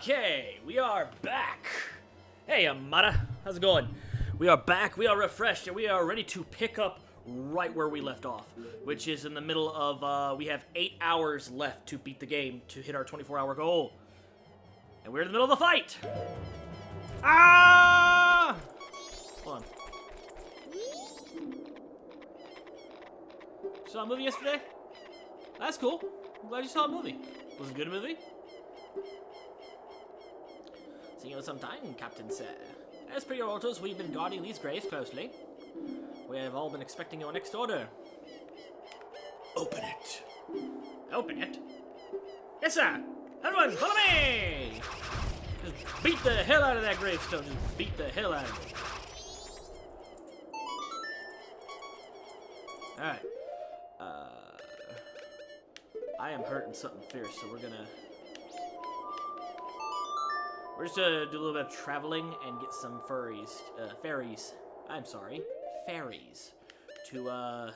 Okay, we are back. Hey, Amada, how's it going? We are back, we are refreshed, and we are ready to pick up right where we left off, which is in the middle of, we have 8 hours left to beat the game to hit our 24-hour goal. And we're in the middle of the fight. Ah! Hold on. Saw a movie yesterday? That's cool. I'm glad you saw a movie. Was it a good movie? See you sometime, Captain Sir. As per your orders, we've been guarding these graves closely. We have all been expecting your next order. Open it. Open it? Yes, sir. Everyone, follow me! Just beat the hell out of that gravestone. Just beat the hell out of it. Alright. I am hurting something fierce, so we're just gonna do a little bit of traveling and get some fairies. I'm sorry, fairies. To,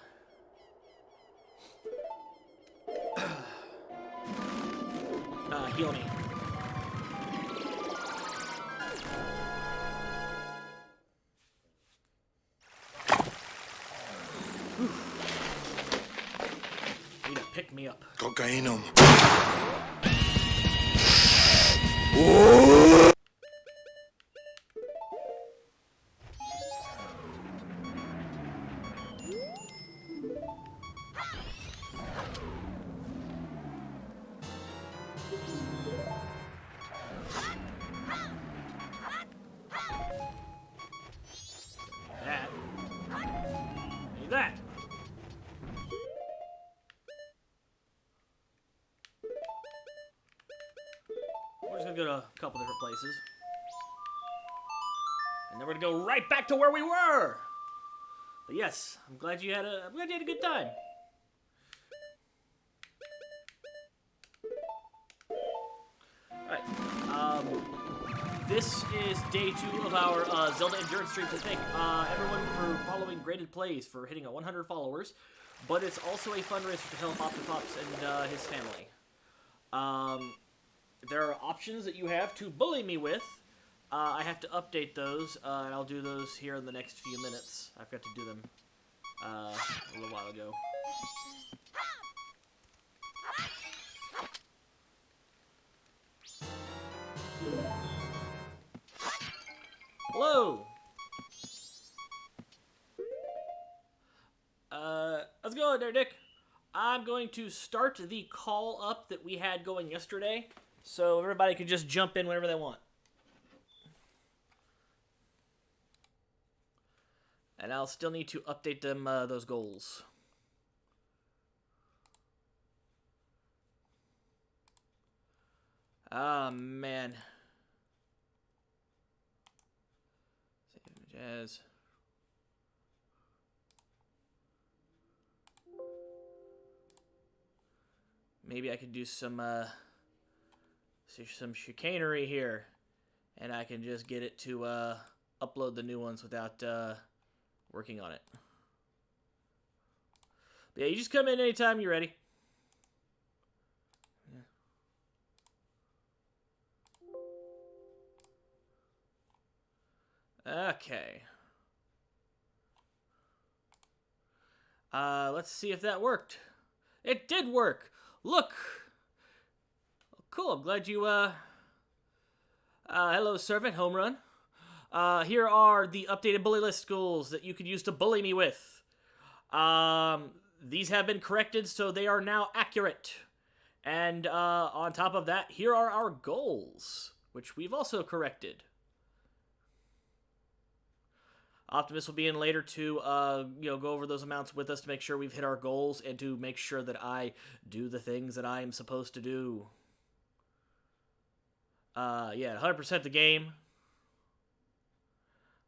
heal me. pick me up. Cocainum. That. Need that. We're just gonna go to a couple different places. And then we're gonna go right back to where we were. But yes, I'm glad you had a good time. Alright. This is day 2 of our Zelda Endurance stream. So thank everyone for following Graded Plays for hitting 100 followers. But it's also a fundraiser to help Optipops and his family. There are options that you have to bully me with. I have to update those, and I'll do those here in the next few minutes. I forgot to do them a little while ago. Hello! How's it going there, Dick? I'm going to start the call up that we had going yesterday, so everybody can just jump in whenever they want. And I'll still need to update them, those goals. Ah, man. Save jazz. Maybe I could do some chicanery here, and I can just get it to upload the new ones without working on it. But yeah, you just come in anytime you're ready. Yeah. Okay. Let's see if that worked. It did work. Look. Cool. I'm glad you, hello, servant. Home run. Here are the updated bully list goals that you could use to bully me with. These have been corrected, so they are now accurate. And, on top of that, here are our goals, which we've also corrected. Optimus will be in later to, go over those amounts with us to make sure we've hit our goals and to make sure that I do the things that I am supposed to do. Yeah, 100% the game.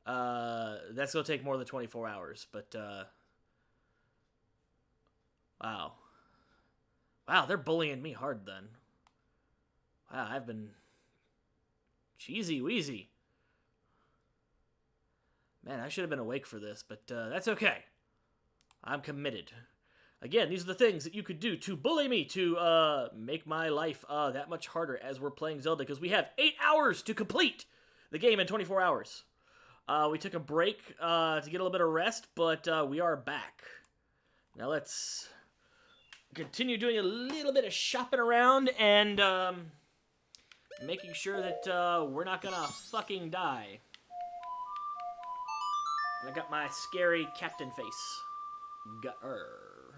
That's gonna take more than 24 hours, but, wow. Wow, they're bullying me hard then. Wow, I've been cheesy wheezy. Man, I should have been awake for this, but that's okay. I'm committed. Again, these are the things that you could do to bully me, to make my life that much harder as we're playing Zelda, because we have 8 hours to complete the game in 24 hours. We took a break to get a little bit of rest, but we are back. Now let's continue doing a little bit of shopping around and making sure that we're not gonna fucking die. And I got my scary captain face. Got-er.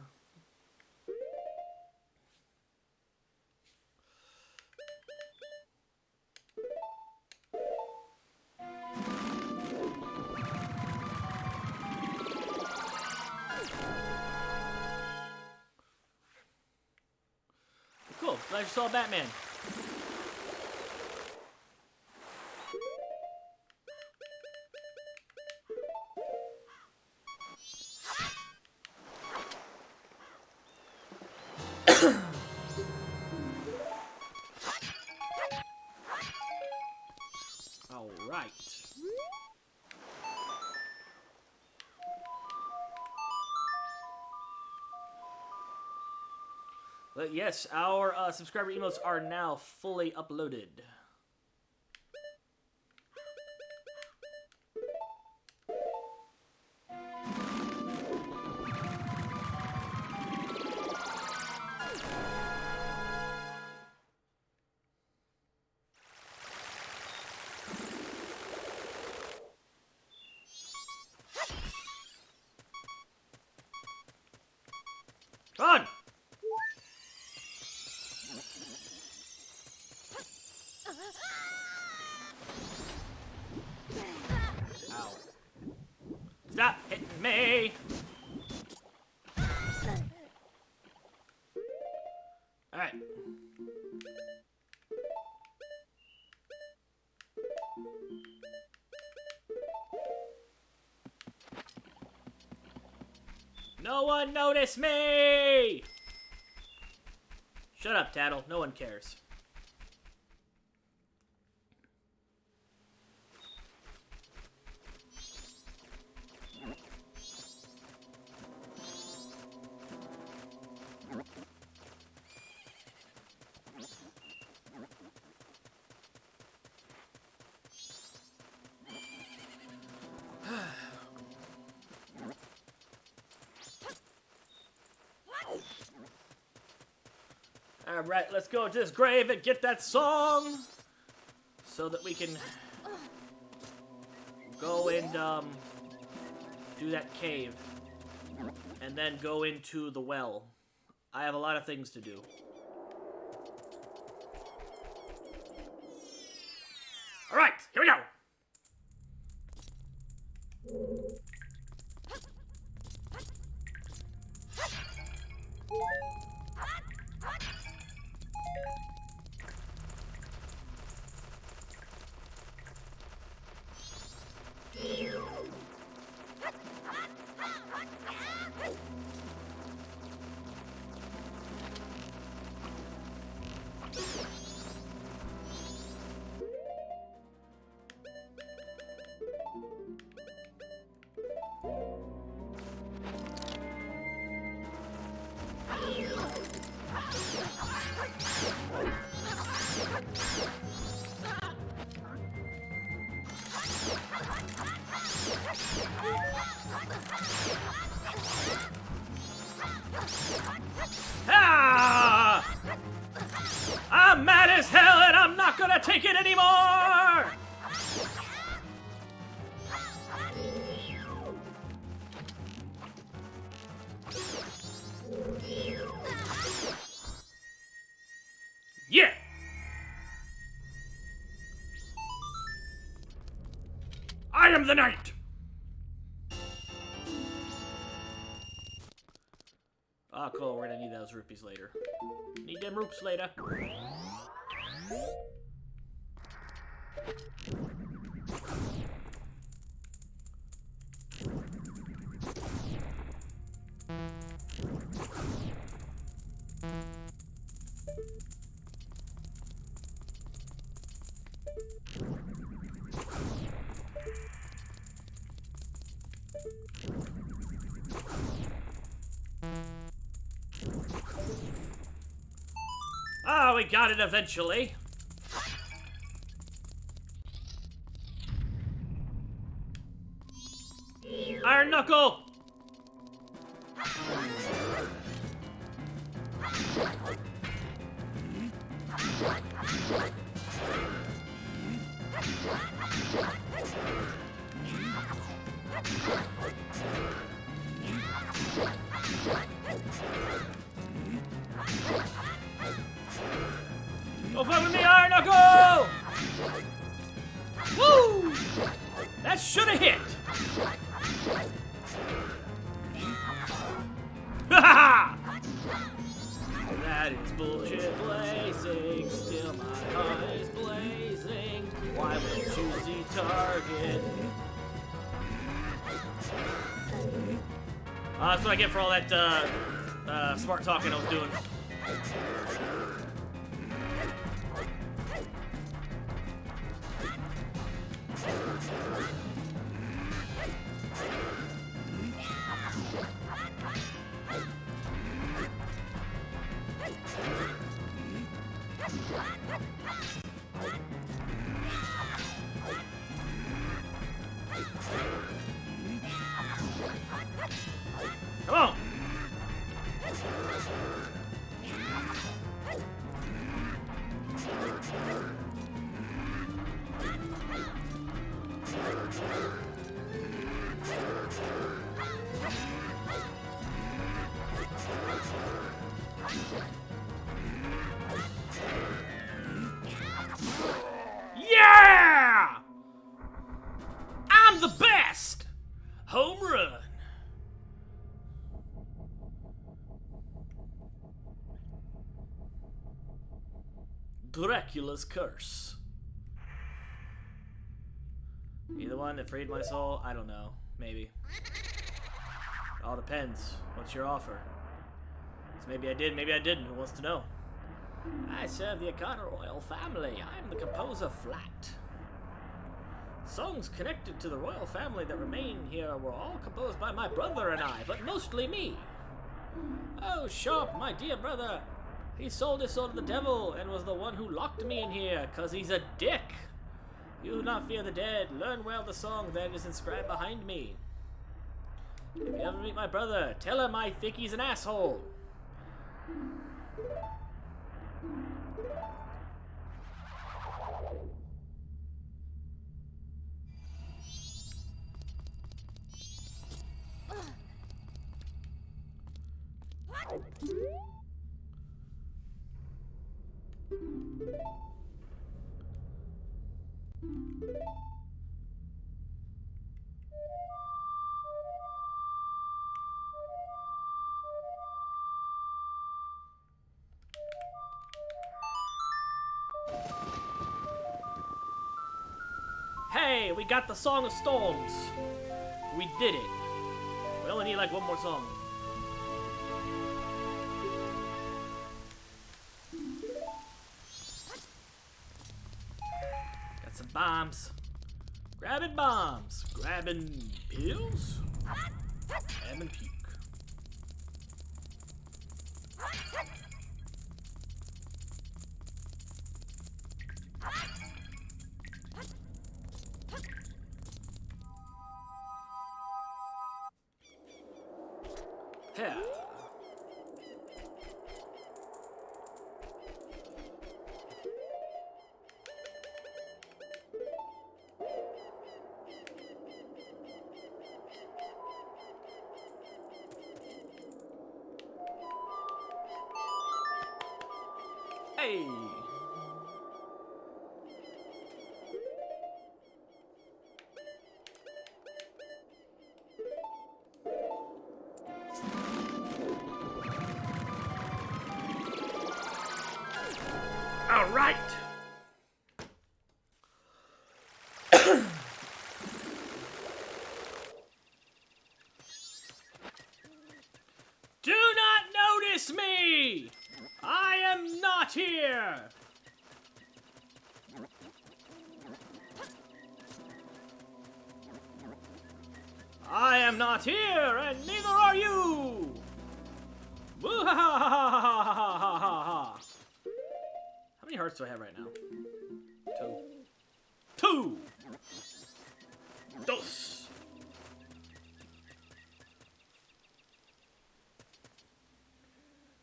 Cool. Glad you saw Batman. All right. But yes, our subscriber emotes are now fully uploaded. Run! Ow. Stop hitting me! Alright. No one noticed me! Shut up, Tattle. No one cares. Alright, let's go to this grave and get that song so that we can go and do that cave and then go into the well. I have a lot of things to do. Alright, here we go! Ah! I'm mad as hell and I'm not gonna take it anymore! Yeah! I am the knight! Oh, cool. We're gonna need those rupees later. Need them roops later. Ah, we got it eventually. Iron Knuckle! Go fight with me, Iron Knuckle! Woo! That should have hit! Ha That is bullshit blazing, still my heart is blazing. Why would you choose the target? That's what I get for all that smart talking I was doing. Come on! run! Dracula's Curse. You the one that freed my soul? I don't know. Maybe. It all depends. What's your offer? So maybe I did, maybe I didn't. Who wants to know? I serve the Akana royal family. I'm the composer Flat. Songs connected to the royal family that remain here were all composed by my brother and I, but mostly me. Oh, Sharp, my dear brother. He sold his soul to the devil and was the one who locked me in here, 'cause he's a dick. You do not fear the dead. Learn well the song that is inscribed behind me. If you ever meet my brother, tell him I think he's an asshole. Hey, we got the Song of Storms. We did it. We only need like one more song. Got some bombs. Grabbing bombs. Grabbing pills. Grabbing puke. Yeah. Hey. All right. Do not notice me. I am not here. I am not here, and neither are you. How many hearts do I have right now? Two. Dos.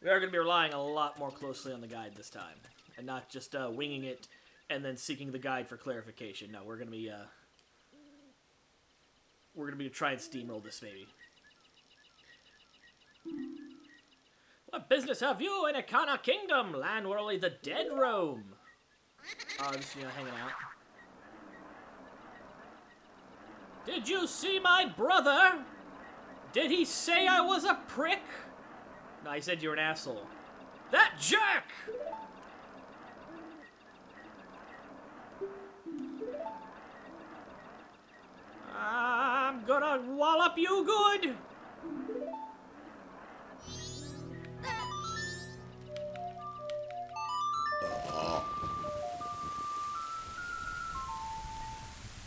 We are going to be relying a lot more closely on the guide this time, and not just winging it and then seeking the guide for clarification. No, we're going to be try and steamroll this baby. What business have you in Akana Kingdom, land where only the dead roam? Just hanging out. Did you see my brother? Did he say I was a prick? No, he said you're an asshole. That jerk! I'm gonna wallop you good!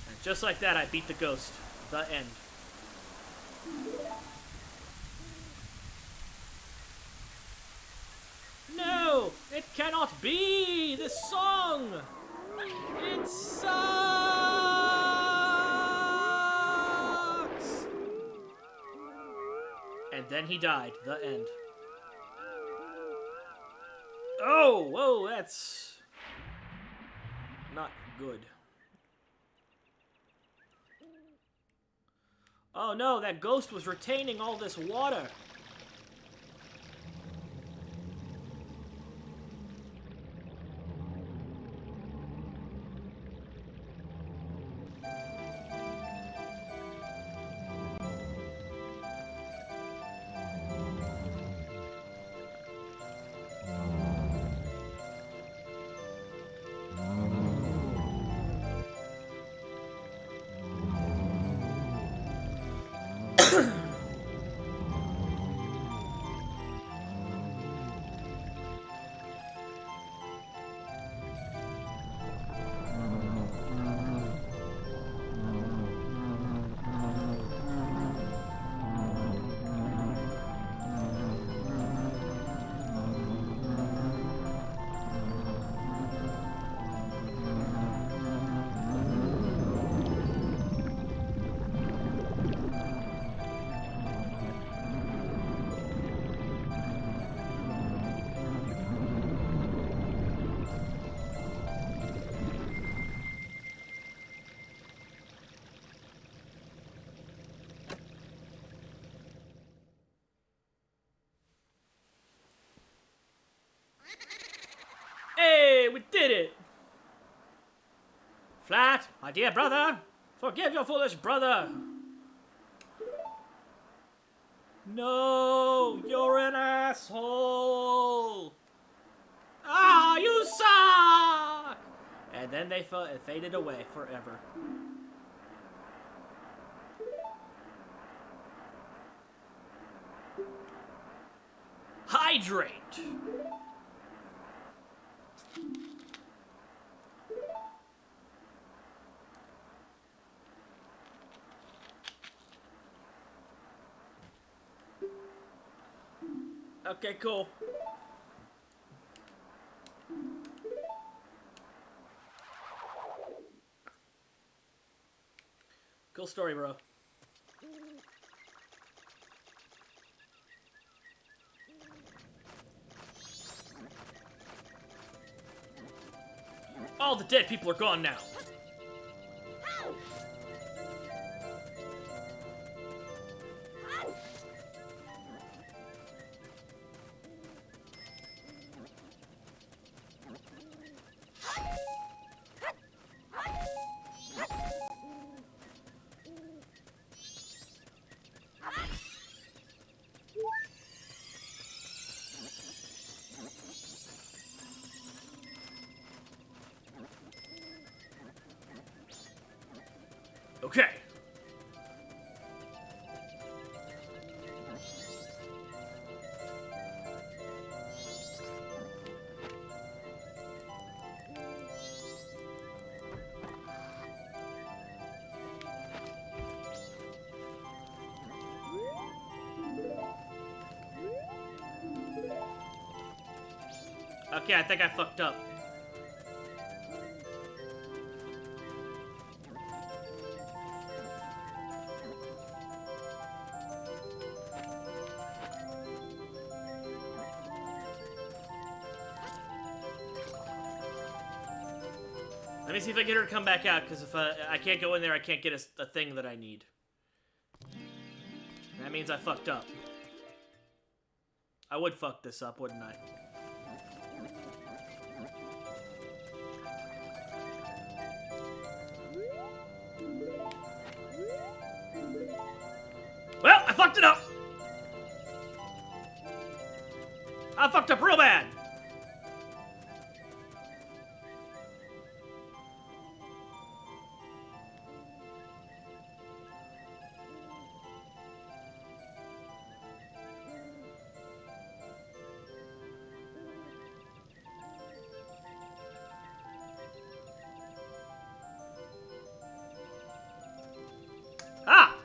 And just like that, I beat the ghost. The end. No! It cannot be! This song! It sucks! And then he died. The end. Oh! Whoa, that's not good. Oh no, that ghost was retaining all this water. we did it! Flat, my dear brother, forgive your foolish brother. No, you're an asshole. Ah, you suck! And then they faded away forever. Hydrate. Okay, cool. Cool story, bro. All the dead people are gone now. Okay. Okay, I think I fucked up. Let me see if I can get her to come back out, because if I can't go in there, I can't get a thing that I need. That means I fucked up. I would fuck this up, wouldn't I? Well, I fucked it up! I fucked up real bad! Ah!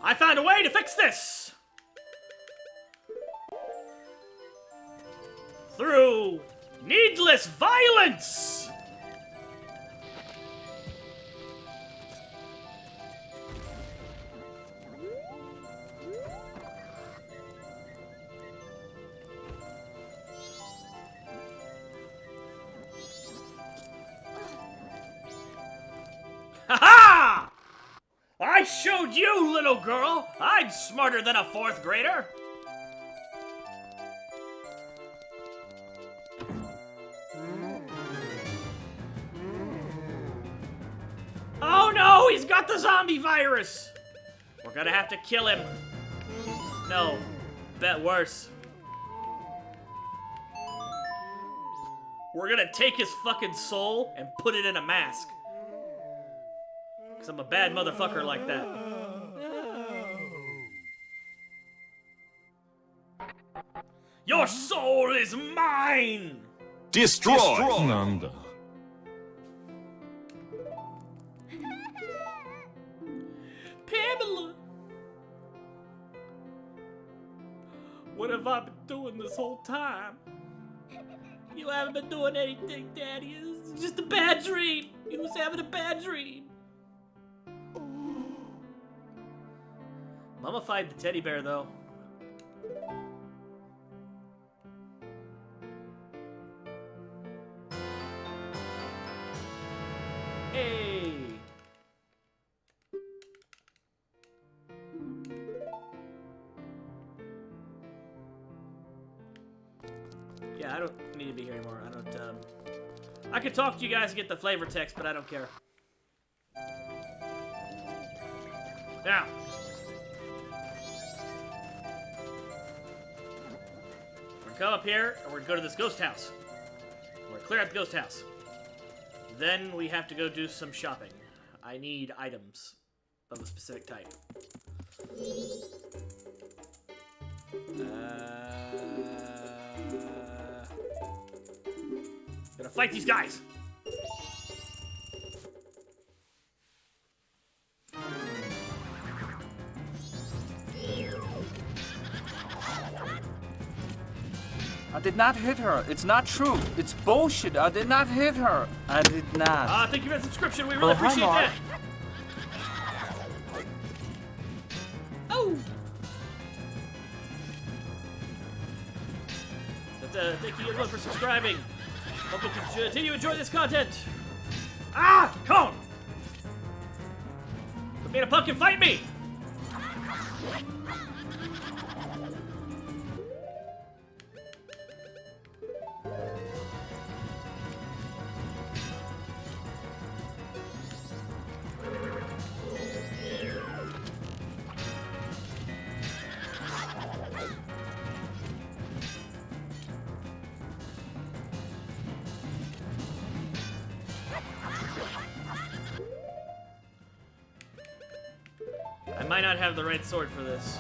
I found a way to fix this! Through needless violence! Ha-ha! I showed you, little girl! I'm smarter than a 4th grader! Oh no, he's got the zombie virus! We're gonna have to kill him. No, bet worse. We're gonna take his fucking soul and put it in a mask. Because I'm a bad motherfucker like that. Your soul is mine! Destroy! Nanda. Pamela! What have I been doing this whole time? You haven't been doing anything, Daddy. It's just a bad dream. You was having a bad dream. Mummified the teddy bear, though. Hey! Yeah, I don't need to be here anymore. I don't, I could talk to you guys and get the flavor text, but I don't care. Now. We're gonna come up here, and we're gonna go to this ghost house. We're gonna clear out the ghost house. Then we have to go do some shopping. I need items of a specific type. Gonna fight these guys! I did not hit her. It's not true. It's bullshit. I did not hit her. I did not. Thank you for the subscription. We really appreciate that. Oh! Thank you everyone for subscribing. Hope you continue to enjoy this content. Ah! Come on! Quit being a punk and fight me! I might not have the right sword for this.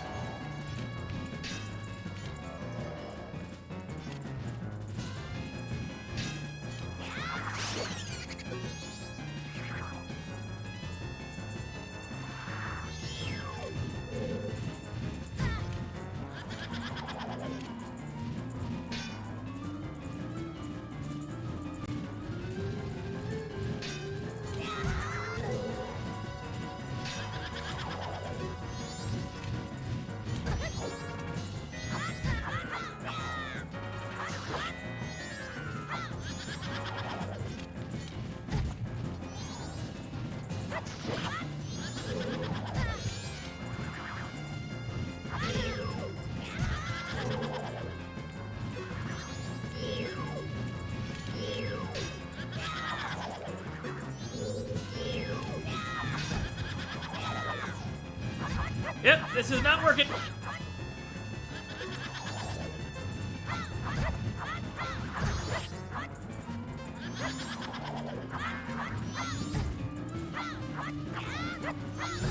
Yep, this is not working.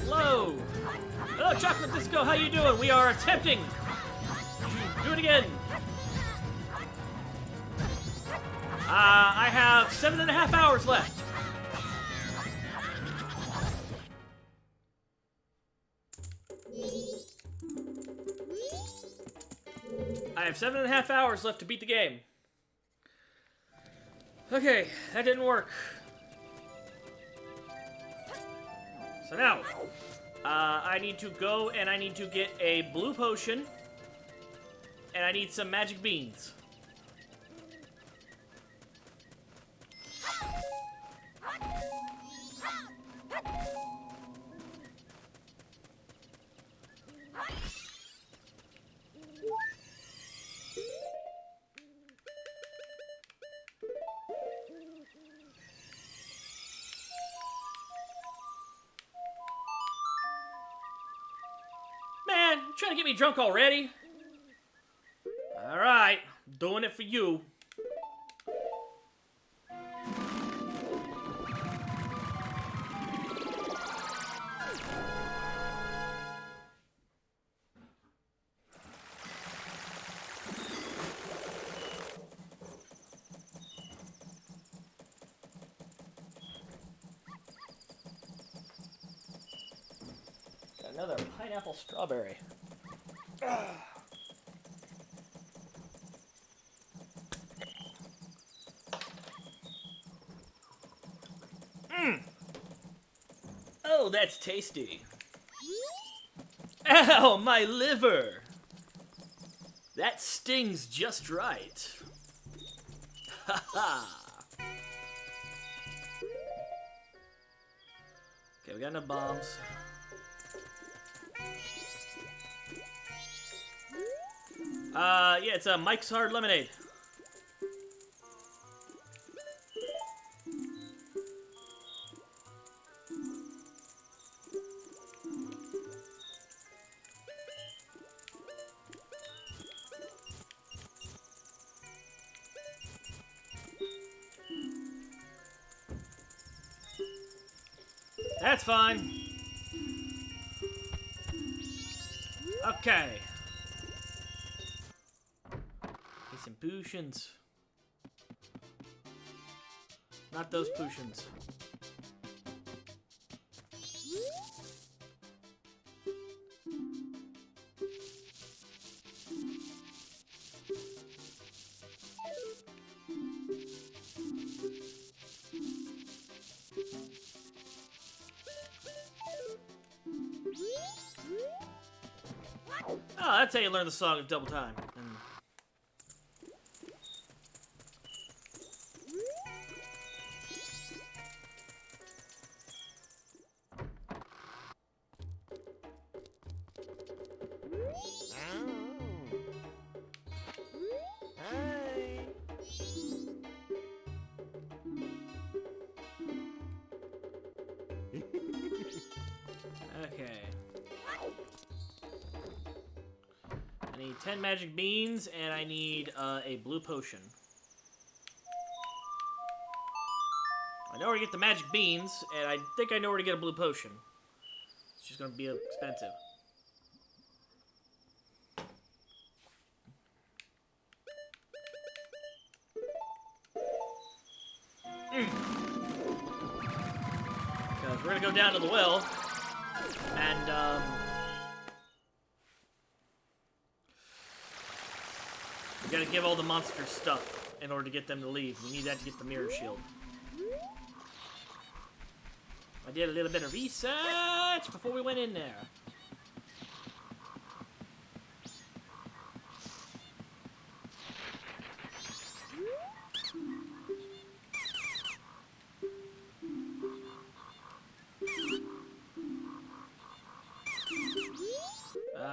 Hello. Hello, Chocolate Disco. How you doing? We are attempting to do it again. I have 7.5 hours left. I have 7.5 hours left to beat the game. Okay, that didn't work. So now, I need to go and I need to get a blue potion. And I need some magic beans. Man, you trying to get me drunk already? Alright, doing it for you. Got another pineapple strawberry. Oh, that's tasty. Ow, my liver! That stings just right. Ha ha! Okay, we got enough bombs. Yeah, it's a Mike's Hard Lemonade. That's fine. Okay. Get some potions. Not those potions. Oh, that's how you learn the song of double time. Okay. I need 10 magic beans, and I need a blue potion. I know where to get the magic beans, and I think I know where to get a blue potion. It's just going to be expensive. Because we're going to go down to the well, and we got to give all the monsters stuff in order to get them to leave. We need that to get the mirror shield. I did a little bit of research before we went in there.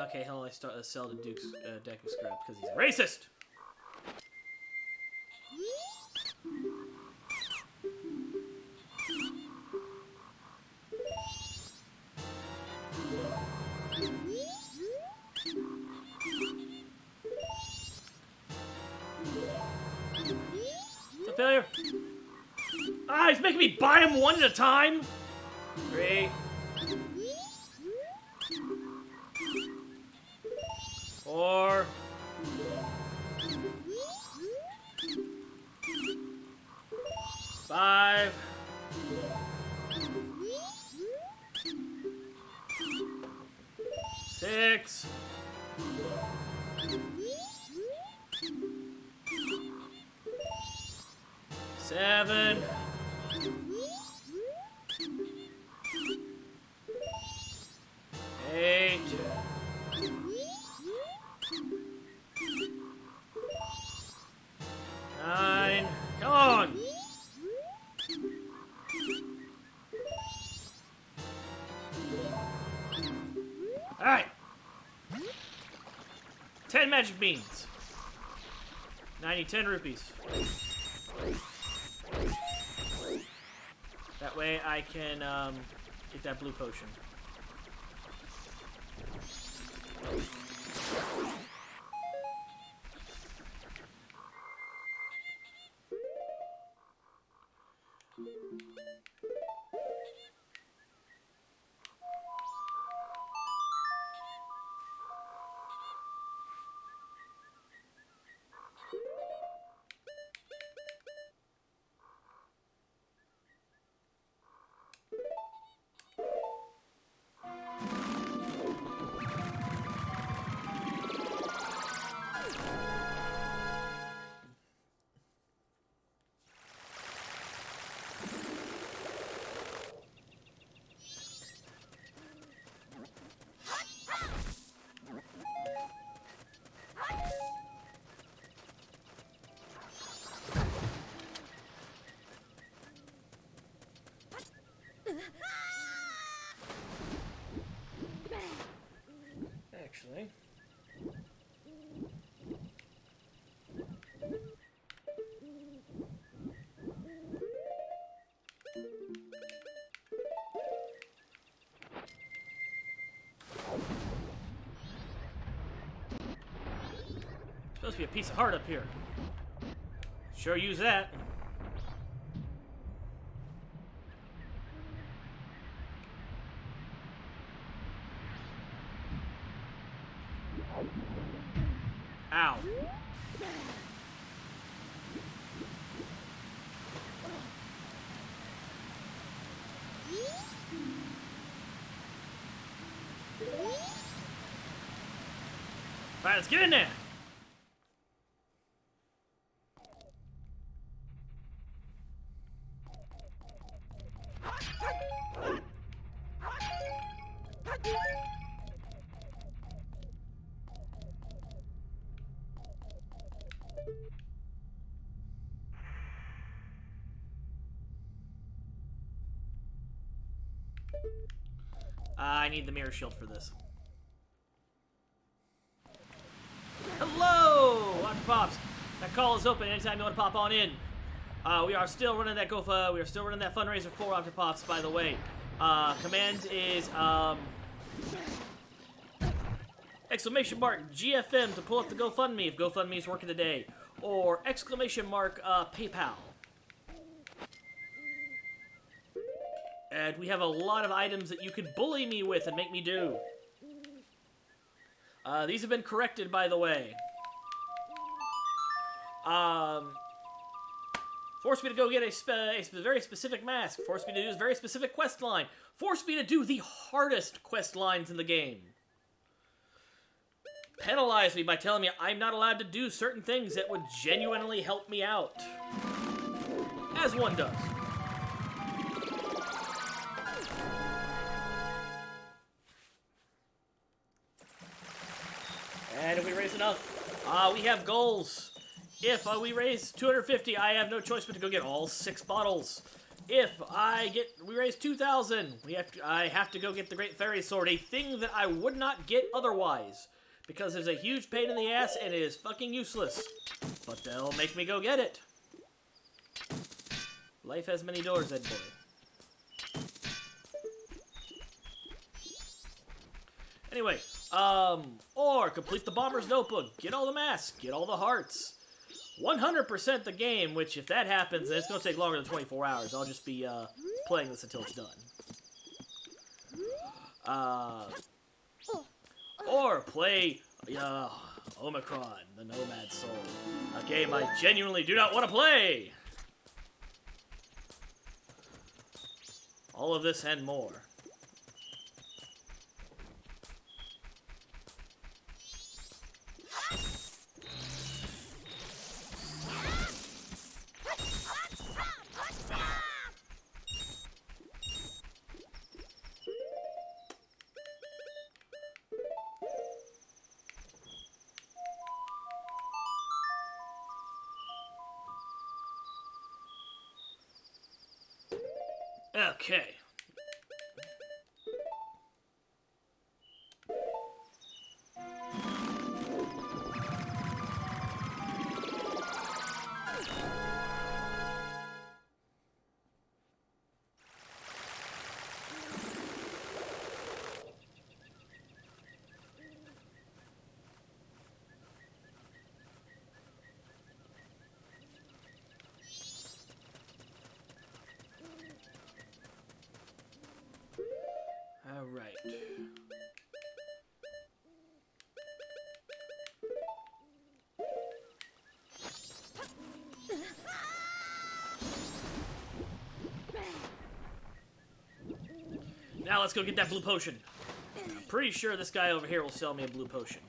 Okay, hell, I start a Zelda Duke's deck of scrap because he's a racist. It's a failure. Ah, he's making me buy him one at a time. 3. 4. 5. 6. 7. 8. 9. Come on. All right. 10 magic beans. 10 rupees. That way I can get that blue potion. Actually, supposed to be a piece of heart up here. Sure use that. Ow. Alright, let's get in there. I need the mirror shield for this. Hello, Octopops. That call is open anytime you want to pop on in. We are still running that we are still running that fundraiser for Octopops, by the way. Command is exclamation mark GFM to pull up the GoFundMe if GoFundMe is working today, or exclamation mark PayPal. And we have a lot of items that you could bully me with and make me do. These have been corrected, by the way. Force me to go get a very specific mask. Force me to do a very specific quest line. Force me to do the hardest quest lines in the game. Penalize me by telling me I'm not allowed to do certain things that would genuinely help me out. As one does. And if we raise enough, we have goals. If we raise 250, I have no choice but to go get all 6 bottles. If we raise 2,000, I have to go get the Great Fairy Sword, a thing that I would not get otherwise, because it's a huge pain in the ass and it is fucking useless. But they'll make me go get it. Life has many doors, Ed boy. Anyway, or complete the Bomber's Notebook, get all the masks, get all the hearts. 100% the game, which if that happens, then it's going to take longer than 24 hours. I'll just be playing this until it's done. Or play Omicron, the Nomad Soul, a game I genuinely do not want to play. All of this and more. Okay. All right. Now let's go get that blue potion. I'm pretty sure this guy over here will sell me a blue potion.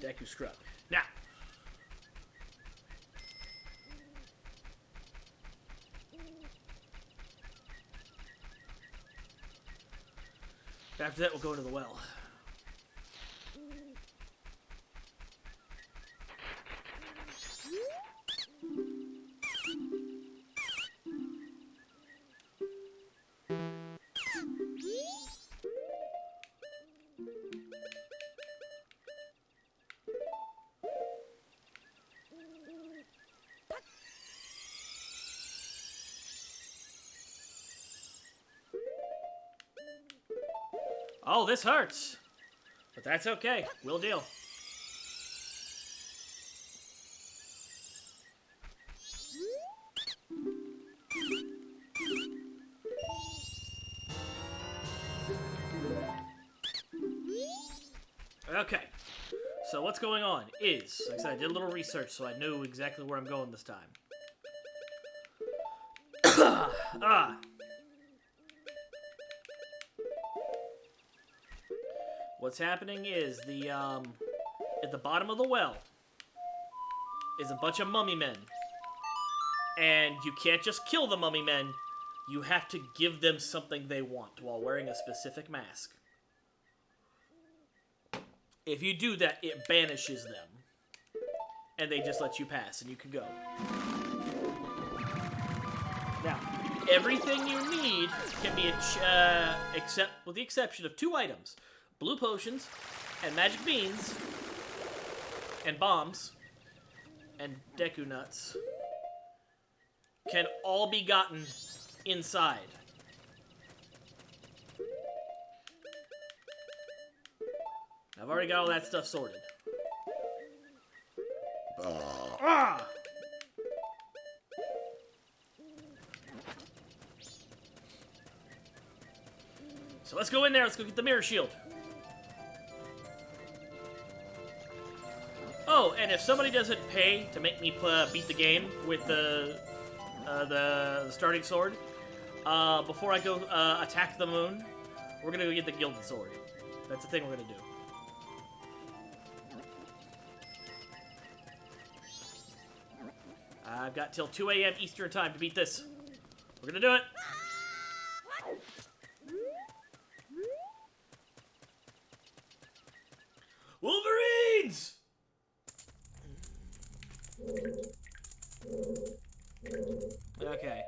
Deku Scrub. Now. After that, we'll go to the well. Oh, this hurts. But that's okay. We'll deal. Okay. So what's going on is, like I said, I did a little research so I knew exactly where I'm going this time. What's happening is at the bottom of the well is a bunch of mummy men. And you can't just kill the mummy men, you have to give them something they want while wearing a specific mask. If you do that, it banishes them. And they just let you pass, and you can go. Now, everything you need can be, except with the exception of 2 items. Blue potions, and magic beans, and bombs, and Deku nuts, can all be gotten inside. I've already got all that stuff sorted. Ah! So let's go in there, let's go get the mirror shield. Oh, and if somebody doesn't pay to make me beat the game with the starting sword, before I go attack the moon, we're gonna go get the gilded sword. That's the thing we're gonna do. I've got till 2 a.m. Eastern time to beat this. We're gonna do it. Wolverines! Okay.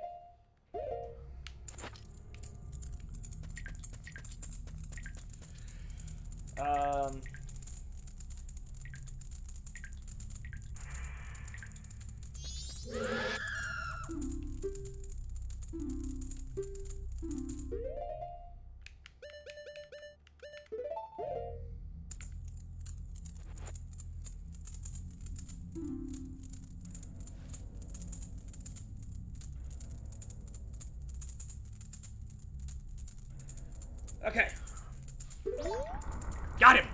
Okay. Got him!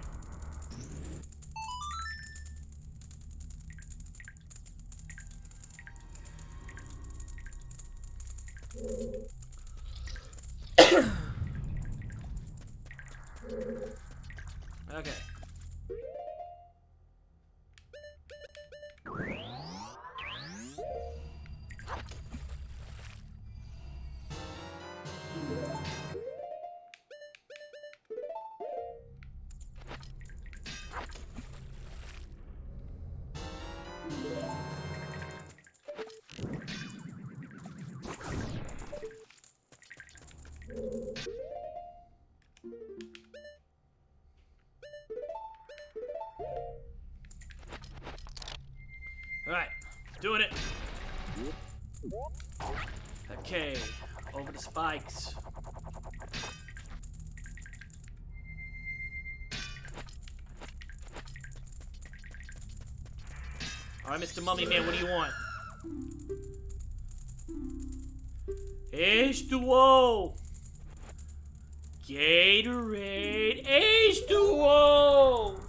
Okay. Alright, doing it. Okay, over the spikes. Alright, Mr. Mummy Man, what do you want? H2O! Gatorade H2O!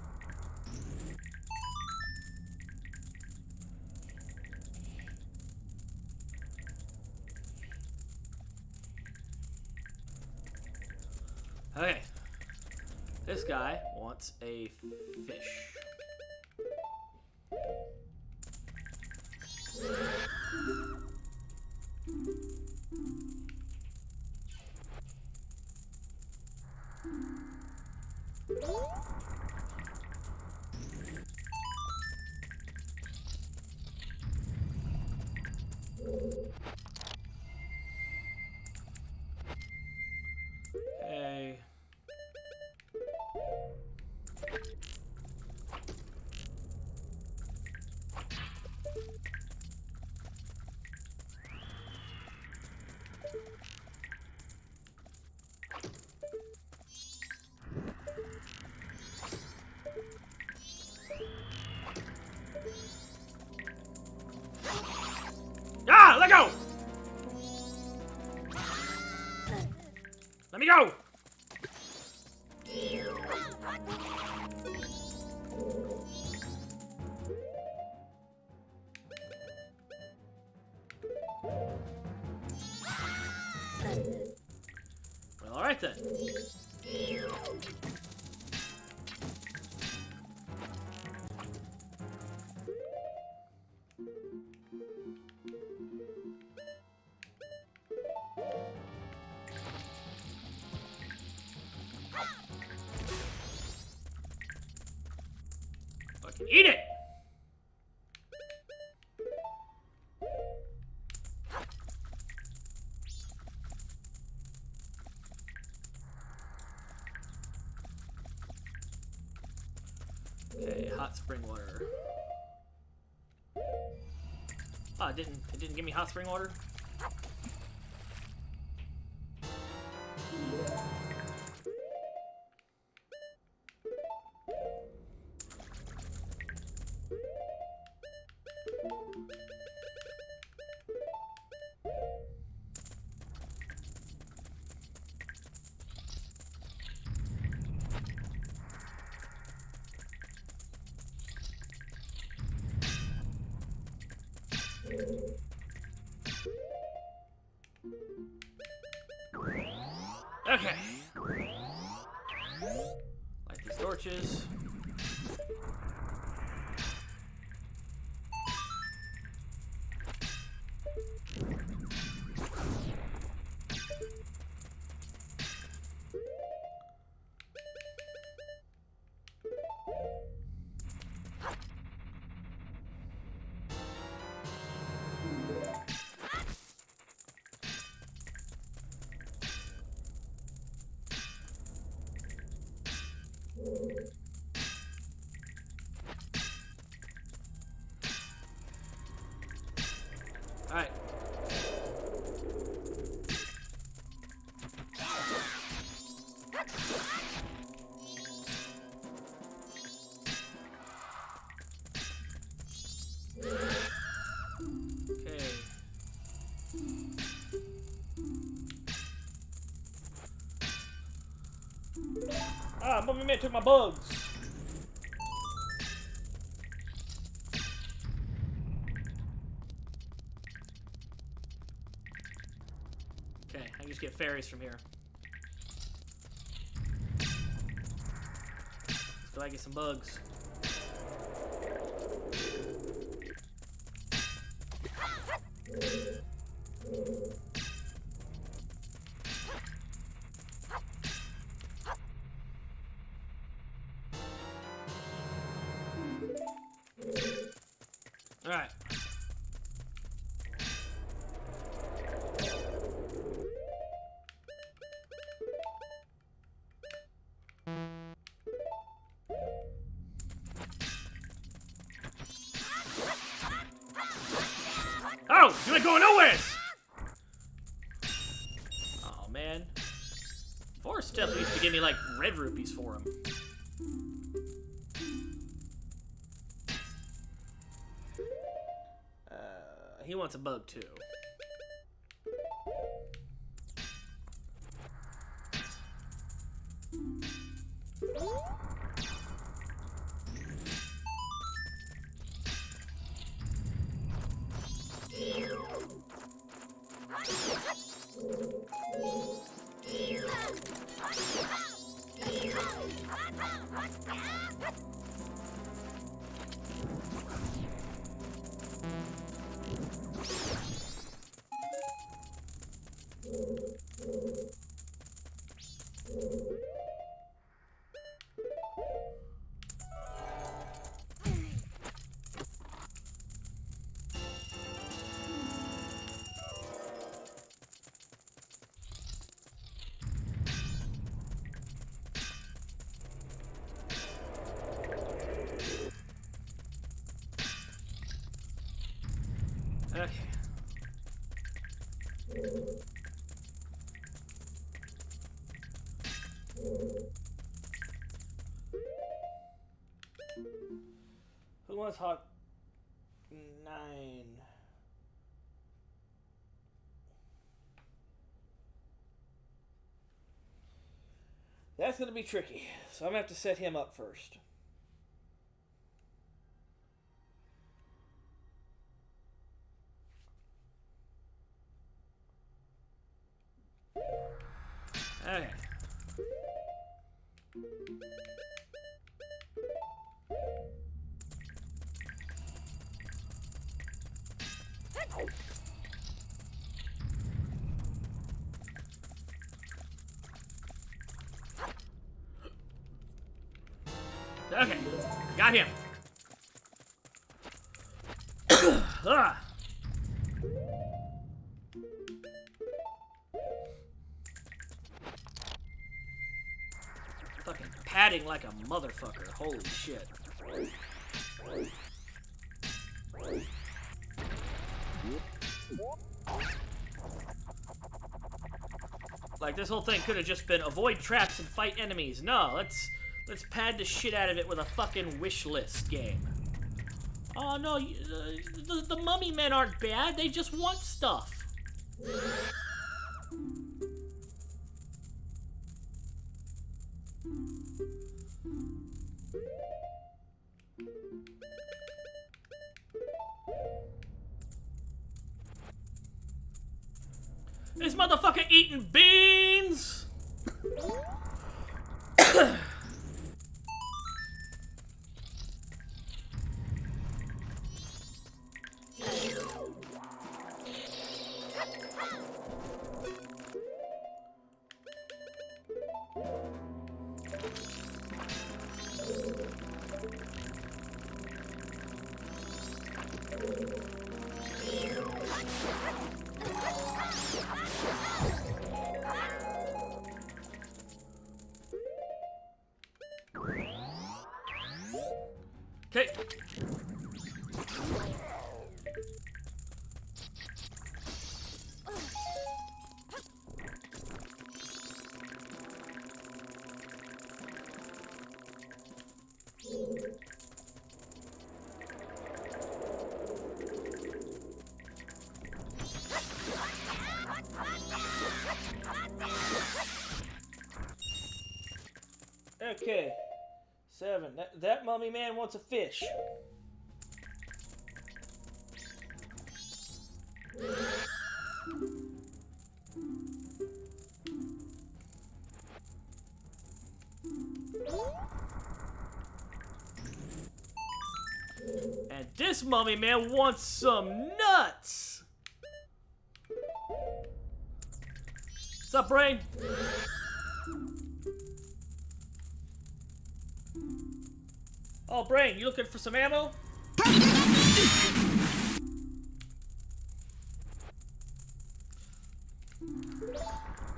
Okay. This guy wants a fish. Hey. Ah, let go! Let me go! Alright then. Fucking eat it! Okay, hot spring water. Oh, it didn't give me hot spring water? Okay. Light these torches. Alright. Okay. Ah, Mummy Man took my bugs. Okay, I can just get fairies from here. Let's go get some bugs. Alright. Oh, you ain't going nowhere! Oh man. Forest Step used to give me like red rupees for him. He wants a bug too. Okay. Who wants hot 9? That's gonna be tricky, so I'm gonna have to set him up first. Okay. Okay, got him. Ah. Fucking padding like a motherfucker. Holy shit. Like, this whole thing could have just been avoid traps and fight enemies. No, let's pad the shit out of it with a fucking wish list game. Oh no, the mummy men aren't bad. They just want stuff. This motherfucker eating beans! Okay. Okay. 7. That mummy man wants a fish. And this mummy man wants some nuts. What's up, Brain? Oh, Brain, you looking for some ammo?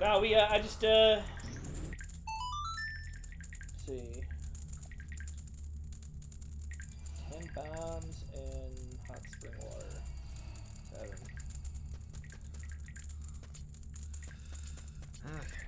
No, I just, let's see. 10 bombs and hot spring water. 7. Okay.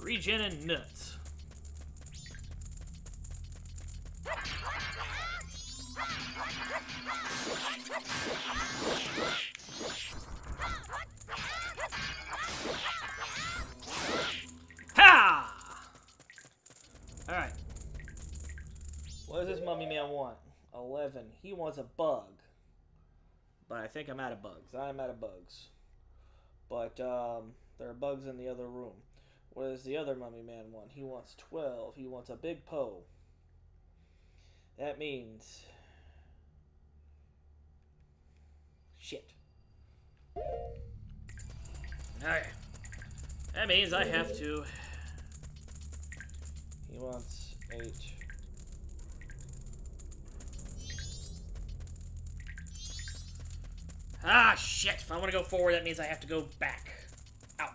Regen and nuts. Ha! Alright. What does this mummy man want? 11. He wants a bug. But I think I'm out of bugs. I'm out of bugs. But, there are bugs in the other room. What does the other mummy man want? He wants 12. He wants a big Poe. That means... shit. Alright. That means I have to... He wants 8. Ah, shit. If I want to go forward, that means I have to go back. Out.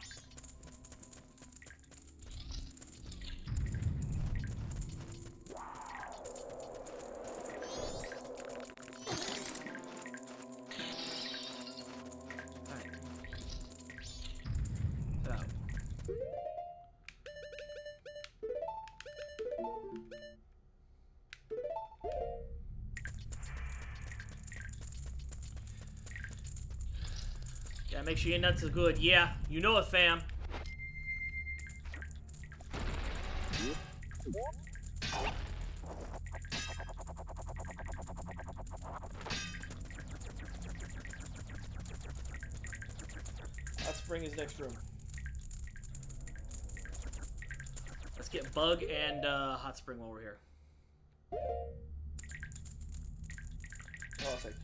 Yeah, make sure your nuts are good. Yeah, you know it, fam. Hot spring is next room. Let's get bug and hot spring while we're here. Hold on a sec.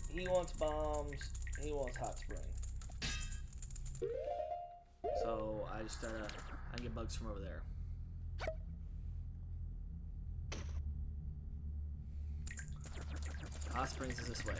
He wants bombs. He wants hot spring. So I just I get bugs from over there. Hot springs is this way.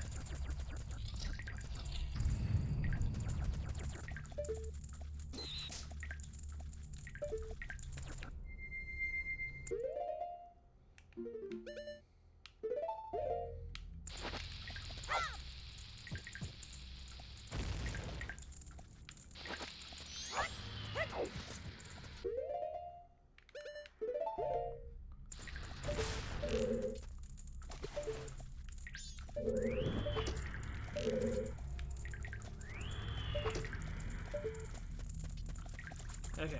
Okay.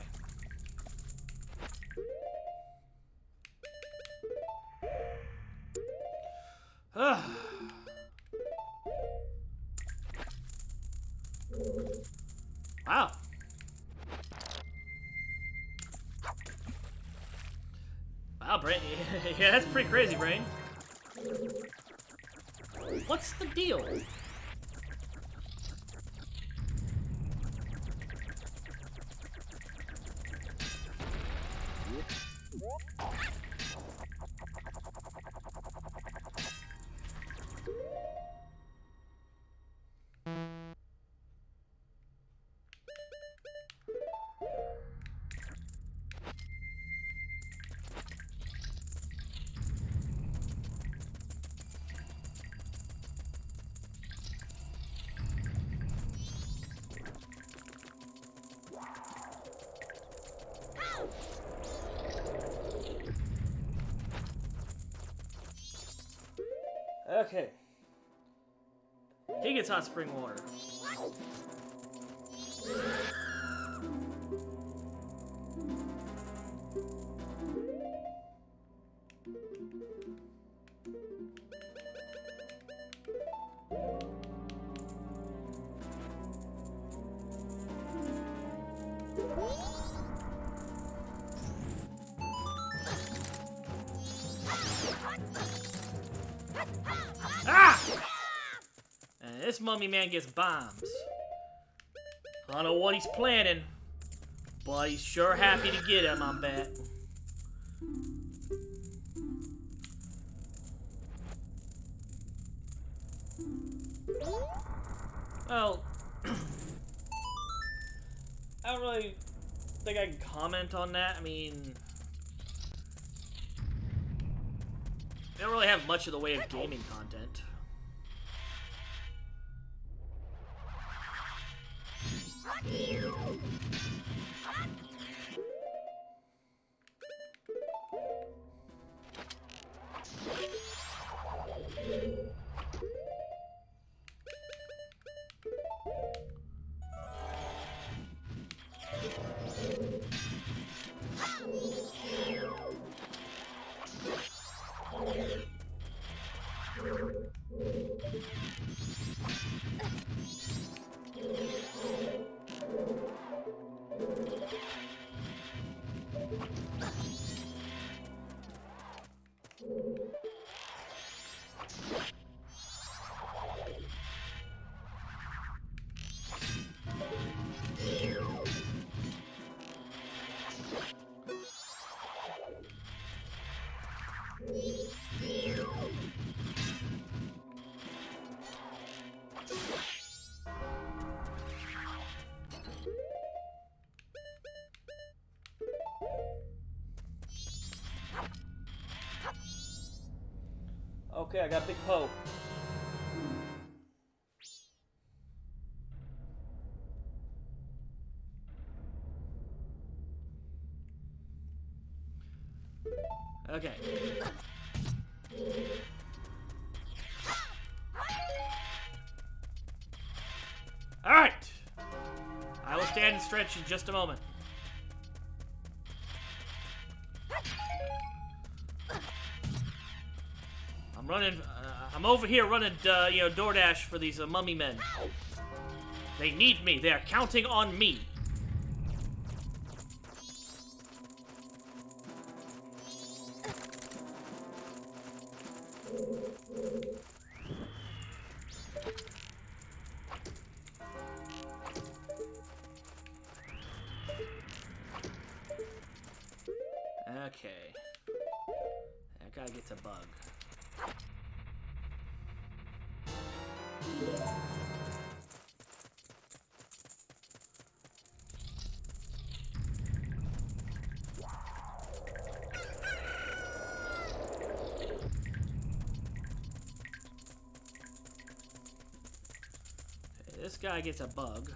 Wow. Wow, Brain. Yeah, that's pretty crazy, Brain. What's the deal? Okay. He gets hot spring water. Ah! And this mummy man gets bombs. I don't know what he's planning, but he's sure happy to get him, I bet. Well, I don't really think I can comment on that. I mean, they don't really have much of the way of gaming content. Okay, I got Big Poe. Okay. stretch in just a moment. I'm running. I'm over here running, DoorDash for these mummy men. They need me. They are counting on me. Okay. That guy gets a bug. This guy gets a bug.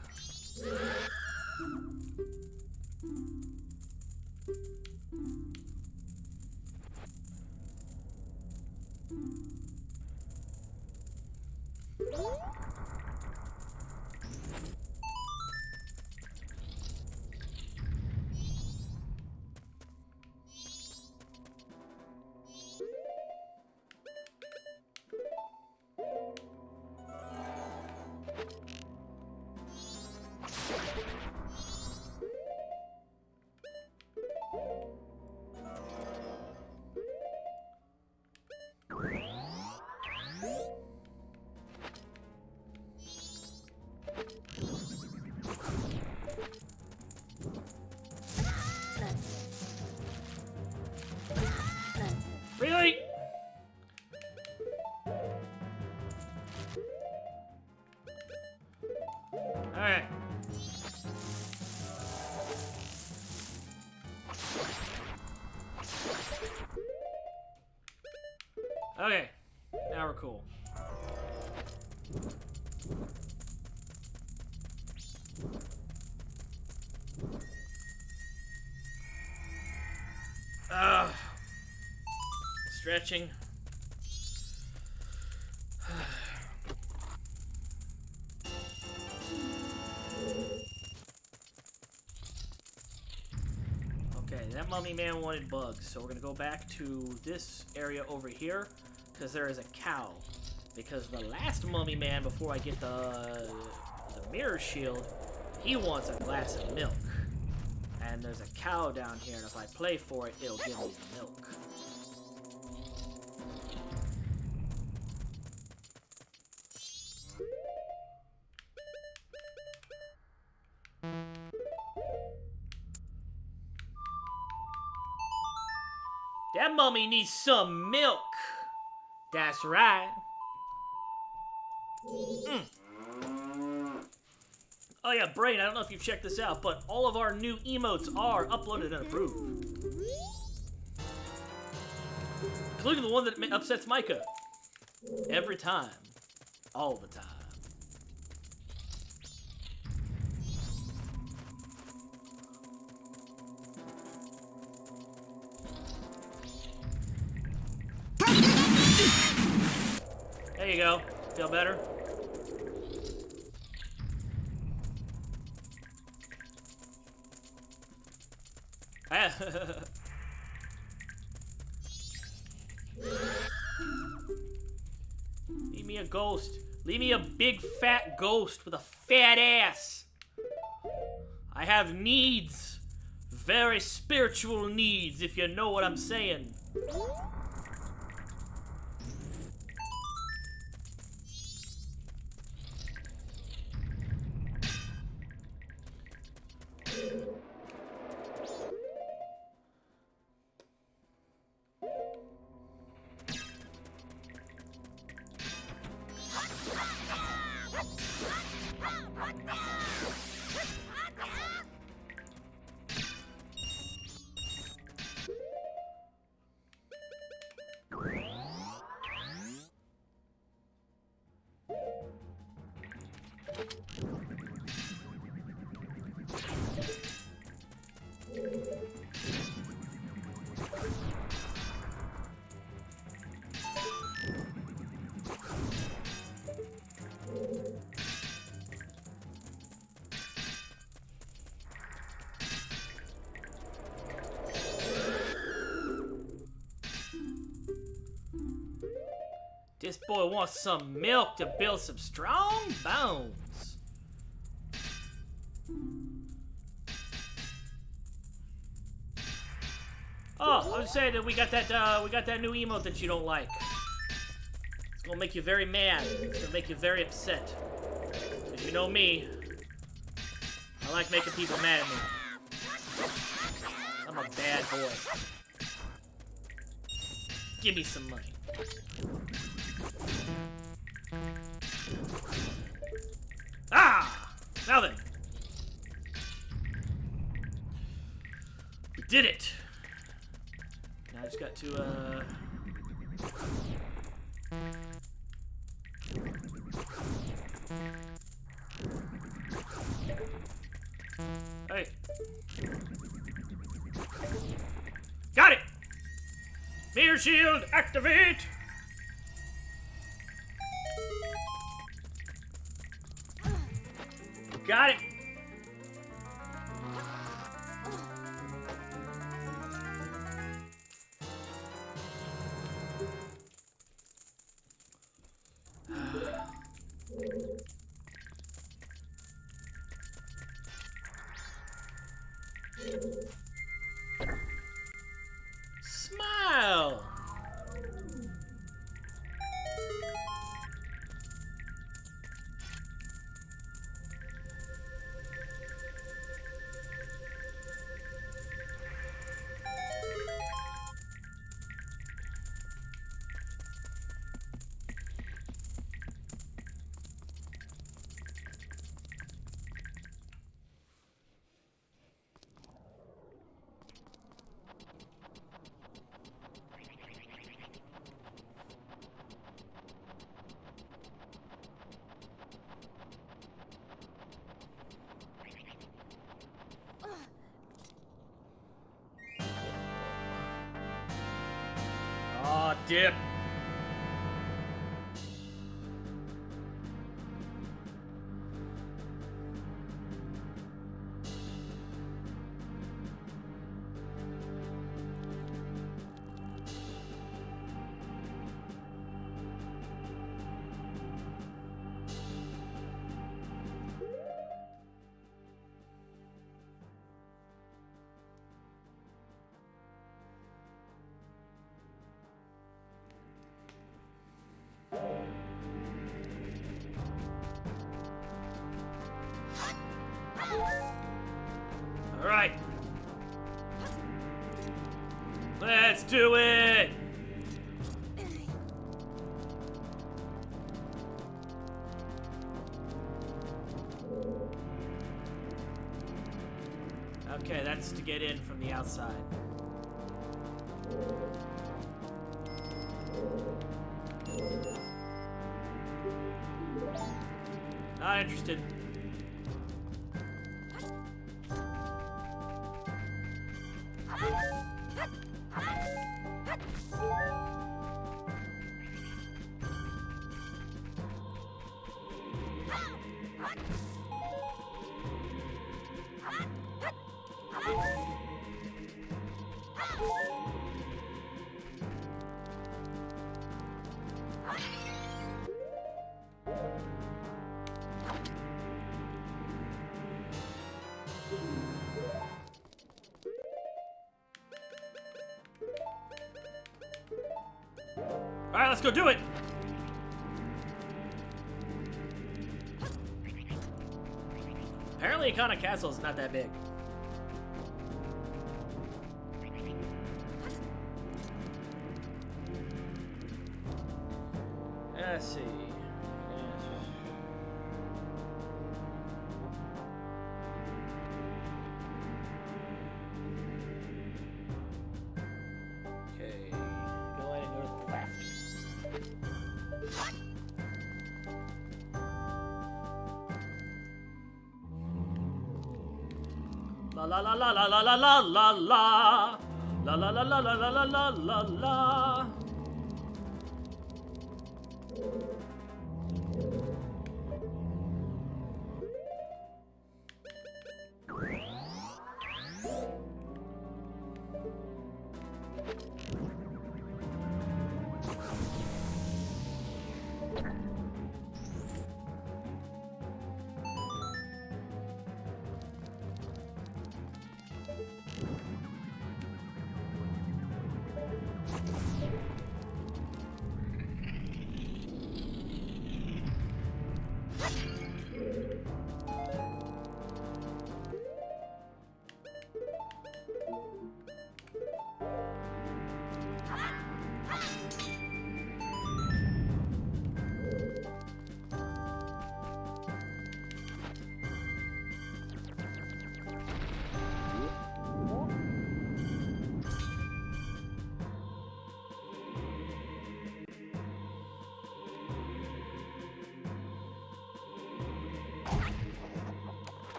Really? Alright. Okay. Now we're cool. Stretching. Okay, that mummy man wanted bugs, so we're gonna go back to this area over here, because there is a cow. Because the last mummy man, before I get the mirror shield, he wants a glass of milk. And there's a cow down here, and if I play for it, it'll give me the milk. That mummy needs some milk. That's right. Oh yeah, Brain, I don't know if you've checked this out, but all of our new emotes are uploaded and approved. Including the one that upsets Micah. Every time. All the time. There you go. Feel better? Leave me a ghost. Leave me a big fat ghost with a fat ass. I have needs. Very spiritual needs, if you know what I'm saying. This boy wants some milk to build some strong bones. Oh, I was saying that we got that new emote that you don't like. It's gonna make you very mad. It's gonna make you very upset. Cause you know me, I like making people mad at me. I'm a bad boy. Give me some money. Ah! Now then. We did it. Now I just got to, Hey. Got it! Mirror shield, activate! Got it! Smile! Aw, dip. All right. Let's do it. Okay, that's to get in from the outside. Not interested. All right, let's go do it. Apparently, Ikana Castle is not that big. Let's see. Okay, go ahead and go to the left. La la la la la la la la la la la la la la la la la la la.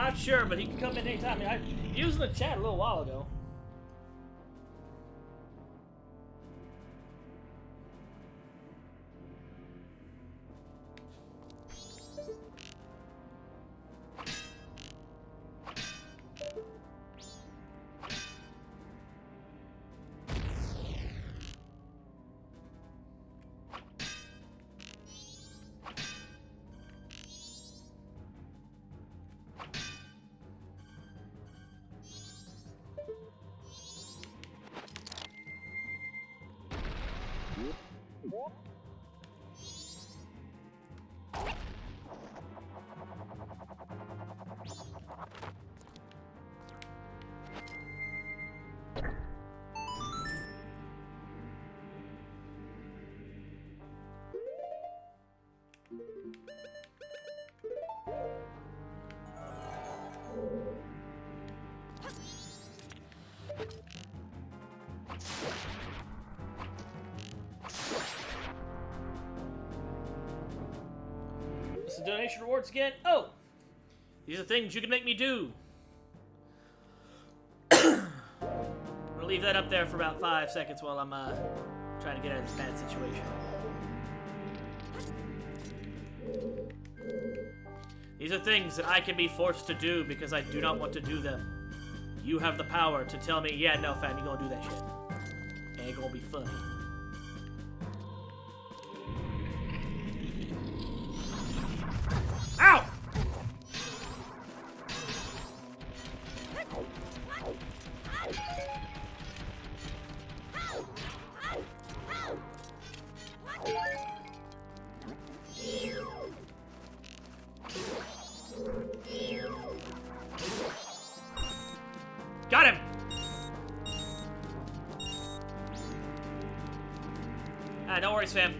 not sure, but he can come in anytime. I mean, he was in the chat a little while ago. What's the donation rewards again? Oh! These are things you can make me do. I'm gonna leave that up there for about 5 seconds while I'm trying to get out of this bad situation. These are things that I can be forced to do because I do not want to do them. You have the power to tell me, yeah, no, fam, you gonna do that shit. Ain't gonna be funny. Ow! Got him! Ah, no worries, fam.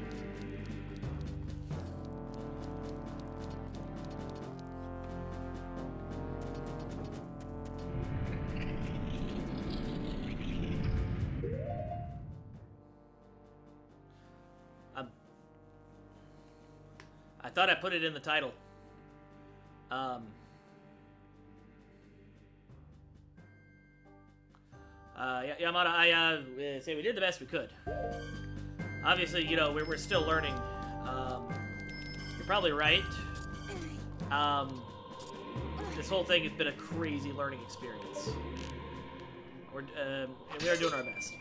I thought I put it in the title. Yamada, I say we did the best we could. Obviously, you know, we're still learning. You're probably right. This whole thing has been a crazy learning experience. We are doing our best.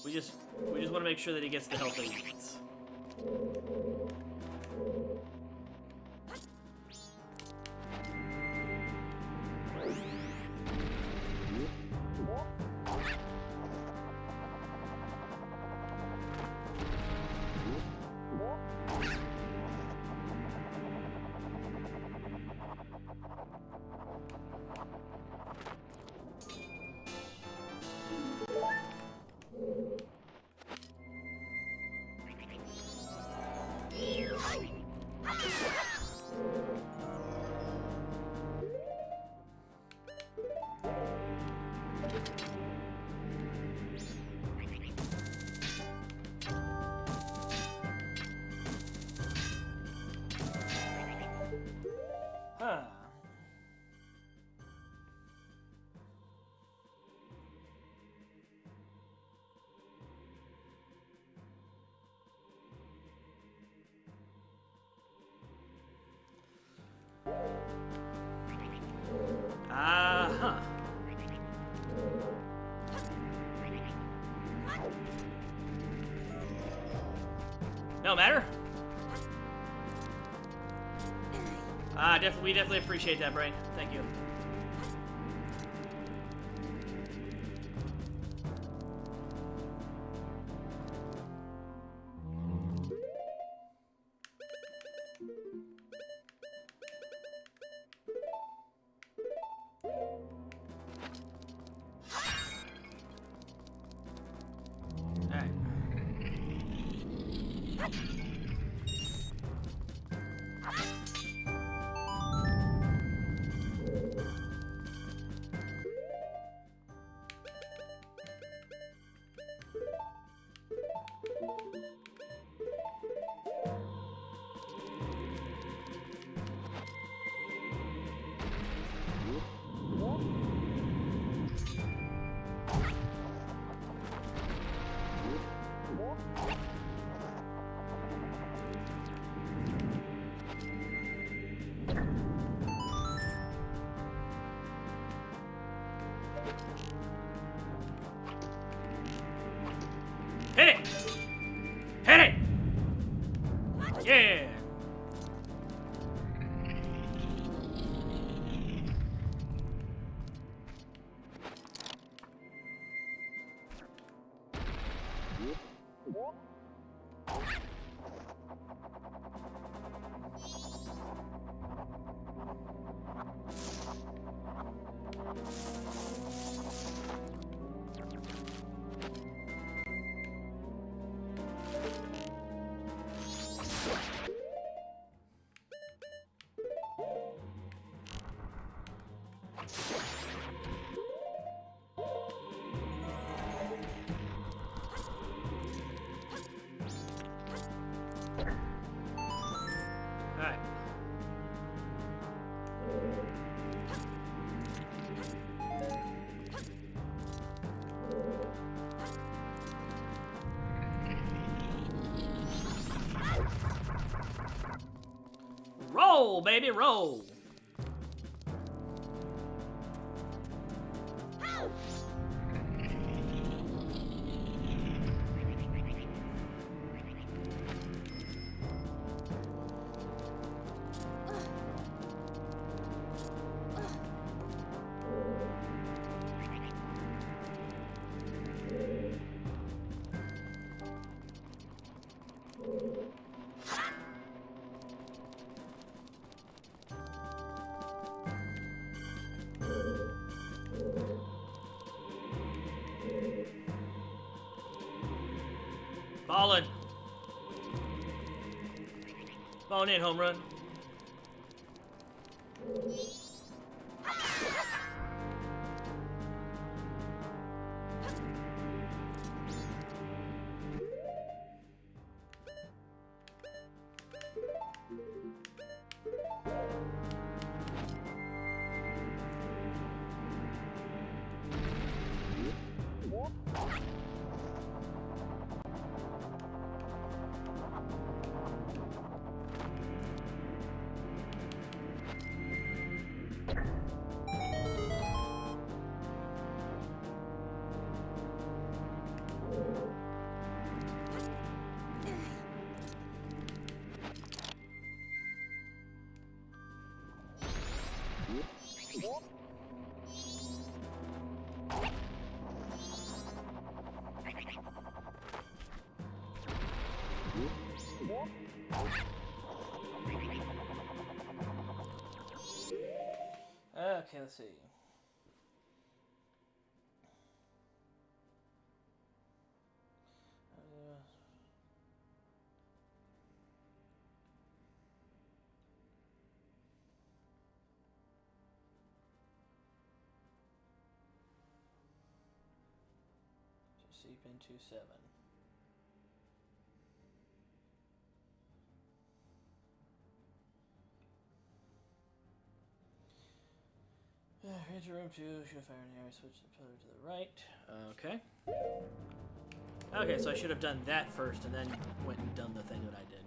We just want to make sure that he gets the help that he needs. Huh. Uh-huh. No matter. We definitely appreciate that, Brain. Thank you. Yeah. Alright. Roll, baby, roll. Ballin'. Ballin' in, home run. Okay, let's see. C pin 27. Enter room 2, should fire an area, switch the pillar to the right. Okay. Okay, so I should have done that first and then went and done the thing that I did.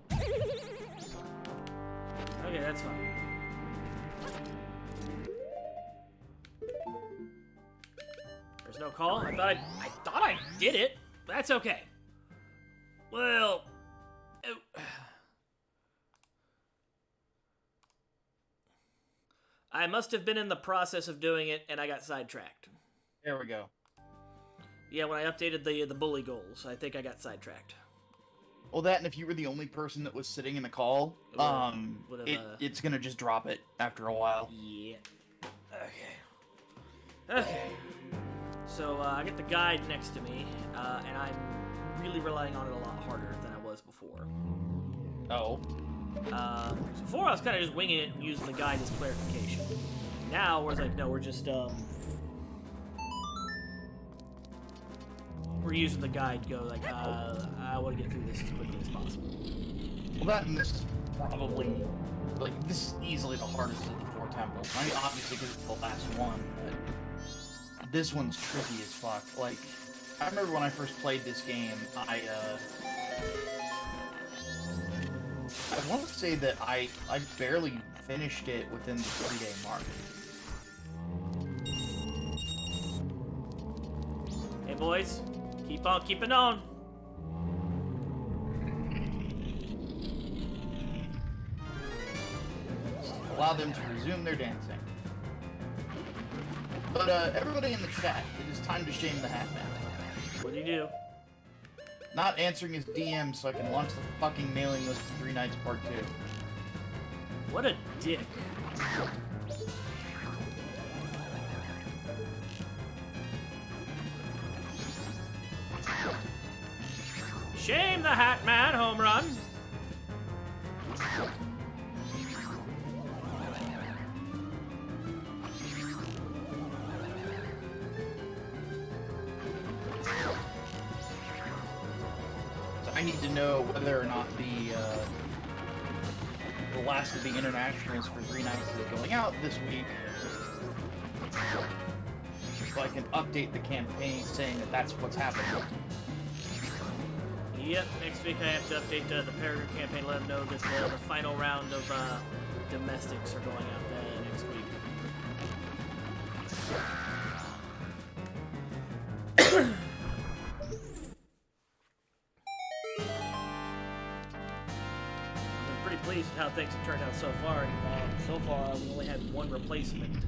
Okay, that's fine. There's no call? I thought I did it. That's okay. Well, I must have been in the process of doing it, and I got sidetracked. There we go. Yeah, when I updated the bully goals, I think I got sidetracked. Well, that, and if you were the only person that was sitting in the call, it's gonna just drop it after a while. Yeah. Okay. Okay. So, I get the guide next to me, and I'm really relying on it a lot harder than I was before. Oh. So before I was kind of just winging it and using the guide as clarification. Now, we're like, no, we're just, we're using the guide to go, like, I want to get through this as quickly as possible. Well, that and this is probably, like, this is easily the hardest of the 4 temples. I mean, obviously because it's the last one, but this one's tricky as fuck. Like, I remember when I first played this game, I want to say that I barely finished it within the 3-day mark. Hey, boys. Keep on keeping on. allow them to resume their dancing. But everybody in the chat, it is time to shame the Hat Man. What do you do? Not answering his DM so I can launch the fucking mailing list for 3 Nights Part 2. What a dick. Shame the Hat Man, home run. So I need to know whether or not the last of the internationals for 3 Nights is going out this week. So I can update the campaign saying that that's what's happening. Yep, next week I have to update the Peregrine campaign, let them know that the final round of domestics are going out there next week. I'm pretty pleased with how things have turned out so far. So far, we only had 1 replacement.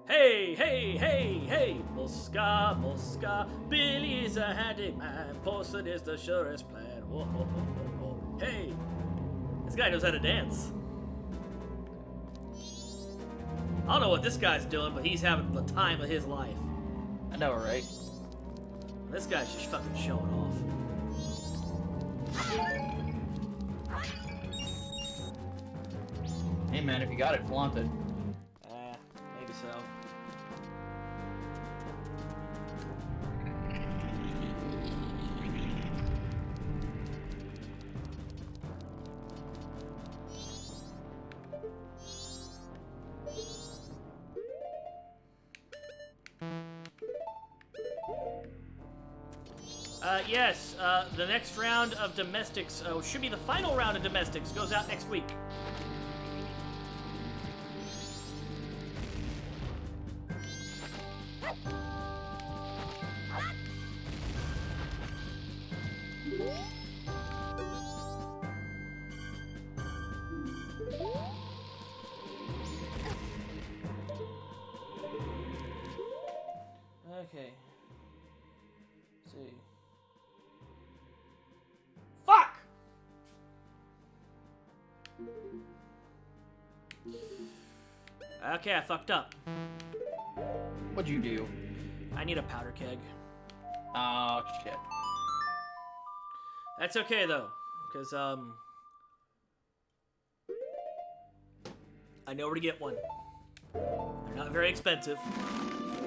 Hey, hey, hey, hey, Muska, Muska, Billy is a handy man, Posted is the surest plan. Whoa, whoa, whoa, whoa, whoa. Hey, this guy knows how to dance. I don't know what this guy's doing, but he's having the time of his life. I know, right? This guy's just fucking showing off. Hey man, if you got it, flaunt it. Maybe so. Yes, the next round of domestics, should be the final round of domestics, goes out next week. Okay. Let's see. Fuck! Okay, I fucked up. What'd you do? I need a powder keg. Oh, shit. That's okay, though, because, I know where to get one. They're not very expensive.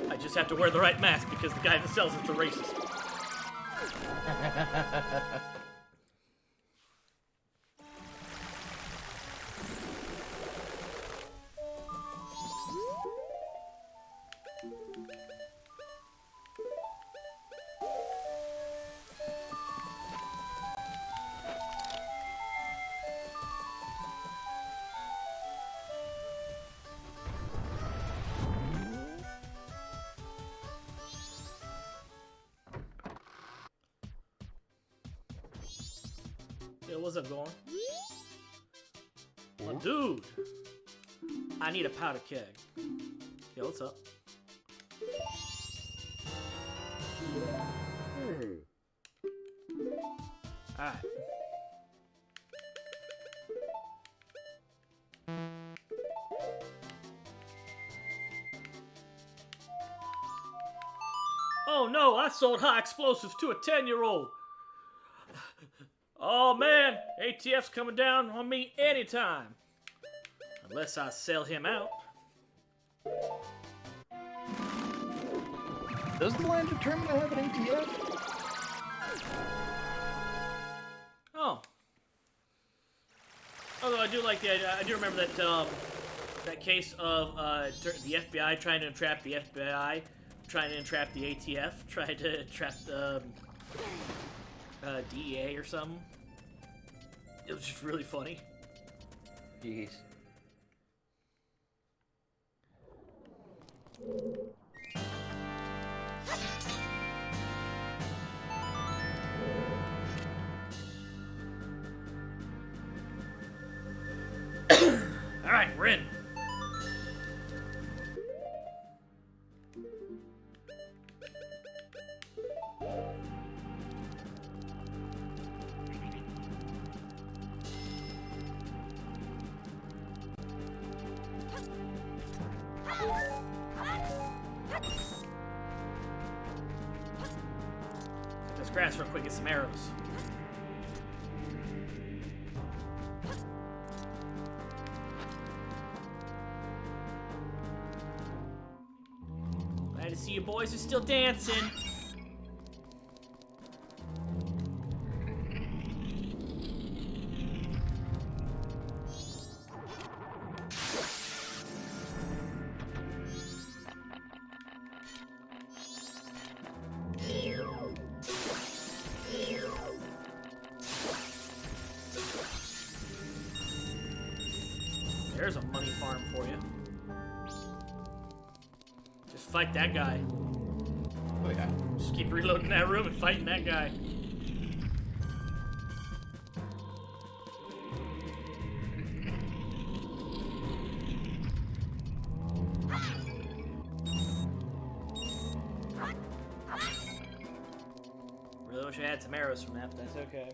I just have to wear the right mask because the guy that sells it's a racist. Yo, what's up, going? Well, dude, I need a powder keg. Yo, what's up? Alright. Oh no, I sold high explosives to a 10-year-old. Oh man, ATF's coming down on me anytime. Unless I sell him out. Does the Land of Termina have an ATF? Oh. Although I do like the idea, I do remember that that case of the FBI trying to entrap the FBI, trying to entrap the ATF, trying to entrap the DEA or something. It was just really funny. Jeez. Alright, we're in. Cut this grass real quick, get some arrows. Glad to see you boys are still dancing. There's a money farm for you. Just fight that guy. Oh yeah. Just keep reloading that room and fighting that guy. Really wish I had some arrows from that, but that's okay.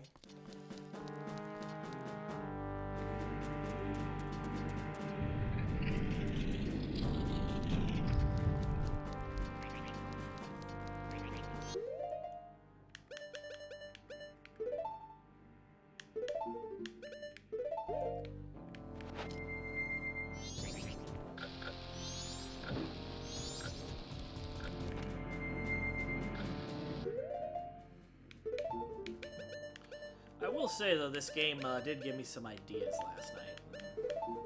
I will say though, this game did give me some ideas last night.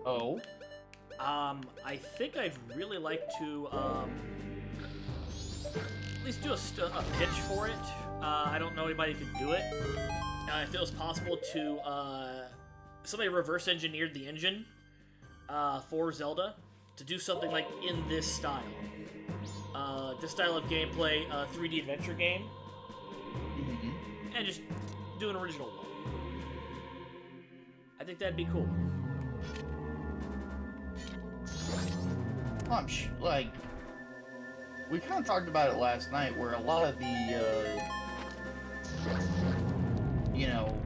Oh. I think I'd really like to at least do a pitch for it. I don't know anybody who could do it. If it was possible to somebody reverse engineered the engine for Zelda to do something like in this style. This style of gameplay, 3D adventure game, and just do an original one. I think that'd be cool. Like, we kind of talked about it last night, where a lot of the, you know,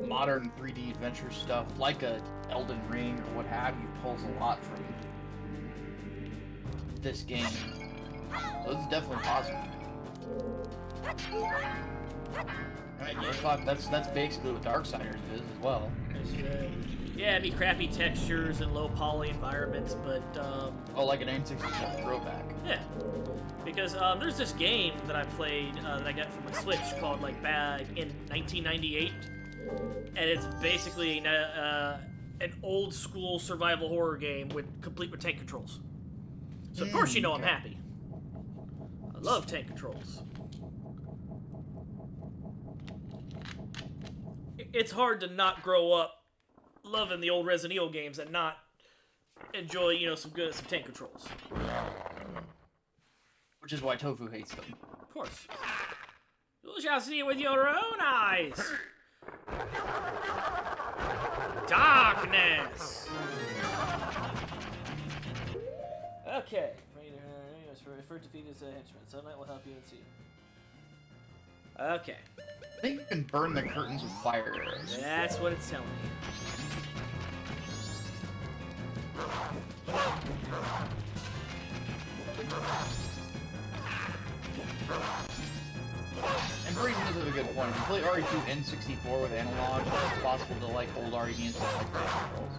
modern 3D adventure stuff, like a Elden Ring or what have you, pulls a lot from this game. So it's definitely possible. I mean, fuck, that's basically what Darksiders is as well. Yeah, it'd be crappy textures and low poly environments, but oh, like an N64 throwback. Yeah, because there's this game that I played that I got from my Switch called like back in 1998, and it's basically an old school survival horror game complete with tank controls. So of course you know I'm happy. I love tank controls. It's hard to not grow up loving the old Resident Evil games and not enjoy, you know, some tank controls. Which is why Tofu hates them. Of course. You shall see it with your own eyes. Darkness. Okay. Refer to defeat as a henchman. Sunlight will help you and see you. Okay. I think you can burn the curtains with fire arrows. That's what it's telling me. And Brazen does have a good point. If you play RE2 N64 with analog, it's possible to like old RE games with like controls.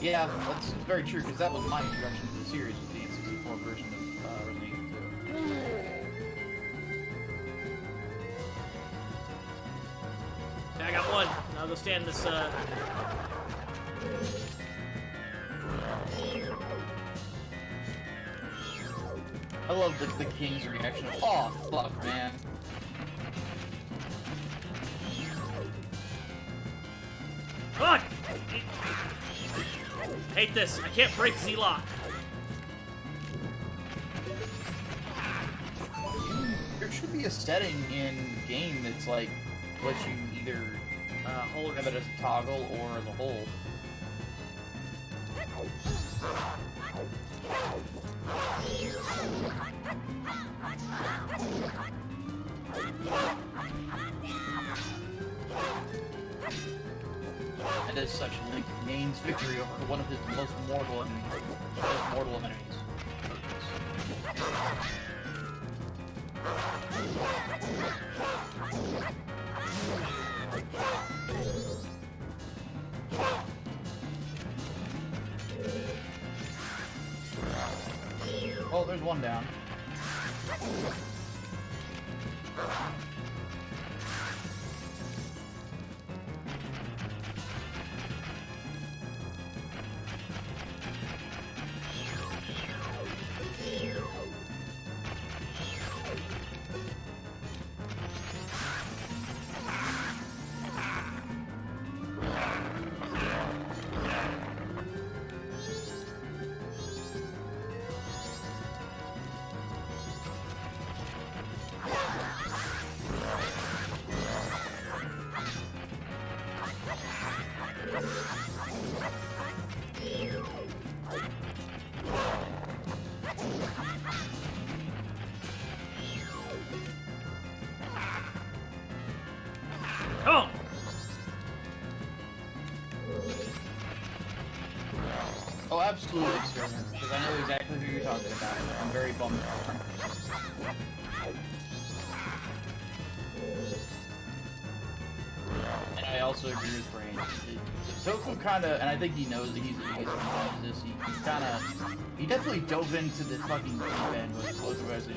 Yeah, that's very true, because that was my introduction to the series with the N64 version of Resident Evil 2. I got one. I'll go stand this, I love the king's reaction of, oh, fuck, man. Fuck! Hate this. I can't break Z-Lock. There should be a setting in game that's like, lets you either Hold have it as a toggle or the hold. as such, Link gains victory over one of his most mortal enemies. Oh, there's one down. Come on! Oh, absolutely, Exterminator, because I know exactly who you're talking about. I'm very bummed out. And I also agree with Brain. Tofu kind of, and I think he knows that he's this. He definitely dove into the fucking deep end with both of us,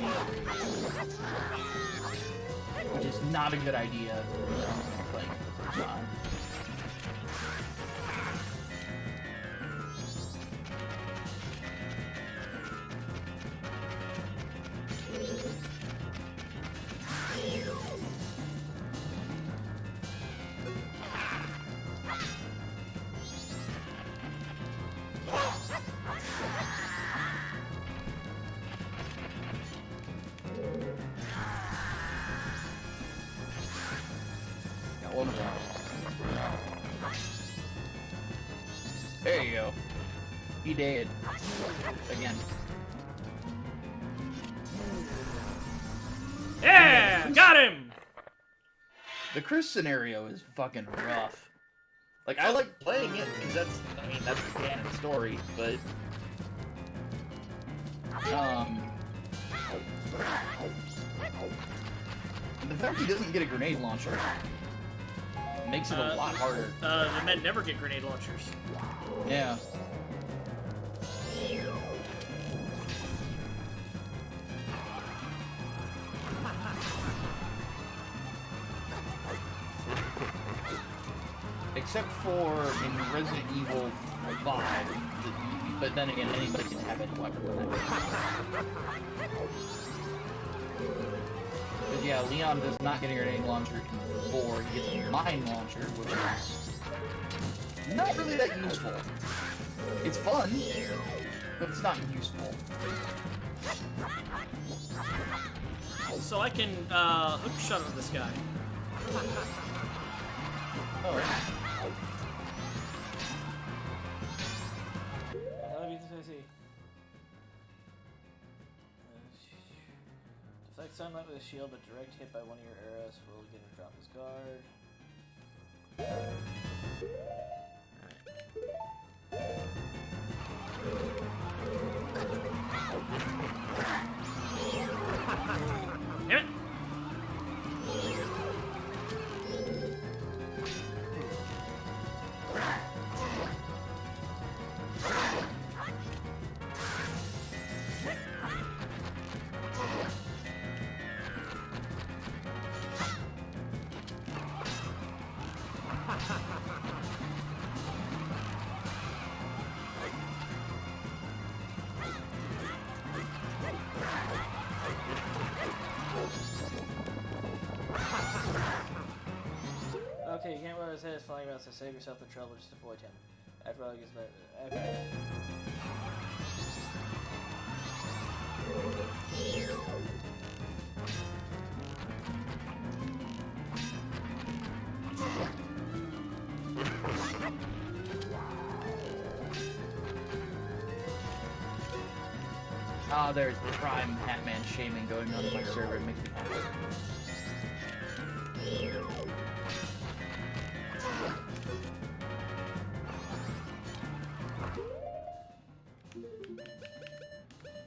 which is not a good idea playing for the first time. One of them. There you go. He did. Again. Yeah! Got him! The Chris scenario is fucking rough. Like, I like playing it, because that's the canon story, but... the fact he doesn't get a grenade launcher makes it a lot harder. The men never get grenade launchers. Yeah. Except for in Resident Evil 5, but then again, anybody can have any weapon with that. But yeah, Leon does not get a grenade launcher in 4. He gets a mine launcher, which is not really that useful. It's fun, but it's not useful. So I can hook shot on this guy. Oh. Deflect sunlight with a shield, but direct hit by one of your arrows will get him to drop his guard. Damn it! Okay, you can't wear his head is flying around, so save yourself the trouble, just avoid him. After all, he gets better. Okay. Ah, there's prime Hatman shaming going on in my server. It makes me happy.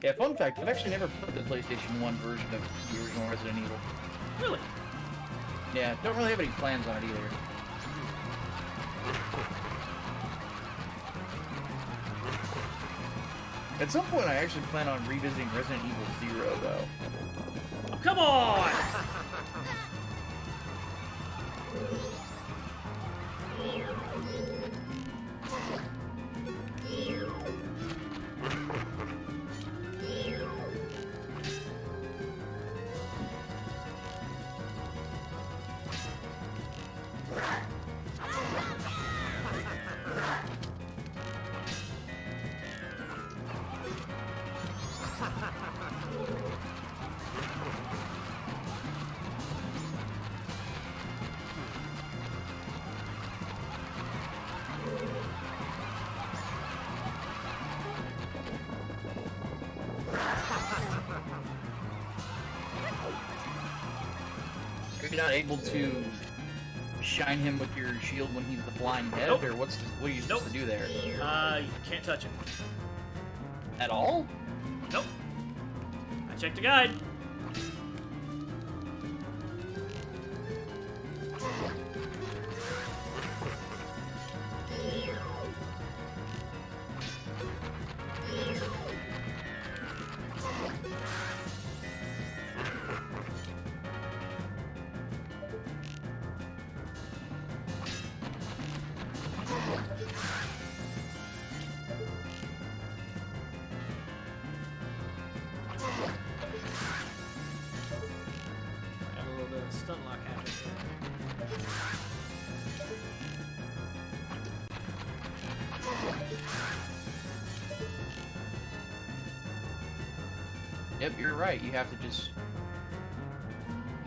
Yeah, fun fact, I've actually never played the PlayStation 1 version of the original Resident Evil. Really? Yeah, don't really have any plans on it either. At some point, I actually plan on revisiting Resident Evil 0, though. Oh, come on! Are you not able to shine him with your shield when he's the flying head, Nope. or what are you supposed to do there? You can't touch him. At all? Nope. I checked the guide. I have a little bit of stun lock happening here. Yep, you're right. You have to just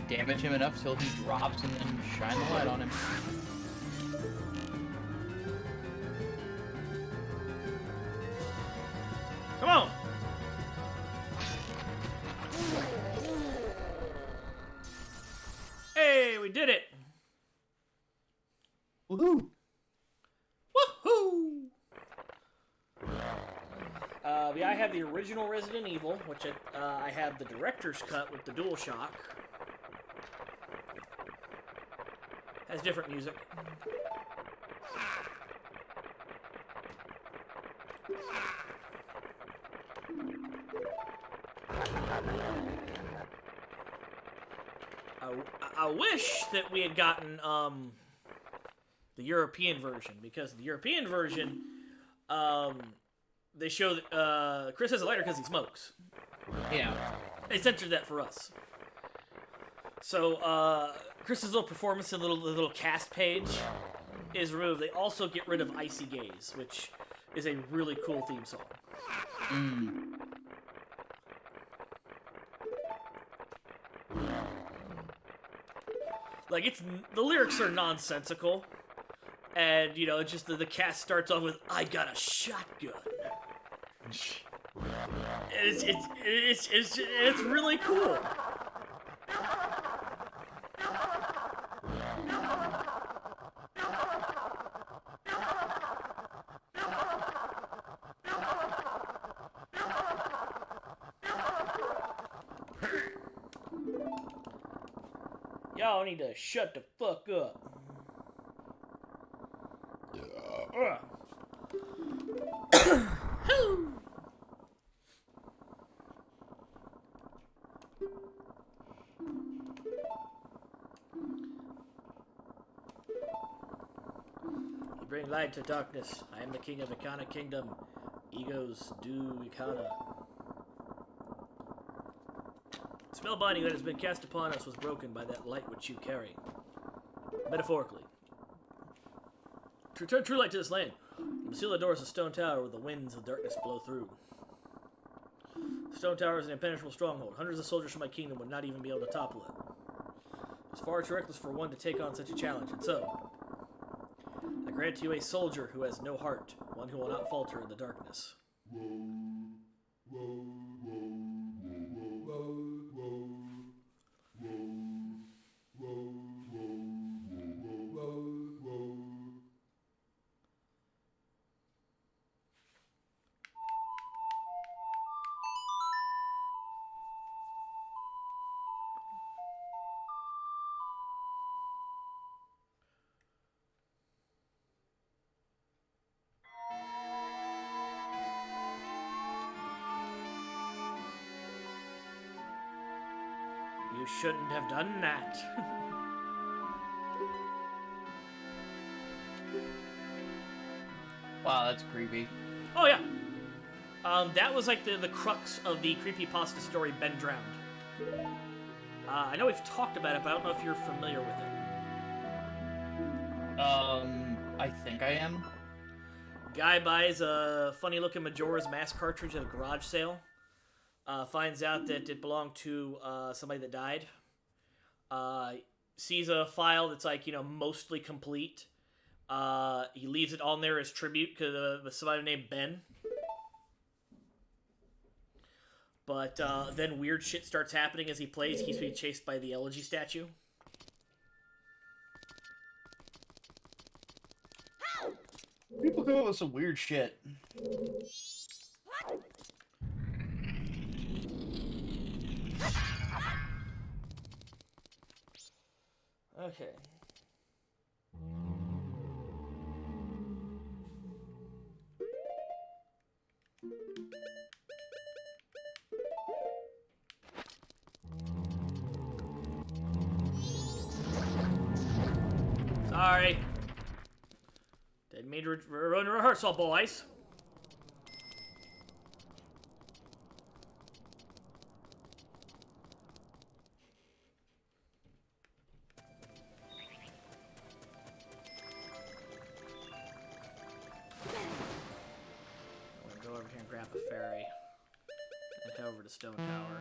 damage him enough till he drops and then shine the light on him. Come on! Hey, we did it! Woohoo! Woohoo! Yeah, I have the original Resident Evil, which I have the director's cut with the DualShock. Has different music. I wish that we had gotten the European version, because the European version, they show that Chris has a lighter because he smokes. Yeah. They censored that for us. So Chris's little performance in the little cast page is removed. They also get rid of Icy Gaze, which is a really cool theme song. Mm. Like, the lyrics are nonsensical, and you know, it's just the cast starts off with "I got a shotgun." It's really cool. Y'all need to shut the fuck up. You bring light to darkness. I am the king of Ikana Kingdom. Egos do Ikana. Spellbinding that has been cast upon us was broken by that light which you carry. Metaphorically. To return true light to this land, you must seal the doors of Stone Tower where the winds of darkness blow through. Stone Tower is an impenetrable stronghold. Hundreds of soldiers from my kingdom would not even be able to topple it. It's far too reckless for one to take on such a challenge, and so I grant to you a soldier who has no heart, one who will not falter in the darkness. You shouldn't have done that. Wow, that's creepy. Oh, yeah. That was like the crux of the creepypasta story, Ben Drowned. I know we've talked about it, but I don't know if you're familiar with it. I think I am. Guy buys a funny-looking Majora's Mask cartridge at a garage sale. Finds out that it belonged to somebody that died. Sees a file that's like, mostly complete. He leaves it on there as tribute to somebody named Ben. But then weird shit starts happening as he plays. He's being chased by the elegy statue. People come up with some weird shit. Okay. Sorry. Didn't mean to ruin rehearsal, boys. I'm gonna go over here and grab a ferry and head over to Stone Tower.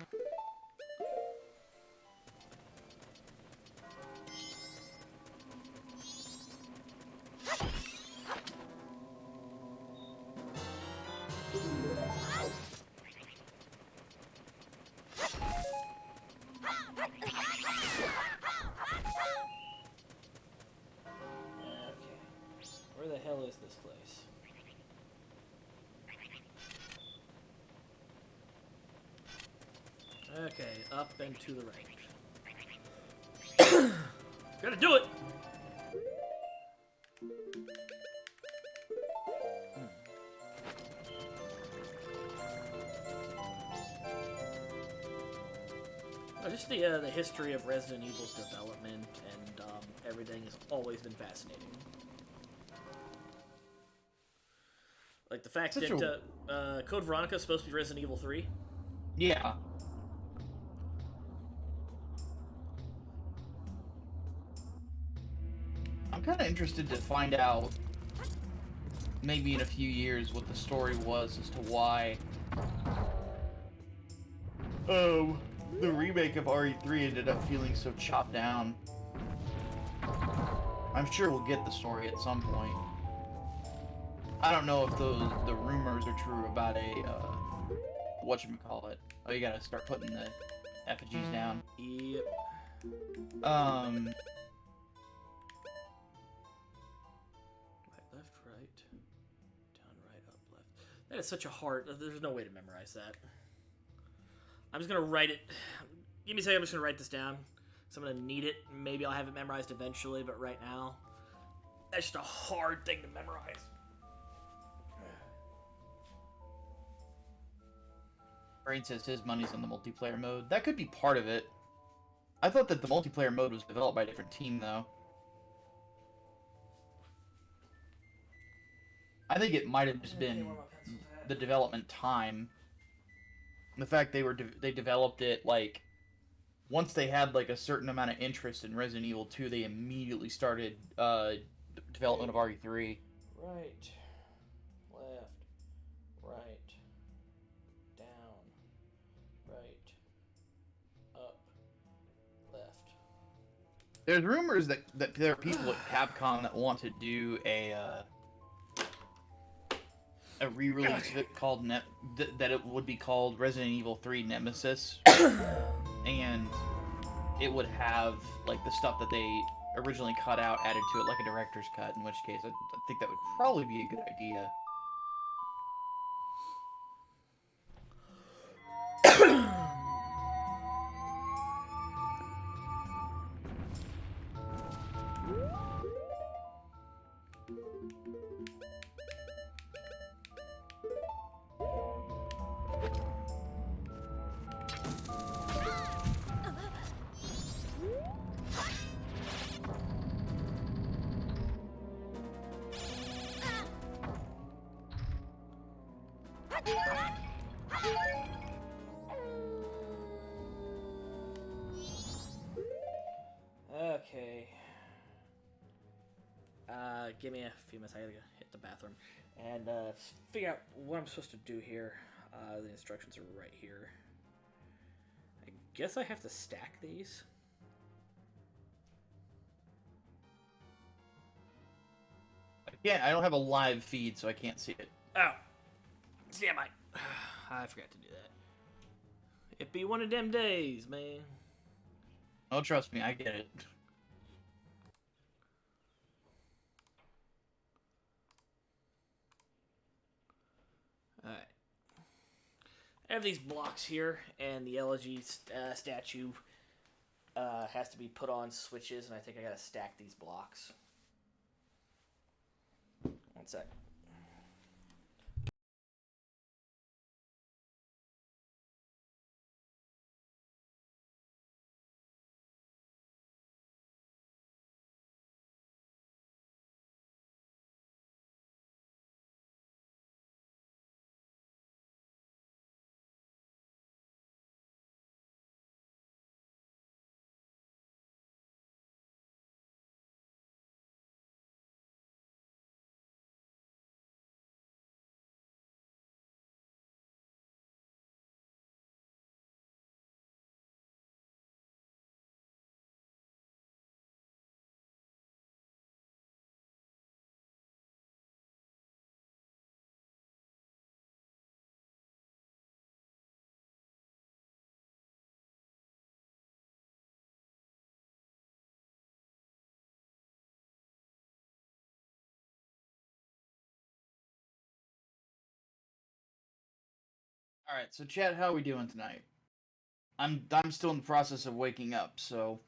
Where the hell is this place? Okay, up and to the right. Gotta do it! Just the history of Resident Evil's development and everything has always been fascinating. Like the fact that Code Veronica is supposed to be Resident Evil 3. Yeah. I'm kind of interested to find out, maybe in a few years, what the story was as to why the remake of RE3 ended up feeling so chopped down. I'm sure we'll get the story at some point. I don't know if the rumors are true about a whatchamacallit. Oh, you gotta start putting the effigies down. Yep. Right, left, right, down, right, up, left. That is such a hard... There's no way to memorize that. I'm just gonna write it. Give me a second, I'm just gonna write this down. So I'm gonna need it. Maybe I'll have it memorized eventually, but right now, that's just a hard thing to memorize. Brain says his money's on the multiplayer mode. That could be part of it. I thought that the multiplayer mode was developed by a different team, though. I think it might have just been the development time. The fact they developed it, like, once they had, like, a certain amount of interest in Resident Evil 2, they immediately started development of RE3. Right, left, right, down, right, up, left. There's rumors that there are people at Capcom that want to do a re-release of it called that it would be called Resident Evil 3 Nemesis, and it would have like the stuff that they originally cut out added to it, like a director's cut. In which case, I think that would probably be a good idea. Okay. Give me a few minutes. I gotta hit the bathroom and figure out what I'm supposed to do here. The instructions are right here. I guess I have to stack these. Yeah, I don't have a live feed, so I can't see it. Oh, damn! I forgot to do that. It be one of them days, man. Oh, trust me, I get it. Alright. I have these blocks here, and the elegy statue has to be put on switches, and I think I gotta stack these blocks. One sec. All right, so Chad, how are we doing tonight? I'm still in the process of waking up, so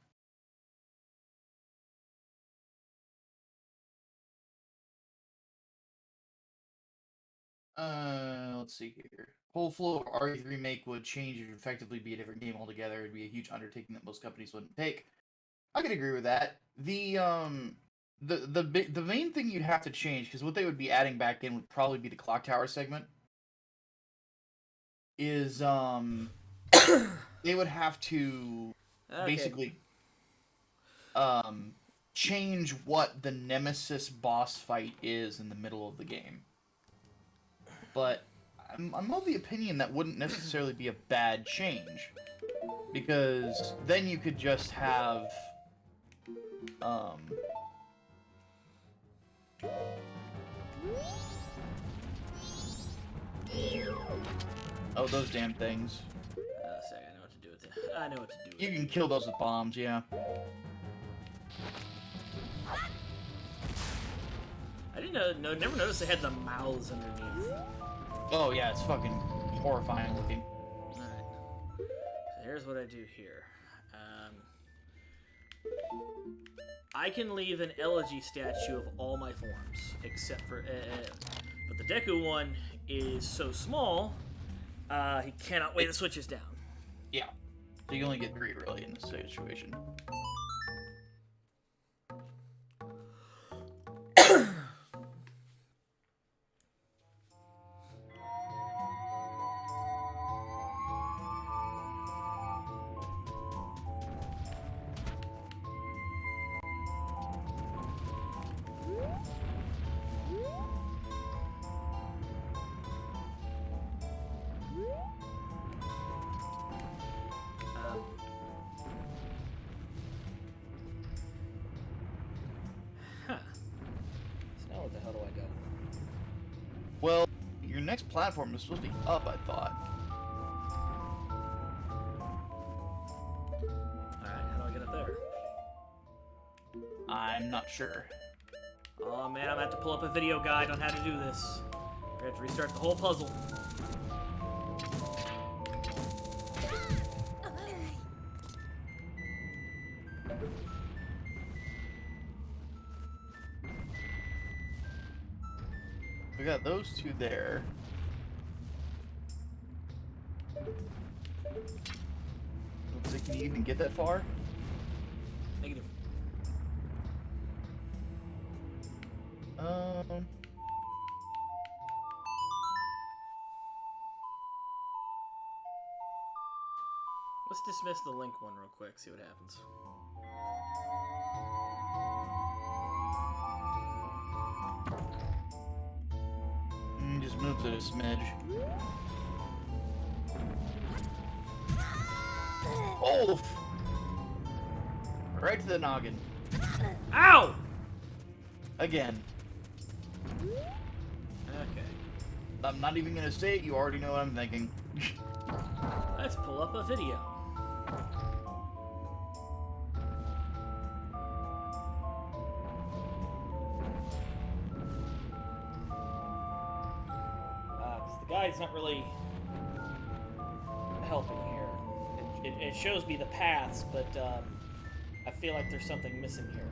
let's see here. Whole flow of RE remake would change and effectively be a different game altogether. It'd be a huge undertaking that most companies wouldn't take. I could agree with that. The main thing you'd have to change, because what they would be adding back in would probably be the clock tower segment. Is they would have to basically change what the nemesis boss fight is in the middle of the game. But I'm of the opinion that wouldn't necessarily be a bad change, because then you could just have oh, those damn things. Sorry, I know what to do with it. I know what to do with You it. can kill those with bombs, yeah. I didn't never noticed they had the mouths underneath. Oh yeah, it's fucking horrifying looking. Alright. So here's what I do here. I can leave an elegy statue of all my forms, except for... but the Deku one is so small, he cannot weigh the switches down. Yeah. So you only get 3 really in this situation. So now what the hell do I go? Well, your next platform is supposed to be up, I thought. Alright, how do I get up there? I'm not sure. Oh man, I'm gonna have to pull up a video guide on how to do this. I have to restart the whole puzzle. We got those 2 there. Looks like, can you even get that far? Negative. Let's dismiss the Link one real quick, see what happens. Just moves it a smidge. Oh! Right to the noggin. Ow! Again. Okay. I'm not even gonna say it, you already know what I'm thinking. Let's pull up a video. Because the guide's not really helping here. It shows me the paths, but I feel like there's something missing here.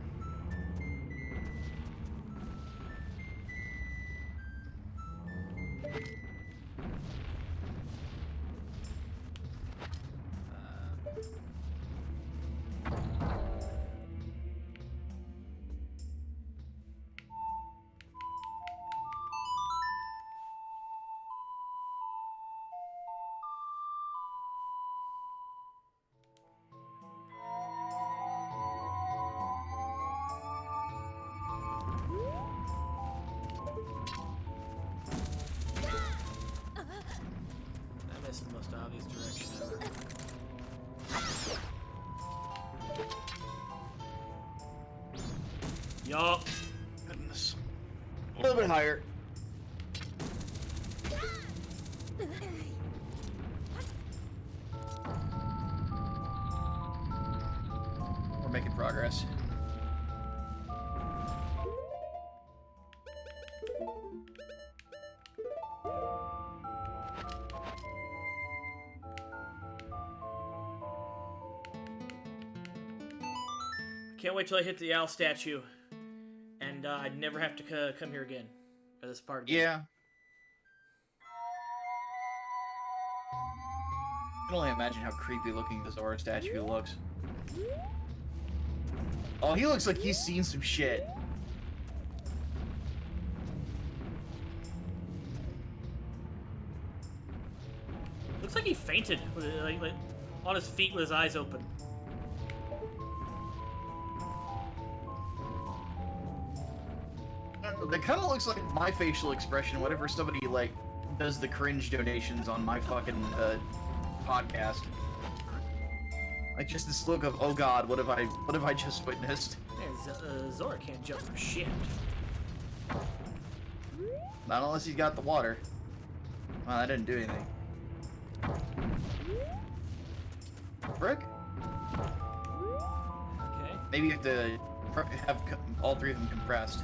That's the most obvious direction ever. Yup. Goodness. A little bit higher. We're making progress. Can't wait till I hit the owl statue, and I'd never have to come here again. For this part. Yeah. I can only imagine how creepy looking this Zora statue looks. Oh, he looks like he's seen some shit. Looks like he fainted, with like on his feet with his eyes open. That kind of looks like my facial expression whenever somebody, like, does the cringe donations on my fucking, podcast. Like, just this look of, oh god, what have I just witnessed? Man, Zora can't jump for shit. Not unless he's got the water. Well, that didn't do anything. Brick? Okay. Maybe you have to have all three of them compressed.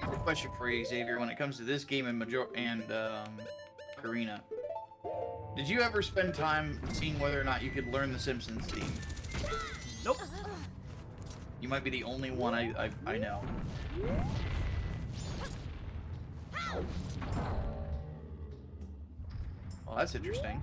Here's a question for you, Xavier, when it comes to this game and Ocarina. Did you ever spend time seeing whether or not you could learn the Simpsons theme? Nope. You might be the only one I know. Well, that's interesting.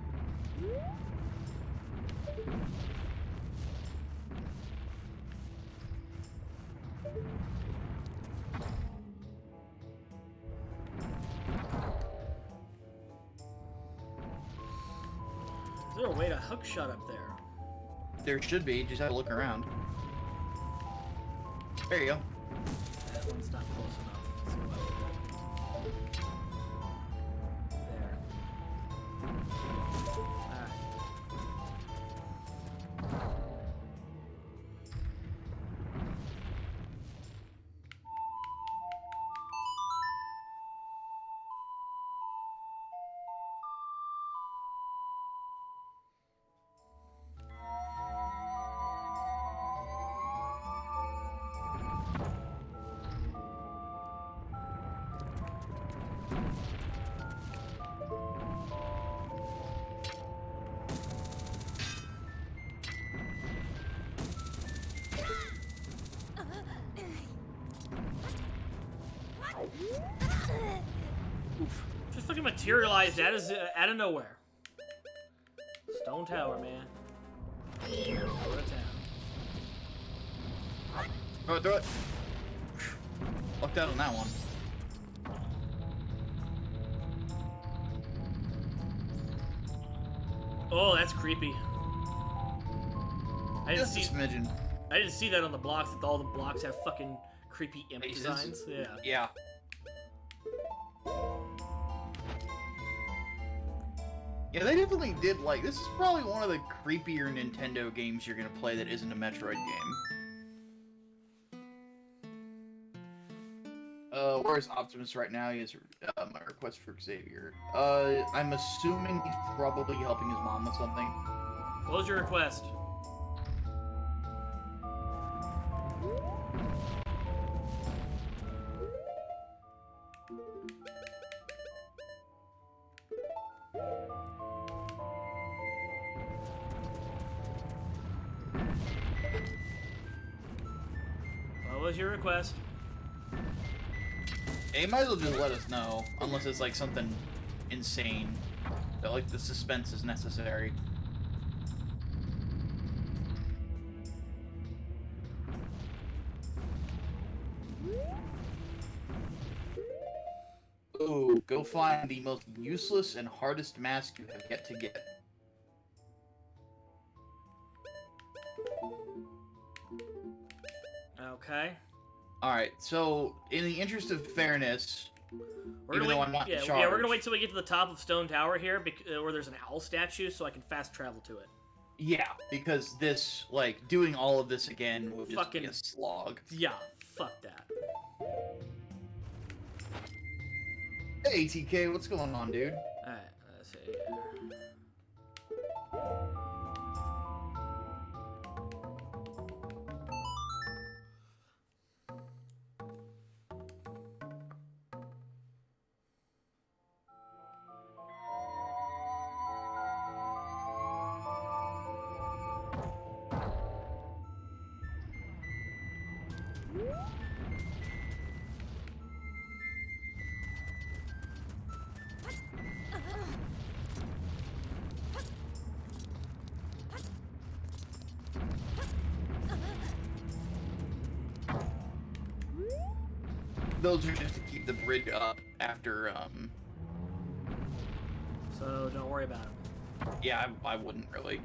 there a way to hook shot up there? There should be. Just have to look around. There you go. That one's not close enough. Let's go out with that. There. Alright. Oof. Just fucking materialized out of nowhere. Stone Tower, man. Go to town. Throw it, throw it. Lucked out on that one. Oh, that's creepy. Just a smidgen. I didn't see that on the blocks. That all the blocks have fucking creepy imp Faces? designs. Yeah. Yeah. Yeah, they definitely did, like, this is probably one of the creepier Nintendo games you're gonna play that isn't a Metroid game. Where's Optimus right now? He has my request for Xavier. I'm assuming he's probably helping his mom with something. What was your request? What was your request? They might as well just let us know, unless it's like something insane that like the suspense is necessary. Ooh, go find the most useless and hardest mask you have yet to get. Okay. Alright, so in the interest of fairness, We're even gonna though wait, I'm not in yeah, charge, we're gonna wait till we get to the top of Stone Tower here, where there's an owl statue, so I can fast travel to it. yeah, because this, like, doing all of this again would just be a slog. Yeah, fuck that. Hey, TK, what's going on, dude? Alright, let's see here. Those are just to keep the bridge up after, So don't worry about it. yeah, I wouldn't really.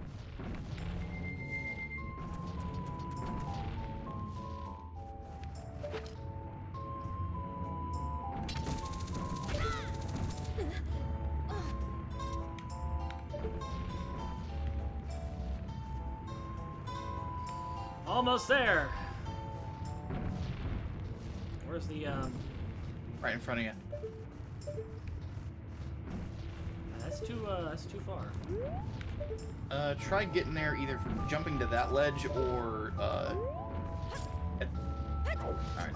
Almost there. Where's the Right in front of you. That's too far. Try getting there either from jumping to that ledge or, Alright,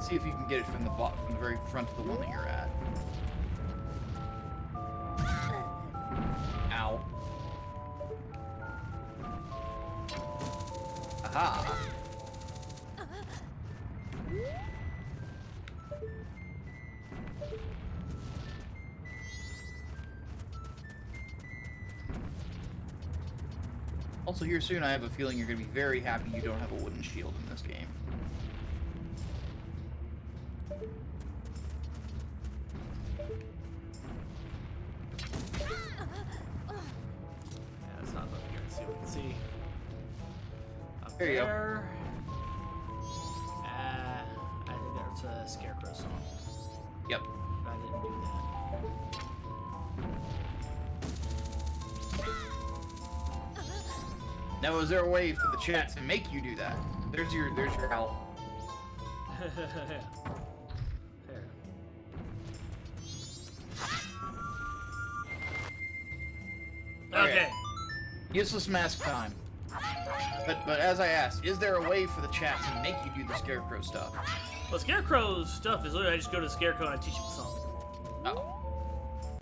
see if you can get it from the from the very front of the one that you're at. Ow. Aha! Also, here soon, I have a feeling you're going to be very happy you don't have a wooden shield in this game. Yeah, it's not looking There you go. there. I think that's a Scarecrow song. Yep. I didn't do that. Now, is there a way for the chat to make you do that? There's your help. There. Okay. Useless mask time. But as I asked, is there a way for the chat to make you do the Scarecrow stuff? Well, Scarecrow's stuff is literally I just go to Scarecrow and I teach him the song. Oh.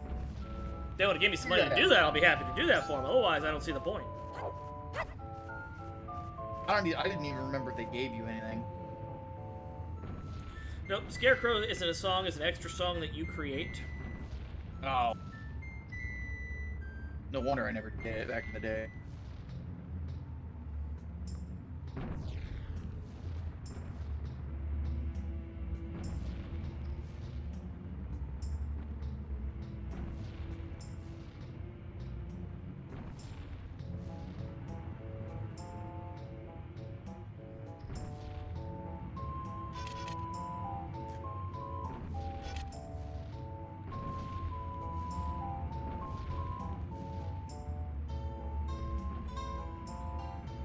If they want to give me some money to do that, I'll be happy to do that for them. Otherwise, I don't see the point. I didn't even remember if they gave you anything. Nope, Scarecrow isn't a song, it's an extra song that you create. Oh. No wonder I never did it back in the day.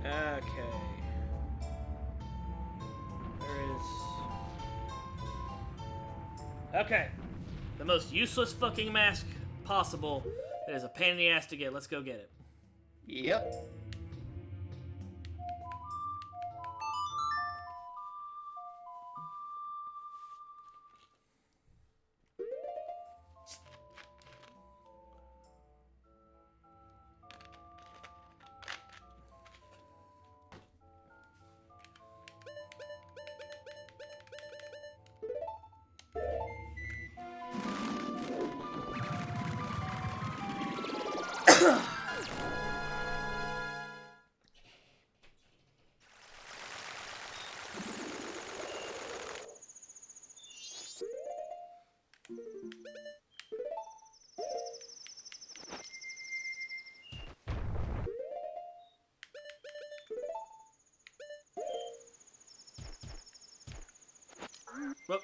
Okay. There is... Okay. The most useless fucking mask possible. It is a pain in the ass to get. Let's go get it. Yep. Whoop.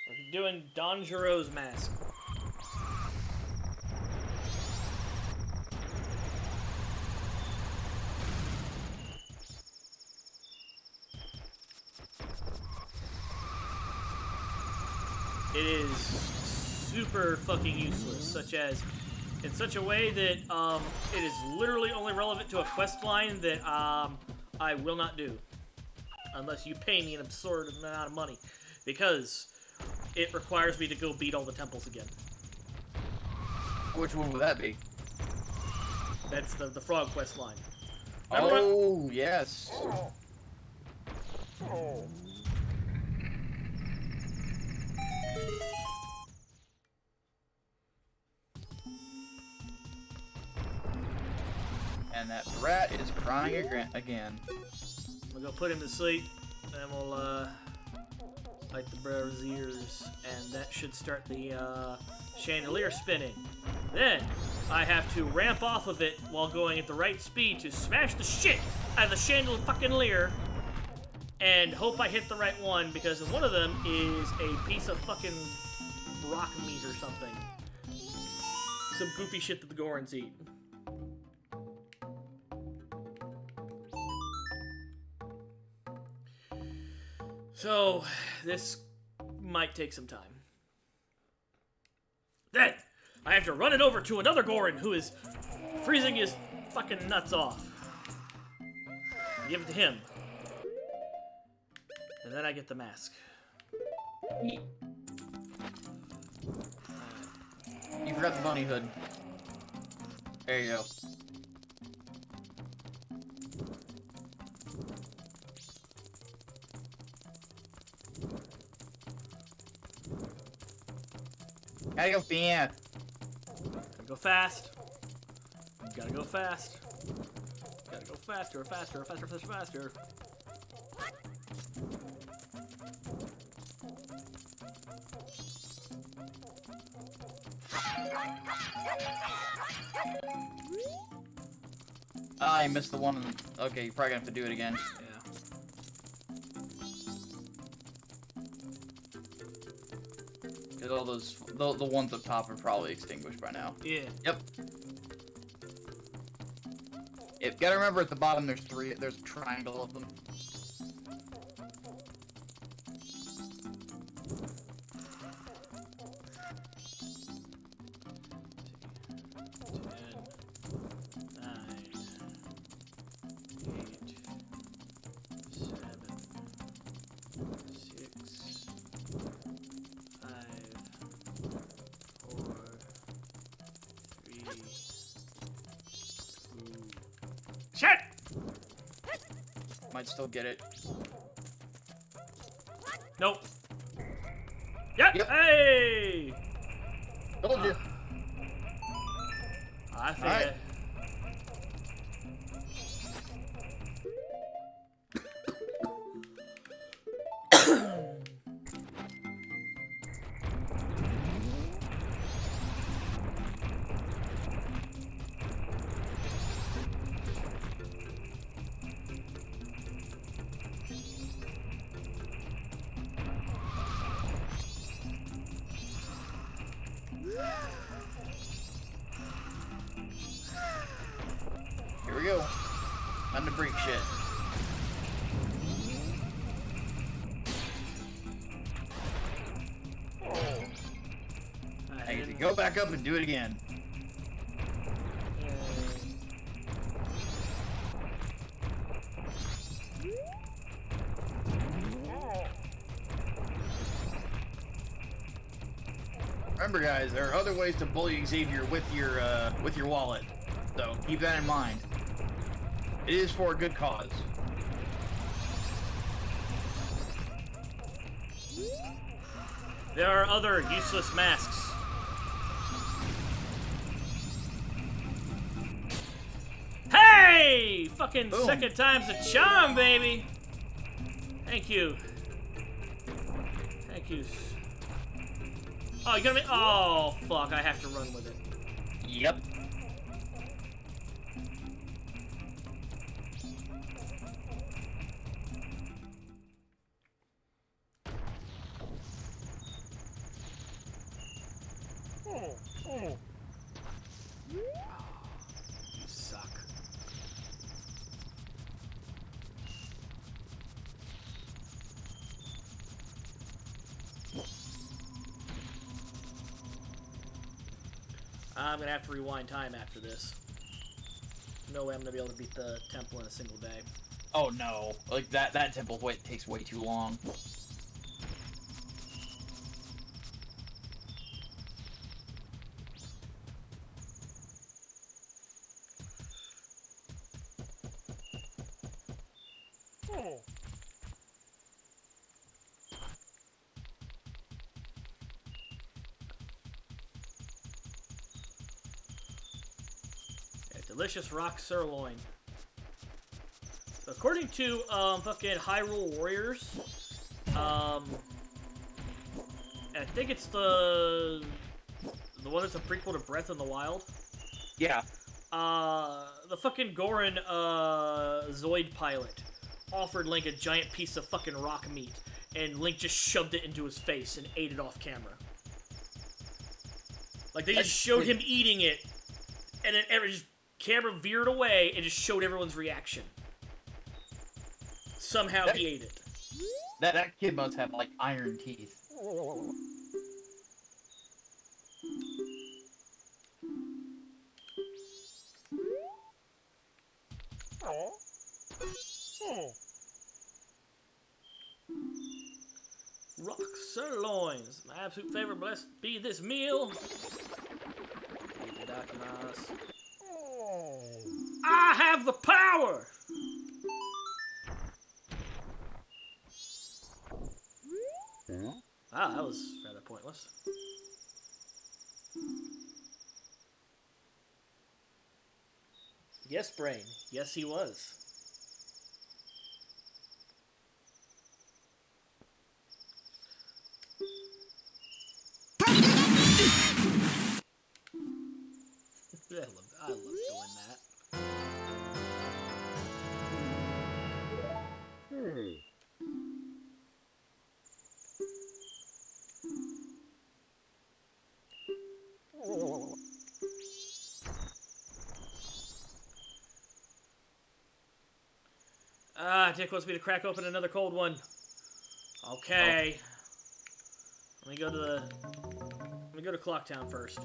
We're doing Don Giro's mask. It is super fucking useless, in such a way that it is literally only relevant to a quest line that I will not do unless you pay me an absurd amount of money, because it requires me to go beat all the temples again. Which one would that be? That's the frog quest line. Oh, yes. And that rat is crying again. We'll go put him to sleep, then we'll light the braziers, and that should start the chandelier spinning. Then I have to ramp off of it while going at the right speed to smash the shit out of the chandelier and hope I hit the right one, because one of them is a piece of fucking rock meat or something. Some goofy shit that the Gorons eat. So, this might take some time. Then, I have to run it over to another Goron who is freezing his fucking nuts off. Give it to him. And then I get the mask. You forgot the bunny hood. There you go. Gotta go fast. Gotta go fast. Gotta go fast. Gotta go faster, faster, faster, faster, faster. I missed the one. Okay, you're probably gonna have to do it again. Yeah. Because all those, the ones up top are probably extinguished by now. Yeah. Yep. Yep. Gotta remember at the bottom there's there's a triangle of them. Shit! Might still get it. Nope. Yep. Yep. Hey! Told you. I think Alright. it. Here we go. Time to break shit. Hey, you go back up and do it again. Remember, guys, there are other ways to bully Xavier with your wallet, so keep that in mind. It is for a good cause. There are other useless masks. Hey! Fucking Boom. second time's a charm, baby! Thank you. Thank you. Oh, you gonna make. Oh, fuck, I have to run with it. Yep. You suck. I'm gonna have to rewind time after this. No way I'm gonna be able to beat the temple in a single day. Oh no, like that temple takes way too long. Yeah, delicious rock sirloin. According to fucking Hyrule Warriors, I think it's the one that's a prequel to Breath in the Wild. Yeah. The fucking Goron Zoid pilot offered Link a giant piece of fucking rock meat, and Link just shoved it into his face and ate it off camera. Like they just showed him eating it, and then just camera veered away and just showed everyone's reaction. Somehow he ate it. That kid must have like iron teeth. Rock sirloins, my absolute favorite. Blessed be this meal. I have the power. Ah, that was rather pointless. Yes, Brain. Yes, he was. I love doing that. Dick wants me to crack open another cold one. Okay. Let me go to Clocktown first.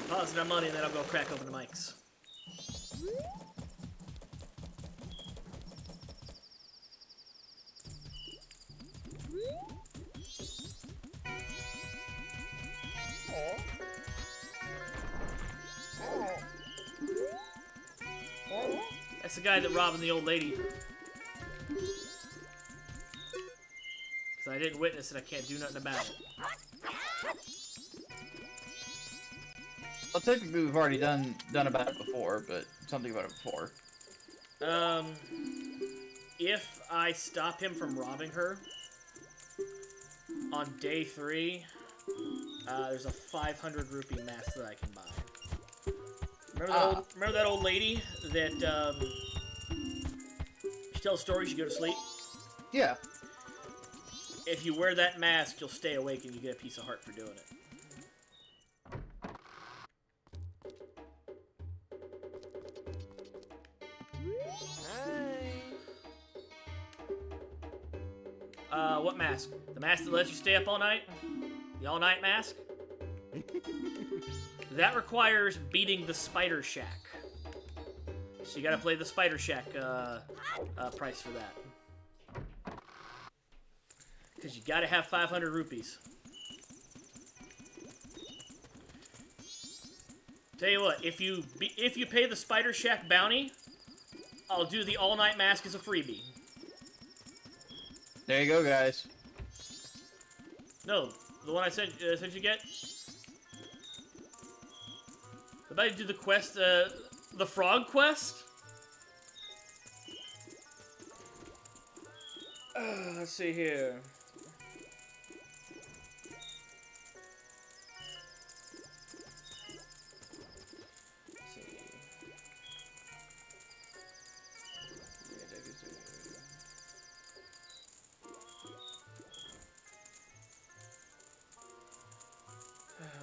Deposit our money, and then I'll go crack open the mics. That's the guy that robbed the old lady. Because I didn't witness it, I can't do nothing about it. Well, technically, we've already done about it before, but something about it before. If I stop him from robbing her on day 3, there's a 500 rupee mask that I can buy. Remember that old lady that she tells stories, you go to sleep? Yeah. If you wear that mask, you'll stay awake and you get a piece of heart for doing it. What mask? The mask that lets you stay up all night? The all-night mask? That requires beating the Spider Shack. So you gotta play the Spider Shack price for that. Because you gotta have 500 rupees. Tell you what, if you pay the Spider Shack bounty, I'll do the all-night mask as a freebie. There you go, guys. No, the one I said you get. About to do the quest, the frog quest. Let's see here.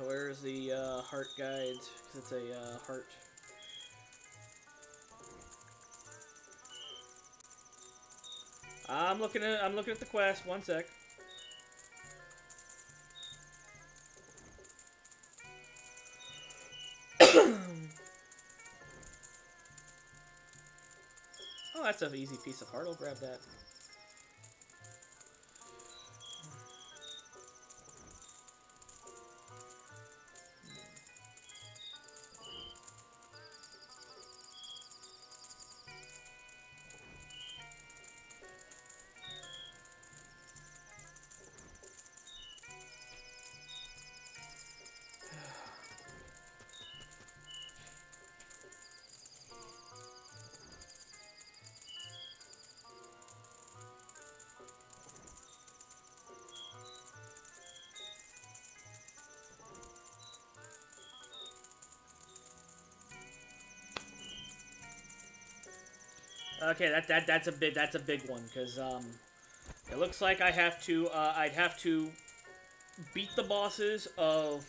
Where's the heart guide? Because it's a heart. I'm looking at the quest. One sec. Oh, that's an easy piece of heart. I'll grab that. Okay, that's a big one because it looks like I'd have to beat the bosses of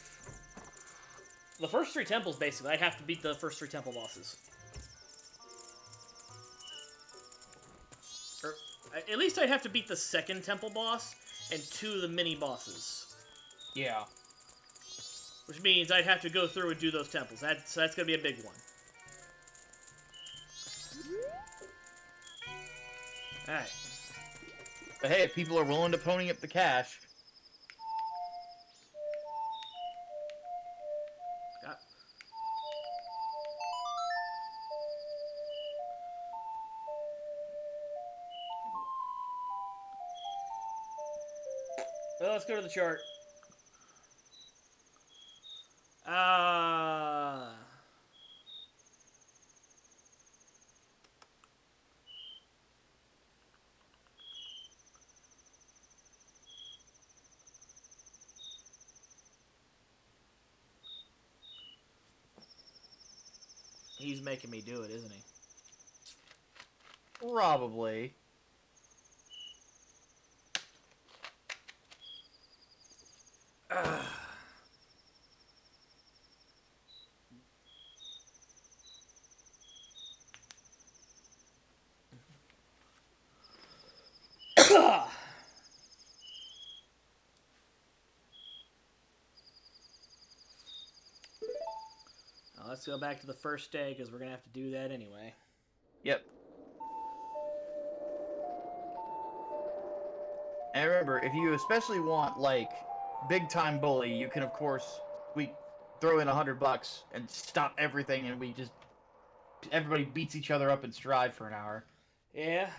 the first 3 temples. Basically, I'd have to beat the first 3 temple bosses, or at least I'd have to beat the 2nd temple boss and 2 of the mini bosses. Yeah. Which means I'd have to go through and do those temples. That's gonna be a big one. Alright. But hey, if people are willing to pony up the cash. Well, let's go to the chart. He's making me do it, isn't he? Probably. Now, let's go back to the first day, because we're going to have to do that anyway. Yep. And remember, if you especially want, like, big-time bully, you can, of course, we throw in $100 and stop everything, and we just... Everybody beats each other up and strive for an hour. Yeah.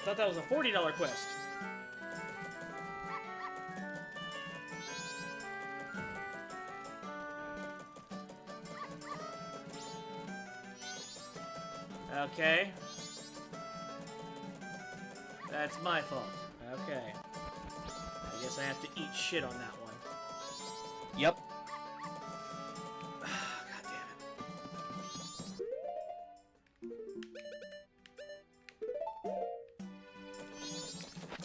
Thought that was a $40 quest. Okay. That's my fault. Okay. I guess I have to eat shit on that one. Yep. God damn it.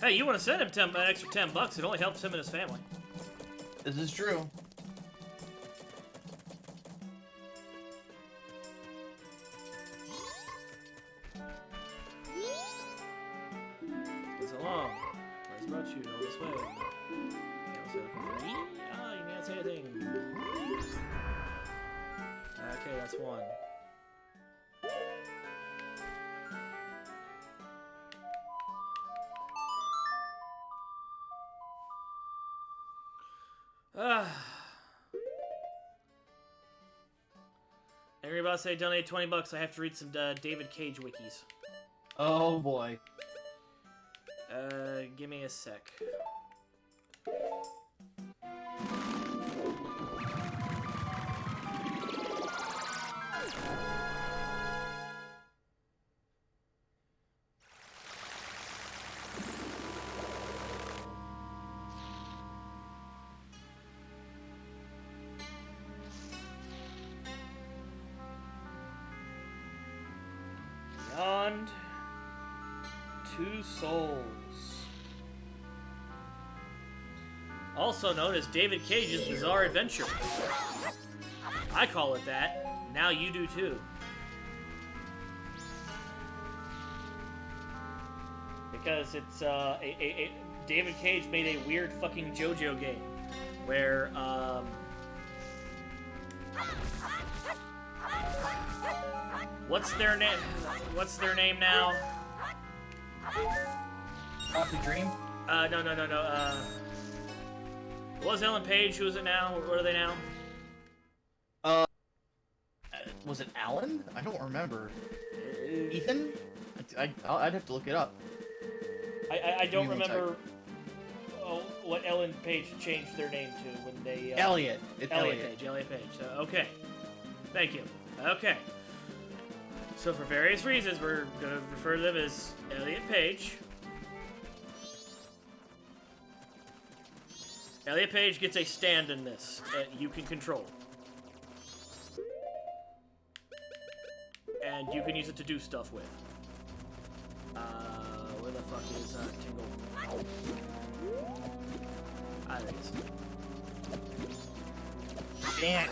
Hey, you want to send him an extra $10? It only helps him and his family. This is true. It's along. Where's the road shoot? All this way. You can't say anything. Okay, that's one. Angry Boss say donate $20. I have to read some David Cage wikis. Oh boy. Give me a sec. Beyond Two Souls. Also known as David Cage's Bizarre Adventure. I call it that. Now you do too. Because it's David Cage made a weird fucking JoJo game where what's their name? What's their name now? Happy Dream? No. What was Ellen Page? Who is it now? What are they now? Was it Alan? I don't remember. Ethan? I'd have to look it up. I don't remember what Ellen Page changed their name to when they... Elliot. It's Elliot Page. So, okay. Thank you. Okay. So for various reasons, we're going to refer to them as Elliot Page. Elliot Page gets a stand in this that you can control. And you can use it to do stuff with. Where the fuck is Tingle? Ah, there it is. Damn.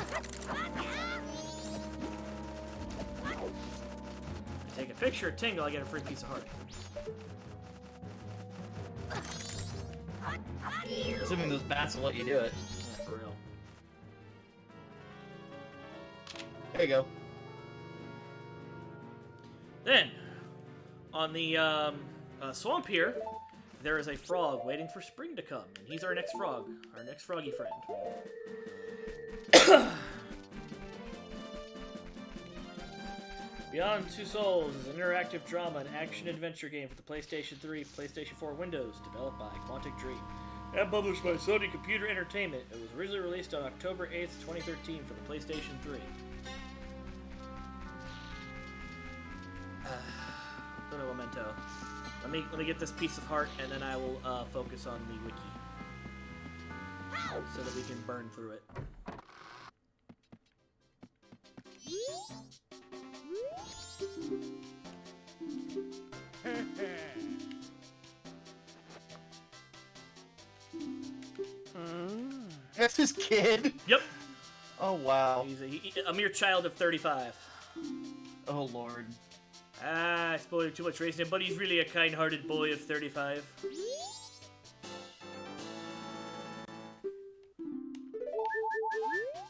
Take a picture of Tingle, I get a free piece of heart. Assuming those bats will let you do it. Yeah, for real. There you go. Then, on the swamp here, there is a frog waiting for spring to come, and he's our next frog, our next froggy friend. Beyond Two Souls is an interactive drama and action-adventure game for the PlayStation 3, PlayStation 4, Windows, developed by Quantic Dream, and published by Sony Computer Entertainment. It was originally released on October 8th, 2013 for the PlayStation 3. Little memento. Let me get this piece of heart, and then I will focus on the wiki, so that we can burn through it. That's his kid? Yep. Oh, wow. He's a mere child of 35. Oh, Lord. I spoiled too much racing, but he's really a kind-hearted boy of 35.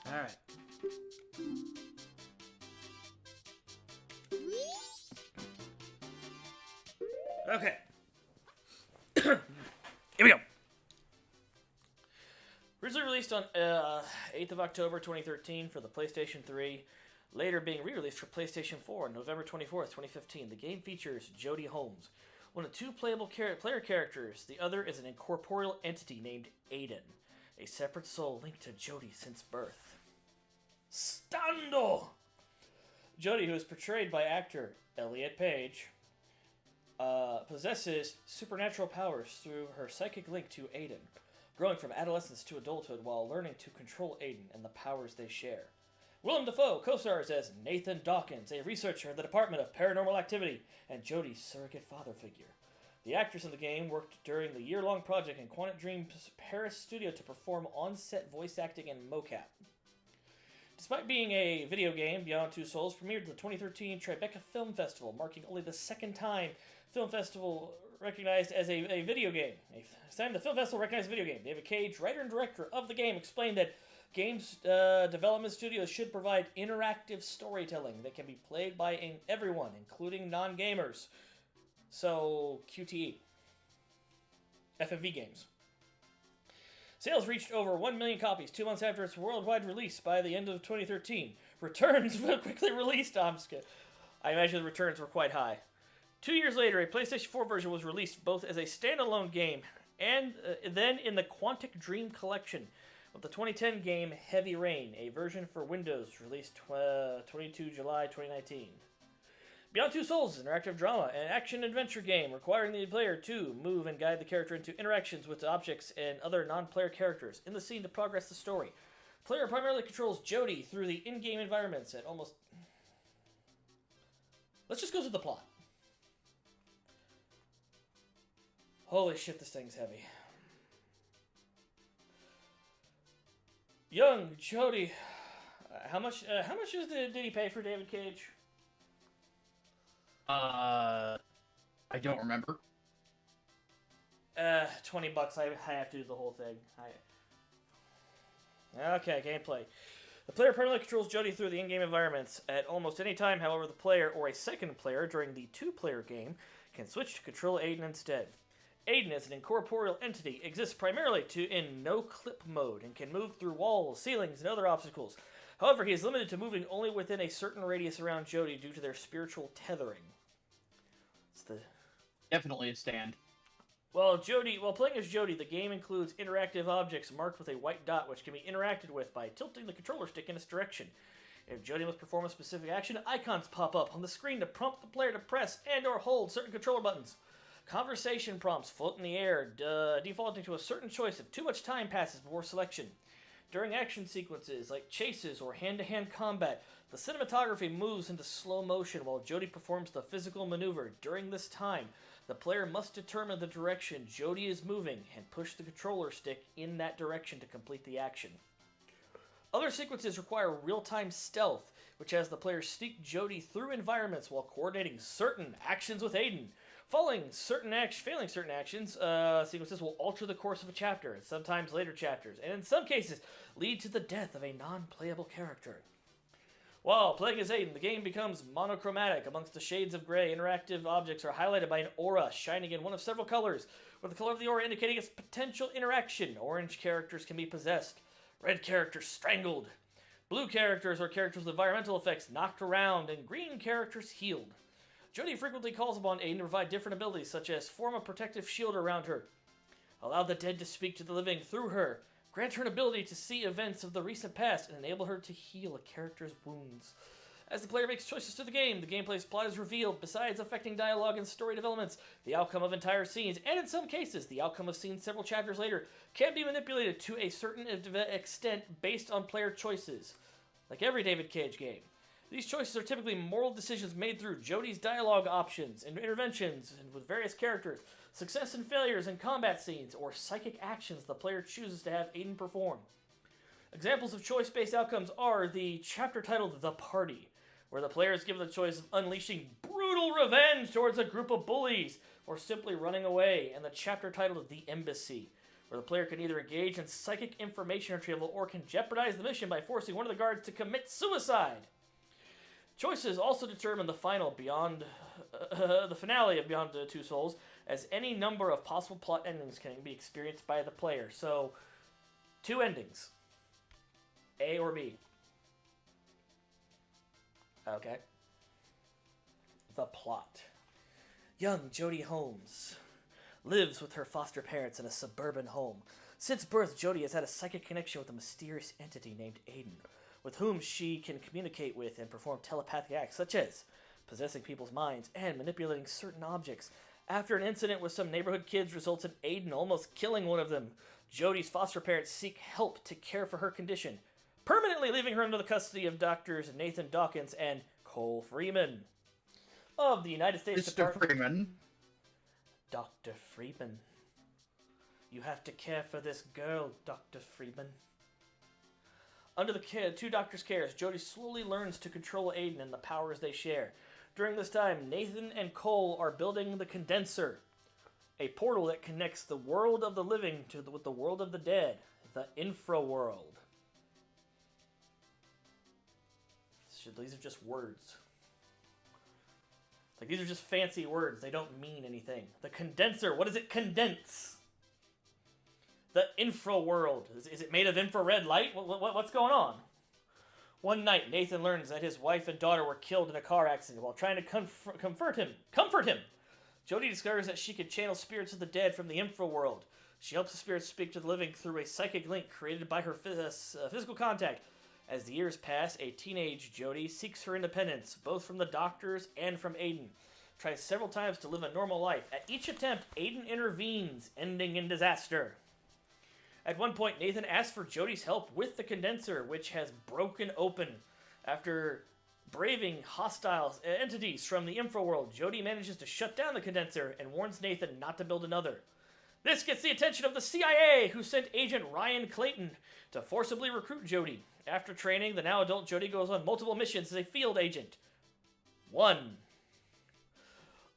Alright. Okay. Here we go. Originally released on 8th of October 2013 for the PlayStation 3, later being re-released for PlayStation 4 on November 24th, 2015. The game features Jody Holmes, one of two playable player characters. The other is an incorporeal entity named Aiden, a separate soul linked to Jody since birth. Stando! Jody, who is portrayed by actor Elliot Page, possesses supernatural powers through her psychic link to Aiden, growing from adolescence to adulthood while learning to control Aiden and the powers they share. Willem Dafoe co-stars as Nathan Dawkins, a researcher in the Department of Paranormal Activity and Jody's surrogate father figure. The actors in the game worked during the year-long project in Quantic Dream's Paris studio to perform on-set voice acting and mocap. Despite being a video game, Beyond Two Souls premiered at the 2013 Tribeca Film Festival, marking only the second time film festival recognized as a video game. The film festival recognized a video game. David Cage, writer and director of the game, explained that games development studios should provide interactive storytelling that can be played by everyone, including non-gamers. So, QTE. FMV games. Sales reached over 1 million copies 2 months after its worldwide release by the end of 2013. Returns were quickly released. I imagine the returns were quite high. 2 years later, a PlayStation 4 version was released both as a standalone game and then in the Quantic Dream Collection of the 2010 game Heavy Rain, a version for Windows released 22 July 2019. Beyond Two Souls is an interactive drama and action-adventure game requiring the player to move and guide the character into interactions with objects and other non-player characters in the scene to progress the story. The player primarily controls Jody through the in-game environments at almost... Let's just go through the plot. Holy shit, this thing's heavy. Young Jody... how much did he pay for David Cage? I don't remember. $20. I have to do the whole thing. Okay, gameplay. The player primarily controls Jody through the in-game environments at almost any time. However, the player or a second player during the two-player game can switch to control Aiden instead. Aiden, as an incorporeal entity, exists primarily in no-clip mode and can move through walls, ceilings, and other obstacles. However, he is limited to moving only within a certain radius around Jody due to their spiritual tethering. Definitely a stand. While playing as Jody, the game includes interactive objects marked with a white dot which can be interacted with by tilting the controller stick in its direction. If Jody must perform a specific action, icons pop up on the screen to prompt the player to press and or hold certain controller buttons. Conversation prompts float in the air, defaulting to a certain choice if too much time passes before selection. During action sequences like chases or hand-to-hand combat, the cinematography moves into slow motion while Jody performs the physical maneuver. During this time, the player must determine the direction Jody is moving and push the controller stick in that direction to complete the action. Other sequences require real-time stealth, which has the player sneak Jody through environments while coordinating certain actions with Aiden. Failing certain actions, sequences will alter the course of a chapter, and sometimes later chapters, and in some cases, lead to the death of a non-playable character. While playing as Aiden, the game becomes monochromatic. Amongst the shades of gray, interactive objects are highlighted by an aura shining in one of several colors, with the color of the aura indicating its potential interaction. Orange characters can be possessed, red characters strangled. Blue characters are characters with environmental effects knocked around, and green characters healed. Jodie frequently calls upon Aiden to provide different abilities, such as form a protective shield around her, allow the dead to speak to the living through her, grant her an ability to see events of the recent past, and enable her to heal a character's wounds. As the player makes choices to the gameplay's plot is revealed. Besides affecting dialogue and story developments, the outcome of entire scenes, and in some cases, the outcome of scenes several chapters later, can be manipulated to a certain extent based on player choices. Like every David Cage game. These choices are typically moral decisions made through Jodie's dialogue options and interventions and with various characters, success and failures in combat scenes, or psychic actions the player chooses to have Aiden perform. Examples of choice-based outcomes are the chapter titled The Party, where the player is given the choice of unleashing brutal revenge towards a group of bullies, or simply running away, and the chapter titled The Embassy, where the player can either engage in psychic information retrieval or can jeopardize the mission by forcing one of the guards to commit suicide. Choices also determine the finale of Beyond Two Souls, as any number of possible plot endings can be experienced by the player. So, 2 endings. A or B. Okay. The plot. Young Jodie Holmes lives with her foster parents in a suburban home. Since birth, Jodie has had a psychic connection with a mysterious entity named Aiden, with whom she can communicate with and perform telepathic acts such as possessing people's minds and manipulating certain objects. After an incident with some neighborhood kids results in Aiden almost killing one of them, Jodie's foster parents seek help to care for her condition, permanently leaving her under the custody of doctors Nathan Dawkins and Cole Freeman of the United States Department. Freeman. Dr. Freeman. You have to care for this girl, Dr. Freeman. Under the 2 doctors' cares, Jodie slowly learns to control Aiden and the powers they share. During this time, Nathan and Cole are building the Condenser, a portal that connects the world of the living with the world of the dead, the infra-world. These are just words. Like, these are just fancy words. They don't mean anything. The Condenser, what does it condense? The infra-world. Is it made of infrared light? What's going on? One night, Nathan learns that his wife and daughter were killed in a car accident. While trying to comfort him, Jodie discovers that she can channel spirits of the dead from the infra-world. She helps the spirits speak to the living through a psychic link created by her physical contact. As the years pass, a teenage Jodie seeks her independence, both from the doctors and from Aiden. Tries several times to live a normal life. At each attempt, Aiden intervenes, ending in disaster. At one point, Nathan asks for Jodie's help with the Condenser, which has broken open. After braving hostile entities from the infraworld, Jodie manages to shut down the Condenser and warns Nathan not to build another. This gets the attention of the CIA, who sent Agent Ryan Clayton to forcibly recruit Jodie. After training, the now adult Jodie goes on multiple missions as a field agent. 1.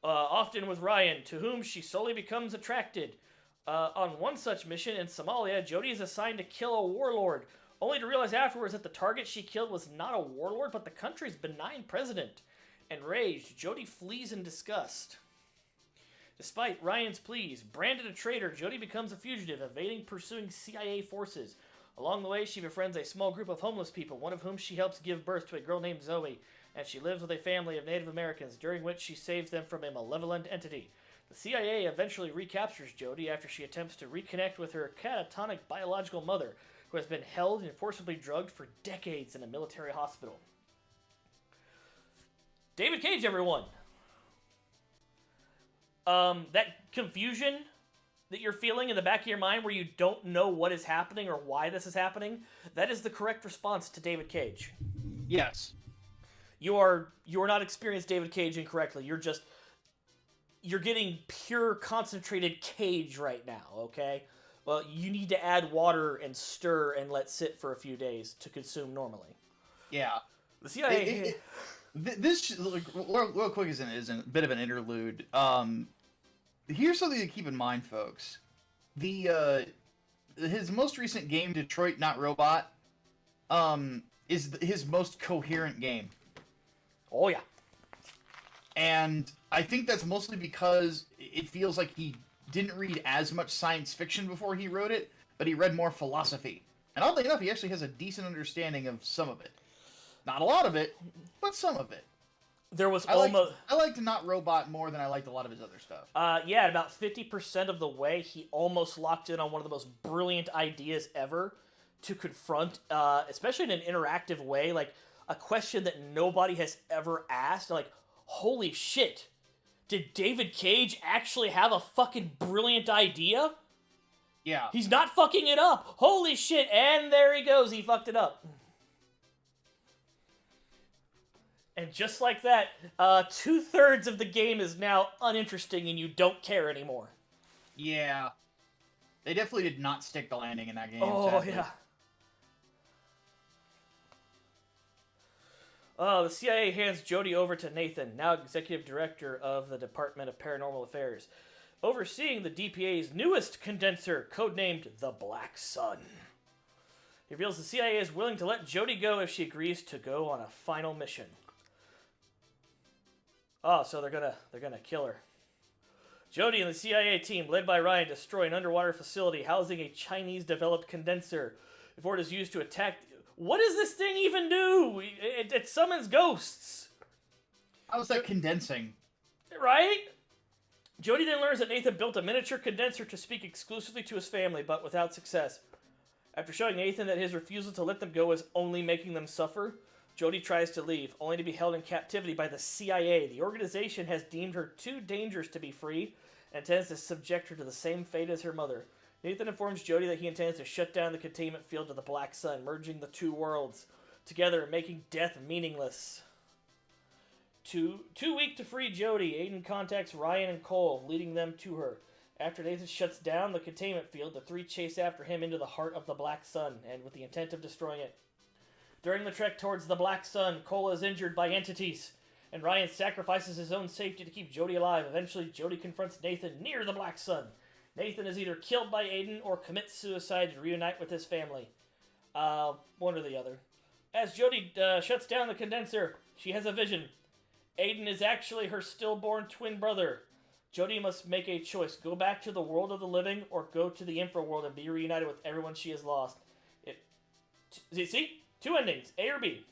Often with Ryan, to whom she slowly becomes attracted. On one such mission in Somalia, Jodie is assigned to kill a warlord, only to realize afterwards that the target she killed was not a warlord, but the country's benign president. Enraged, Jodie flees in disgust. Despite Ryan's pleas, branded a traitor, Jodie becomes a fugitive, evading pursuing CIA forces. Along the way, she befriends a small group of homeless people, one of whom she helps give birth to a girl named Zoe, and she lives with a family of Native Americans, during which she saves them from a malevolent entity. The CIA eventually recaptures Jodie after she attempts to reconnect with her catatonic biological mother, who has been held and forcibly drugged for decades in a military hospital. David Cage, everyone! That confusion that you're feeling in the back of your mind where you don't know what is happening or why this is happening, that is the correct response to David Cage. Yes. You are not experiencing David Cage incorrectly. You're getting pure concentrated Cage right now, okay? Well, you need to add water and stir and let sit for a few days to consume normally. Yeah. The CIA... This, like, real quick, is a bit of an interlude. Here's something to keep in mind, folks. His most recent game, Detroit Not Robot, is his most coherent game. Oh, yeah. And I think that's mostly because it feels like he didn't read as much science fiction before he wrote it, but he read more philosophy. And oddly enough, he actually has a decent understanding of some of it. Not a lot of it, but some of it. There was I almost... liked Not Robot more than I liked a lot of his other stuff. Yeah, about 50% of the way, he almost locked in on one of the most brilliant ideas ever to confront, especially in an interactive way, like a question that nobody has ever asked. Like, holy shit, did David Cage actually have a fucking brilliant idea? Yeah. He's not fucking it up. Holy shit, and there he goes, he fucked it up. And just like that, 2/3 of the game is now uninteresting and you don't care anymore. Yeah. They definitely did not stick the landing in that game. Oh, sadly. yeah. The CIA hands Jody over to Nathan, now executive director of the Department of Paranormal Affairs, overseeing the DPA's newest condenser, codenamed the Black Sun. He reveals the CIA is willing to let Jody go if she agrees to go on a final mission. Oh, so they're gonna kill her. Jody and the CIA team, led by Ryan, destroy an underwater facility housing a Chinese-developed condenser before it is used to attack. What does this thing even do? It summons ghosts. How's that condensing? Right? Jody then learns that Nathan built a miniature condenser to speak exclusively to his family, but without success. After showing Nathan that his refusal to let them go is only making them suffer, Jody tries to leave, only to be held in captivity by the CIA. The organization has deemed her too dangerous to be free and intends to subject her to the same fate as her mother. Nathan informs Jody that he intends to shut down the containment field of the Black Sun, merging the two worlds together and making death meaningless. Too weak to free Jody, Aiden contacts Ryan and Cole, leading them to her. After Nathan shuts down the containment field, the three chase after him into the heart of the Black Sun, and with the intent of destroying it. During the trek towards the Black Sun, Cole is injured by entities, and Ryan sacrifices his own safety to keep Jody alive. Eventually, Jody confronts Nathan near the Black Sun. Nathan is either killed by Aiden or commits suicide to reunite with his family. One or the other. As Jody shuts down the condenser, she has a vision. Aiden is actually her stillborn twin brother. Jody must make a choice. Go back to the world of the living or go to the infraworld and be reunited with everyone she has lost. See? 2 endings, A or B.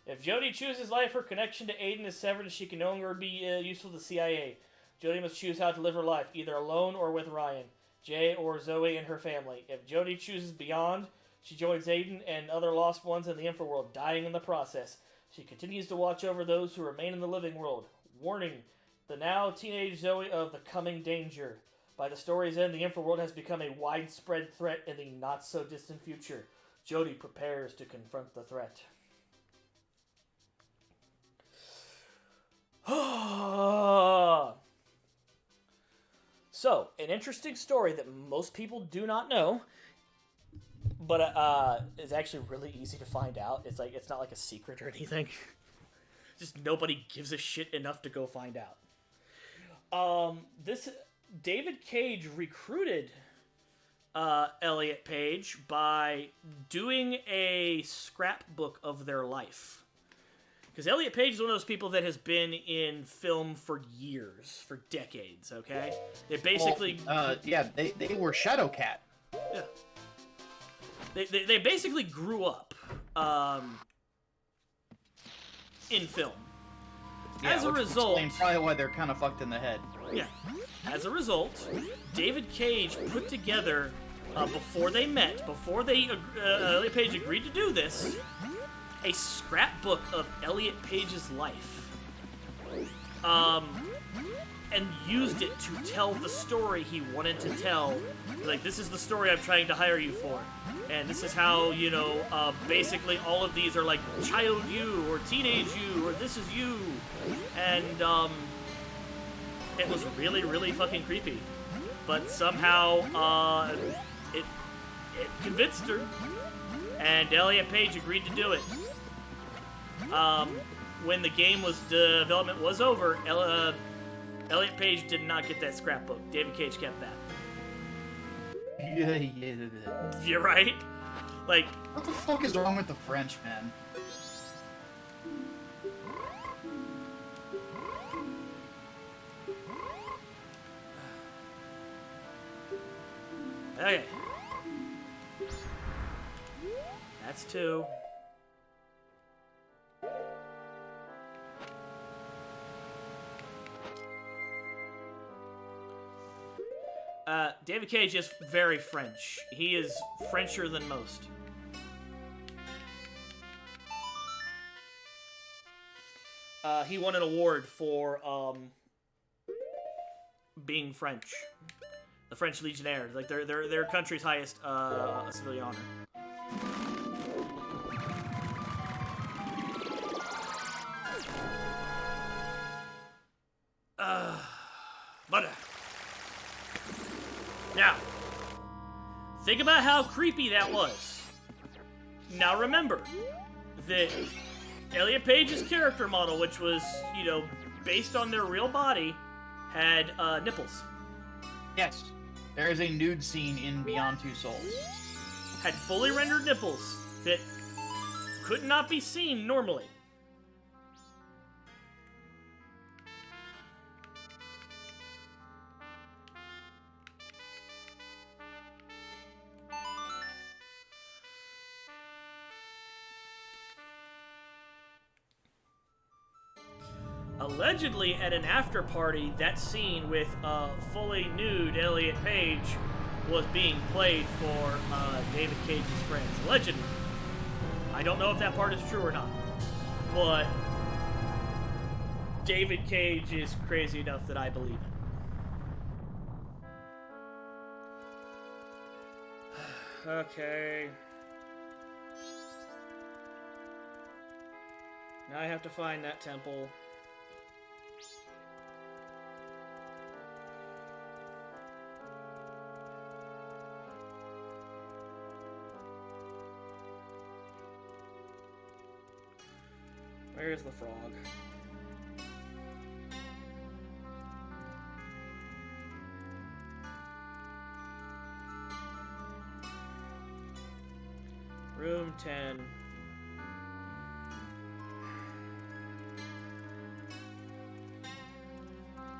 If Jody chooses life, her connection to Aiden is severed and she can no longer be useful to the CIA. Jody must choose how to live her life, either alone or with Ryan, Jay, or Zoe and her family. If Jody chooses beyond, she joins Aiden and other lost ones in the infraworld, dying in the process. She continues to watch over those who remain in the living world. Warning, the now teenage Zoe of the coming danger. By the story's end, the infraworld has become a widespread threat in the not-so-distant future. Jody prepares to confront the threat. So, an interesting story that most people do not know, but is actually really easy to find out. It's not like a secret or anything. Just nobody gives a shit enough to go find out. This David Cage recruited Elliot Page by doing a scrapbook of their life. Because Elliot Page is one of those people that has been in film for years, for decades, okay? They basically... they were Shadowcat. Yeah. They basically grew up in film. Yeah, As a result... probably why they're kind of fucked in the head. Yeah. As a result, David Cage put together, before they met, Elliot Page agreed to do this, a scrapbook of Elliot Page's life. And used it to tell the story he wanted to tell. Like, this is the story I'm trying to hire you for. And this is how, basically all of these are like child you, or teenage you, or this is you. And, it was really, really fucking creepy. But somehow, it convinced her. And Elliot Page agreed to do it. When the game development was over, Elliot Page did not get that scrapbook. David Cage kept that. Yeah. You're right. Like, What the fuck is wrong with the French, man? okay. That's 2. David Cage is very French. He is Frencher than most. He won an award for being French. The French Legionnaires, like their country's highest civilian honor. Now, think about how creepy that was. Now remember that Elliot Page's character model, which was, you know, based on their real body, had nipples. Yes. There is a nude scene in Beyond Two Souls. Had fully rendered nipples that could not be seen normally. Allegedly, at an after party, that scene with fully nude Elliot Page was being played for David Cage's friends. Allegedly. I don't know if that part is true or not. But David Cage is crazy enough that I believe it. Okay. Now I have to find that temple. Where's the frog? Room 10.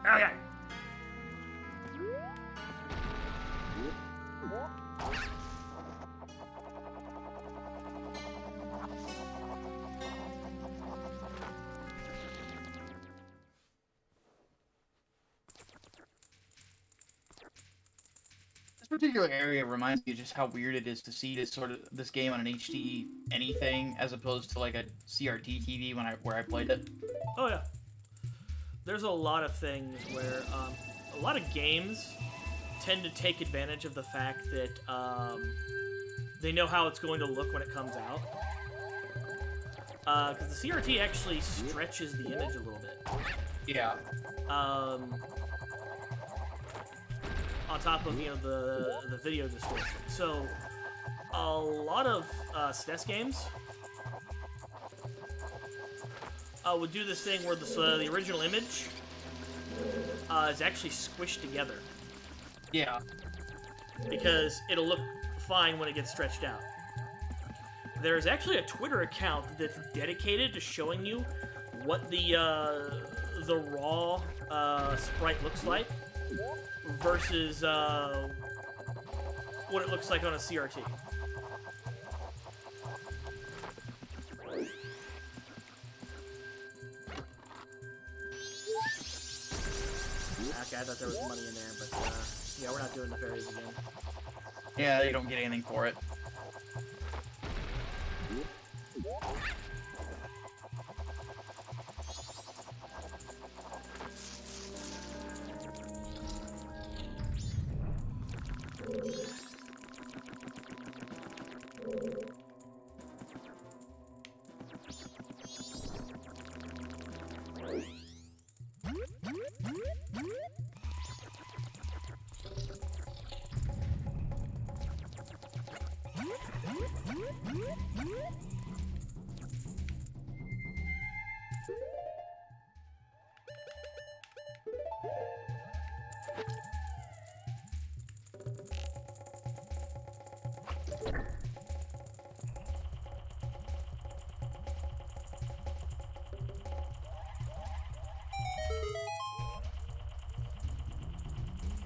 Okay. This particular area reminds me of just how weird it is to see this game on an HD anything as opposed to like a CRT TV where I played it. Oh yeah. There's a lot of things where a lot of games tend to take advantage of the fact that they know how it's going to look when it comes out. Because the CRT actually stretches the image a little bit. Yeah. On top of, you know, the video distortion. So, a lot of SNES games would do this thing where the original image is actually squished together. Yeah. Because it'll look fine when it gets stretched out. There's actually a Twitter account that's dedicated to showing you what the raw sprite looks like versus what it looks like on a CRT. Okay, I thought there was money in there, but yeah, we're not doing the fairies again. Yeah, you don't get anything for it.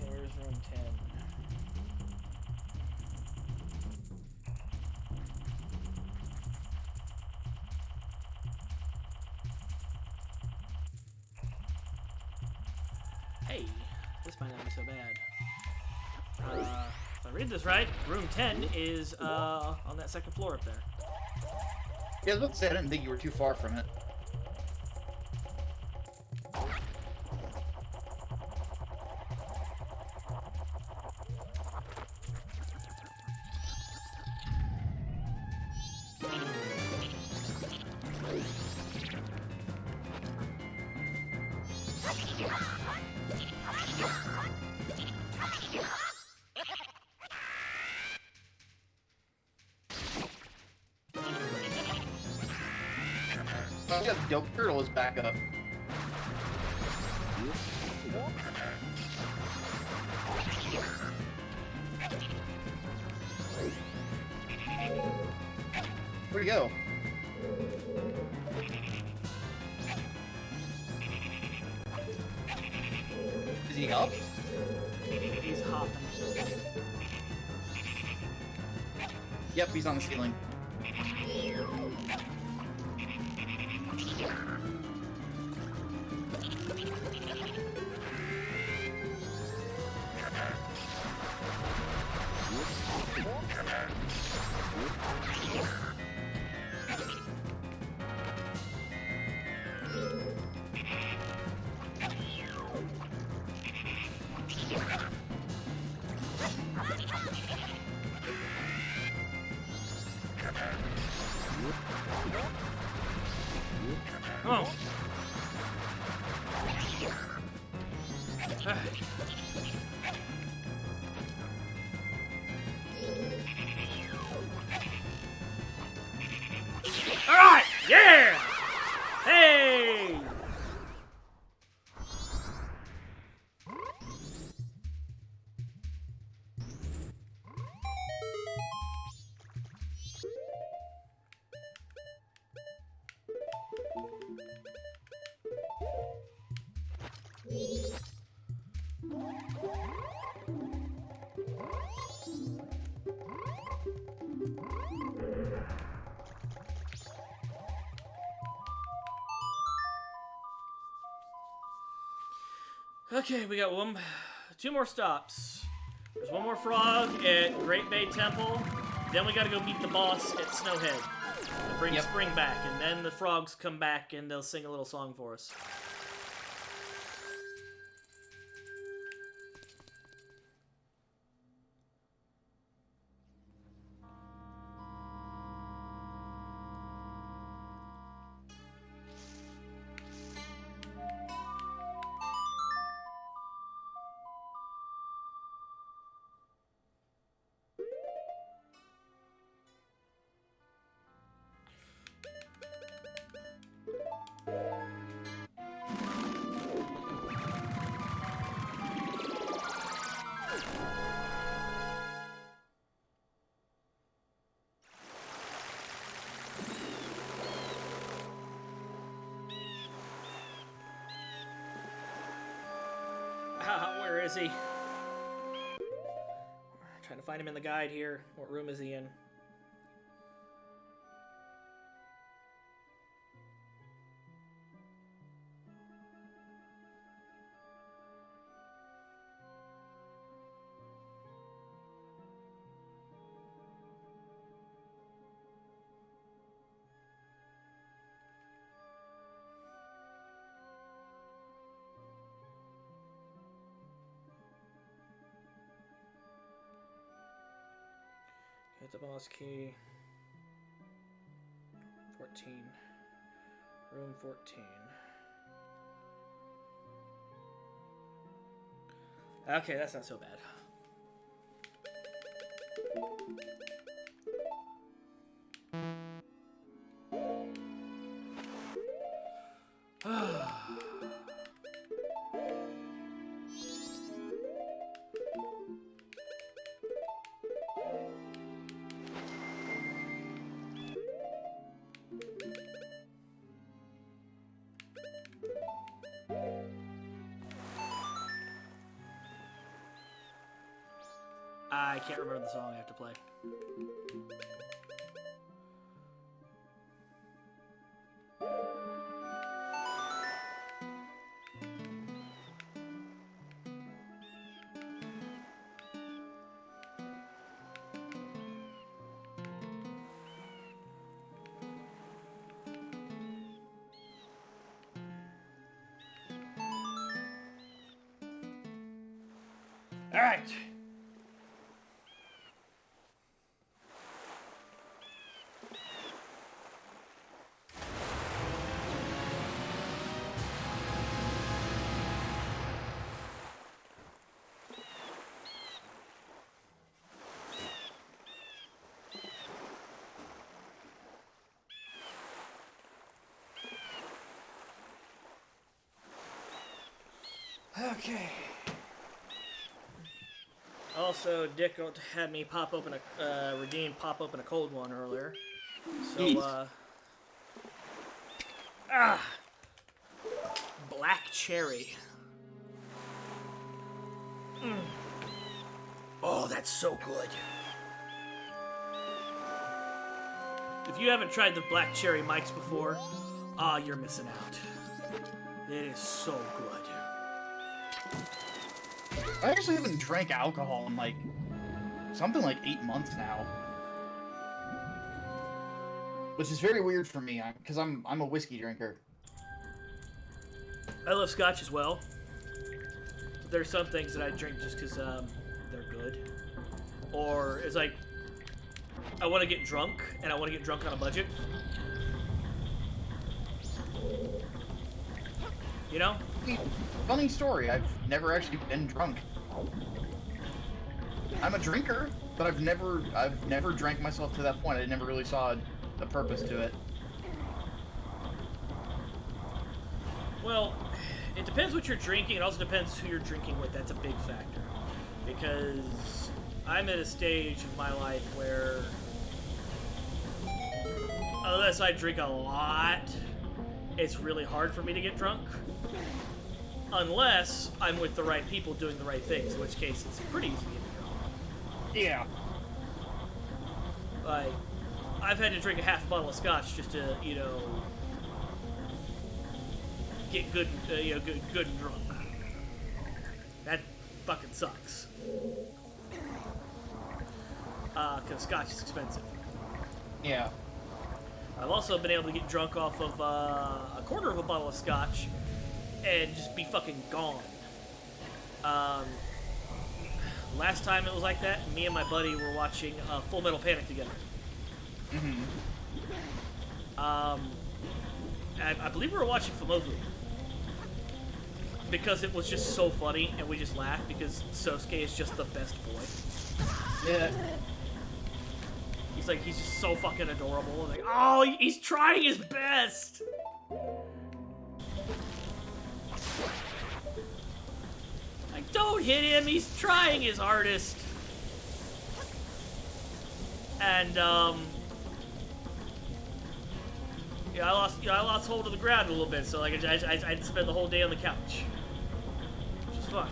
Where's room 10? find that to be so bad. If I read this right, room 10 is on that second floor up there. Yeah, I was about to say, I didn't think you were too far from it. Oh, yeah, the dope turtle is back up. Where'd he go? Is he up? He's hopping. Yep, he's on the ceiling. Oh. All right, yeah. Hey. Okay, we got two more stops. There's one more frog at Great Bay Temple. Then we gotta go beat the boss at Snowhead. And bring Spring back, and then the frogs come back and they'll sing a little song for us. Where is he? Trying to find him in the guide here. What room is he in? Get the boss key. 14. Room 14. Okay, that's not so bad. I can't remember the song I have to play. All right. Okay. Also, Dick had me pop open pop open a cold one earlier. So, black cherry. Oh, that's so good. If you haven't tried the black cherry mics before, you're missing out. It is so good. I actually haven't drank alcohol in like something like 8 months now, which is very weird for me because I'm a whiskey drinker. I love scotch as well. But there's some things that I drink just because they're good, or it's like I want to get drunk and I want to get drunk on a budget. You know? Funny story. I've never actually been drunk. I'm a drinker, but I've never drank myself to that point. I never really saw the purpose to it. Well, it depends what you're drinking. It also depends who you're drinking with. That's a big factor. Because I'm at a stage of my life where unless I drink a lot, it's really hard for me to get drunk. Unless I'm with the right people doing the right things, in which case it's pretty easy to get drunk. Yeah. Like, I've had to drink a half bottle of scotch just to, you know, get good, good and drunk. That fucking sucks. Because scotch is expensive. Yeah. I've also been able to get drunk off of a quarter of a bottle of scotch and just be fucking gone. Last time it was like that, me and my buddy were watching Full Metal Panic together. Mm-hmm. I believe we were watching Famovu. Because it was just so funny, and we just laughed because Sosuke is just the best boy. Yeah. He's just so fucking adorable. Like, oh, he's trying his best! Like, don't hit him, he's trying his hardest. And, yeah, I lost hold of the ground a little bit, so like I'd spend the whole day on the couch, which is fun.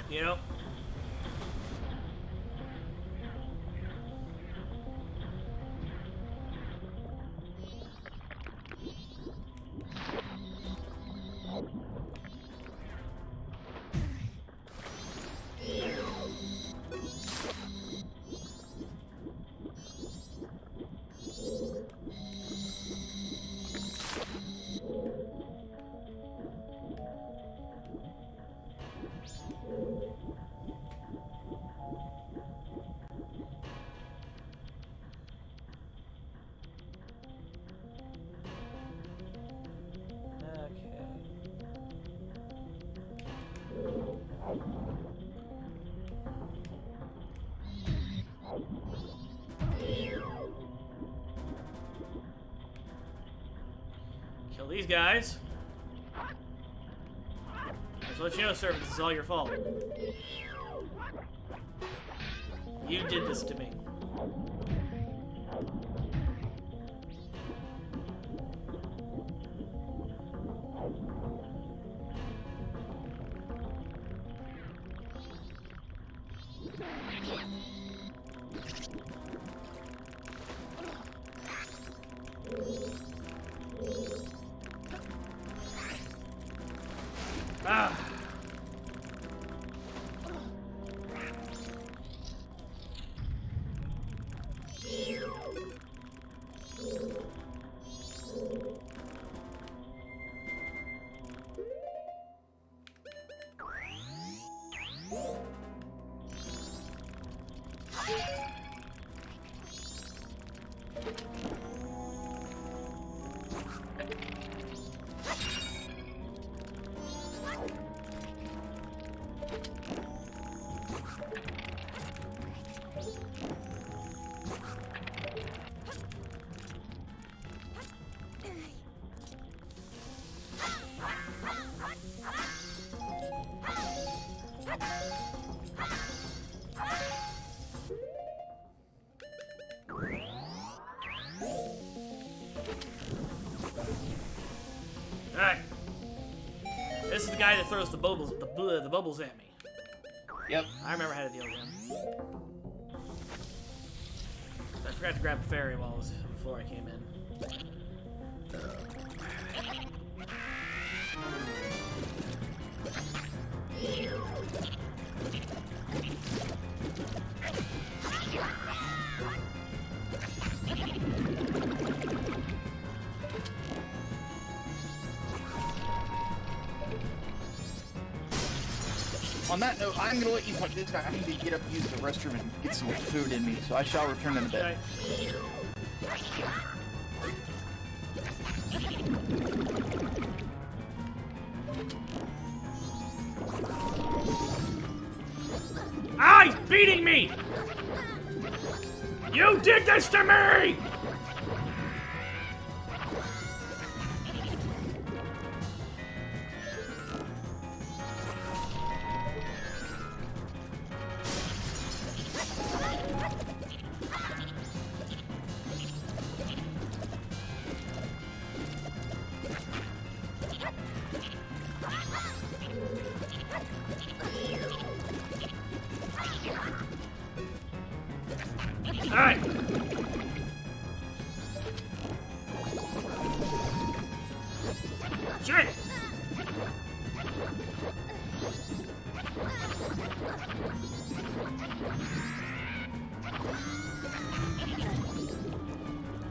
You know. Kill these guys. Just let you know, sir, this is all your fault. You did this to me. Ah. Alright. This is the guy that throws the bubbles at me. Yep. I remember how to deal with him. I forgot to grab a fairy before I came in. On that note, I'm gonna let you fight this guy. I need to get up, use the restroom, and get some food in me, so I shall return in a bit. Okay. Ah, he's beating me! You did this to me! Alright. Shit!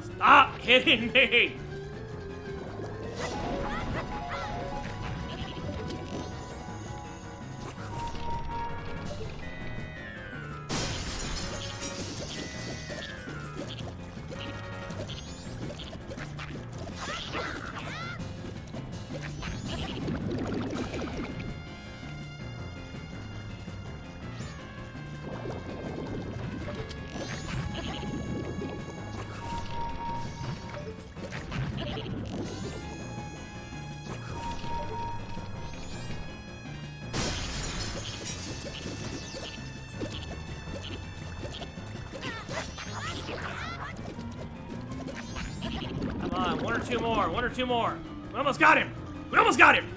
Stop hitting me! Come on, one or two more. We almost got him! We almost got him!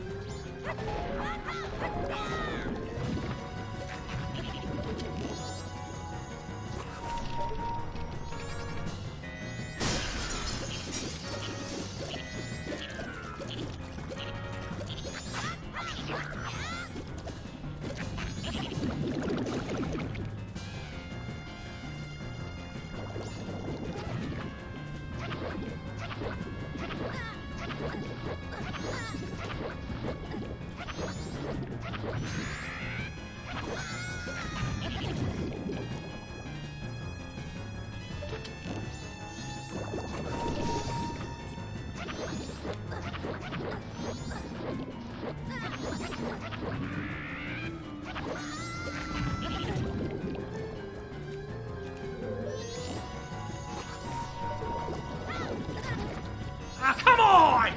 Ah, come on!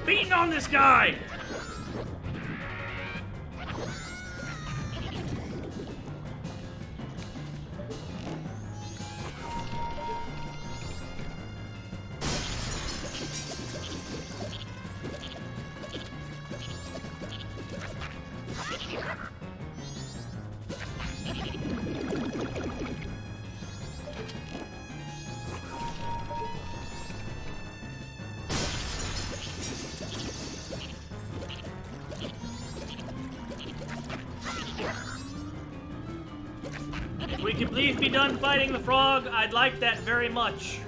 Beating on this guy! If we could please be done fighting the frog, I'd like that very much.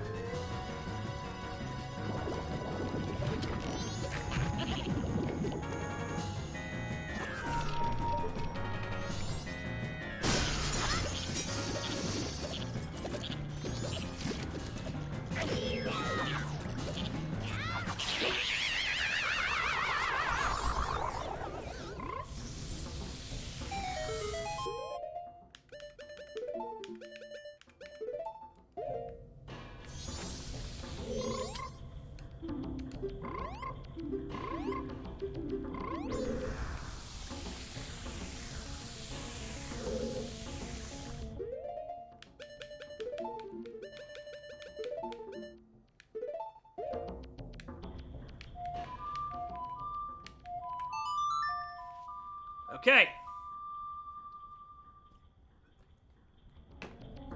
Okay.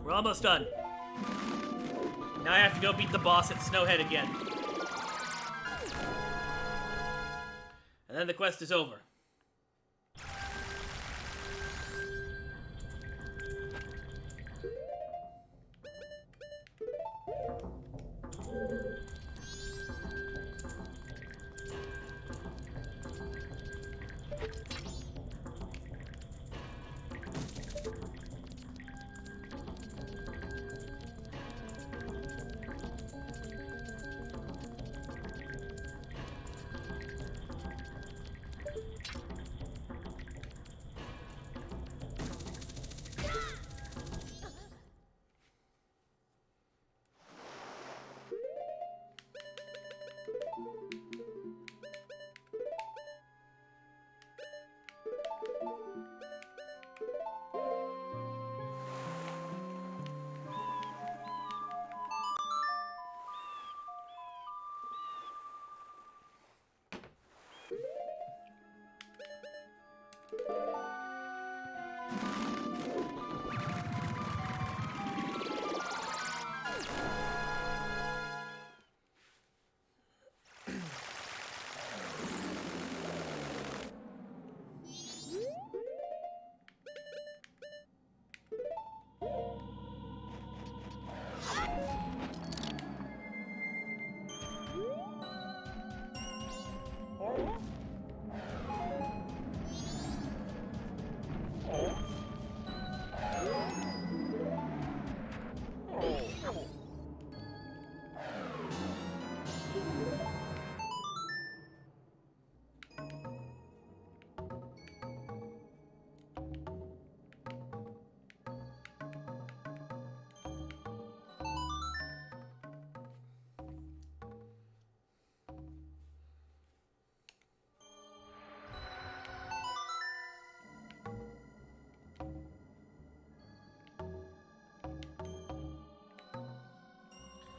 We're almost done. Now I have to go beat the boss at Snowhead again. And then the quest is over.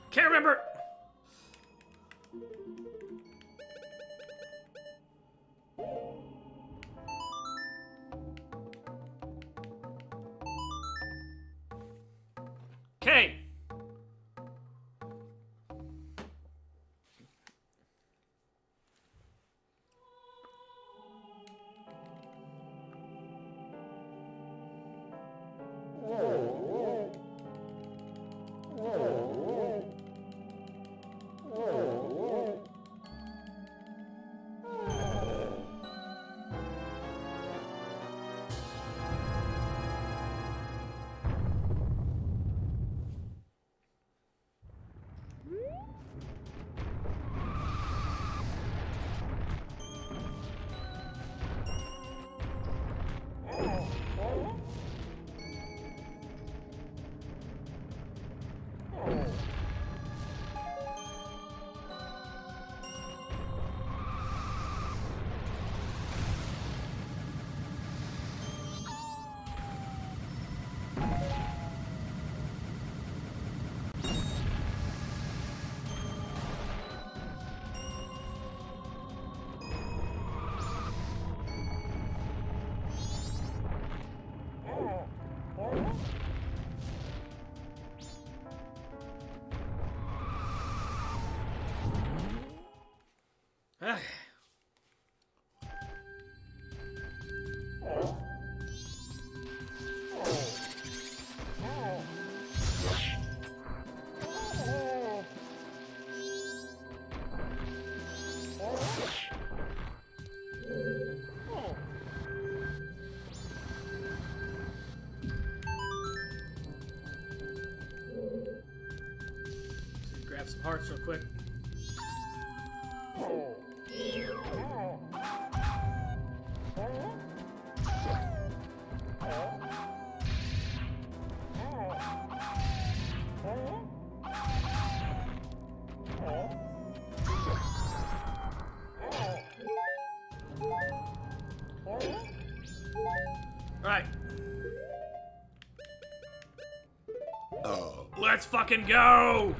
Can't remember. Okay. Okay. Grab some hearts real quick. Alright. Let's fucking go!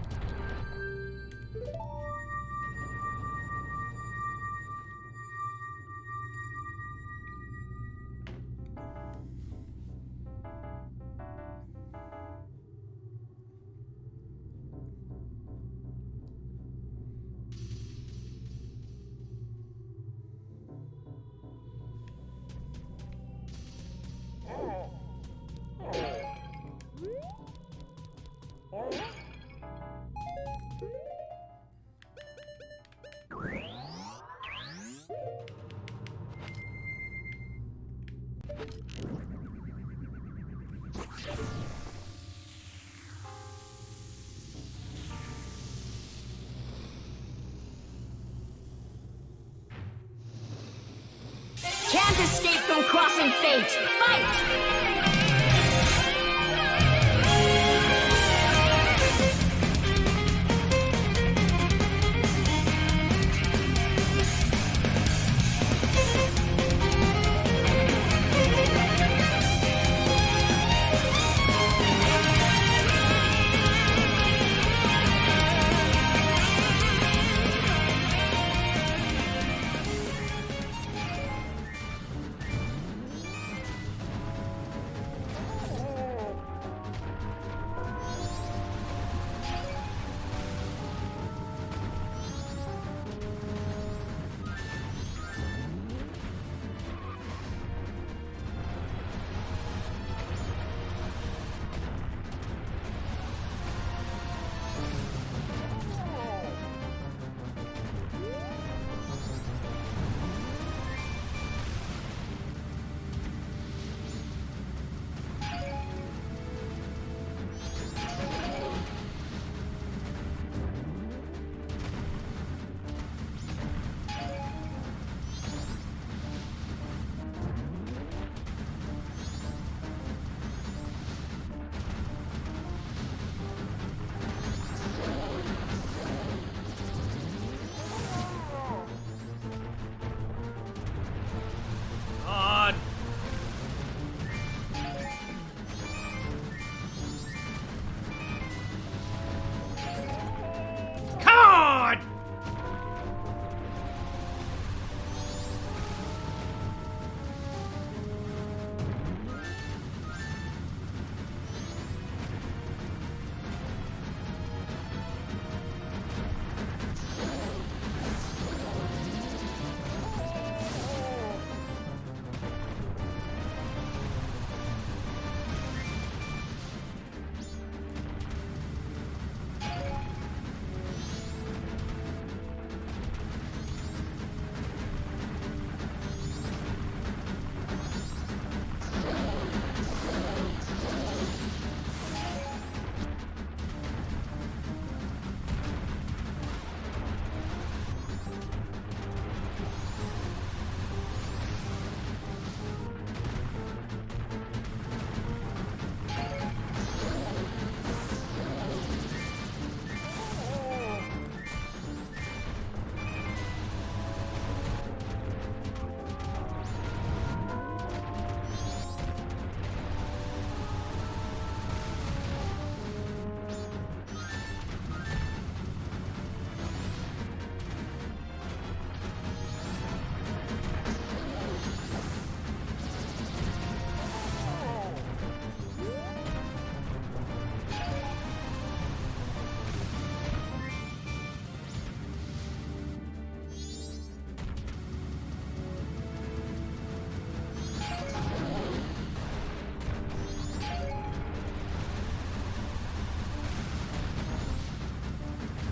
Can't escape from crossing fate. Fight! God. Come on!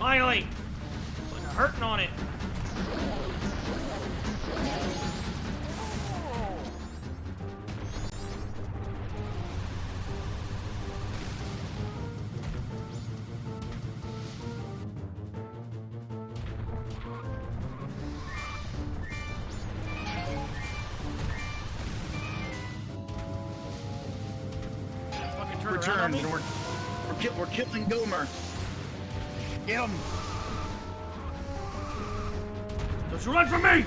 Finally! Putting a hurting on it. Fucking turn around on Return. me. We're killing Gomer. Get him. Don't you run from me!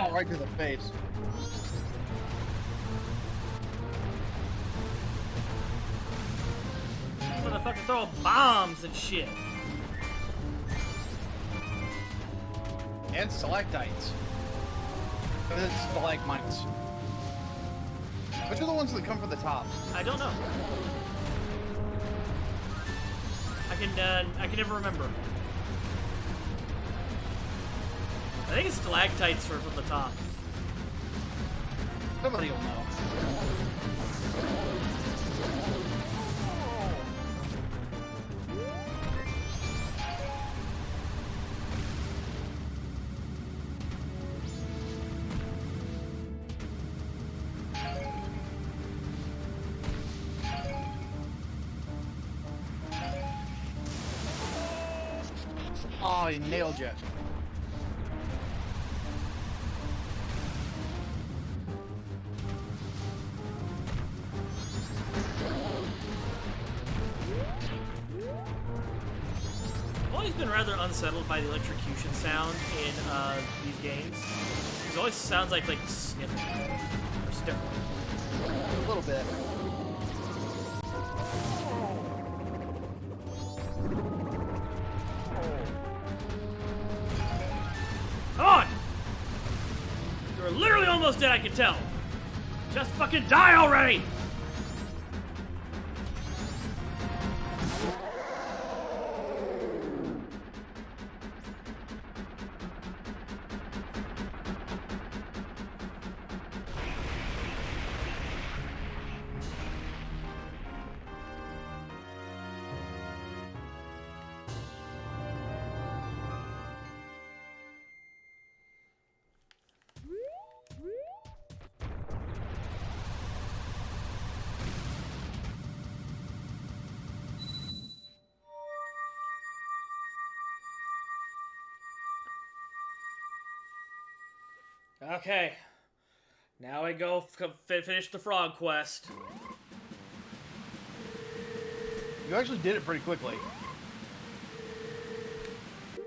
Oh, right to the face. Motherfuckers throwing bombs and shit. And stalactites. And it's stalagmites. Which are the ones that come from the top? I don't know. I can never remember. I think it's stalactites from the top. Somebody will know. Oh, he nailed you. I've always been rather unsettled by the electrocution sound in these games. It always sounds like sniffing or sniffling. A little bit. Come on! You're literally almost dead, I can tell. Just fucking die already! Okay. Now I go finish the frog quest. You actually did it pretty quickly. Like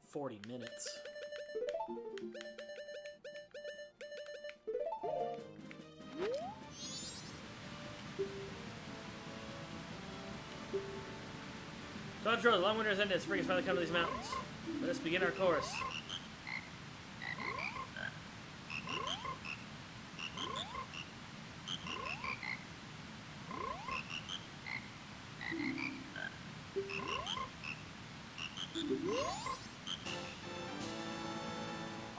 40 minutes. Control, the long winter has ended. Spring has finally come to these mountains. Let us begin our course.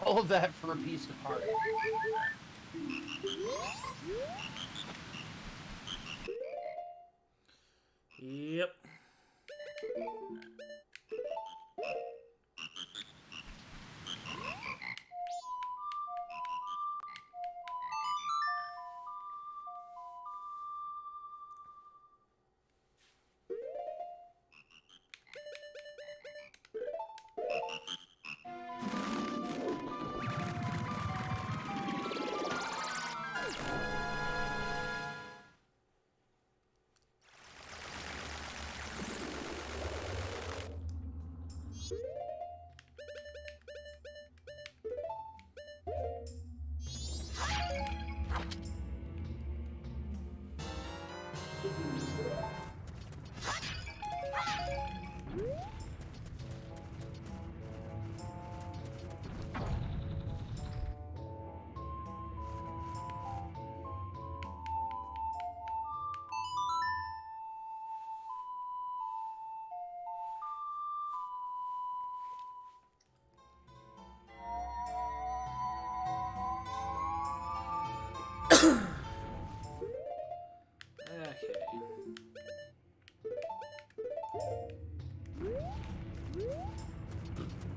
All of that for a piece of heart. Yep.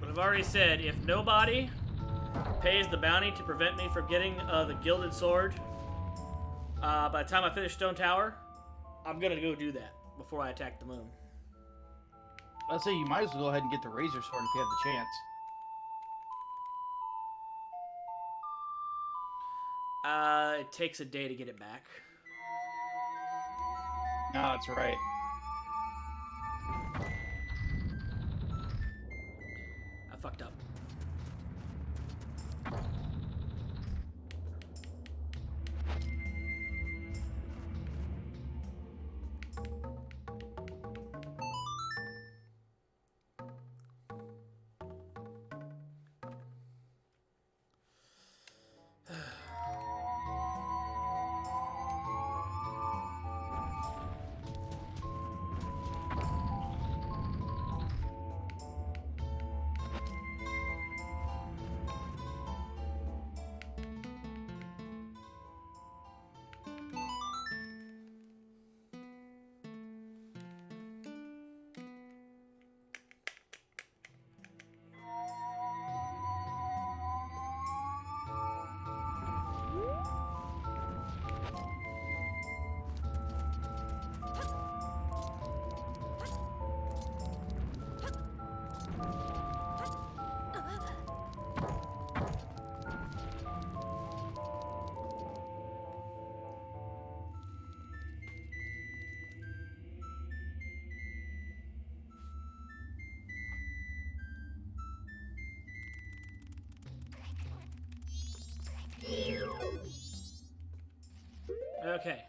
But I've already said, if nobody pays the bounty to prevent me from getting the gilded sword, by the time I finish Stone Tower, I'm gonna go do that before I attack the moon. I'd say you might as well go ahead and get the Razor Sword if you have the chance. It takes a day to get it back. No, that's right. I fucked up. Okay.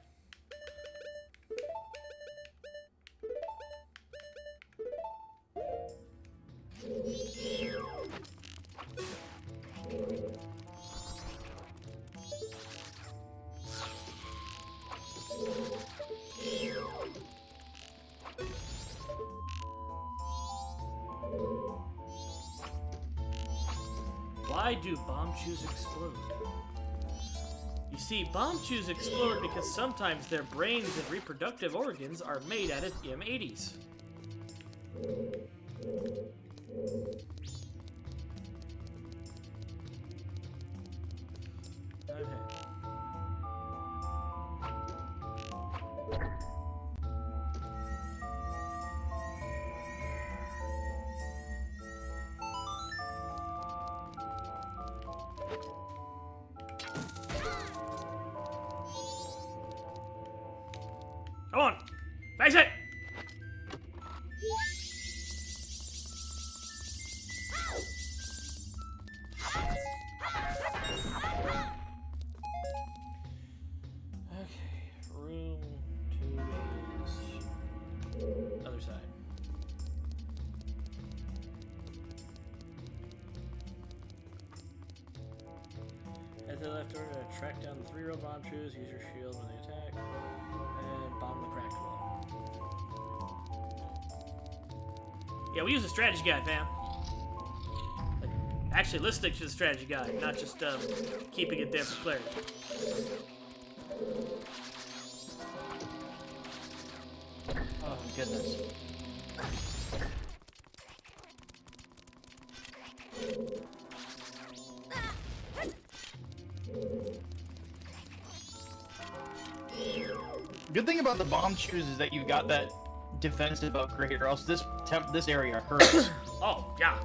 Why do bomb chews explode? You see, bomb chews explode because sometimes their brains and reproductive organs are made out of M80s. Okay. Come on! Face it! Okay, room 2 is other side. At the left order to track down the 3 row bomb chews, use your shield when they attack, and bomb the cracked wall. Yeah, we use a strategy guide, fam. Like, actually listening to the strategy guide, not just keeping it there for clarity. Oh, goodness. Good thing about the bomb chews is that you've got that defensive upgrade, or else this area hurts. Oh, yeah.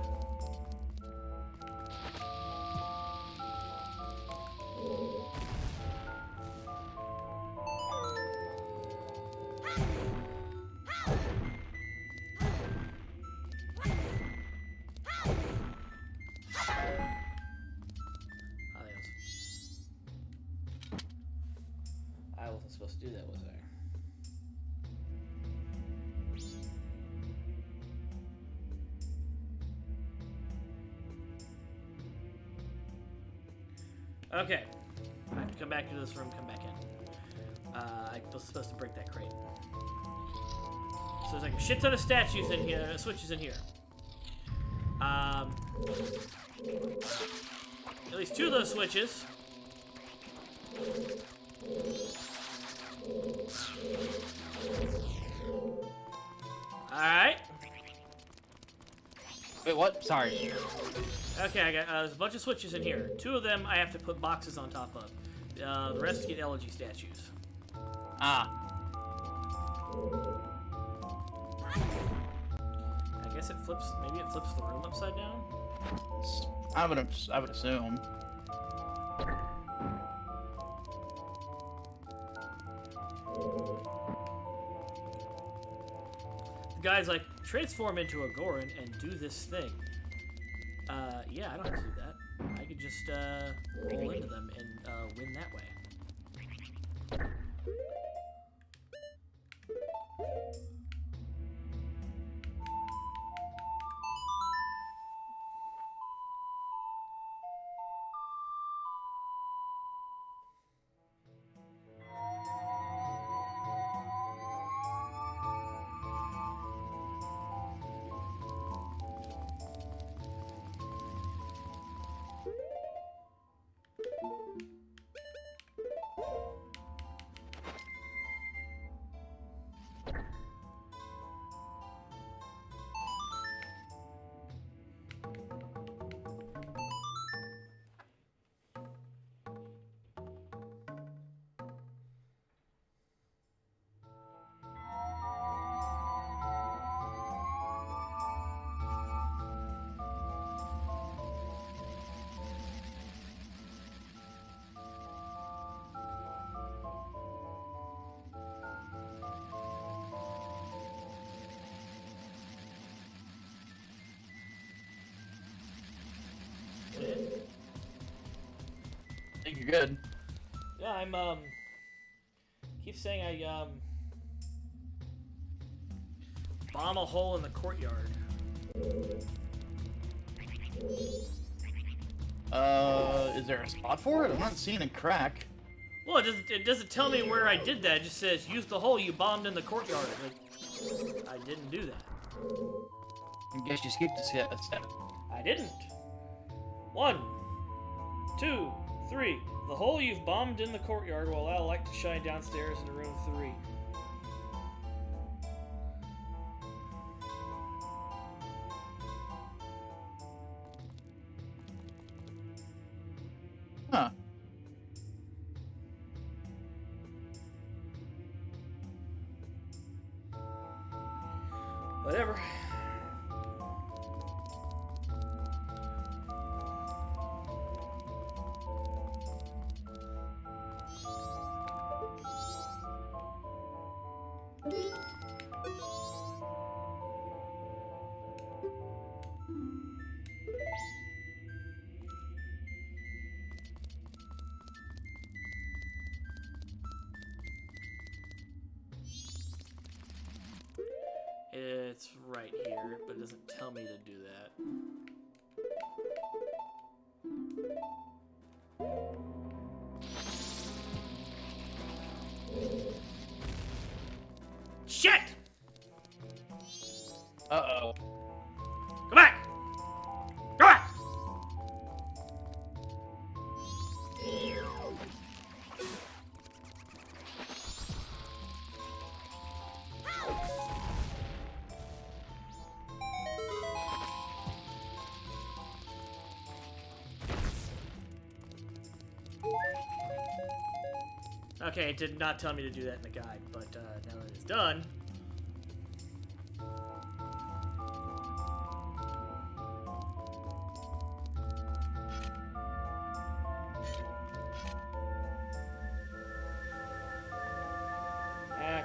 I wasn't supposed to do that, was I? Okay. I have to come back into this room, come back in. I was supposed to break that crate. So there's like a shit ton of statues in here, switches in here. At least 2 of those switches. Alright. Wait, what? Sorry. Okay, I got there's a bunch of switches in here. 2 of them I have to put boxes on top of. The rest get elegy statues. Ah. I guess it flips. Maybe it flips the room upside down. I would assume. The guy's like, transform into a Goron and do this thing. Yeah, I don't have to do that. I could just roll into them and win that way. I think you're good. Yeah, I'm Keep saying I bomb a hole in the courtyard. Is there a spot for it? I'm not seeing a crack. Well, it doesn't tell me where I did that. It just says use the hole you bombed in the courtyard. Like, I didn't do that. I guess you skipped a step. I didn't. 1, 2, 3. The hole you've bombed in the courtyard will allow light to shine downstairs into room 3. Huh. Whatever. It's right here, but it doesn't tell me to do that. Shit! Uh-oh. Go back! Go back! Okay, it did not tell me to do that in the guide, but now that it's done...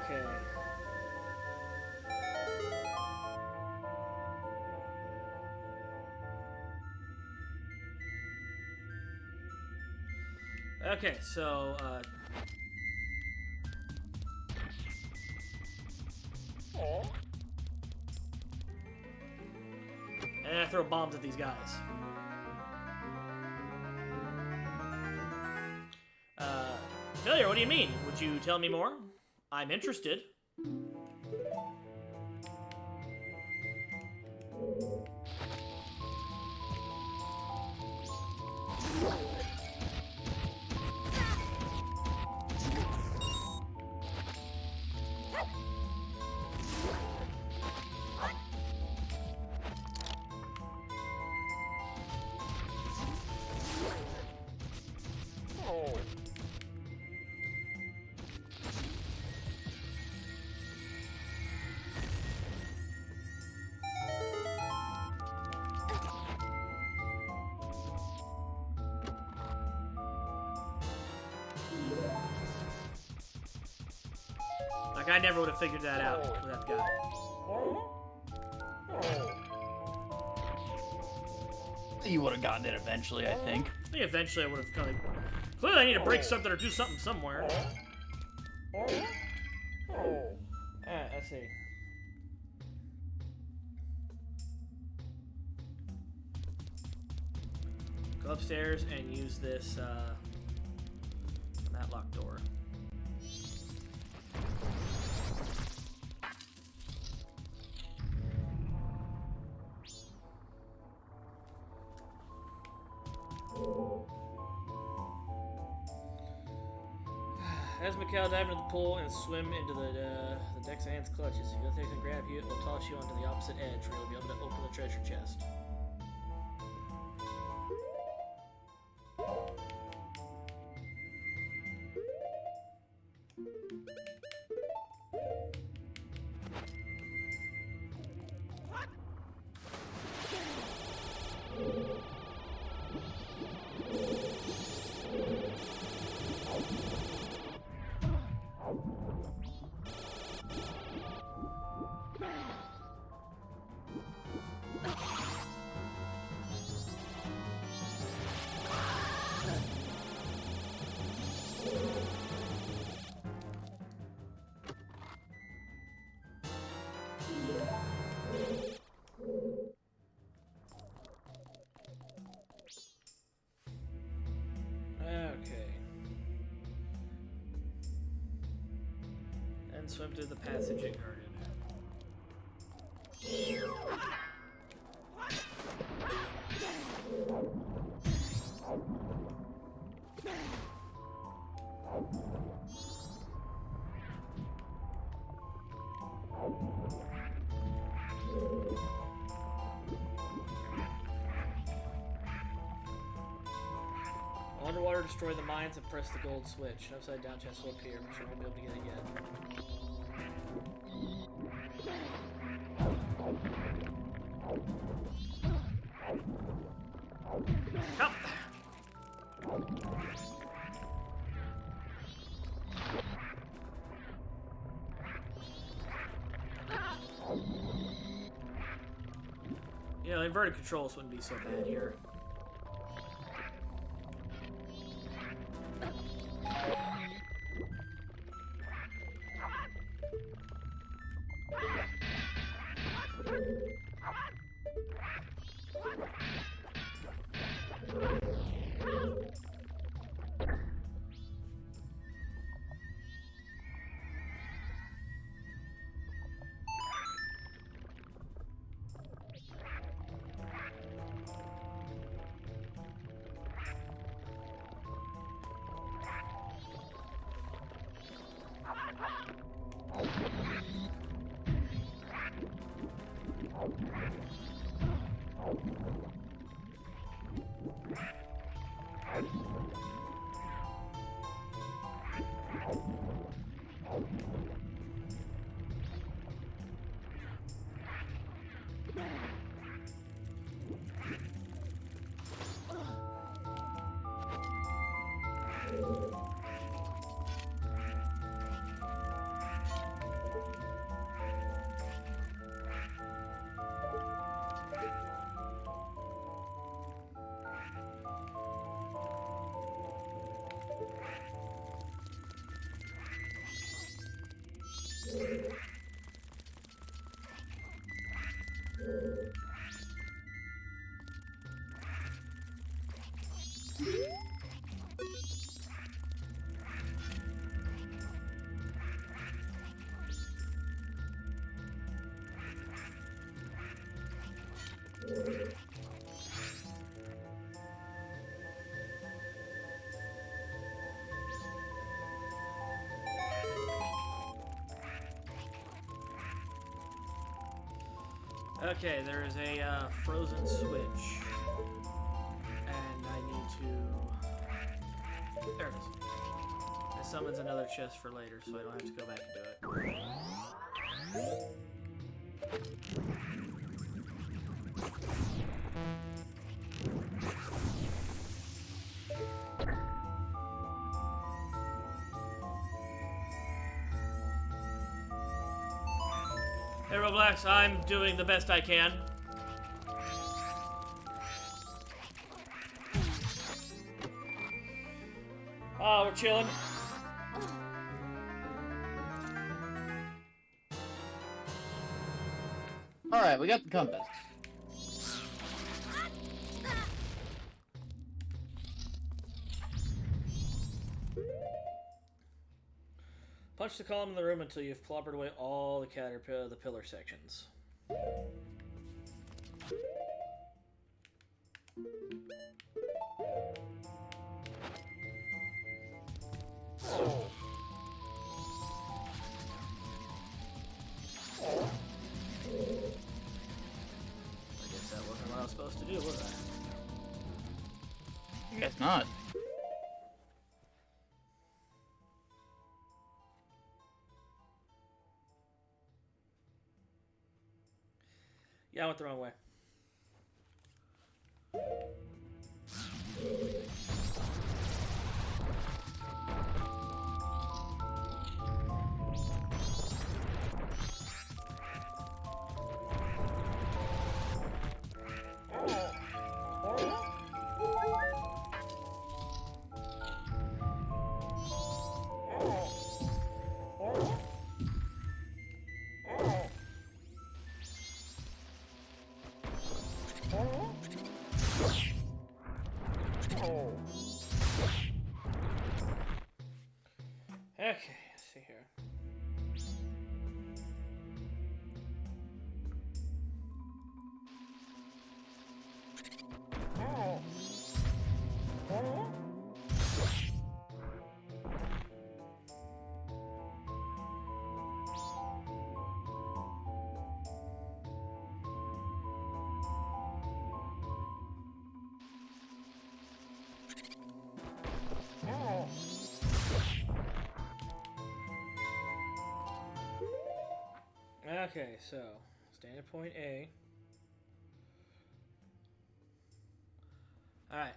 Okay. Okay, so, and I throw bombs at these guys. Failure, what do you mean? Would you tell me more? I'm interested. Like, I never would have figured that out with that guy. You would have gotten it eventually, I think. I think eventually I would have kind of... Clearly I need to break something or do something somewhere. I see. Go upstairs and use this, that locked door. As Mikhail dive into the pool and swim into the deck's hand's clutches, if you let things grab you, it will toss you onto the opposite edge where you'll be able to open the treasure chest. swim through the passage it guarded. Underwater, destroy the mines and press the gold switch. An upside down chest will appear, but you won't be able to get it yet. Come! You know, inverted controls wouldn't be so bad here. Okay, there is a frozen switch. And I need to... There it is. It summons another chest for later, so I don't have to go back and do it. Hey, Roblox, I'm doing the best I can. Oh, we're chilling. Alright, we got the compass. Punch the column in the room until you've clobbered away all the pillar sections. I guess that wasn't what I was supposed to do, was I? I guess not. Yeah, I went the wrong way. Okay, let's see here. Okay, so stand at point A. All right.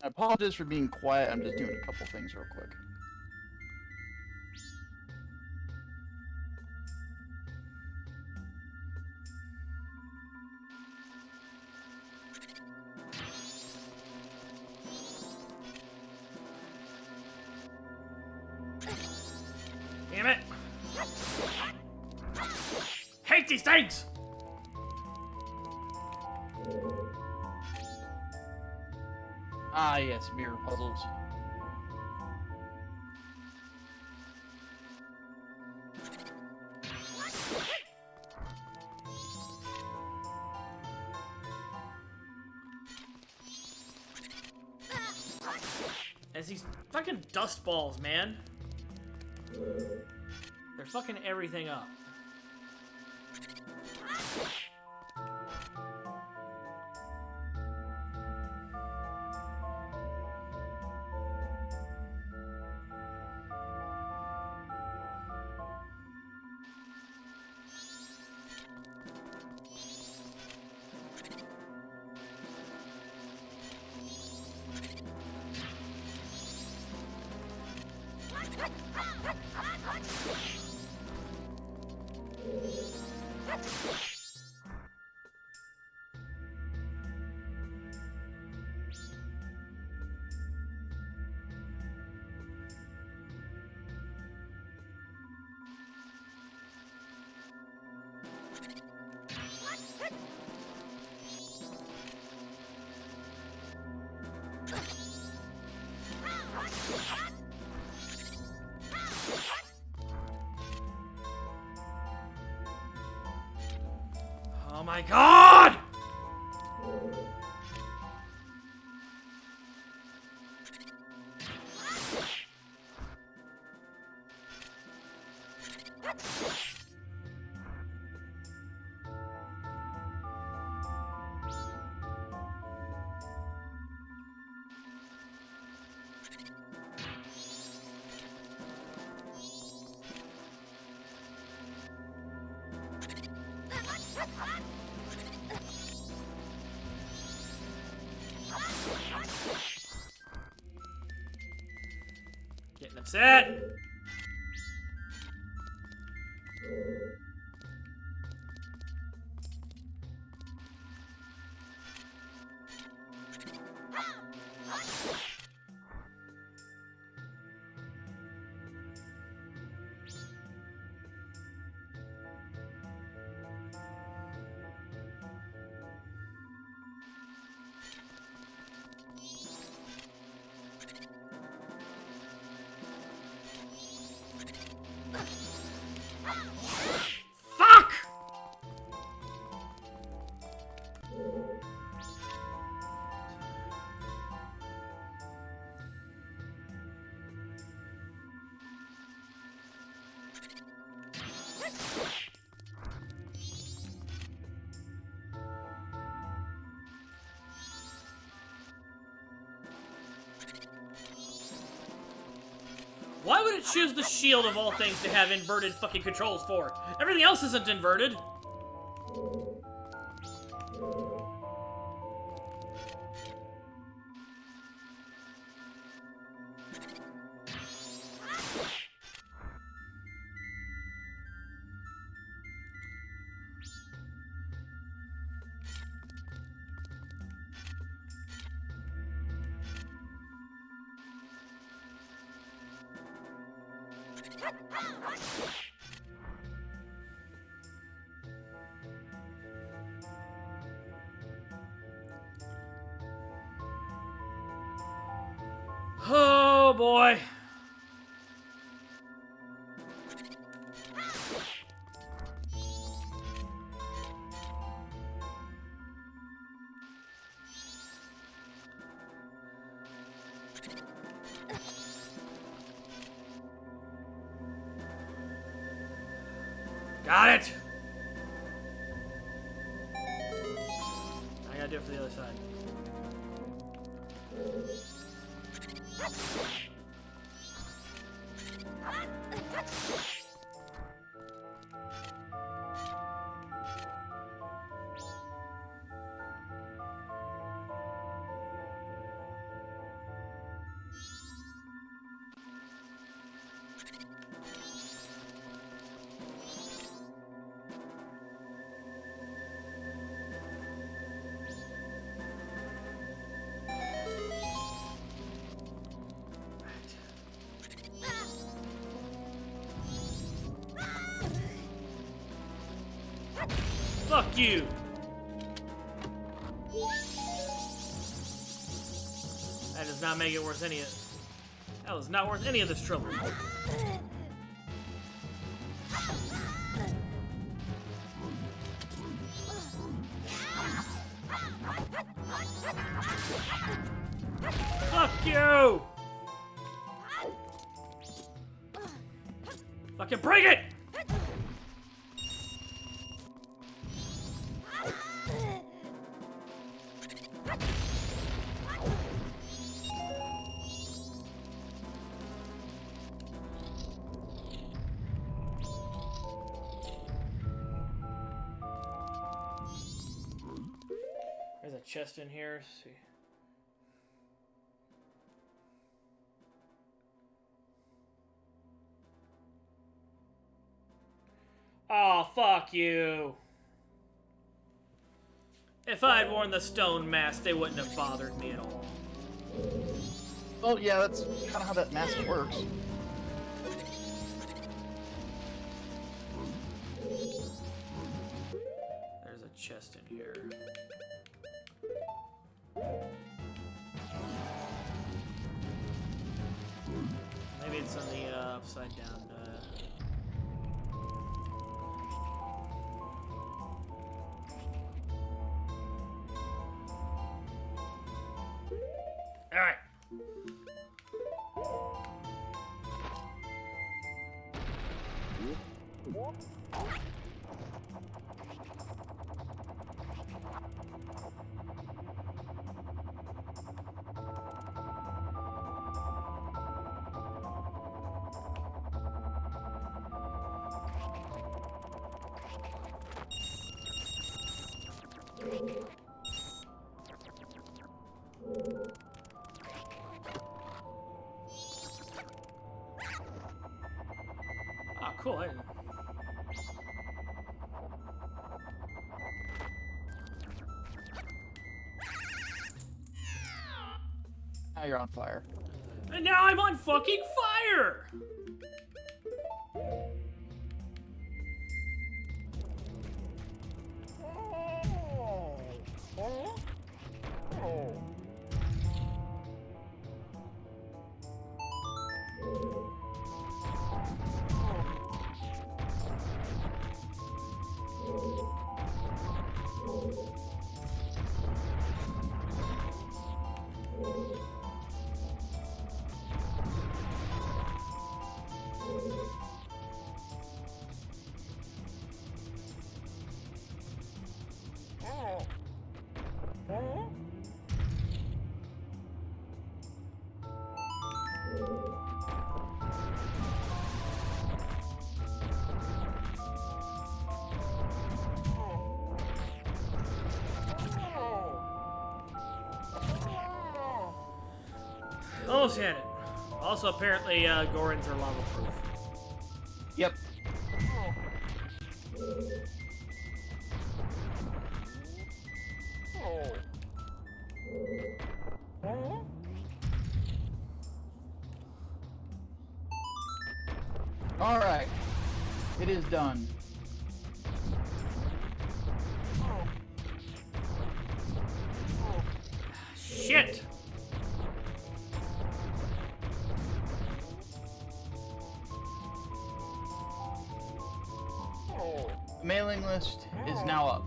I apologize for being quiet. I'm just doing a couple things real quick. Damn it! Hate these things! Ah, yes, mirror puzzles. As these fucking dust balls, man. They're fucking everything up. Oh my god! Getting upset! Fuck! Why would it choose the shield of all things to have inverted fucking controls for? Everything else isn't inverted. Oh boy. Got it! I gotta do it for the other side. Fuck you! That does not make it worth any of... That was not worth any of this trouble. Fuck you! Fucking break it! There's a chest in here. Let's see. Oh, fuck you. If I had worn the stone mask, they wouldn't have bothered me at all. Well, yeah, that's kind of how that mask works. There's a chest in here. Maybe it's on the upside down. All right. Oh, cool. Now you're on fire. And now I'm on fucking fire! Almost had it. Also, apparently, Gorons are lava proof. Yep. All right. It is done. Shit! The mailing list is now up.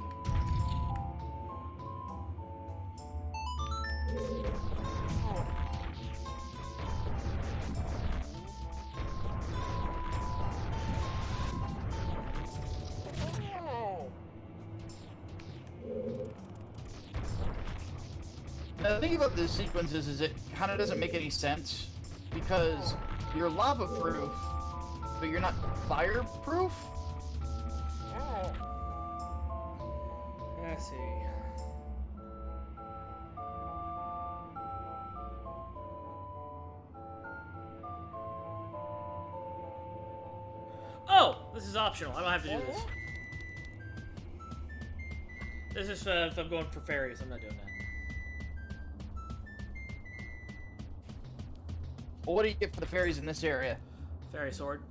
The thing about this sequence is it kind of doesn't make any sense because you're lava proof, but you're not fireproof. Let's see. Oh, this is optional. I don't have to do this. This is if I'm going for fairies. I'm not doing that. Well, what do you get for the fairies in this area? Fairy sword.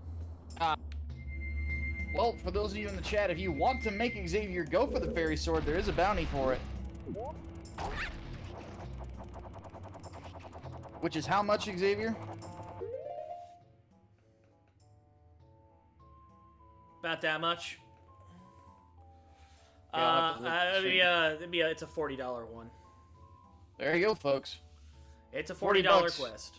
Well, for those of you in the chat, if you want to make Xavier go for the fairy sword, there is a bounty for it. Which is how much, Xavier? About that much. Yeah, It's a $40 one. There you go, folks. It's a $40 $40 quest.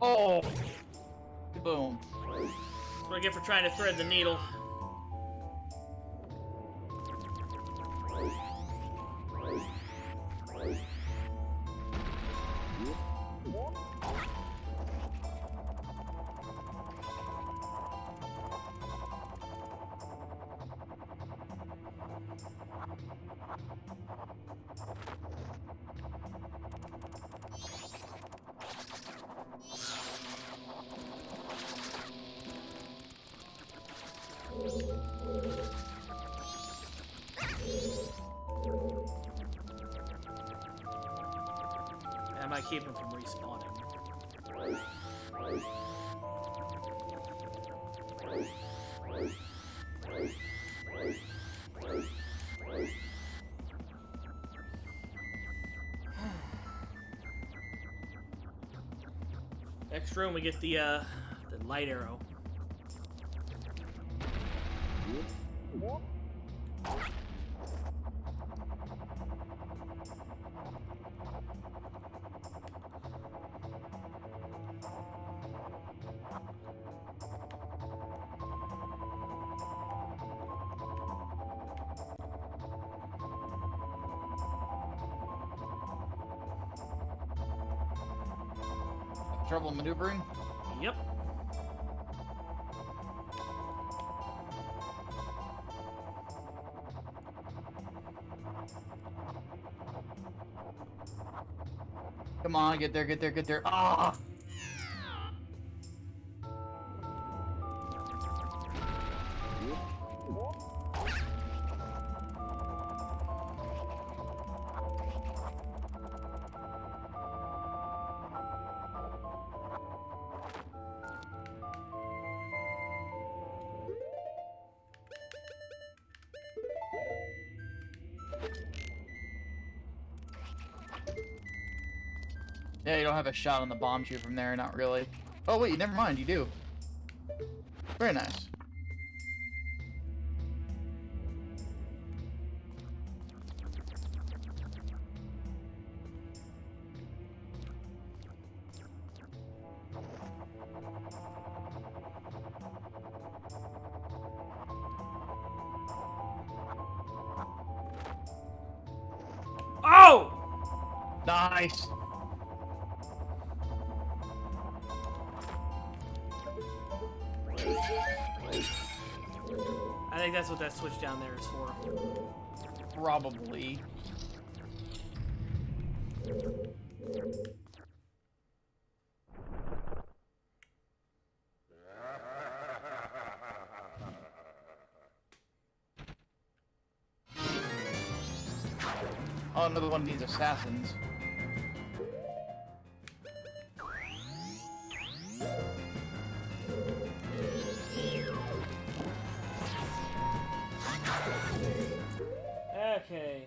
Oh! Boom. That's what I get for trying to thread the needle. I might keep him from respawning. Next room, we get the light arrow. Trouble maneuvering? Yep. Come on, get there, get there, get there. Ah! Yeah, you don't have a shot on the bomb chute from there, not really. Oh wait, never mind, you do. Very nice. Oh! Nice! I think that's what that switch down there is for. Probably. Oh, another one of these assassins. Okay.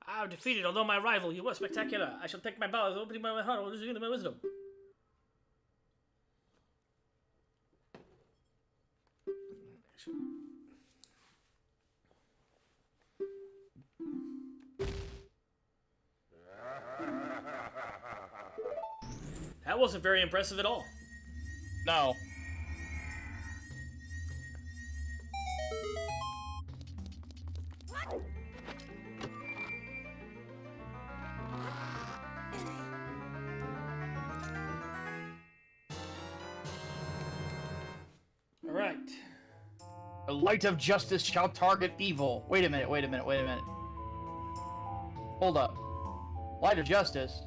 I've defeated, although my rival. He was spectacular. I shall take my bow as opening my heart, losing my wisdom. That wasn't very impressive at all. No. All right. The light of justice shall target evil. Wait a minute, wait a minute, wait a minute. Hold up. Light of justice?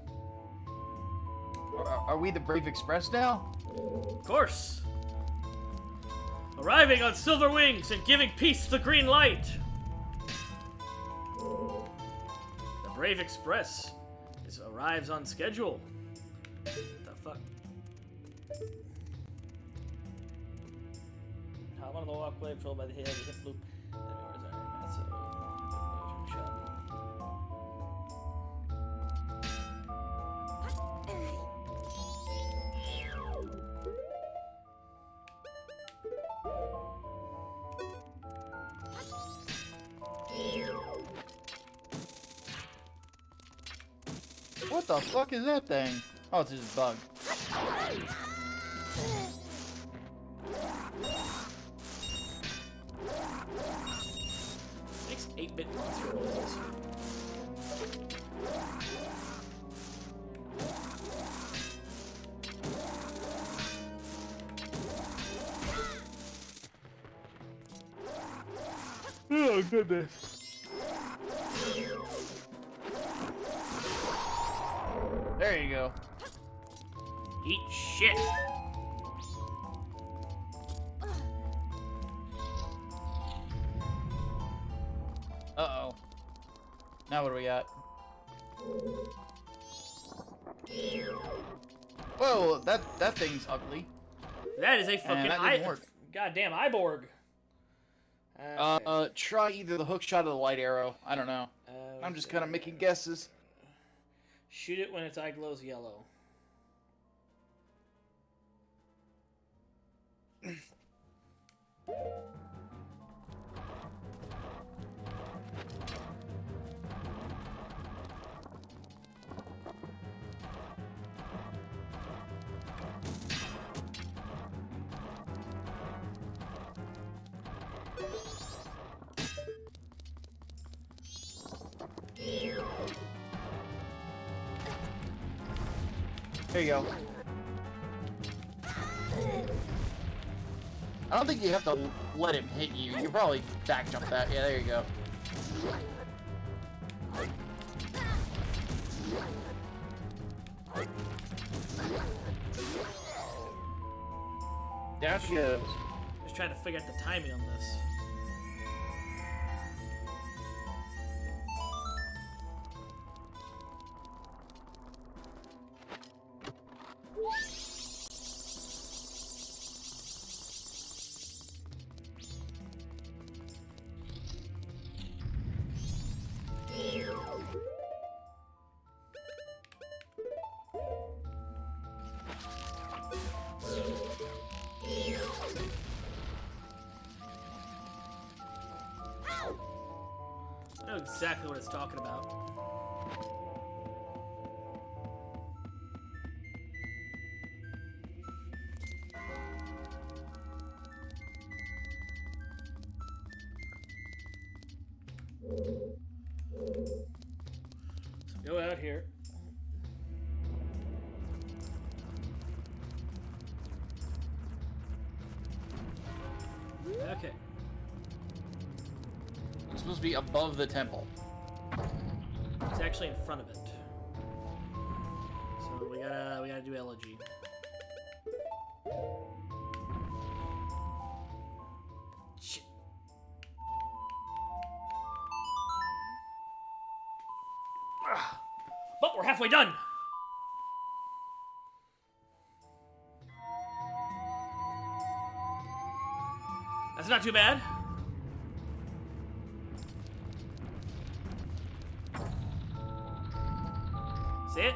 Are we the Brave Express now? Of course. Arriving on silver wings and giving peace the green light. The Brave Express arrives on schedule. What the fuck? Hop on the walkway, controlled by the head, hip loop. What the fuck is that thing? Oh, it's just a bug. Makes 8-bit monster noises. Oh, goodness. There you go. Eat shit. Uh-oh. Now what do we got? Whoa, that thing's ugly. That is a fucking that didn't work. Goddamn Iborg. Try either the hook shot or the light arrow. I don't know. I'm just kind of making guesses. Shoot it when its eye glows yellow. There you go. I don't think you have to let him hit you. You probably back jump that. Yeah, there you go. There she goes. Just trying to figure out the timing on this. exactly what it's talking about. So go out here. Okay. It's supposed to be above the temple. It's actually in front of it. So we gotta do elegy. Shit. But we're halfway done. That's not too bad. See it?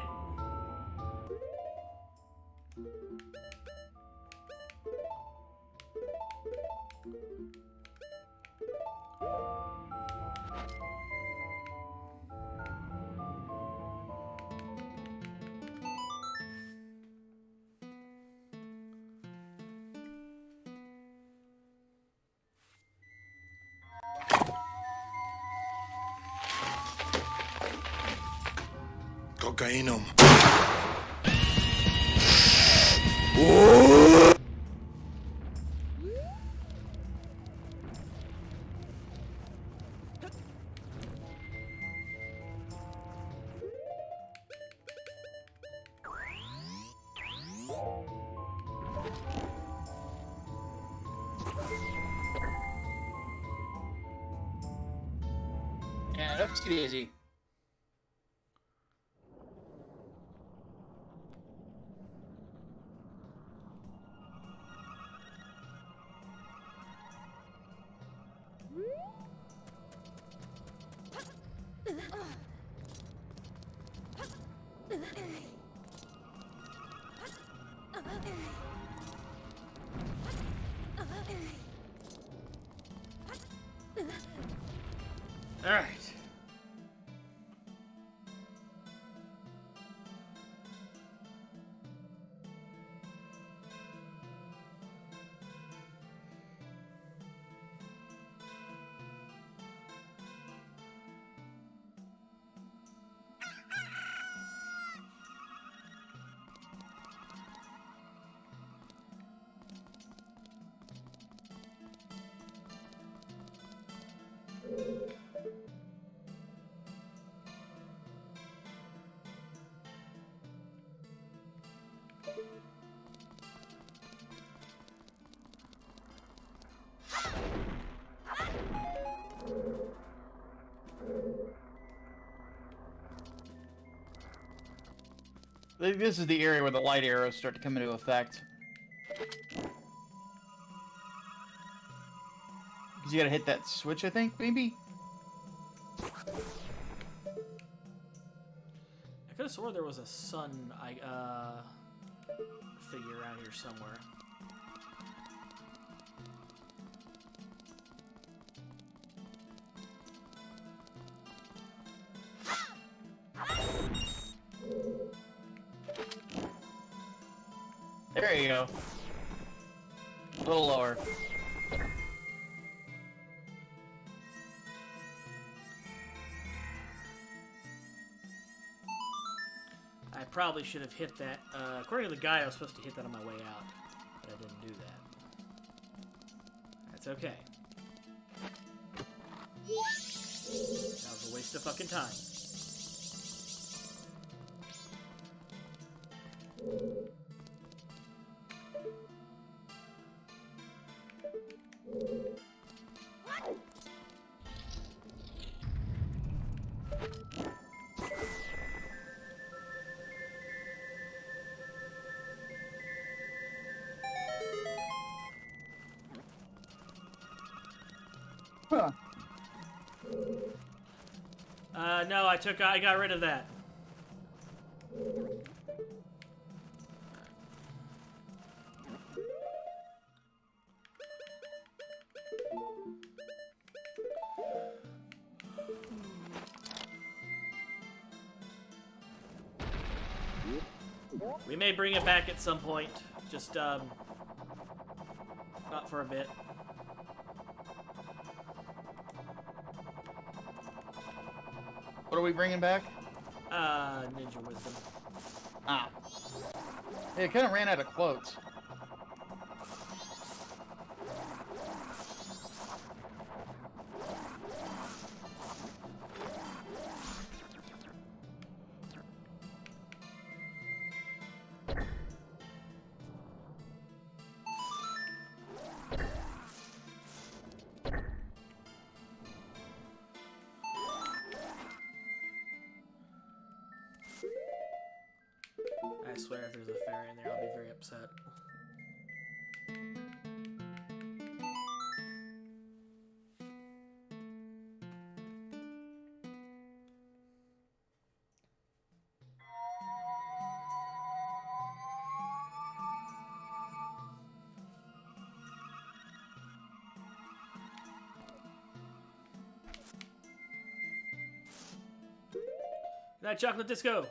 Cocainum. Yeah, that's easy. All right. This is the area where the light arrows start to come into effect. Because you gotta hit that switch, I think, maybe? I could have swore there was a sun figure around here somewhere. There you go. A little lower. I probably should have hit that. According to the guy, I was supposed to hit that on my way out, but I didn't do that. That's okay. That was a waste of fucking time. Huh. No, I got rid of that. We may bring it back at some point. Just, not for a bit. What are we bringing back? Ninja Wisdom. Ah. Yeah, it kind of ran out of quotes. I swear if there's a fairy in there, I'll be very upset. Good night, Chocolate Disco!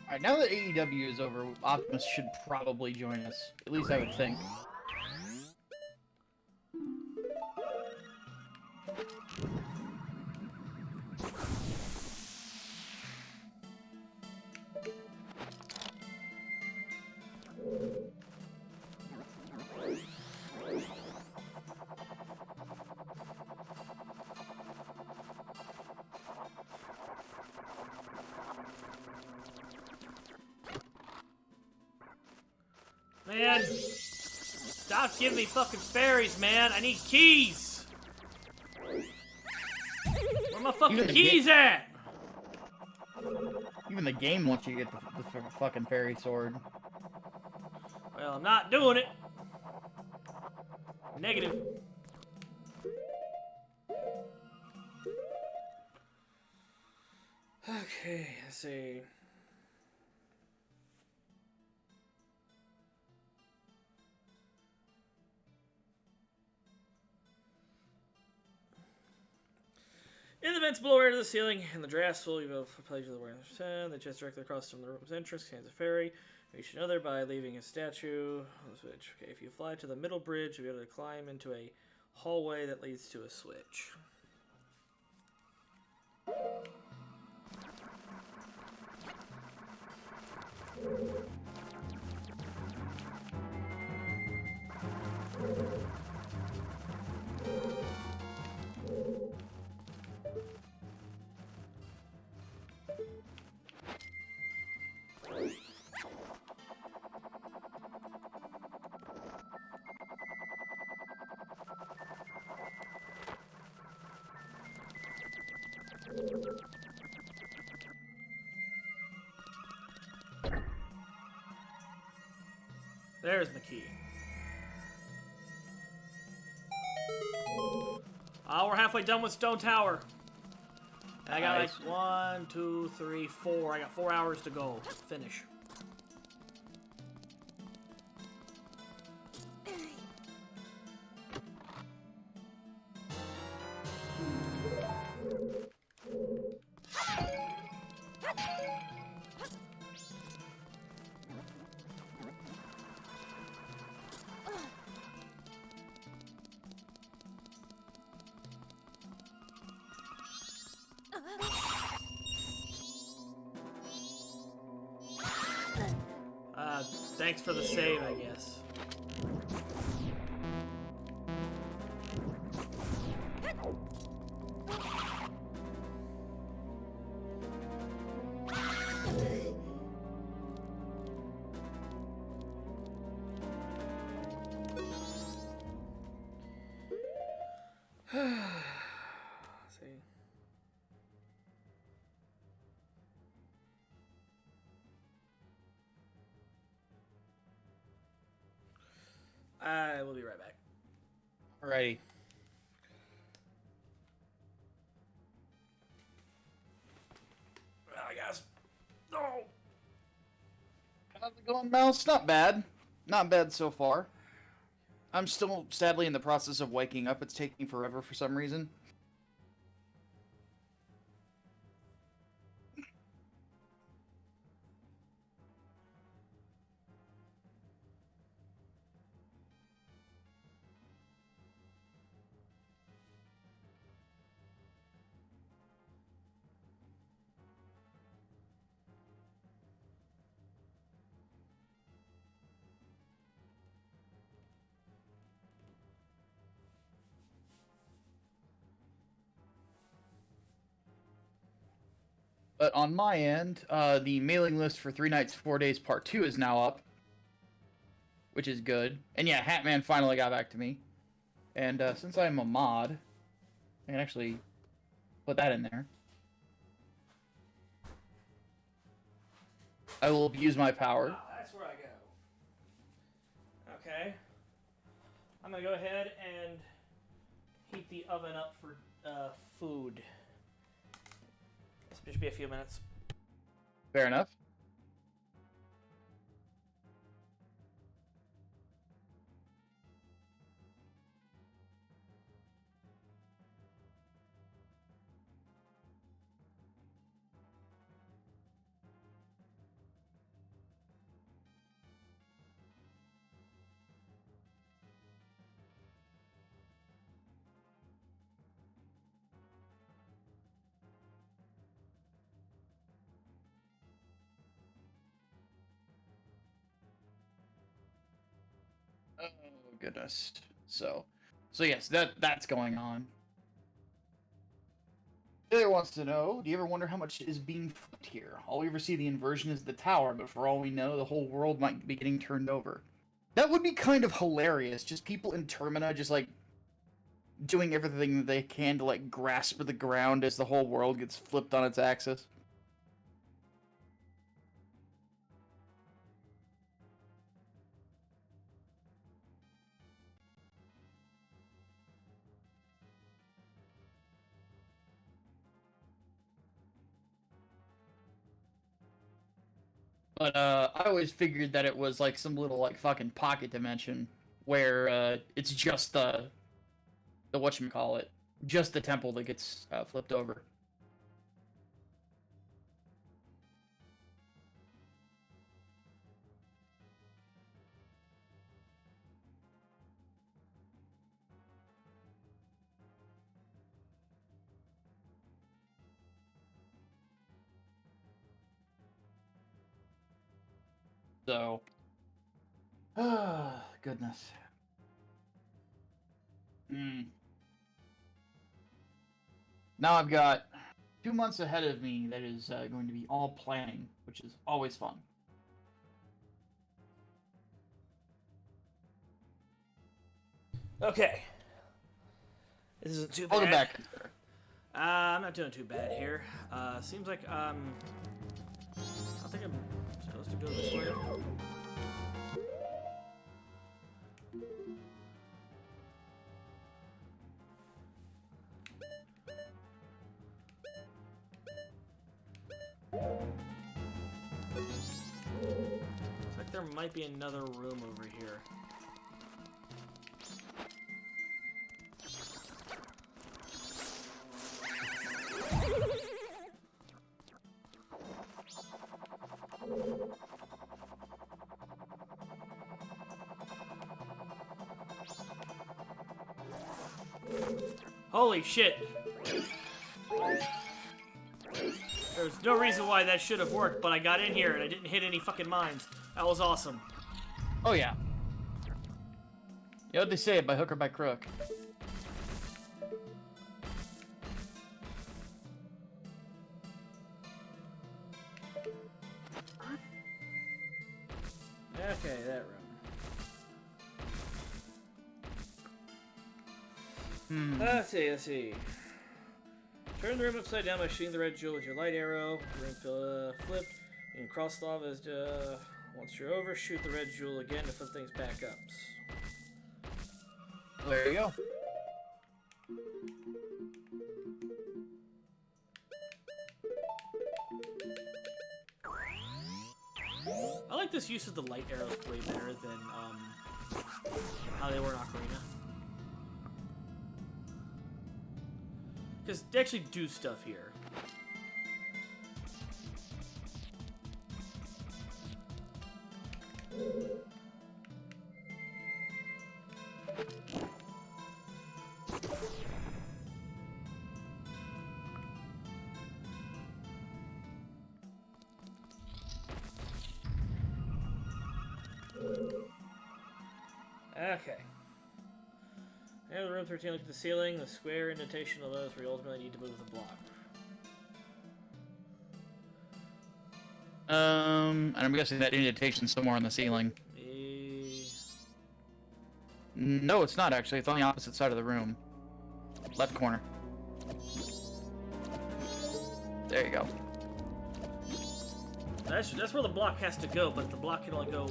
Alright, now that AEW is over, Optimus should probably join us. At least I would think. Man! Stop giving me fucking fairies, man! I need keys! Where my fucking keys at? Even the game wants you to get the fucking fairy sword. Well, I'm not doing it. Negative. Okay, let's see. In the vents below air to the ceiling, and the drafts will be able to play to the way the chest directly across from the room's entrance contains a ferry. Reach another by leaving a statue on the switch. Okay, if you fly to the middle bridge, you'll be able to climb into a hallway that leads to a switch. There's the key. Oh, we're halfway done with Stone Tower. I got like 1, 2, 3, 4. I got 4 hours to go. Finish. Thanks for the save, I guess. See. I will be right back. Alrighty. I guess. No. How's it going, Mouse? Not bad. Not bad so far. I'm still sadly in the process of waking up. It's taking forever for some reason. But on my end, the mailing list for 3 Nights, 4 Days Part 2 is now up. Which is good. And yeah, Hatman finally got back to me. And since I'm a mod, I can actually put that in there. I will abuse my power. Oh, that's where I go. Okay. I'm gonna go ahead and heat the oven up for food. This should be a few minutes. Fair enough. Oh goodness. So yes, that's going on. Taylor wants to know, do you ever wonder how much is being flipped here? All we ever see the inversion is the tower, but for all we know, the whole world might be getting turned over. That would be kind of hilarious. Just people in Termina just like doing everything that they can to like grasp the ground as the whole world gets flipped on its axis. But I always figured that it was like some little like fucking pocket dimension where it's just the whatchamacallit, just the temple that gets flipped over. So, goodness. Now I've got 2 months ahead of me that is going to be all planning, which is always fun. Okay. This isn't too bad. Welcome back. I'm not doing too bad here. Seems like I think I'm supposed to go this way. Looks like there might be another room over here. Holy shit! There's no reason why that should have worked, but I got in here and I didn't hit any fucking mines. That was awesome. Oh yeah. You know what they say, by hook or by crook. Okay, that room. Let's see. Turn the room upside down by shooting the red jewel with your light arrow. Room flipped. And cross the lava as once you're over, shoot the red jewel again to flip things back up. There you go. I like this use of the light arrows way better than how they were in Ocarina. Because they actually do stuff here. Okay. Enter the room 13, look at the ceiling. The square indentation of those where you ultimately need to move the block. And I'm guessing that indentation's somewhere on the ceiling. No, it's not actually. It's on the opposite side of the room. Left corner. There you go. That's where the block has to go, but the block can only go,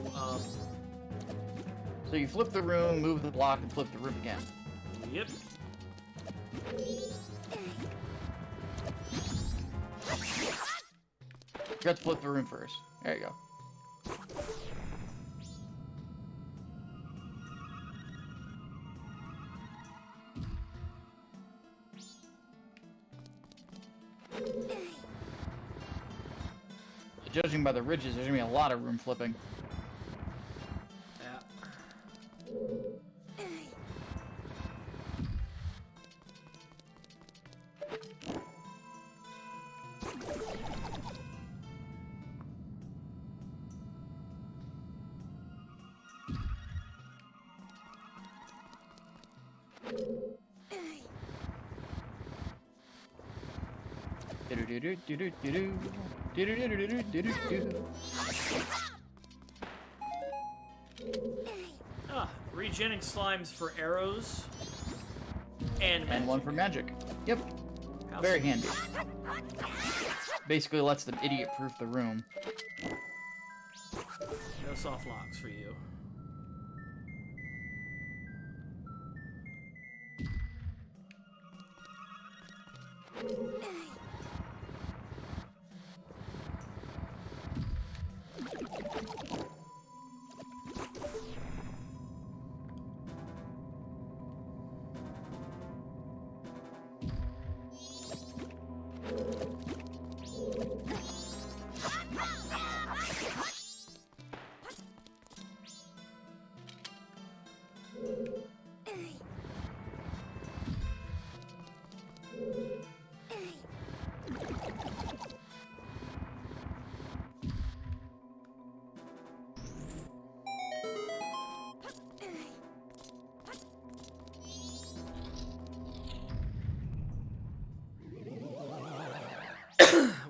So you flip the room, move the block, and flip the room again. Yep. You have to flip the room first. There you go. Judging by the ridges, there's gonna be a lot of room flipping. Regenning slimes for arrows and magic. And one for magic. Yep. How's Very handy. Basically lets them idiot-proof the room. No soft locks for you.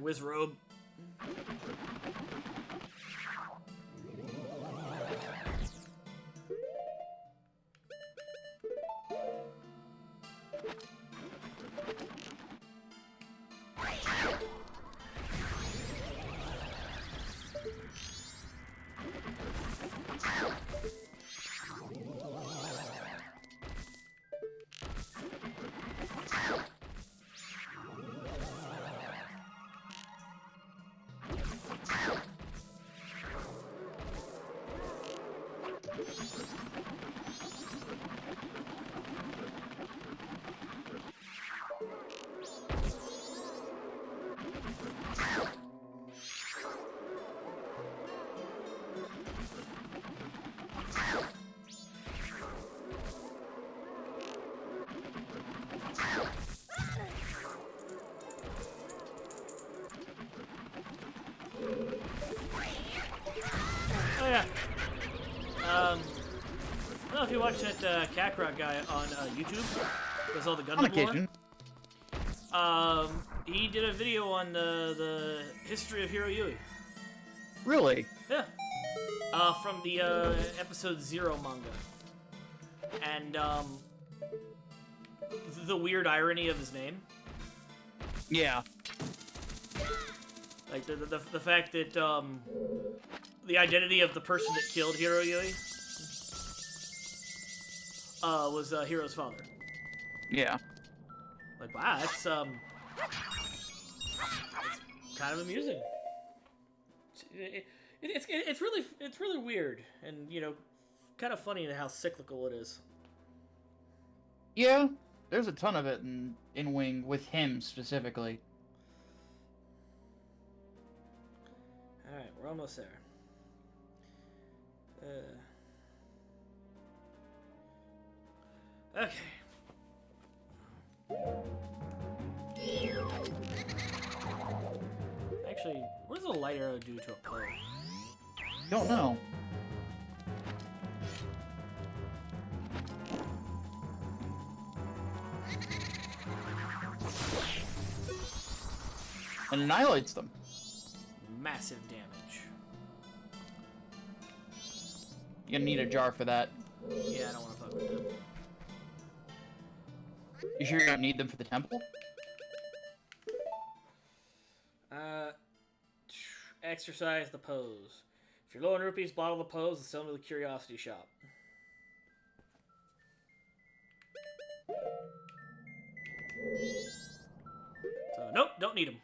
Wizrobe. watch that Kakarot guy on YouTube? Does all the On Gundam occasion. lore? He did a video on the history of Hiro Yui. Really? Yeah. From the episode 0 manga. And the weird irony of his name. Yeah. Like the fact that the identity of the person that killed Hiro Yui was Hiro's father. Yeah. Like, wow, that's kind of amusing. It's really weird, and you know, kind of funny in how cyclical it is. Yeah. There's a ton of it in Wing with him specifically. All right, we're almost there. Okay. Actually, what does a light arrow do to a pole? Don't know. And annihilates them. Massive damage. You're gonna need a jar for that. Yeah, I don't want to fuck with them. You sure you don't need them for the temple? Exercise the pose. If you're low on rupees, bottle the pose and sell them to the curiosity shop. So, nope, don't need them.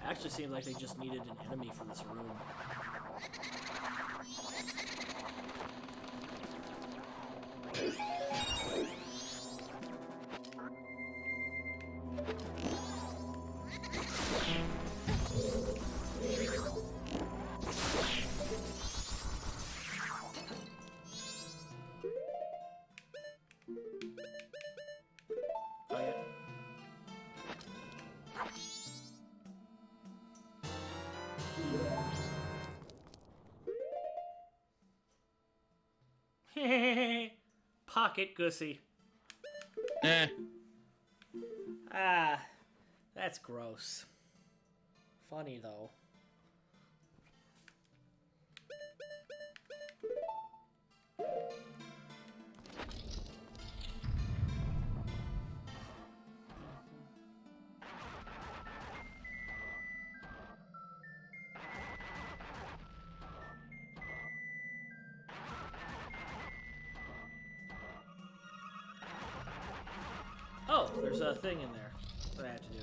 Actually seems like they just needed an enemy for this room. Oh, yeah. Pocket Gussy. Eh. Ah, that's gross. Funny, though. Oh, there's a thing in there that I have to do.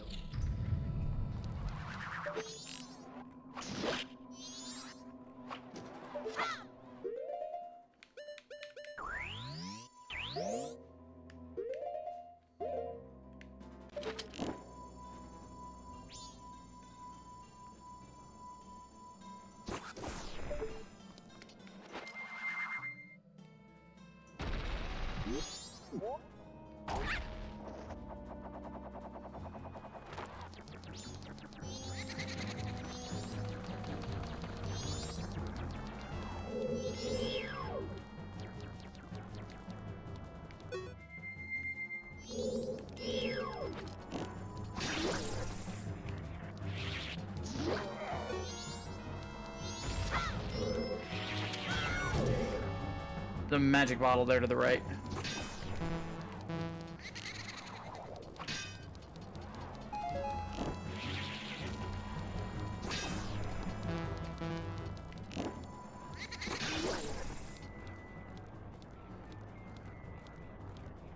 The magic bottle there to the right.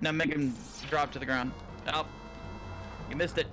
Now make him drop to the ground. Oh, you missed it.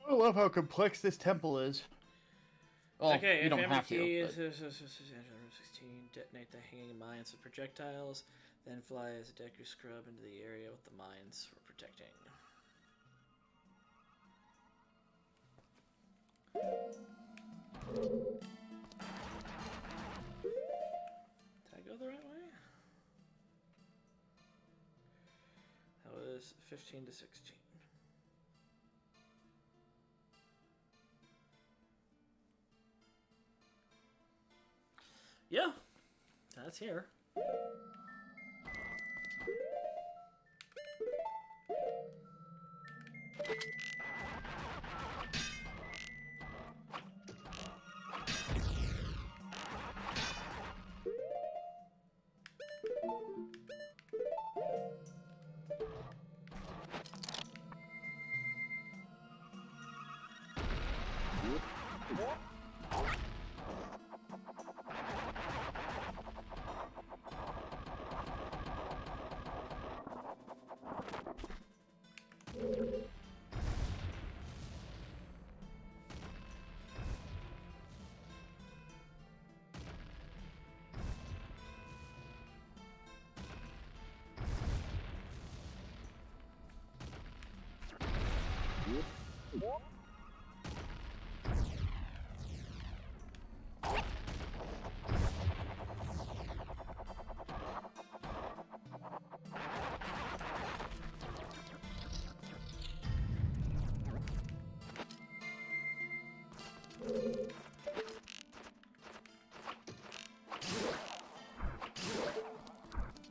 I love how complex this temple is. Well, Okay, you don't have to. key but- room 16. Detonate the hanging mines with projectiles. Then fly as a Deku scrub into the area with the mines we're protecting. Did I go the right way? That was 15 to 16. Yeah, that's here.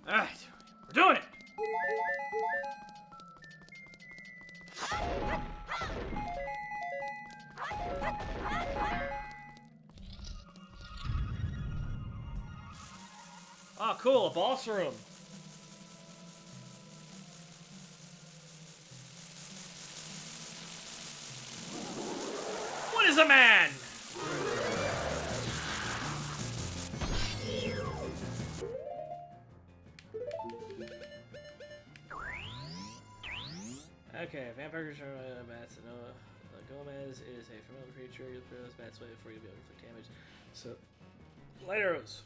Alright, we're doing it! Oh, cool, a boss room. What is a man? Okay, vampires are bats. No, Gomez is a familiar creature. You'll throw those bats away before you'll be able to inflict damage. So, light arrows.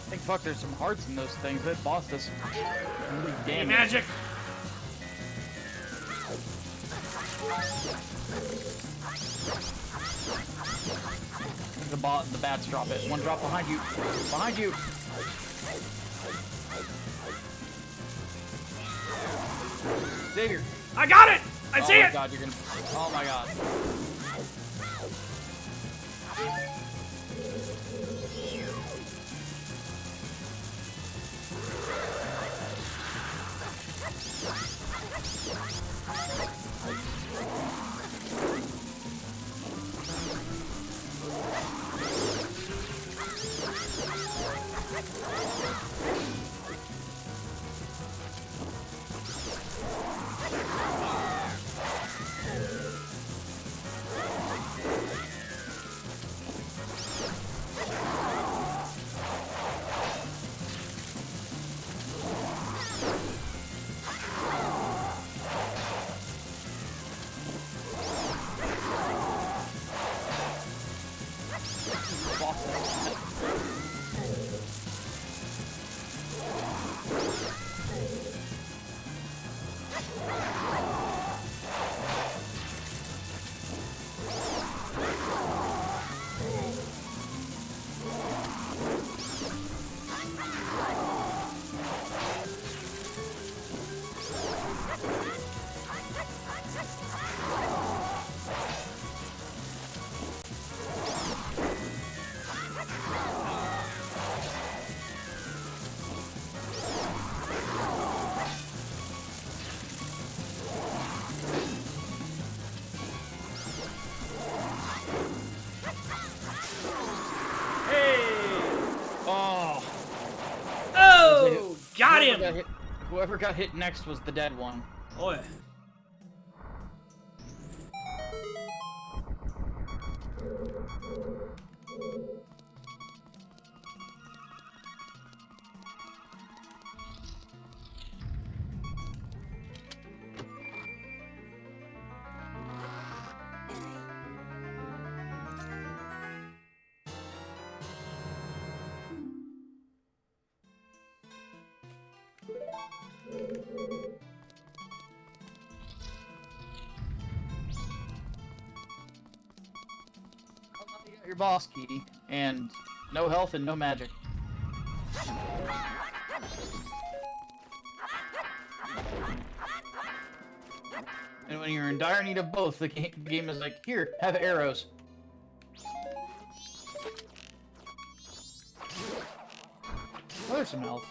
I think, fuck, there's some hearts in those things. That boss does really Hey, damage. magic! The bats drop it. One drop behind you. Behind you. Xavier. I got it! I see Oh my it! god, you're gonna. Oh my god. Whoever got hit next was the dead one. Oh yeah. You got your boss key, and no health and no magic. And when you're in dire need of both, the game is like, here, have arrows. Oh, there's some health.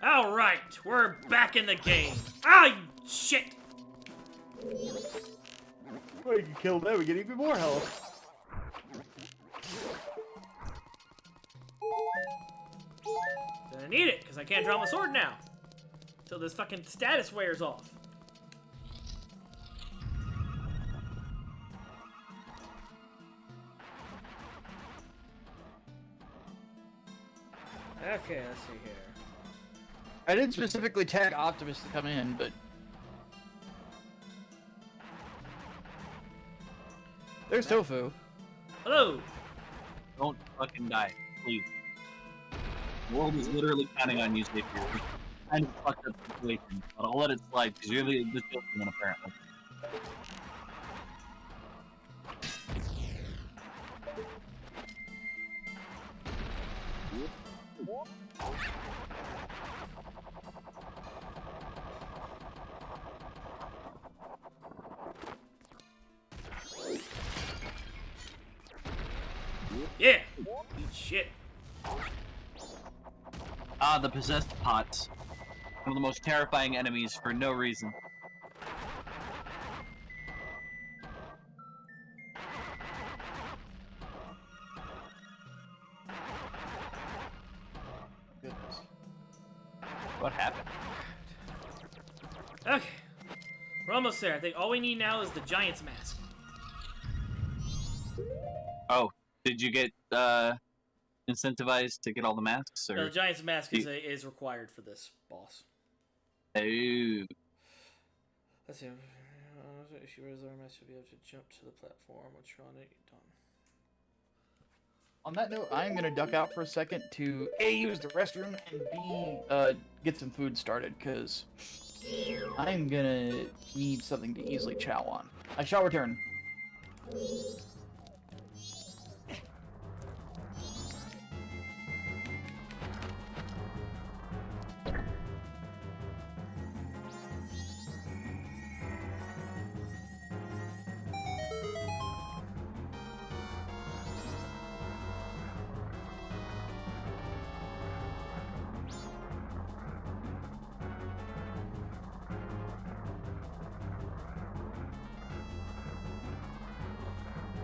All right, we're back in the game. Ah, shit. Well, you can kill them, we get even more health. Gonna need it, because I can't draw my sword now. Until this fucking status wears off. Okay, let's see here. I didn't specifically tag Optimus to come in, but... There's Tofu. Hello. Don't fucking die, please. The world is literally counting on you, Xavier. Kind of fucked up situation, but I'll let it slide because you're the guilty one apparently. Yeah. Eat shit. Ah, the possessed pots. One of the most terrifying enemies for no reason. Goodness. What happened? Okay. We're almost there. I think all we need now is the Giant's Mask. Oh, did you get incentivized to get all the masks? Or? No, the Giant's Mask is required for this boss. Oh. Let's see. If she wears the armor, she'll be able to jump to the platform. What's on it? Done. On that note, I'm gonna duck out for a second to A, use the restroom, and B, get some food started, because I'm gonna need something to easily chow on. I shall return.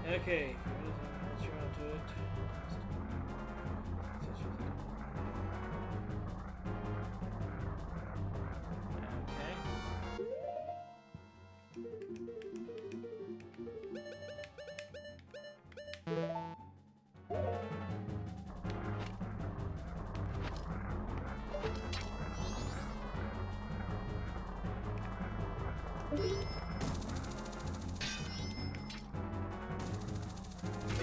Okay. Let's try to do it. Okay.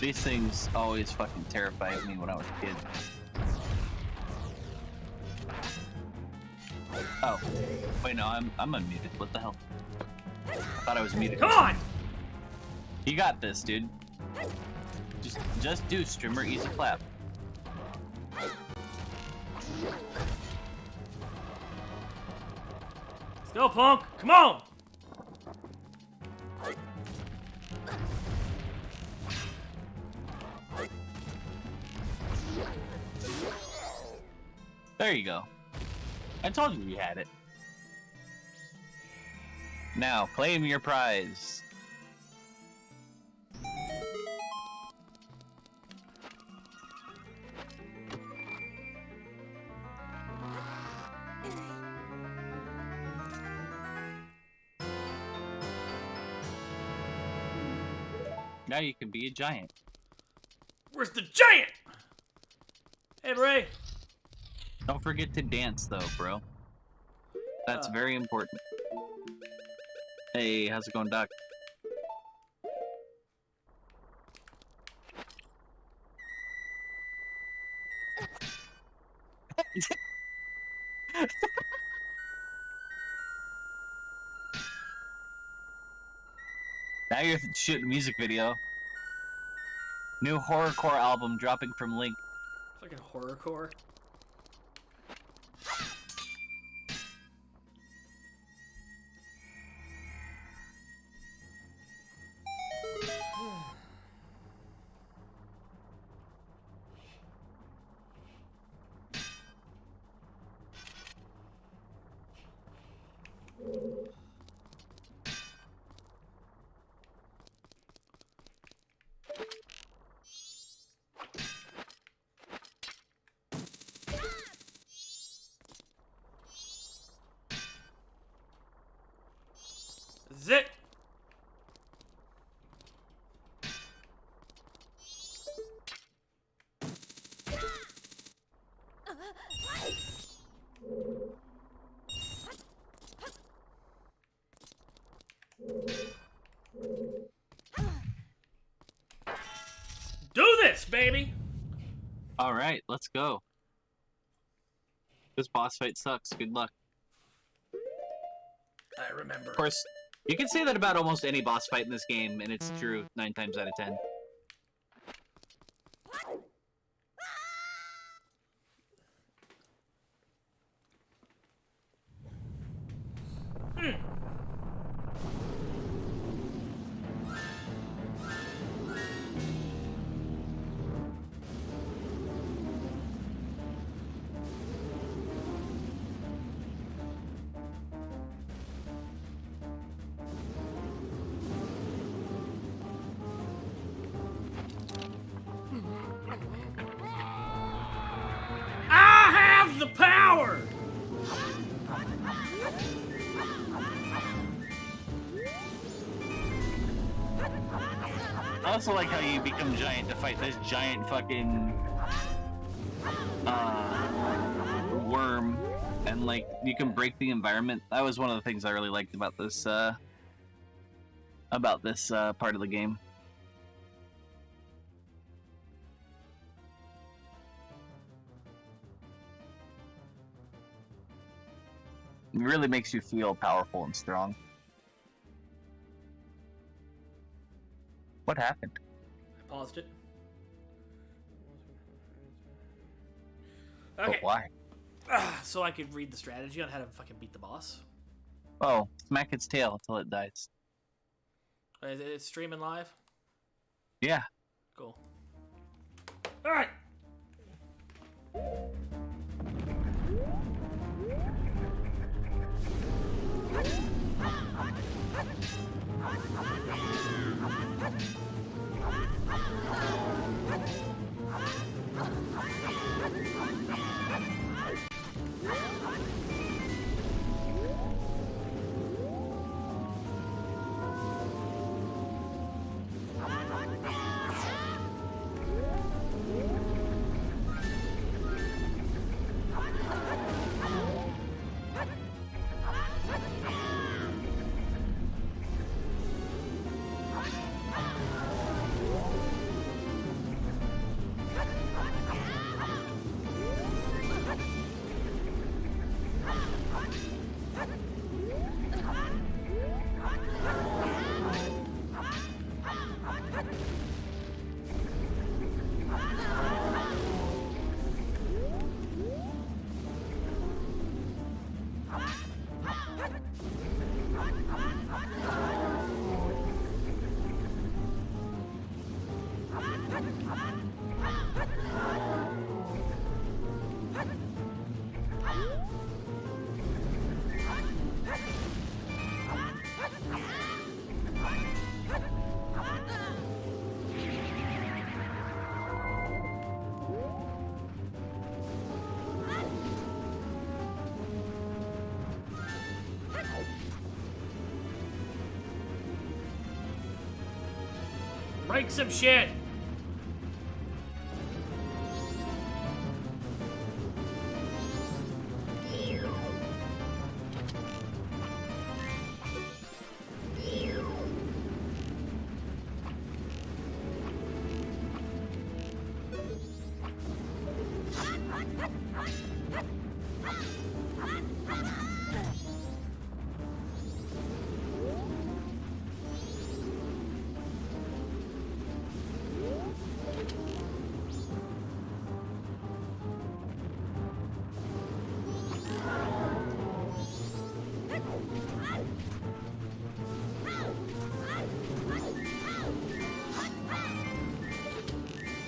These things always fucking terrified me when I was a kid. Oh. Wait, no, I'm unmuted. What the hell? I thought I was muted. Come on! You got this, dude. Just do streamer easy clap. Let's go, punk! Come on! There you go. I told you had it. Now, claim your prize. Now you can be a giant. Where's the giant? Hey, Bray. Don't forget to dance, though, bro. That's very important. Hey, how's it going, Doc? Now you're shooting a music video. New horrorcore album dropping from Link. Fucking horrorcore. Zit! Do this, baby! Alright, let's go. This boss fight sucks. Good luck. I remember. Of course, you can say that about almost any boss fight in this game, and it's true 9 times out of 10. I have the power! I also like how you become giant to fight this giant fucking worm, and like you can break the environment. That was one of the things I really liked about this part of the game. It really makes you feel powerful and strong. What happened? I paused it. But Okay. why? So I could read the strategy on how to fucking beat the boss. Oh, smack its tail until it dies. Is it streaming live? Yeah. Cool. Alright! Break some shit!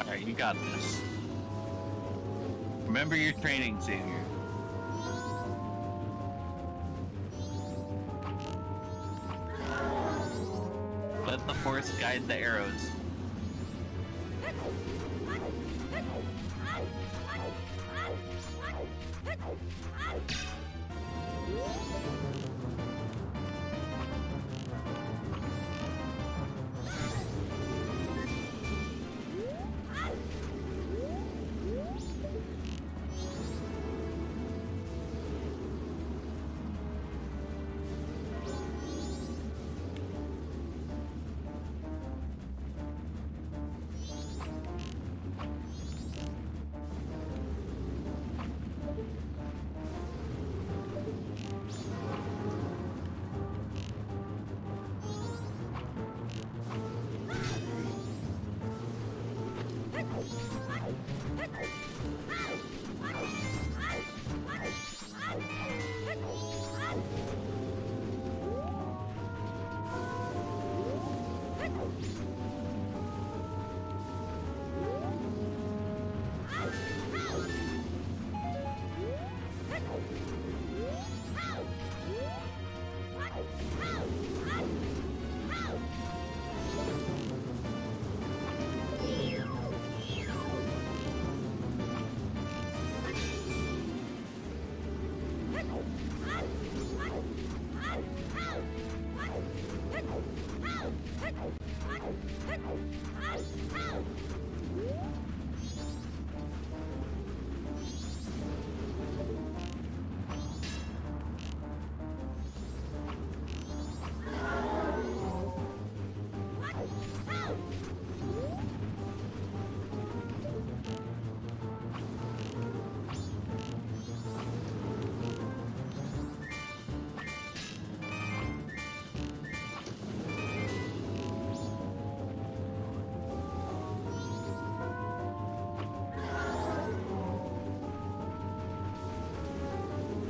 Alright, you got this. Remember your training, Xavier. Let the force guide the arrows.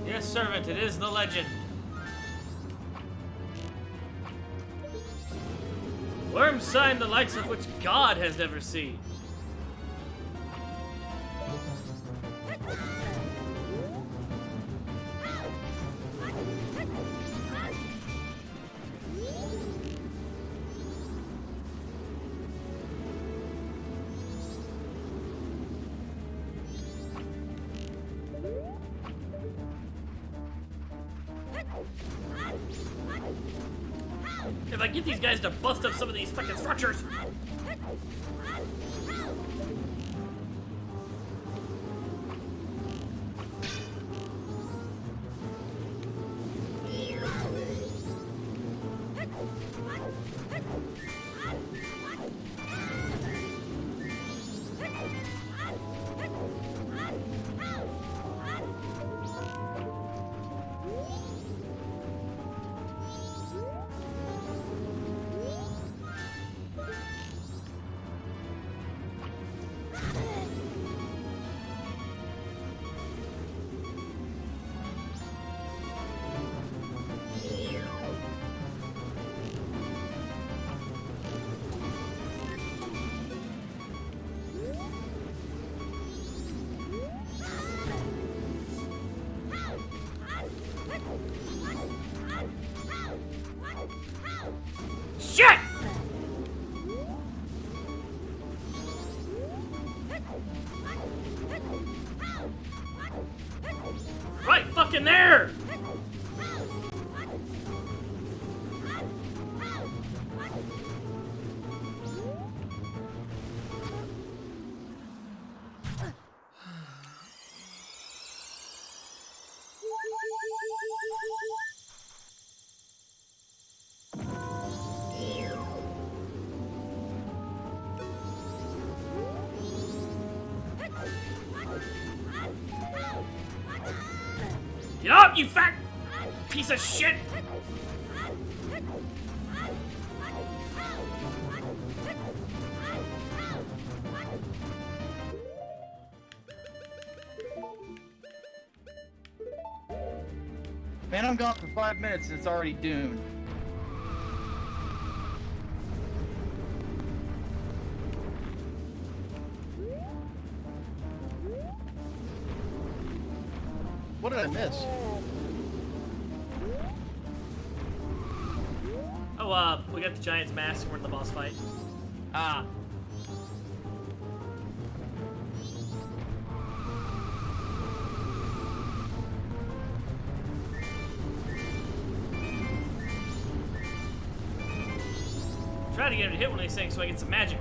Yes, servant, it is the legend. Worm sign the likes of which God has never seen. If I get these guys to bust up some of these fucking structures. Shit! Right fucking there! Get up, you fat piece of shit! Man, I'm gone for 5 minutes and it's already doomed. What did I miss? Oh, we got the Giant's mask and we're in the boss fight. Ah. Try to get him to hit one of these things so I get some magic.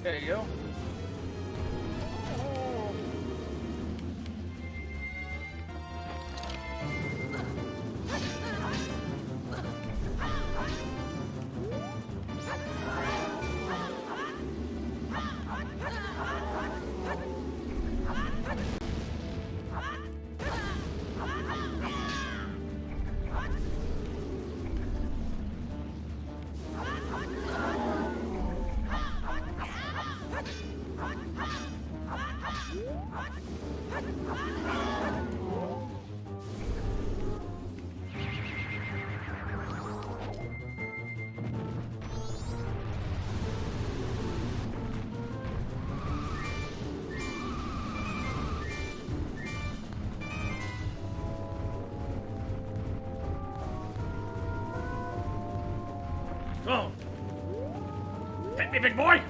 There you go. Come on. Hit me, big boy!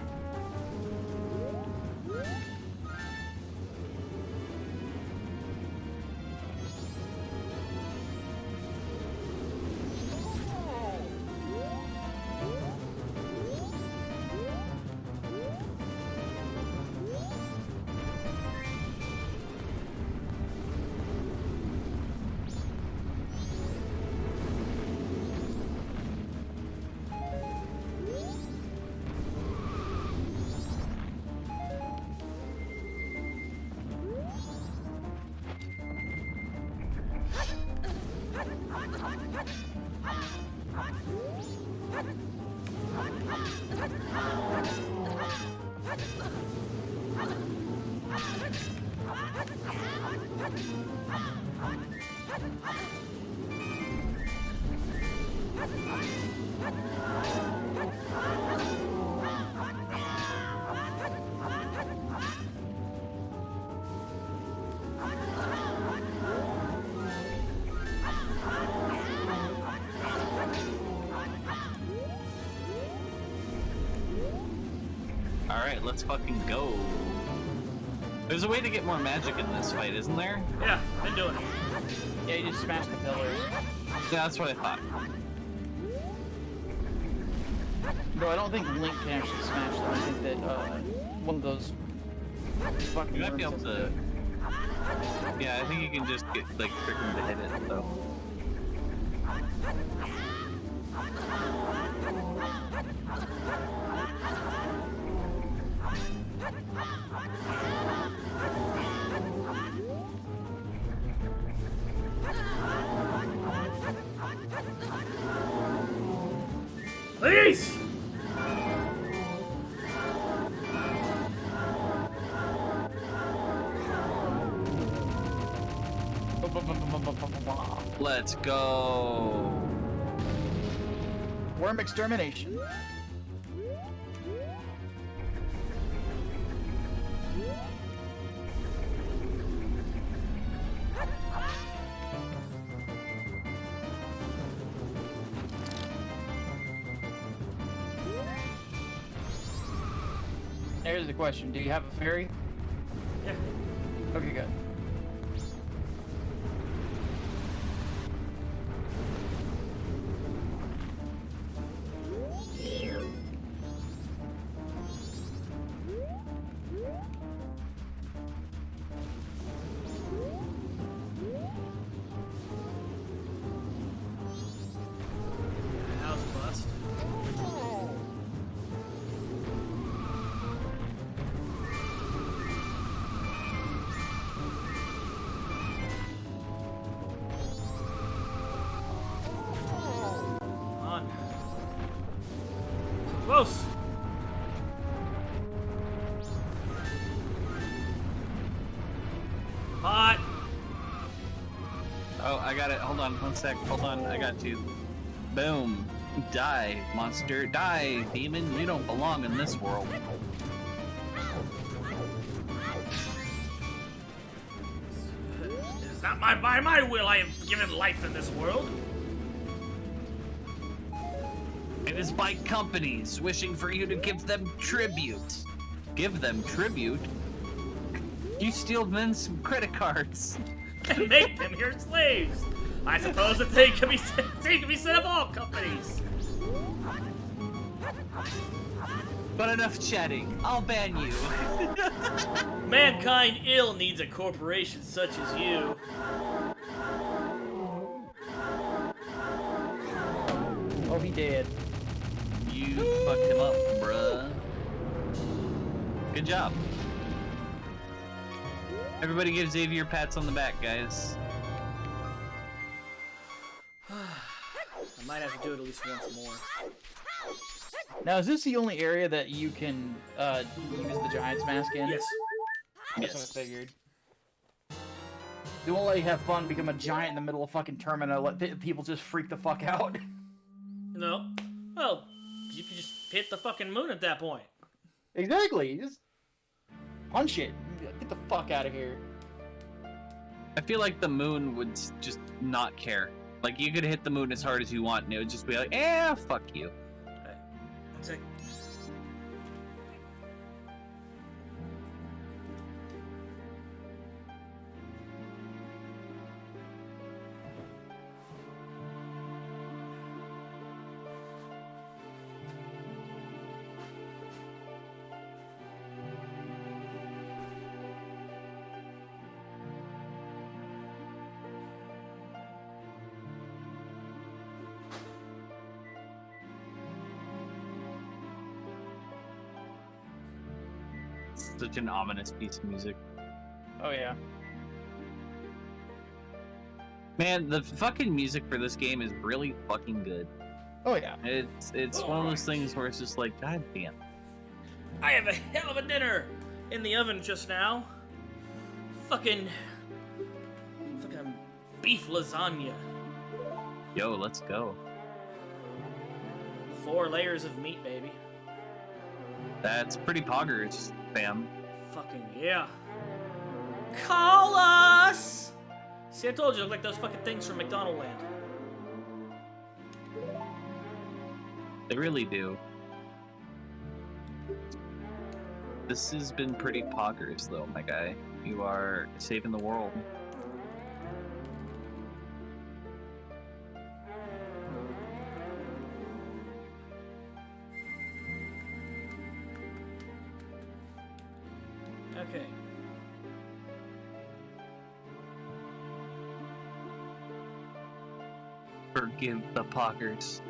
Alright, let's fucking go. There's a way to get more magic in this fight, isn't there? Yeah, been doing it. Yeah, you just smash the pillars. Yeah, that's what I thought. No, I don't think Link can actually smash them. I think that one of those fucking You might be able worms to... Yeah, I think you can just get, like, trick him to hit it, though. Please! Let's go. Worm extermination. Here's the question. Do you have a fairy? Yeah. Okay, good. That was fun. Close. Hot. Oh, I got it. Hold on, 1 sec. Hold on, I got you. Boom. Die, monster. Die, demon. You don't belong in this world. It's not by my will I am given life in this world. It is by companies wishing for you to give them tribute. Give them tribute? You steal them some credit cards. And make them your slaves. I suppose that they can be said of all companies. But enough chatting. I'll ban you. Mankind ill needs a corporation such as you. Oh, he did. You fucked him up, bruh. Good job. Everybody give Xavier pats on the back, guys. I might have to do it at least once more. Now, is this the only area that you can use the Giant's Mask in? Yes. That's what I figured. They won't let you have fun, become a giant in the middle of fucking Termina, let people just freak the fuck out. No. Well, you can just hit the fucking moon at that point. Exactly, just punch it. Get the fuck out of here. I feel like the moon would just not care. Like, you could hit the moon as hard as you want, and it would just be like, eh, fuck you. Okay. 1 sec. Such an ominous piece of music. Oh yeah. Man, the fucking music for this game is really fucking good. Oh yeah. It's one of those things where it's just like, god damn. I have a hell of a dinner in the oven just now. Fucking beef lasagna. Yo, let's go. 4 layers of meat, baby. That's pretty poggers, fam. Fucking yeah. Call us! See, I told you, I look like those fucking things from McDonald Land. They really do. This has been pretty poggers, though, my guy. You are saving the world. Okay. Forgive the poggers.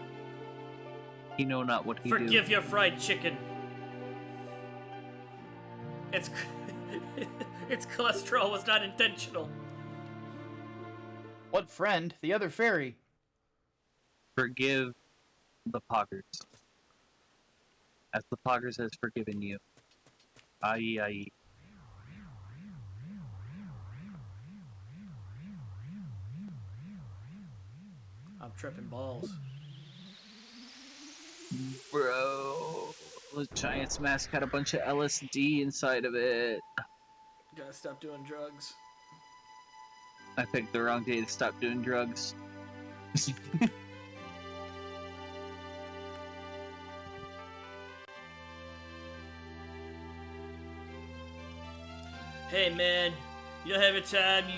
He know not what he do. Forgive your fried chicken. Its its cholesterol was not intentional. What friend? The other fairy. Forgive the poggers. As the poggers has forgiven you. Aye, aye. I'm tripping balls. Bro, the Giant's Mask had a bunch of LSD inside of it. Gotta stop doing drugs. I picked the wrong day to stop doing drugs. Hey man, you know how every time you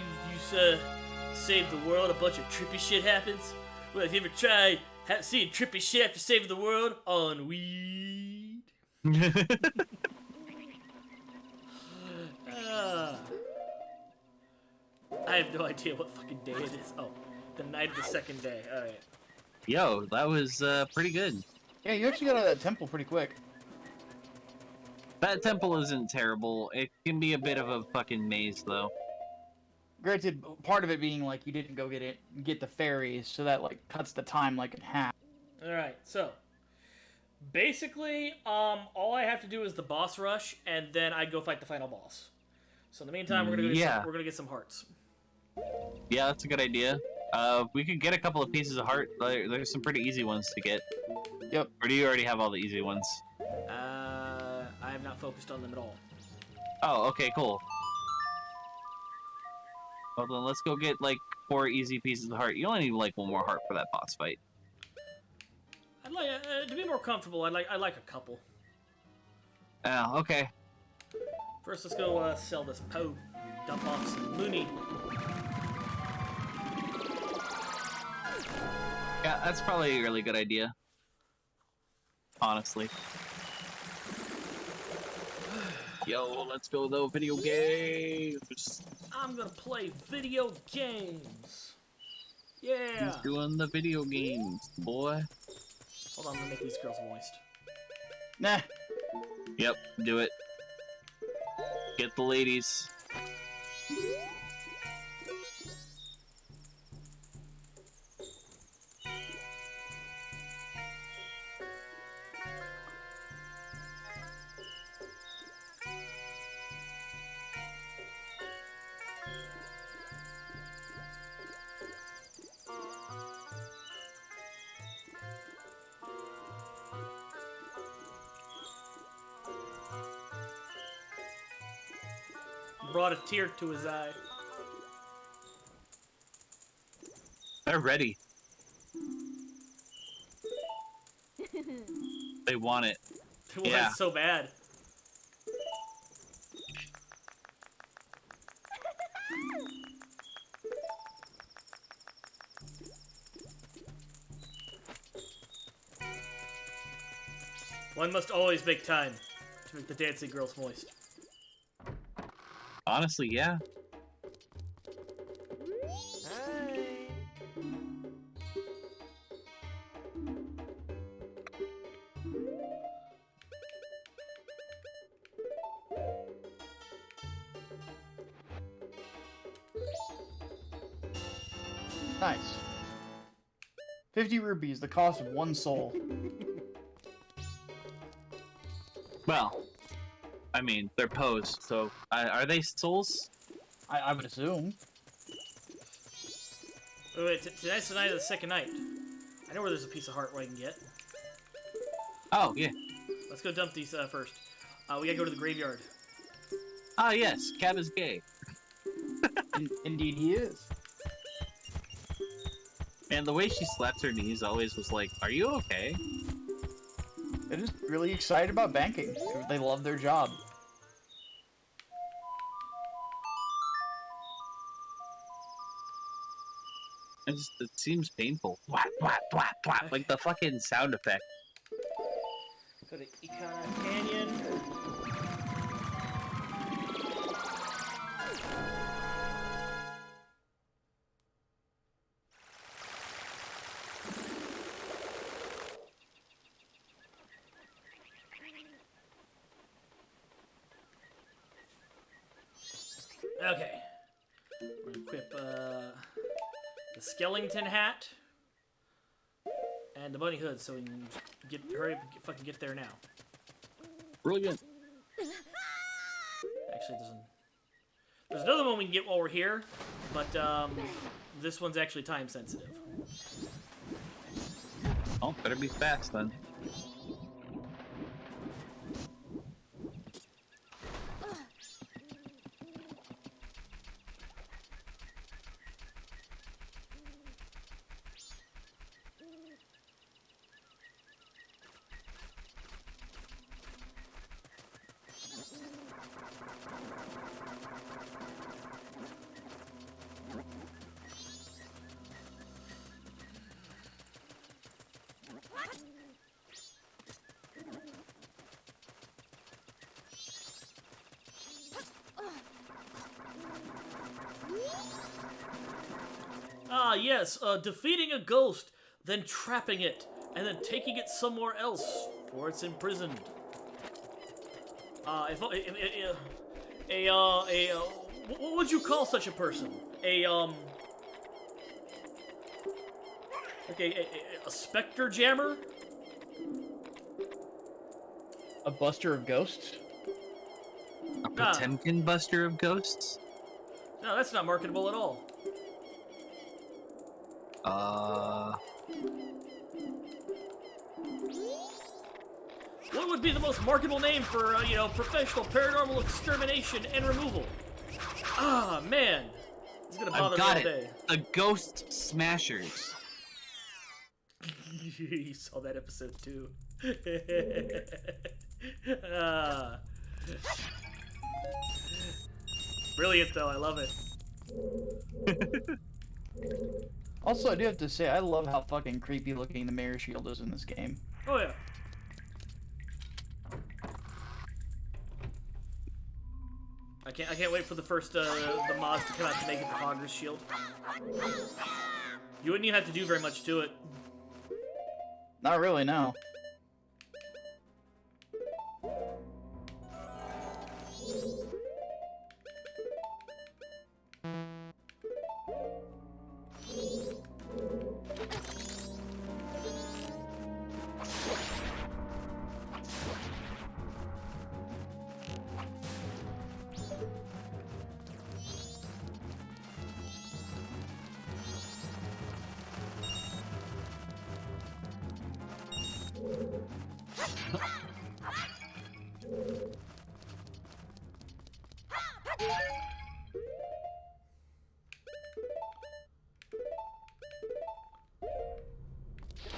save the world, a bunch of trippy shit happens? Well, have you ever tried seeing trippy shit after saving the world on weed? I have no idea what fucking day it is. Oh, the night of the second day. Alright. Yo, that was pretty good. Yeah, you actually got out of that temple pretty quick. That temple isn't terrible. It can be a bit of a fucking maze, though. Granted, part of it being like you didn't go get the fairies, so that like cuts the time like in half. Alright, so. Basically, all I have to do is the boss rush, and then I go fight the final boss. So in the meantime, we're gonna get some hearts. Yeah, that's a good idea. We could get a couple of pieces of heart. There's some pretty easy ones to get. Yep. Or do you already have all the easy ones? I have not focused on them at all. Oh, okay, cool. Well then, let's go get like 4 easy pieces of heart. You only need like 1 more heart for that boss fight. I'd like to be more comfortable. I like a couple. Oh, okay. First, let's go sell this Poe. Dump off some loony. Yeah, that's probably a really good idea. Honestly. Yo, let's go though, video games. I'm gonna play video games. Yeah. He's doing the video games, boy. Hold on, I'm gonna make these girls moist. Nah. Yep, do it. Get the ladies. Brought a tear to his eye. They're ready. They want it. It was Yeah. so bad. One must always make time to make the dancing girls moist. Honestly, yeah. Nice. 50 rupees, the cost of 1 soul. Well, I mean, they're posed, so are they souls? I would assume. Wait, tonight's the night of the second night. I know where there's a piece of heart where I can get. Oh, yeah. Let's go dump these first. We gotta go to the graveyard. Ah, yes, Cat is gay. Indeed he is. And the way she slaps her knees always was like, are you okay? They're just really excited about banking. They love their job. It seems painful. Twat, twat, twat, twat, like the fucking sound effect. Go to Ikana Canyon. Okay. We're gonna equip the skeleton hat and the bunny hood so we can hurry up and fucking get there now. Brilliant. Actually, there's another one we can get while we're here, but this one's actually time sensitive. Oh, better be fast then. Ah, yes, defeating a ghost, then trapping it, and then taking it somewhere else, for it's imprisoned. What would you call such a person? Okay, a specter jammer? A buster of ghosts? A Nah. Potemkin buster of ghosts? No, that's not marketable at all. What would be the most marketable name for, professional paranormal extermination and removal? Ah, man. It's gonna bother me all day. The Ghost Smashers. You saw that episode too. Brilliant though, I love it. Also, I do have to say, I love how fucking creepy looking the Mayor Shield is in this game. Oh yeah. I can't wait for the first the mods to come out to make it the Congress Shield. You wouldn't even have to do very much to it. Not really, no.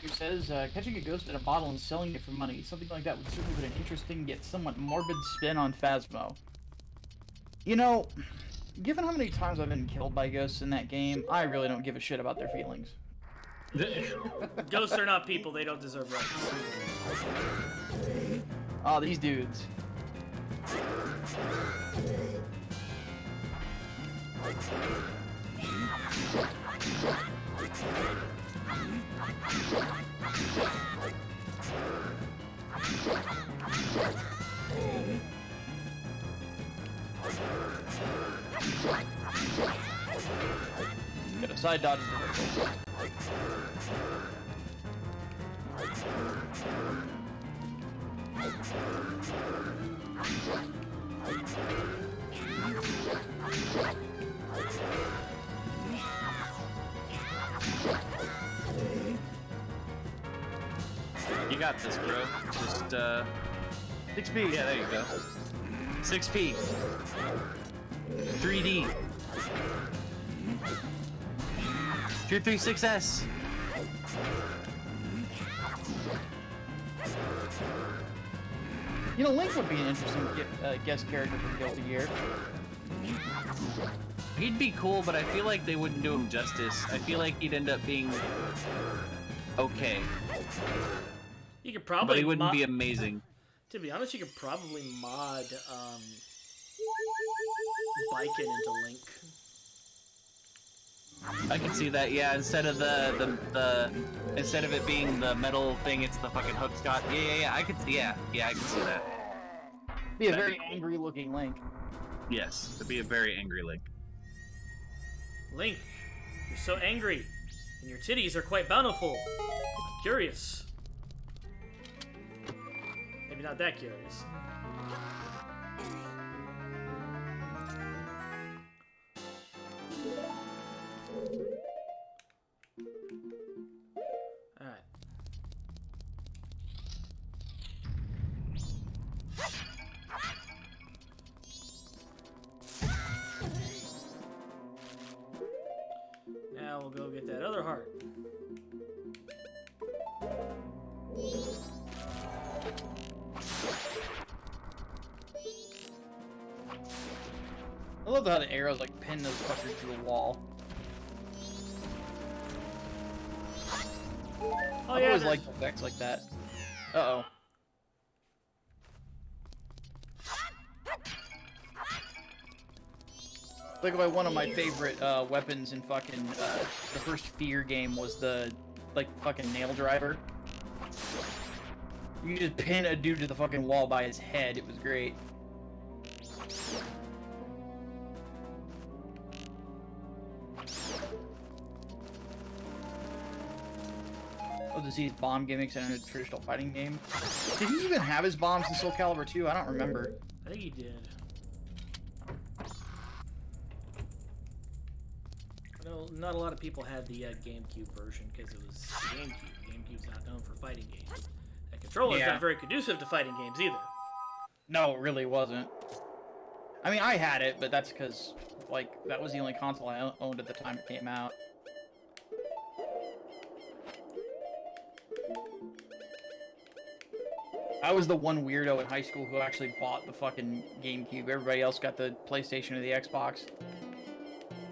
Who says, catching a ghost in a bottle and selling it for money. Something like that would certainly put an interesting yet somewhat morbid spin on Phasmo. You know, given how many times I've been killed by ghosts in that game, I really don't give a shit about their feelings. Ghosts are not people, they don't deserve rights. Oh, these dudes. Got a side dodge. You got this, bro. Just, 6P. yeah, there you go. 6P. 3D. Tier 3 6S. You know, Link would be an interesting guest character for Guilty Gear. He'd be cool, but I feel like they wouldn't do him justice. I feel like he'd end up being okay, You could probably but he wouldn't be amazing. To be honest, you could probably mod Biken into Link. I can see that, yeah. Instead of instead of it being the metal thing, it's the fucking hook shot. Yeah. I can see that. Be a very angry looking Link. Yes, it'd be a very angry Link. Link, you're so angry, and your titties are quite bountiful. I'm curious. Maybe not that curious. Alright. Now we'll go get that other heart. I love how the arrows like pin those fuckers to the wall. Oh I yeah, always there's- liked effects like that. Uh-oh. Like, one of my favorite weapons in fucking the first Fear game was the fucking nail driver. You could just pin a dude to the fucking wall by his head. It was great. of these bomb gimmicks in a traditional fighting game. Did he even have his bombs in Soul Calibur 2? I don't remember. I think he did. I know not a lot of people had the GameCube version because it was GameCube. GameCube's not known for fighting games. That controller's Yeah. not very conducive to fighting games either. No, it really wasn't. I mean, I had it, but that's because, like, that was the only console I owned at the time it came out. I was the one weirdo in high school who actually bought the fucking GameCube. Everybody else got the PlayStation or the Xbox.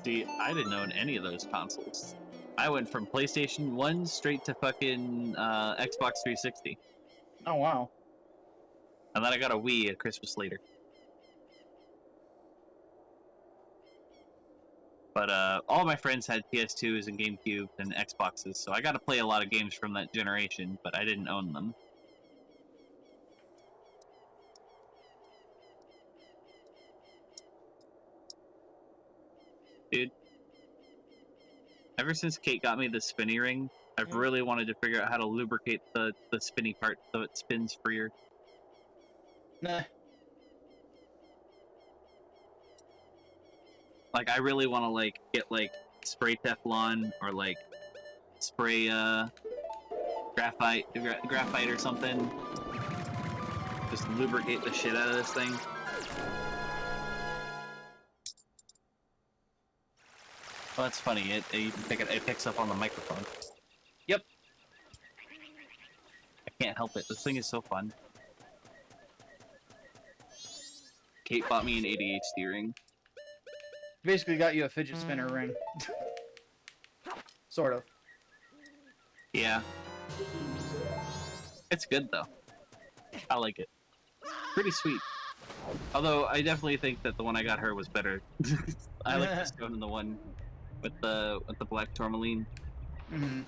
See, I didn't own any of those consoles. I went from PlayStation 1 straight to fucking Xbox 360. Oh, wow. And then I got a Wii a Christmas later. But all my friends had PS2s and GameCube and Xboxes, so I got to play a lot of games from that generation, but I didn't own them. Dude, ever since Kate got me the spinny ring, I've really wanted to figure out how to lubricate the spinny part so it spins freer. Nah. Like, I really want to, like, get, like, spray Teflon or, like, spray, graphite or something. Just lubricate the shit out of this thing. Well, that's funny. You can pick it. It picks up on the microphone. Yep. I can't help it. This thing is so fun. Kate bought me an ADHD ring. Basically got you a fidget spinner ring. Sort of. Yeah. It's good, though. I like it. Pretty sweet. Although, I definitely think that the one I got her was better. I like the stone and the one with the black tourmaline. Mm-hmm.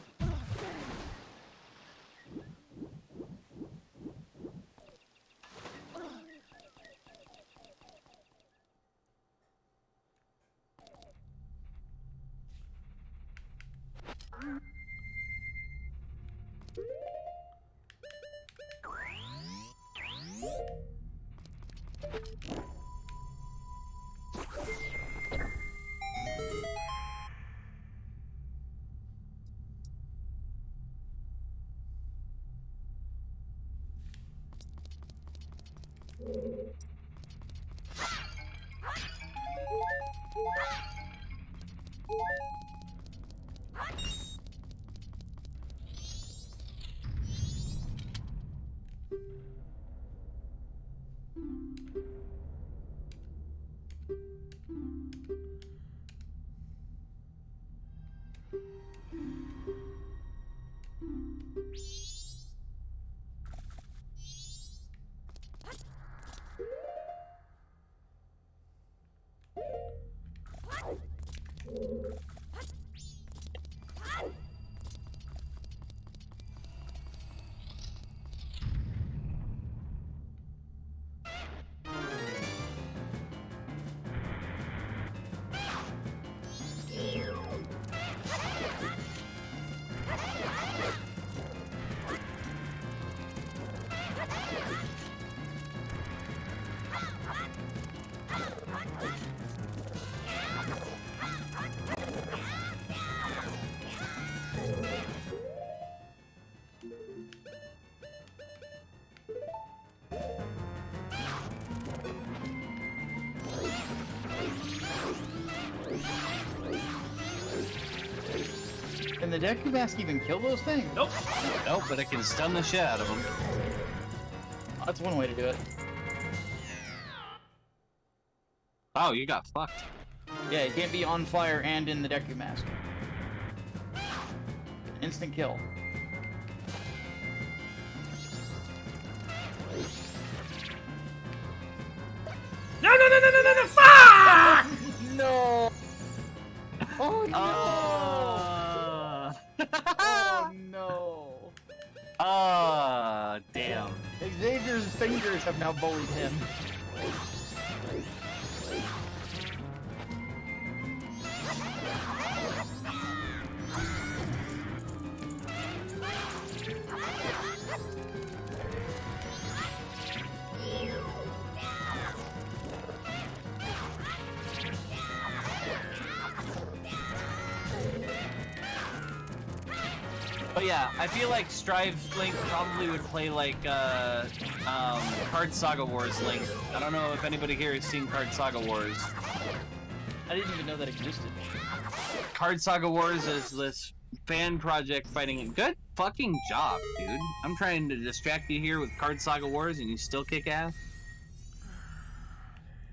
Can the Deku Mask even kill those things? Nope. Nope, but it can stun the shit out of them. That's one way to do it. Oh, you got fucked. Yeah, it can't be on fire and in the Deku Mask. Instant kill. No, no, no, no, no, no, no! Fuck! No! Oh no! Oh no! Ah, damn. Xavier's fingers have now bullied him. But yeah, I feel like Strive's Link probably would play like Card Saga Wars Link. I don't know if anybody here has seen Card Saga Wars. I didn't even know that existed. Card Saga Wars is this fan project fighting it. Good fucking job, dude. I'm trying to distract you here with Card Saga Wars and you still kick ass.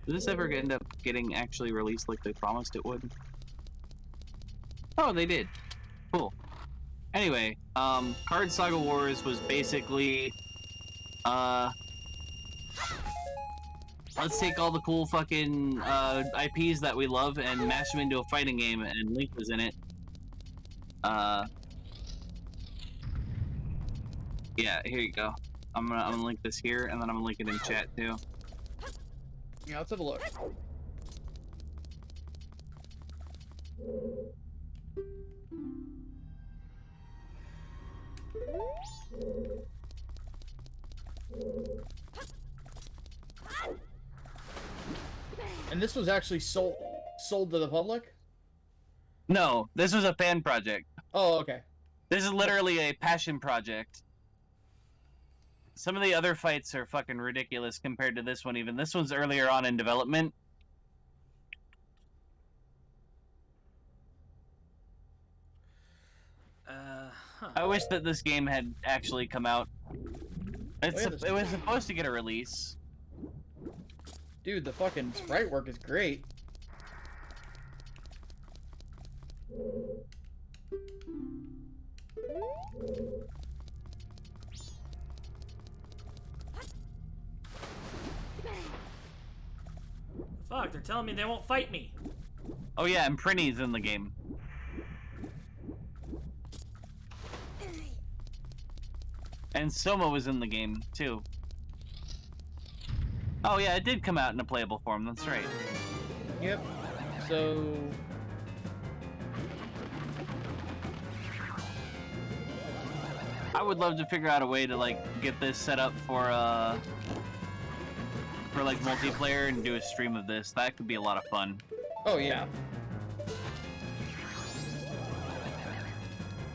Did this ever end up getting actually released like they promised it would? Oh, they did. Cool. Anyway, Card Saga Wars was basically, let's take all the cool fucking IPs that we love and mash them into a fighting game, and Link was in it. Yeah, here you go. I'm gonna link this here, and then I'm gonna link it in chat too. Yeah, let's have a look. And this was actually sold to the public? No, this was a fan project. Oh, okay. This is literally a passion project. Some of the other fights are fucking ridiculous compared to this one even. This one's earlier on in development. I wish that this game had actually come out. It was supposed to get a release. Dude, the fucking sprite work is great. Fuck, they're telling me they won't fight me. Oh yeah, and Prinny's in the game. And Soma was in the game, too. Oh yeah, it did come out in a playable form, that's right. Yep. So... I would love to figure out a way to, like, get this set up for like, multiplayer and do a stream of this. That could be a lot of fun. Oh, yeah.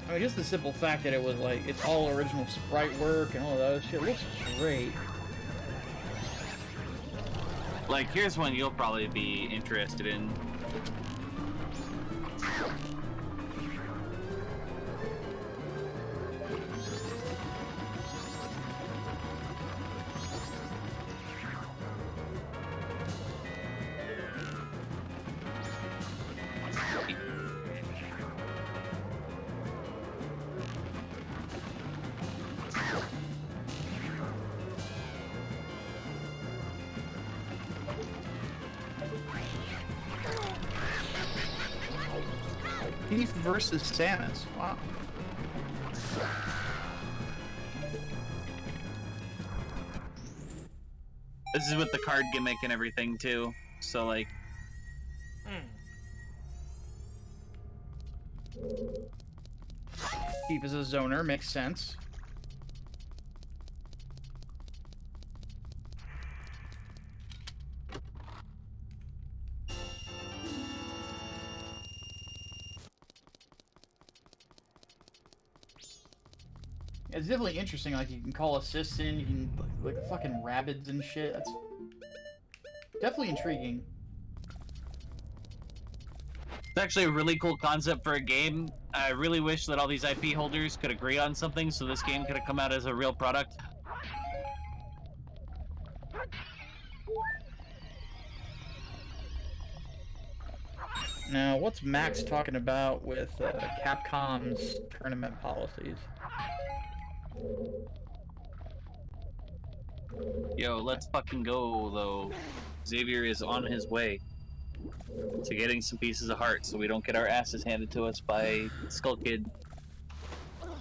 I mean, just the simple fact that it was, like, it's all original sprite work and all that shit looks great. Like, here's one you'll probably be interested in. Keith versus Samus. Wow. This is with the card gimmick and everything, too. So, like... Keith is a zoner, makes sense. It's definitely interesting, like, you can call assists in, you can, like fucking rabbits and shit. That's definitely intriguing. It's actually a really cool concept for a game. I really wish that all these IP holders could agree on something so this game could have come out as a real product. Now, what's Max talking about with Capcom's tournament policies? Yo, let's fucking go, though. Xavier is on his way to getting some pieces of heart so we don't get our asses handed to us by Skull Kid. I'll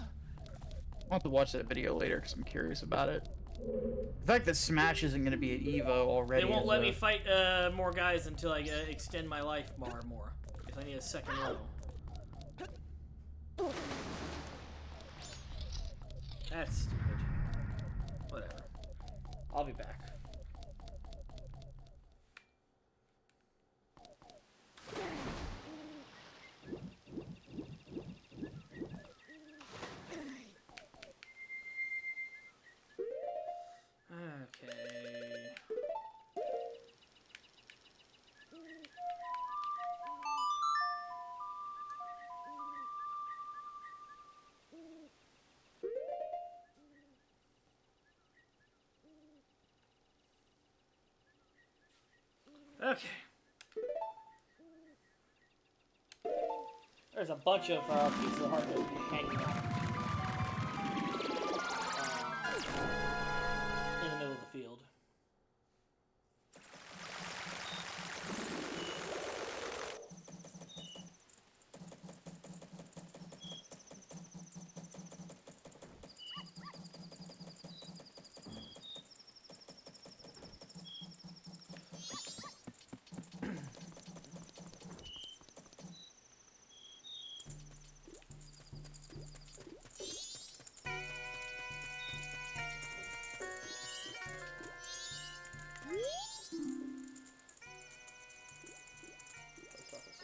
have to watch that video later because I'm curious about it. The fact that Smash isn't going to be at EVO already. They won't let me fight more guys until I extend my life more and more. Because I need a second level. That's stupid. Whatever. I'll be back. Okay. There's a bunch of pieces of hardwood hanging out in the middle of the field. Post office.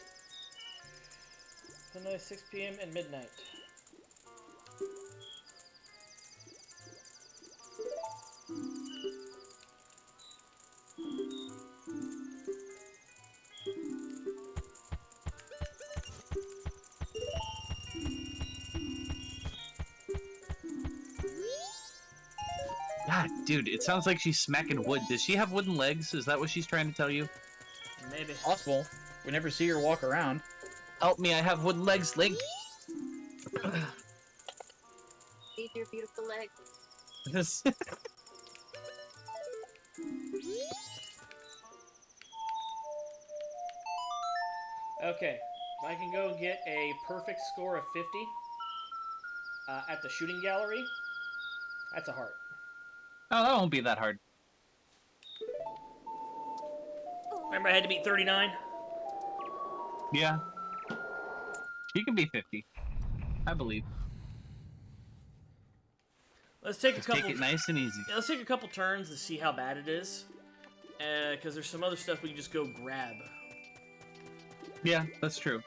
Sunday, 6 p.m. and midnight. God, dude, it sounds like she's smacking wood. Does she have wooden legs? Is that what she's trying to tell you? Maybe. Possible. We never see her walk around. Help me, I have wooden legs, Link. Need your beautiful legs. This- Okay, if I can go get a perfect score of 50 at the shooting gallery, that's a heart. Oh, that won't be that hard. Remember I had to beat 39? Yeah. She can be 50. I believe. Let's take Just a couple. take it nice and easy. Yeah, let's take a couple turns to see how bad it is, because there's some other stuff we can just go grab. Yeah, that's true.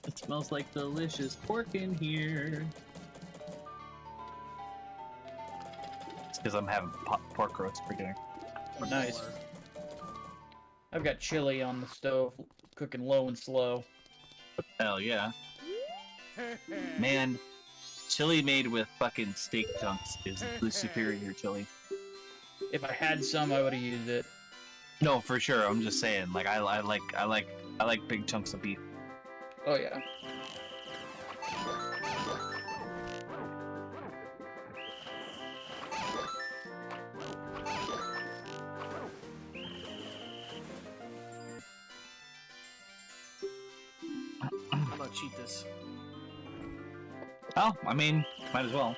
It smells like delicious pork in here. It's because I'm having pork roast for dinner. Oh, nice. I've got chili on the stove, cooking low and slow. Hell yeah. Man, chili made with fucking steak chunks is the superior chili. If I had some, I would have used it. No, for sure. I'm just saying. Like I like big chunks of beef. Oh yeah. I'm gonna cheat this. Oh, I mean, might as well.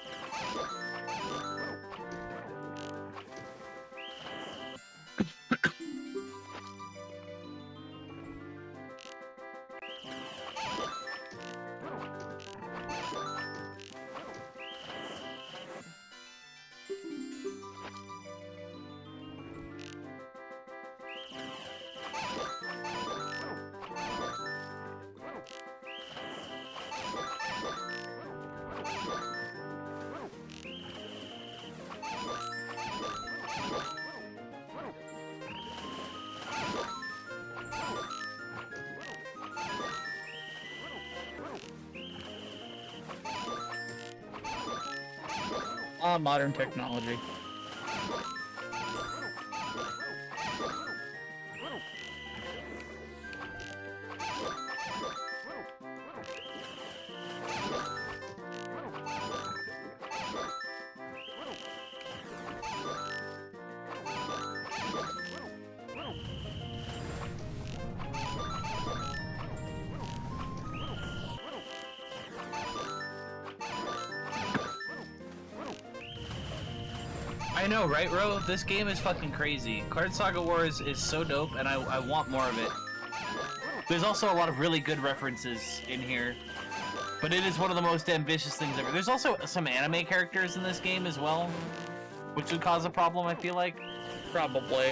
Modern technology. I know, right, Ro? This game is fucking crazy. Card Saga Wars is so dope, and I want more of it. There's also a lot of really good references in here, but it is one of the most ambitious things ever. There's also some anime characters in this game as well, which would cause a problem, I feel like. Probably.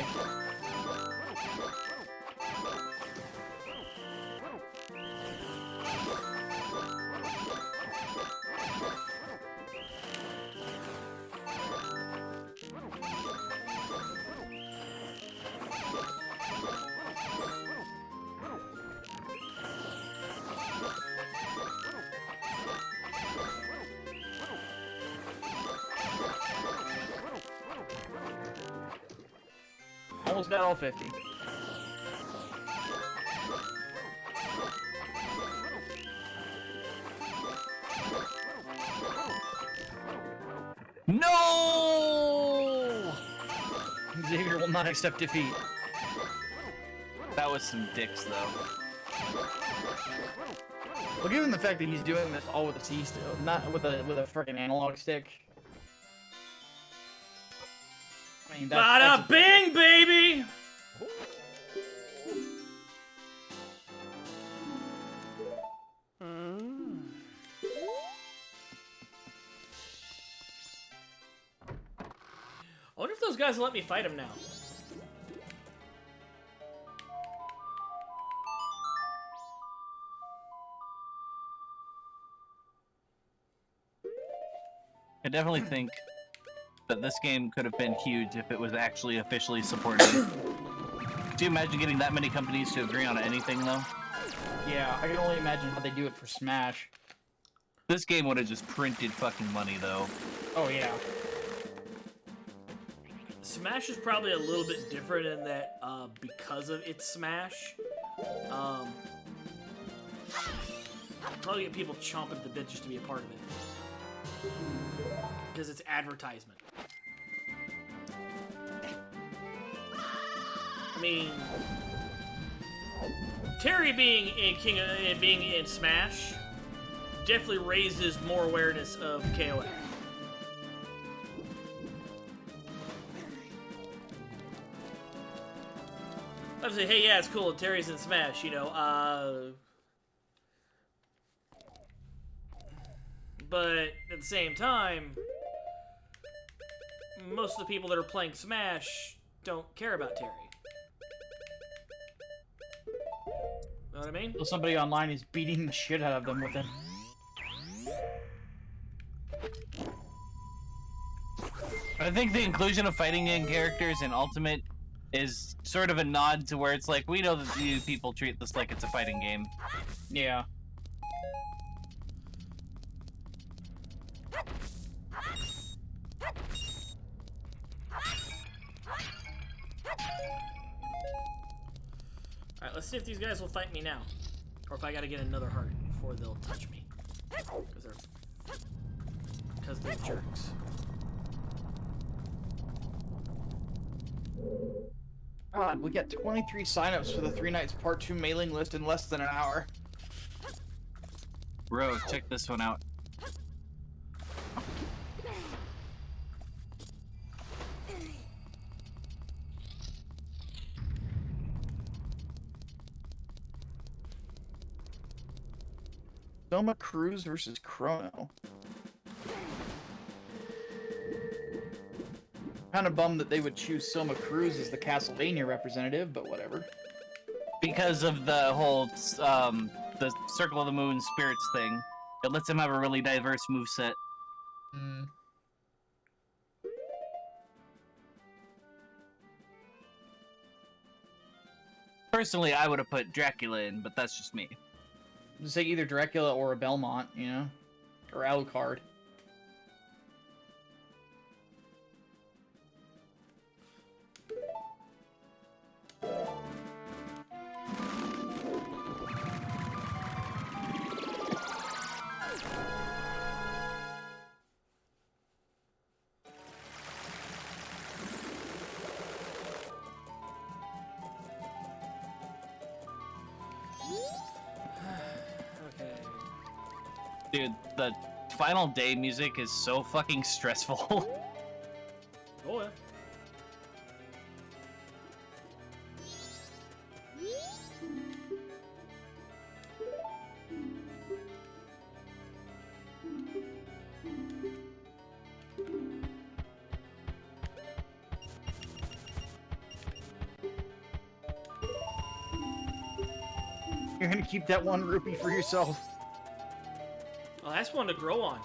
almost got all 50. No! Xavier will not accept defeat. That was some dicks, though. Well, given the fact that he's doing this all with a C still, not with a freaking analog stick. I mean, Bada bing, baby! I wonder if those guys will let me fight him now. I definitely think that this game could have been huge if it was actually officially supported. Do you imagine getting that many companies to agree on anything, though? Yeah, I can only imagine how they do it for Smash. This game would have just printed fucking money, though. Oh, yeah. Smash is probably a little bit different in that because of its Smash, probably get people chomping at the bit just to be a part of it. Because it's advertisement. I mean, Terry being in Smash definitely raises more awareness of KOF. I'd say, hey, yeah, it's cool. Terry's in Smash, you know. But at the same time, most of the people that are playing Smash don't care about Terry. Know what I mean? So somebody online is beating the shit out of them with it. I think the inclusion of fighting game characters in Ultimate is sort of a nod to where it's like, we know that you people treat this like it's a fighting game. Yeah. Alright, let's see if these guys will fight me now. Or if I gotta get another heart before they'll touch me. Because they're jerks. God, we got 23 signups for the 3 Nights Part 2 mailing list in less than an hour. Bro, check this one out. Soma Cruz versus Chrono. Kind of bummed that they would choose Soma Cruz as the Castlevania representative, but whatever. Because of the whole, the Circle of the Moon Spirits thing. It lets him have a really diverse moveset. Mm. Personally, I would have put Dracula in, but that's just me. Just say either Dracula or a Belmont, you know? Or Alucard. Dude, the final day music is so fucking stressful. Oh, yeah. You're gonna keep that 1 rupee for yourself. Oh, that's one to grow on.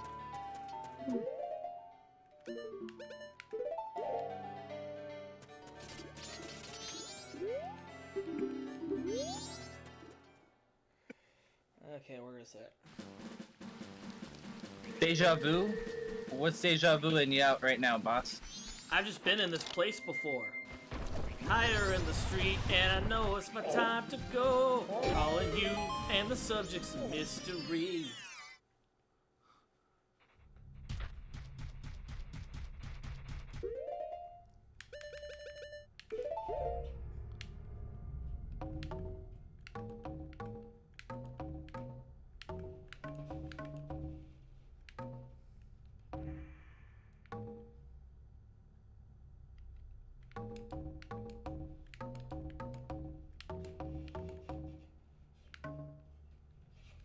Okay, where is that? Deja Vu? What's Deja Vu in you out right now, boss? I've just been in this place before. higher in the street, and I know it's my time to go. Calling you, and the subject's a mystery.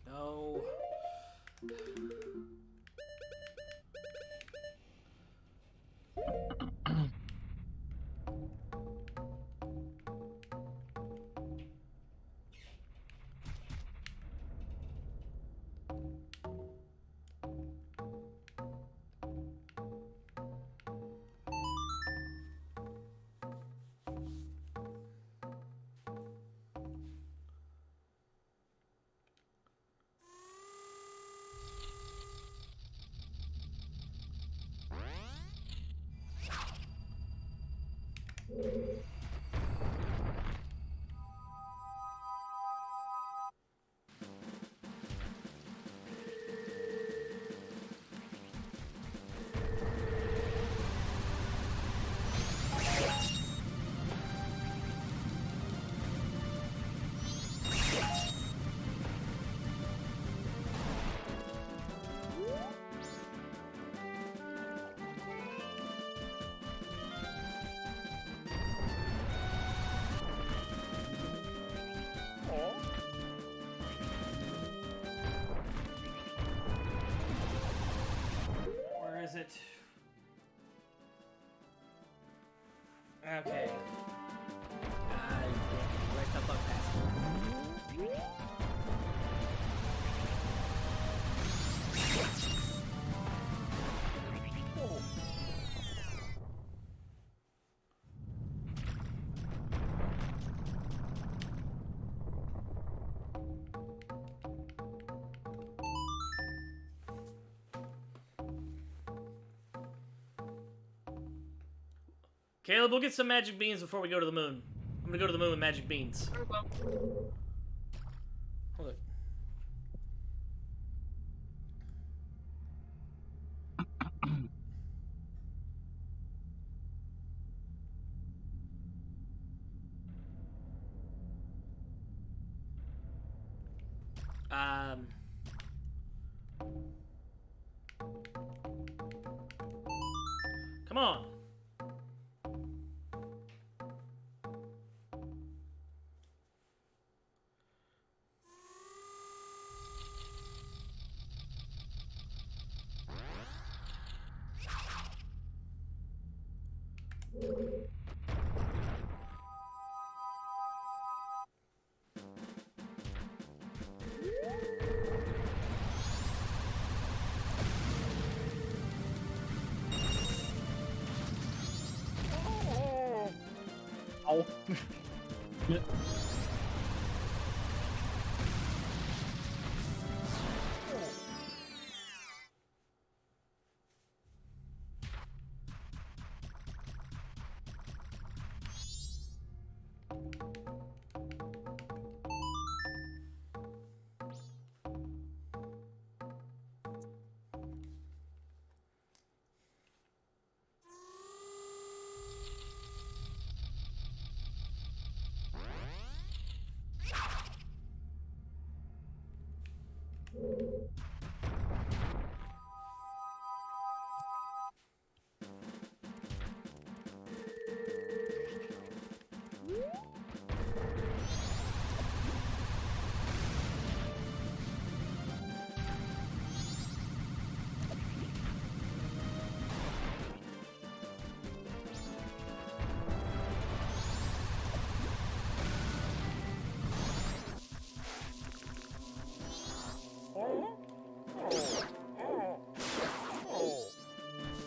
No. Where is it? Okay. Right the fuck past it. Caleb, we'll get some magic beans before we go to the moon. I'm gonna go to the moon with magic beans. Hold it. Come on. Oh.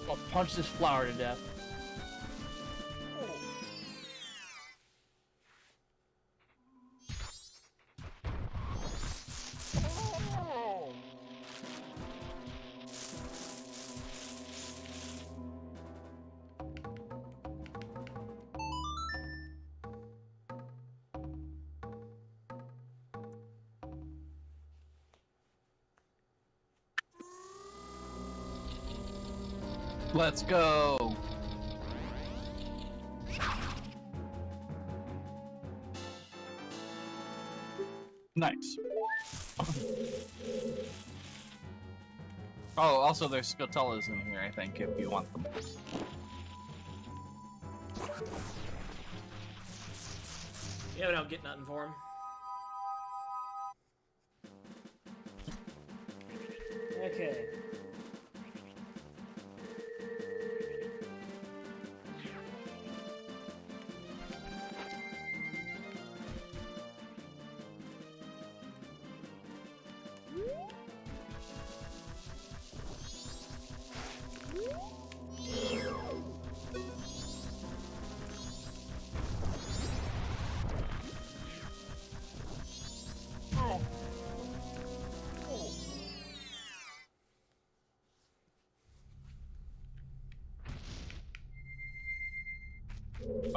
I'll punch this flower to death. Let's go. Nice. Oh, also there's Scotellas in here, I think, if you want them. Yeah, we don't get nothing for him. Okay.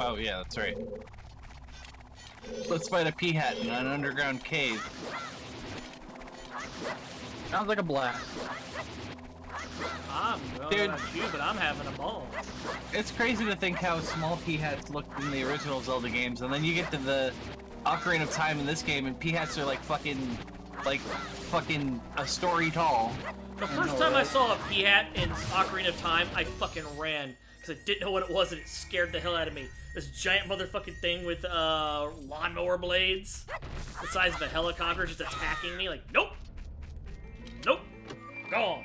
Oh yeah, that's right. Let's fight a Peahat in an underground cave. Sounds like a blast. I don't Dude. know about you, but I'm having a ball. It's crazy to think how small Peahats looked in the original Zelda games, and then you get to the Ocarina of Time in this game, and Peahats are like fucking a story tall. The first time I saw a Peahat in Ocarina of Time, I fucking ran. Because I didn't know what it was, and it scared the hell out of me. This giant motherfucking thing with lawnmower blades, the size of a helicopter, just attacking me. Like, nope, nope, gone.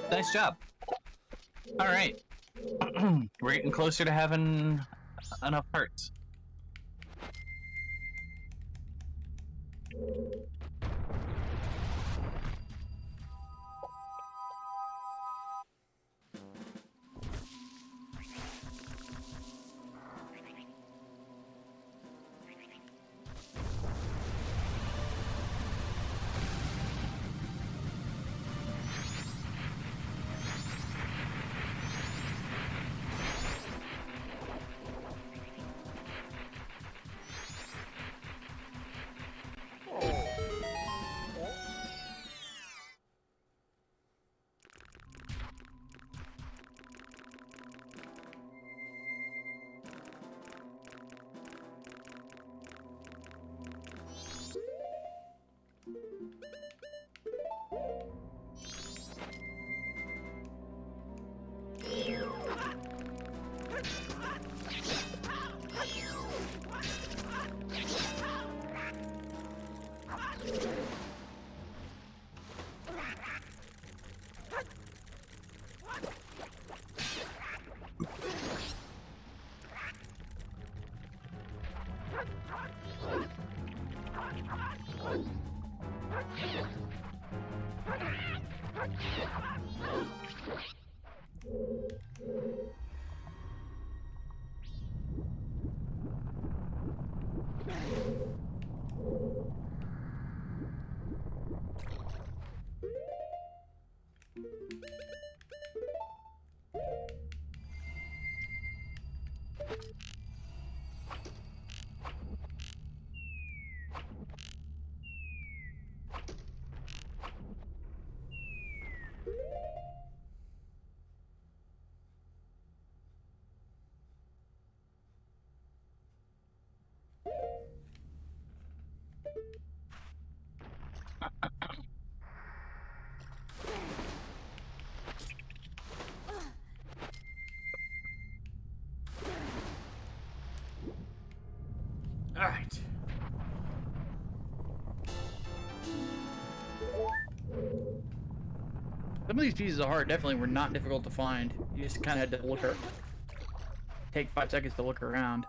Nice job. All right, we're getting closer to having enough hearts. All right. Some of these pieces of heart definitely were not difficult to find. You just kind of had to look or take 5 seconds to look around.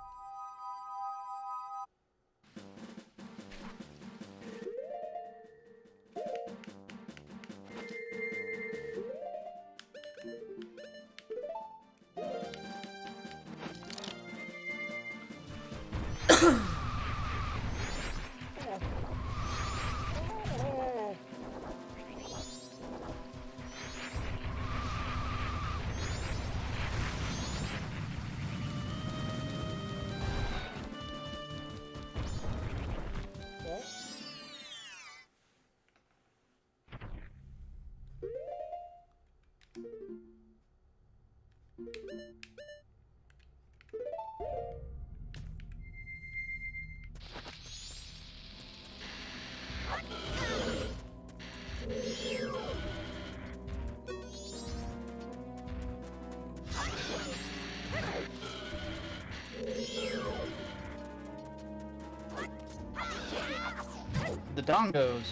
The dongos.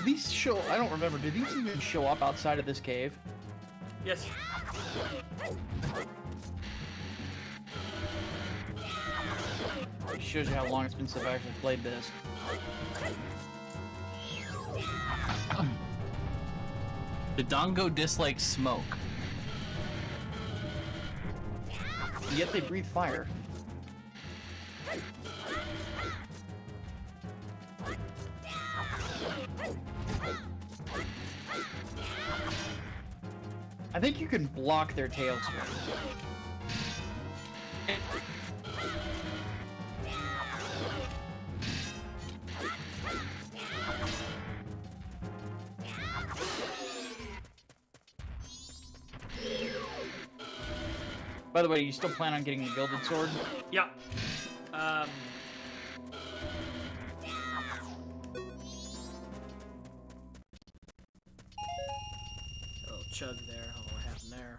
These show. I don't remember. Did these even show up outside of this cave? Yes. It shows you how long it's been since I've actually played this. The Dongo dislikes smoke. Yet they breathe fire. I think you can block their tail swing. By the way, you still plan on getting the gilded sword? Yeah. A little chug there. I don't know what happened there.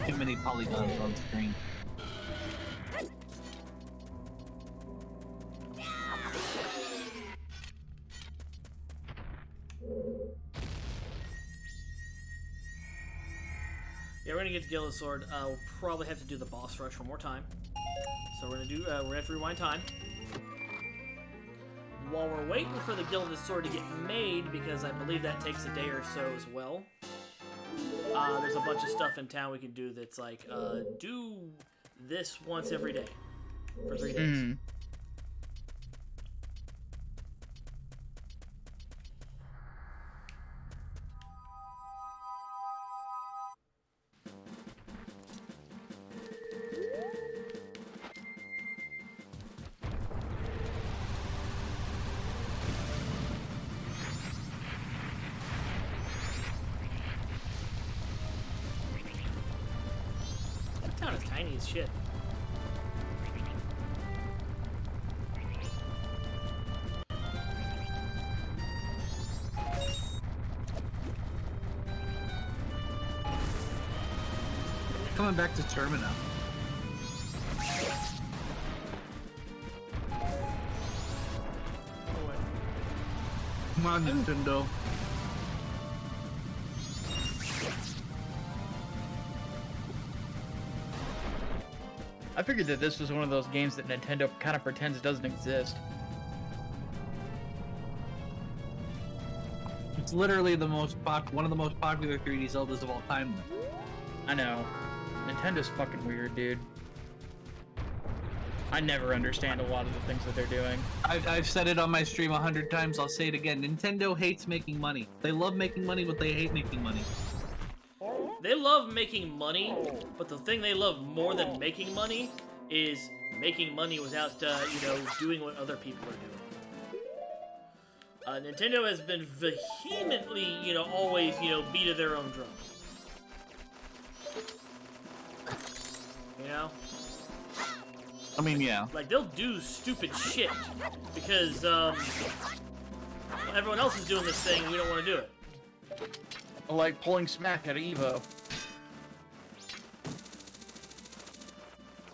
Too many polygons on screen. Yeah, we're gonna get to Gilded Sword. We'll probably have to do the boss rush one more time. So we're gonna have to rewind time. While we're waiting for the Gilded Sword to get made, because I believe that takes a day or so as well. There's a bunch of stuff in town we can do that's like, do this once every day for 3 days. That town is tiny as shit. Coming back to Termina. Come on, Nintendo. I figured that this was one of those games that Nintendo kind of pretends doesn't exist. It's literally the most one of the most popular 3D Zeldas of all time. I know. Nintendo's fucking weird, dude. I never understand a lot of the things that they're doing. I've said it on my stream 100 times. I'll say it again. Nintendo hates making money. They love making money, but they hate making money. They love making money, but the thing they love more than making money is making money without, doing what other people are doing. Nintendo has been vehemently, always, beat of their own drum. You know? I mean, yeah. Like, they'll do stupid shit because, everyone else is doing this thing and we don't want to do it. Like pulling smack at Evo.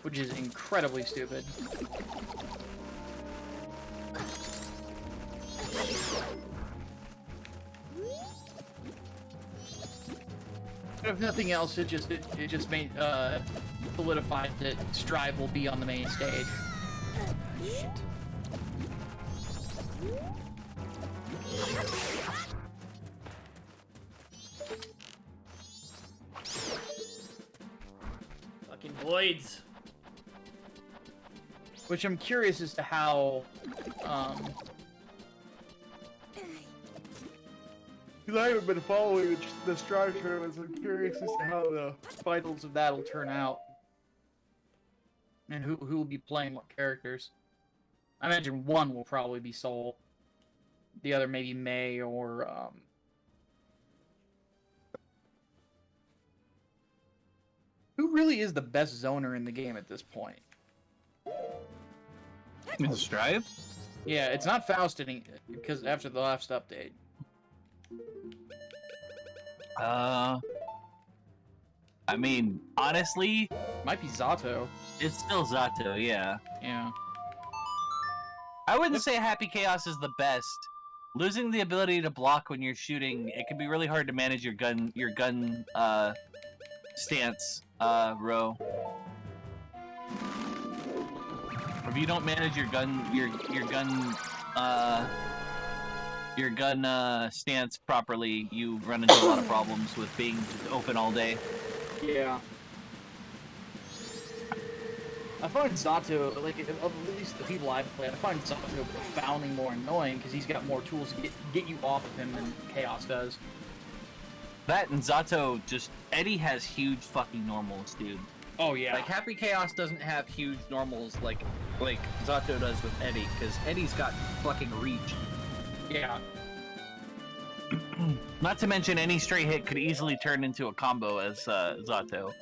Which is incredibly stupid. If nothing else, it just made solidified that Strive will be on the main stage. Shit. Fucking Boyds. Which I'm curious as to how, because I haven't been following the Strive tournaments. I'm curious as to how the finals of that'll turn out. And who will be playing what characters? I imagine one will probably be Soul. The other maybe May or who really is the best zoner in the game at this point? In Strive? Yeah, it's not Faust because after the last update. I mean, honestly, Might be Zato. it's still Zato, yeah. Yeah. I wouldn't say Happy Chaos is the best. Losing the ability to block when you're shooting, it can be really hard to manage your gun stance, Ro. If you don't manage your gun stance properly, you run into a lot of problems with being open all day. Yeah. I find Zato, like, at least the people I've played, I find Zato profoundly more annoying because he's got more tools to get you off of him than Chaos does. That and Zato Eddie has huge fucking normals, dude. Oh, yeah. Like, Happy Chaos doesn't have huge normals like Zato does with Eddie, because Eddie's got fucking reach. Yeah. Not to mention, any stray hit could easily turn into a combo as Zato.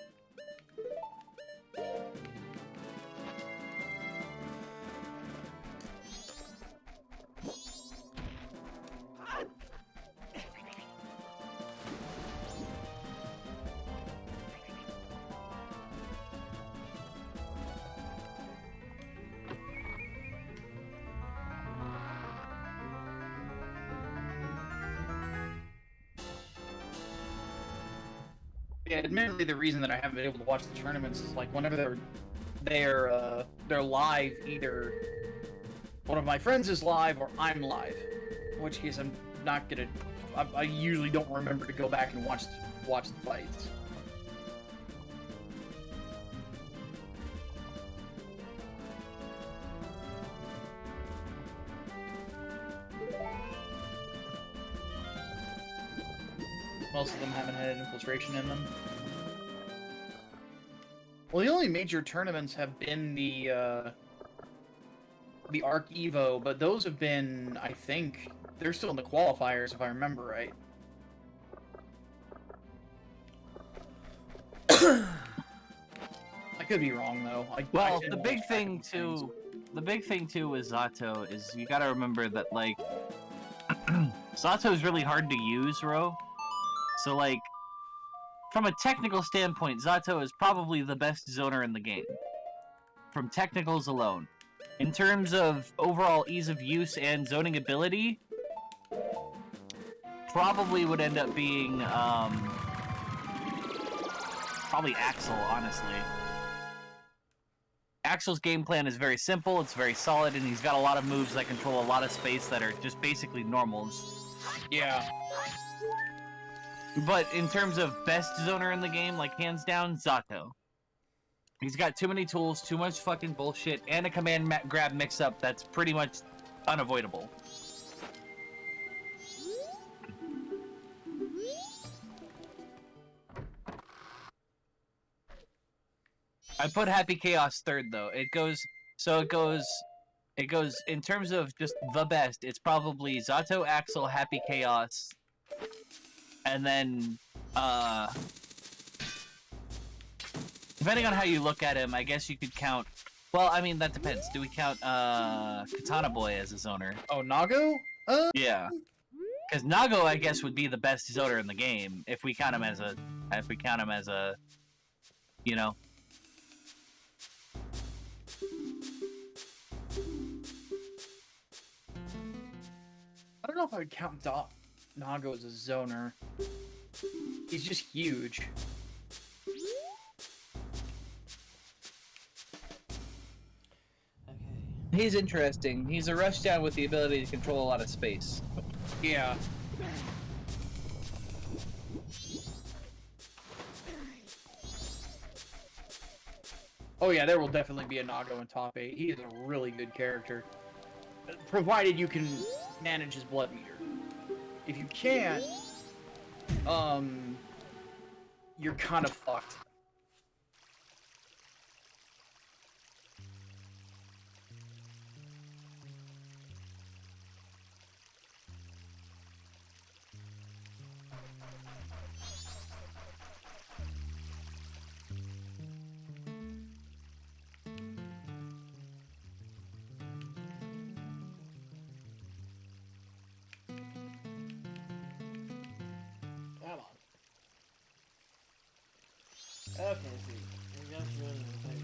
Yeah, admittedly, the reason that I haven't been able to watch the tournaments is like whenever they're live, either one of my friends is live or I'm live. In which case, I'm not gonna. I usually don't remember to go back and watch the fights. Most of them haven't had infiltration in them. Well, the only major tournaments have been the Arc Evo, but those have been, I think, they're still in the qualifiers if I remember right. I could be wrong though. Well, the big thing too with Zato is you gotta remember that like Zato is really hard to use, Ro. So like, from a technical standpoint, Zato is probably the best zoner in the game. From technicals alone. In terms of overall ease of use and zoning ability, probably would end up being, probably Axel, honestly. Axel's game plan is very simple, it's very solid, and he's got a lot of moves that control a lot of space that are just basically normals. Yeah. But in terms of best zoner in the game, like hands down, Zato. He's got too many tools, too much fucking bullshit, and a command grab mix-up that's pretty much unavoidable. I put Happy Chaos third though. It goes in terms of just the best. It's probably Zato, Axel, Happy Chaos, and then depending on how you look at him, I guess you could count. Well, I mean that depends. Do we count Katana Boy as a zoner? Oh, Nago? Yeah, because Nago I guess would be the best zoner in the game if we count him as a you know. I don't know if I would count Nago as a zoner. He's just huge. He's interesting. He's a rushdown with the ability to control a lot of space. Yeah. Oh yeah, there will definitely be a Nago in top 8. He is a really good character. Provided you can manage his blood meter. If you can't, you're kind of fucked. Come on. Okay, see. Maybe I'm sure the thing.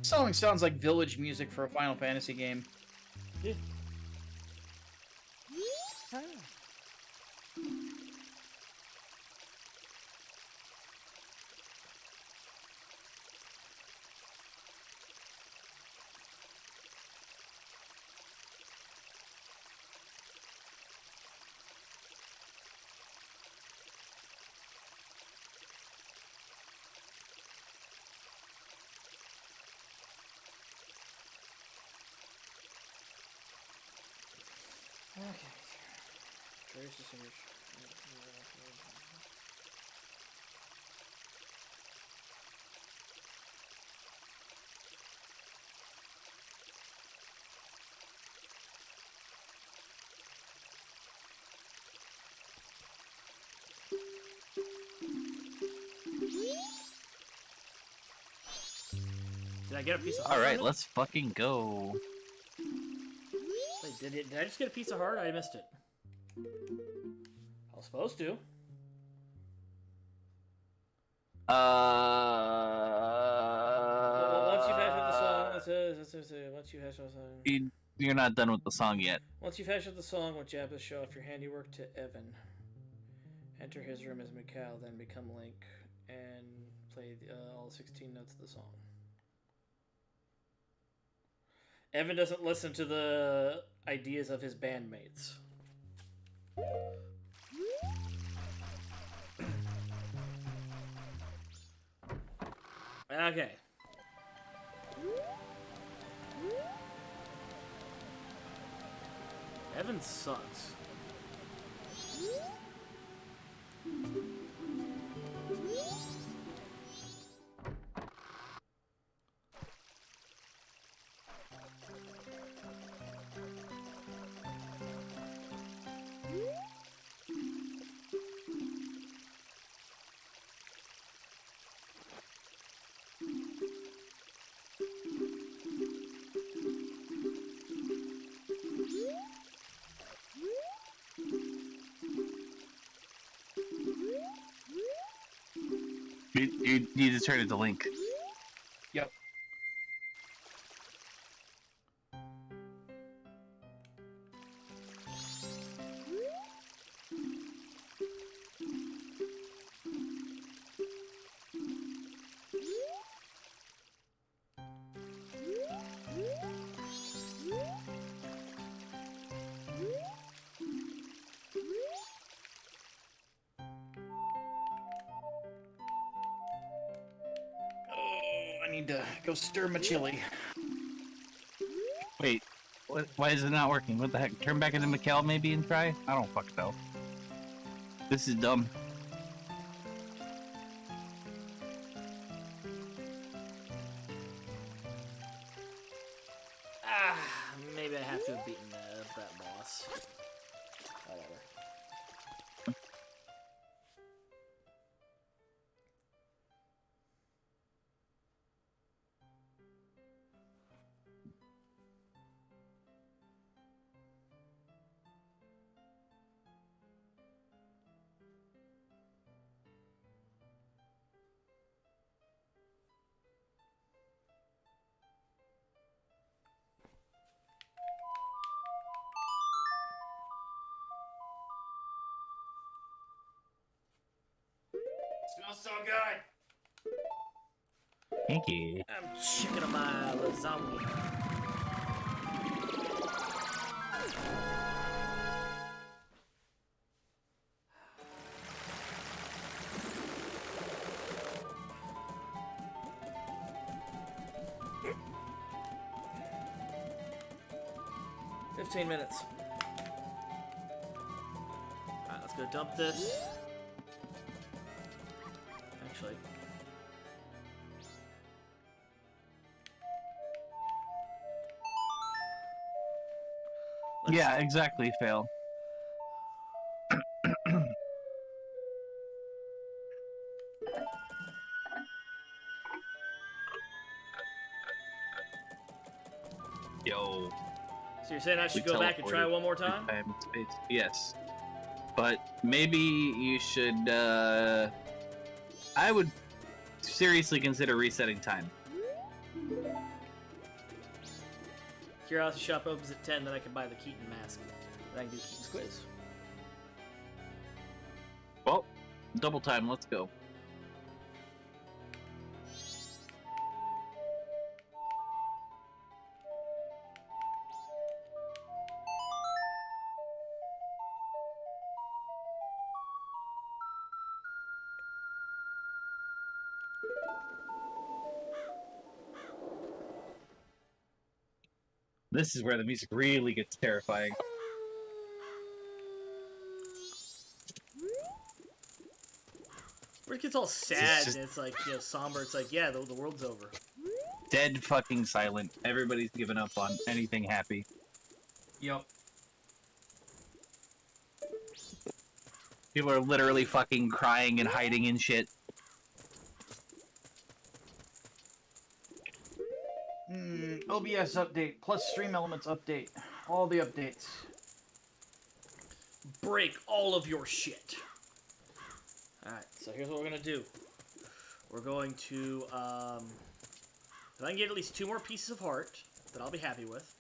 Song sounds like village music for a Final Fantasy game. Yeah. Okay. Trace this image. Did I get a piece of heart? Alright, let's fucking go. Wait, did I just get a piece of heart? I missed it. I was supposed to. Well, once you've hashed out the song, once you hash out the song. You're not done with the song yet. Once you've hashed out the song, with Jabba, show off your handiwork to Evan. Enter his room as Mikal, then become Link, and play all 16 notes of the song. Evan doesn't listen to the ideas of his bandmates. Okay. Evan sucks. You need to turn it to Link. Yep. I need to go stir my chili. Wait, why is it not working? What the heck? Turn back into Mikal maybe and try? I don't fucking know. This is dumb. Maybe I have to have beaten that boss. Whatever. Smells so good. Thank you. I'm chicken on my lasagna. $15 minutes. Alright, let's go dump this. Actually. Yeah, exactly, fail. Yo. So you're saying I should We go back and try teleported one more through time? time and space. Yes. But maybe you should, I would seriously consider resetting time. Curiosity shop opens at 10, then I can buy the Keaton mask. Then I can do Keaton's quiz. Well, double time, let's go. This is where the music really gets terrifying. Where it gets all sad just- and it's like, you know, somber. It's like, yeah, the world's over. Dead fucking silent. Everybody's given up on anything happy. Yep. People are literally fucking crying and hiding in shit. OBS update plus Stream Elements update. All the updates. Break all of your shit. Alright, so here's what we're gonna do. We're going to, if I can get at least 2 more pieces of heart, that I'll be happy with.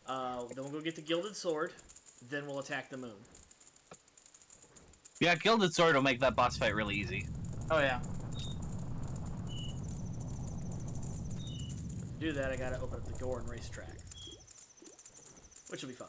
Then we'll go get the Gilded Sword, then we'll attack the moon. Yeah, Gilded Sword will make that boss fight really easy. Oh yeah. To do that, I gotta open up the door and racetrack. Which will be fine.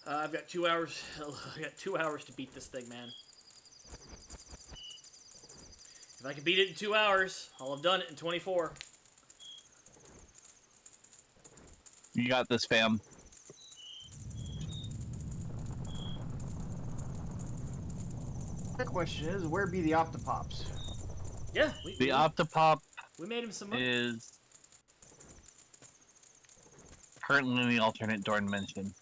I've got 2 hours. I got 2 hours to beat this thing, man. If I can beat it in 2 hours, I'll have done it in 24. You got this, fam. The question is, where be the Octopops? Yeah, The Octopop we made him some money. is currently in the alternate door dimension.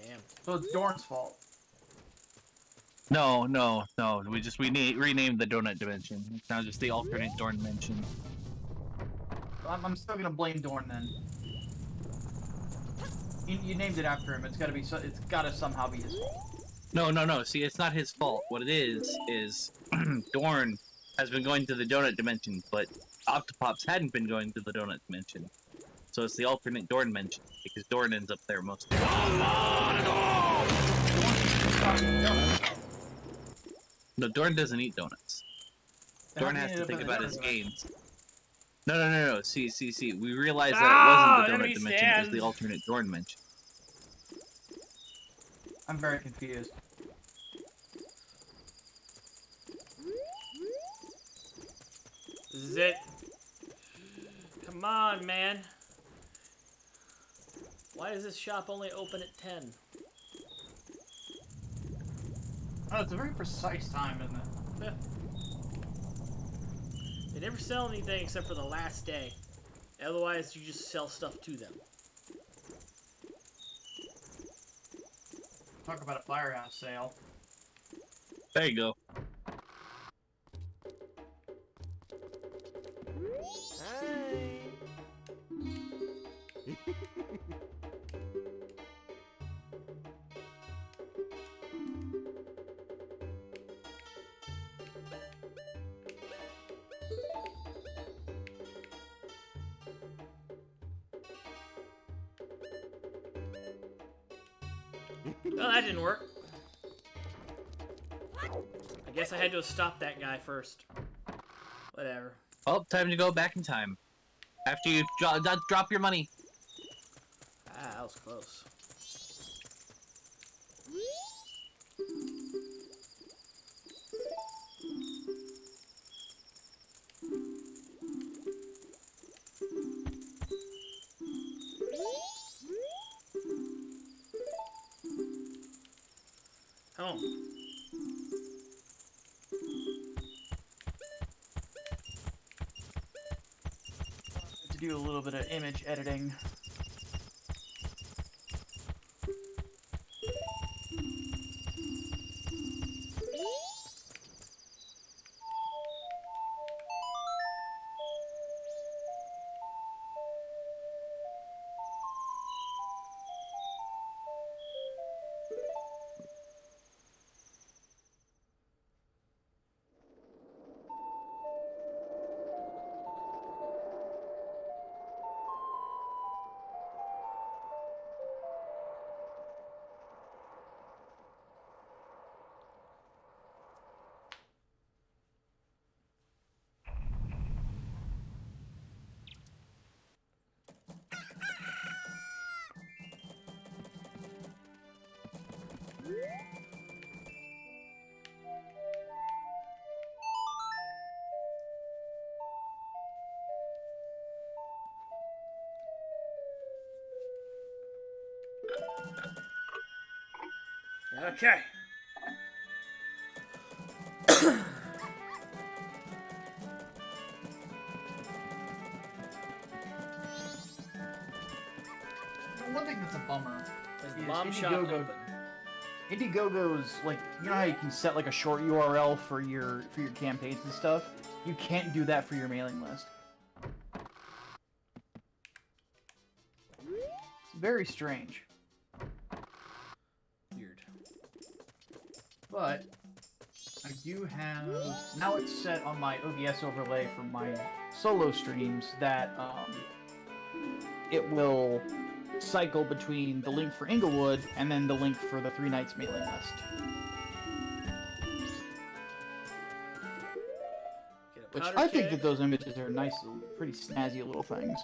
Damn. So it's Dorn's fault. No. We renamed the donut dimension. It's now just the alternate door dimension. I'm still gonna blame Dorn then. You named it after him. It's gotta be. It's gotta somehow be his fault. No. See, it's not his fault. What it is Dorn has been going to the donut dimension, but Octopops hadn't been going to the donut dimension. So it's the alternate Dorn dimension, because Dorn ends up there most of the time. No, Dorn doesn't eat donuts. Dorn has to think about his gains. No. See. We realized that it wasn't the donut dimension, it was the alternate Dorn dimension. I'm very confused. This is it. Come on, man. Why does this shop only open at 10? Oh, it's a very precise time, isn't it? Yeah. They never sell anything except for the last day. Otherwise, you just sell stuff to them. Talk about a firehouse sale. There you go. Well, that didn't work. I guess I had to have stopped that guy first. Whatever. Oh, time to go back in time. After you drop your money. Ah, that was close. Home. To do a little bit of image editing. Okay. One thing that's a bummer Is the is bomb shop Indiegogo. open? Indiegogo's like, you know how you can set like a short URL for your campaigns and stuff? You can't do that for your mailing list. It's very strange. Weird. But I do have now it's set on my OBS overlay for my solo streams that it will cycle between the link for Inglewood and then the link for the 3 Nights mailing list. Get a Which powder I think keg. that those images are nice, pretty snazzy little things.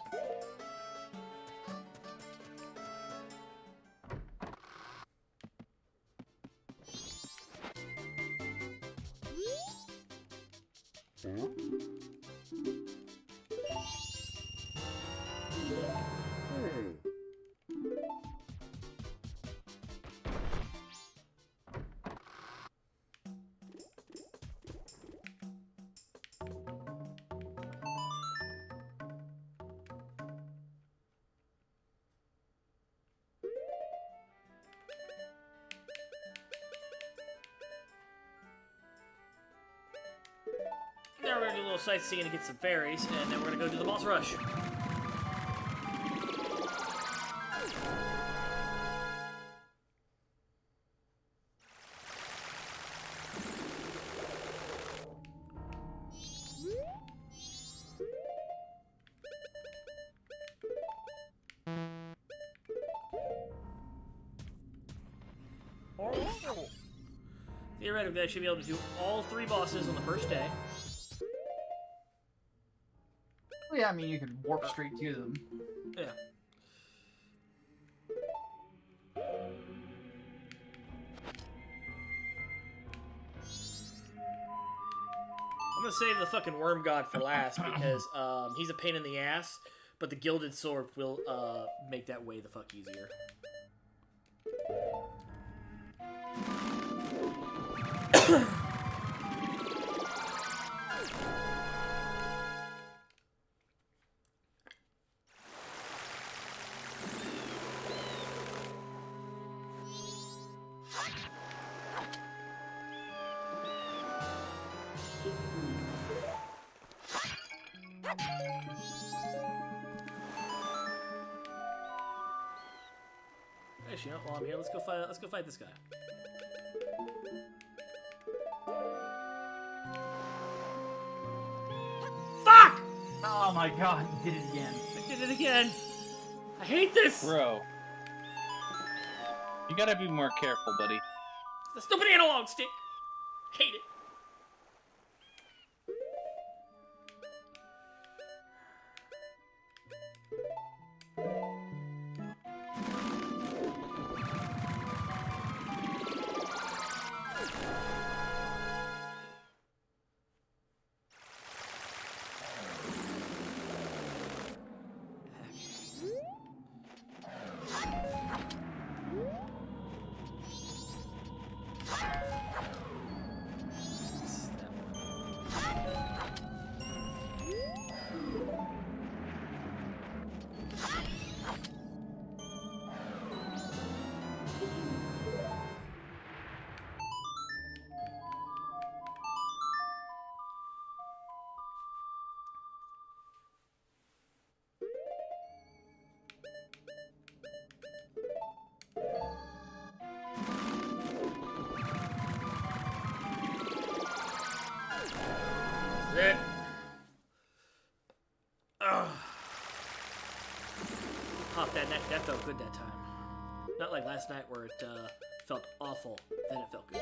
Now we're gonna do a little sightseeing to get some fairies, and then we're gonna go do the boss rush. Theoretically, I should be able to do all 3 bosses on the first day. Well, yeah, I mean, you could warp straight to them. Yeah. I'm gonna save the fucking Worm God for last because he's a pain in the ass, but the Gilded Sword will make that way the fuck easier. Actually, you know, while I'm here, let's go fight this guy. Fuck! Oh my god, he did it again. I did it again. I hate this. Bro. You gotta be more careful, buddy. The stupid analog stick. Hate it. That's it. Ugh. Pop that neck. That felt good that time. Not like last night where it felt awful, then it felt good.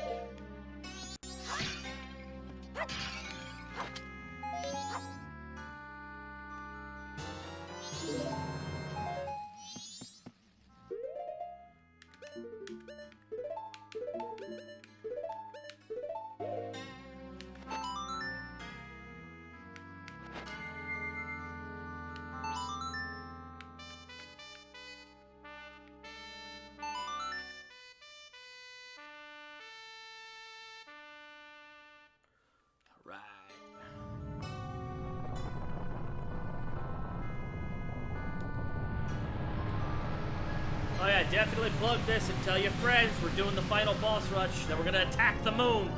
Oh yeah, definitely plug this and tell your friends we're doing the final boss rush, that we're gonna attack the moon.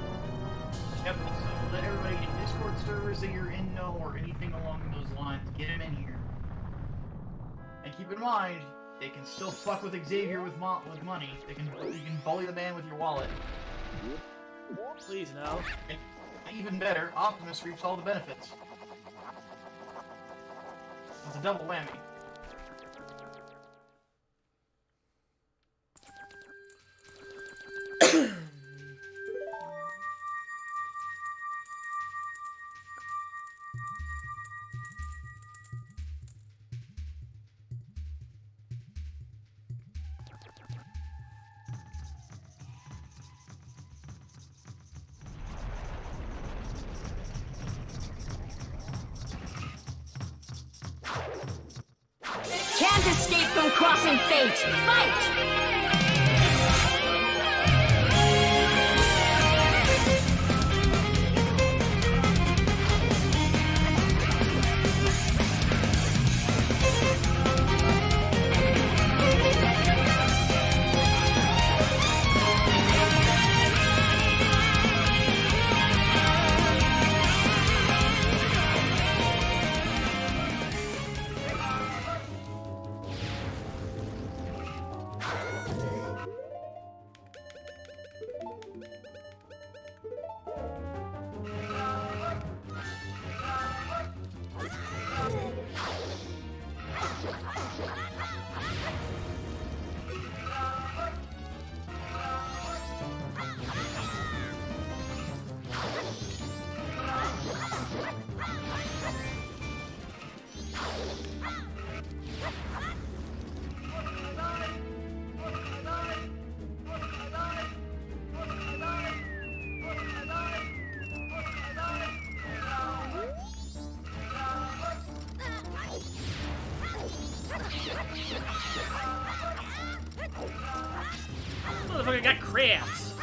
Yep, also let everybody in Discord servers that you're in know or anything along those lines, get them in here. And keep in mind, they can still fuck with Xavier with money. You can bully the man with your wallet. Please no. And even better, Optimus reaps all the benefits. It's a double whammy. Can't escape from crossing fate. Fight! Motherfucker got crabs.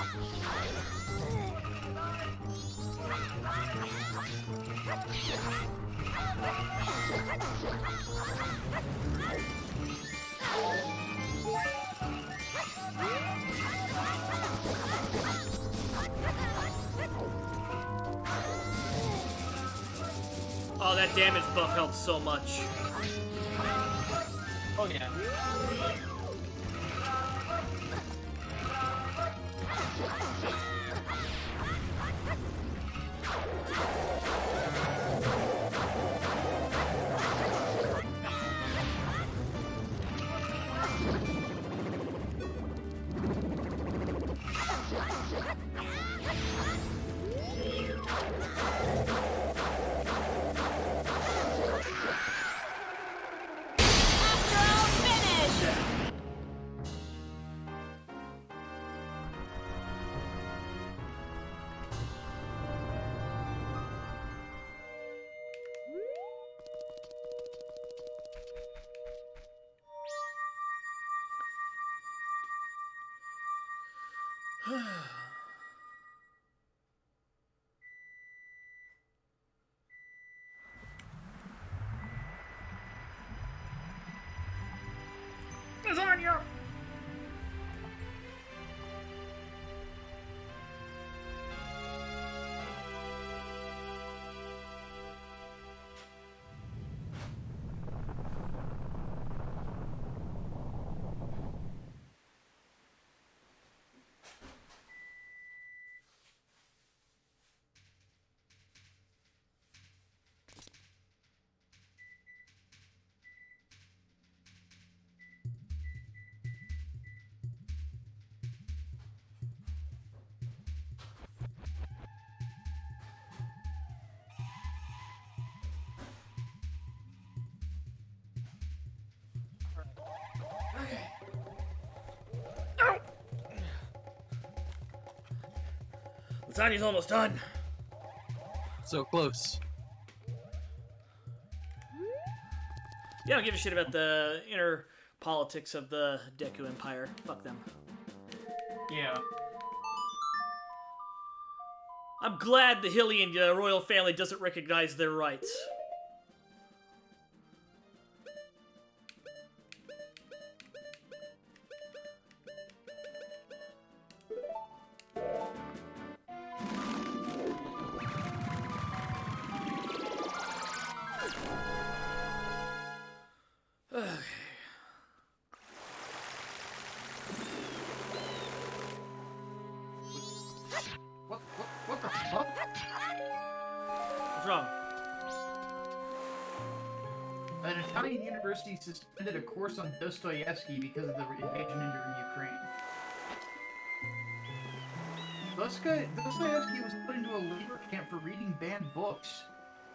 Oh, that damage buff helps so much. Oh yeah. Lasagna! Lasagna's almost done. So close. Yeah, I don't give a shit about the inner politics of the Deku Empire. Fuck them. Yeah. I'm glad the Hylian royal family doesn't recognize their rights. What the fuck? What's wrong? An Italian university suspended a course on Dostoevsky because of the invasion into Ukraine. Dostoevsky was put into a labor camp for reading banned books.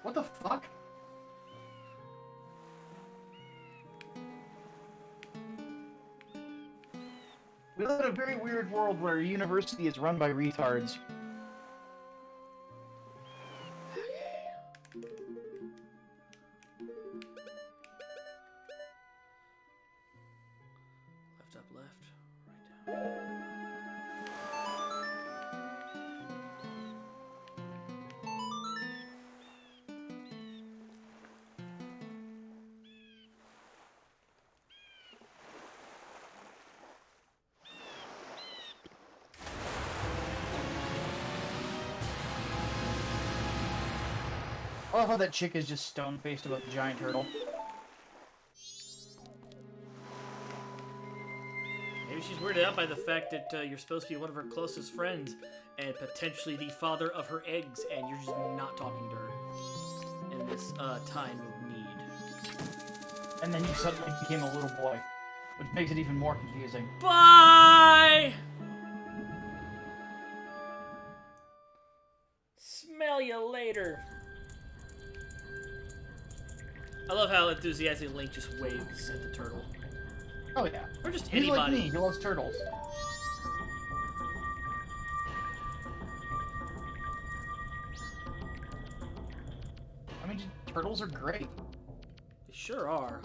What the fuck? We live in a very weird world where a university is run by retards. Left, up, left, right down. I love how that chick is just stone-faced about the giant turtle. Maybe she's weirded out by the fact that you're supposed to be one of her closest friends and potentially the father of her eggs, and you're just not talking to her in this time of need. And then you suddenly became a little boy, which makes it even more confusing. Bye! Smell you later. I love how enthusiastic Link just waves at the turtle. Oh yeah. Or just He's like anybody. me, he loves turtles. I mean, turtles are great. They sure are.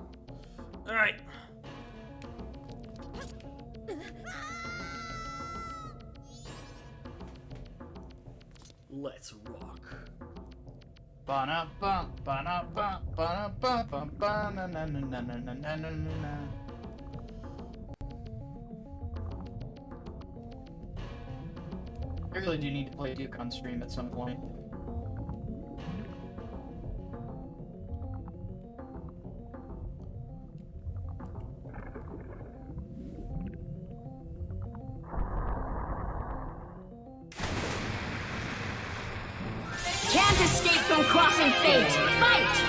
Alright. Let's rock. Ba-na-bum, ba-na-bum, ba-na-bum, ba-na-na-na-na-na-na-na-na-na. I really do need to play Duke on stream at some point. Can't escape from crossing fate. Fight!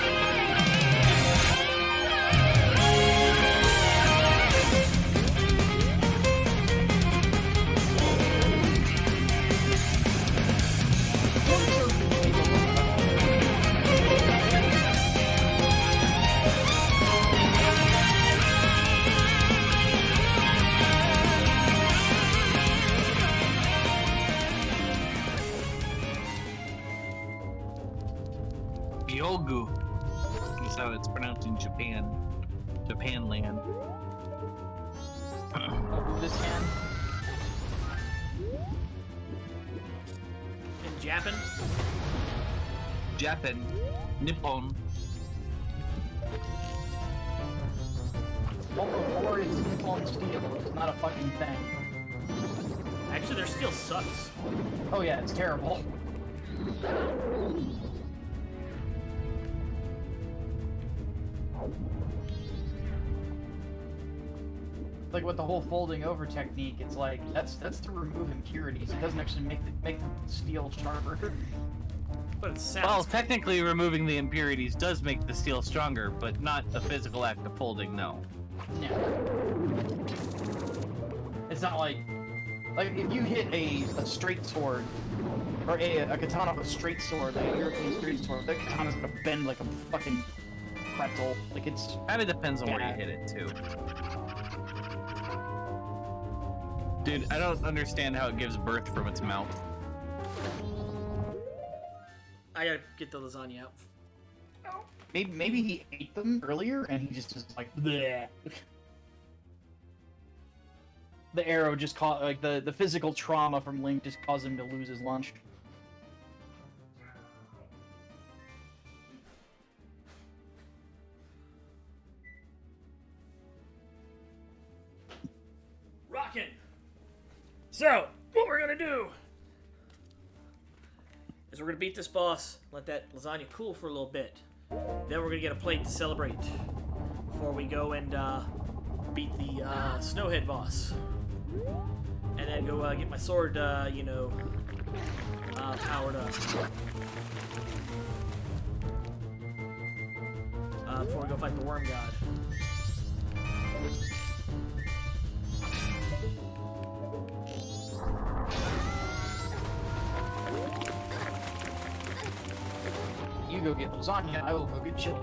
Yogu. That's how it's pronounced in Japan. Japanland. This hand. In Japan? Japan. Nippon. Or it's Nippon Steel. It's not a fucking thing. Actually, their steel sucks. Oh yeah, it's terrible. Like with the whole folding over technique, it's like that's to remove impurities. It doesn't actually make the steel sharper. But it sounds. Well, technically, removing the impurities does make the steel stronger, but not the physical act of folding, no. No. It's not like if you hit a straight sword or a katana with a straight sword, like a European straight sword, that katana's gonna bend like a fucking pretzel. Like it's Kinda depends on where Yeah. you hit it, too. Dude, I don't understand how it gives birth from its mouth. I gotta get the lasagna out. maybe he ate them earlier and he just is like bleh. The arrow just caught like the physical trauma from Link just caused him to lose his lunch. Rockin'! So, what we're gonna do is we're gonna beat this boss, let that lasagna cool for a little bit. Then we're gonna get a plate to celebrate before we go and beat the Snowhead boss. And then go get my sword, powered up. Before we go fight the Worm God. You go get lasagna, I will go get chili.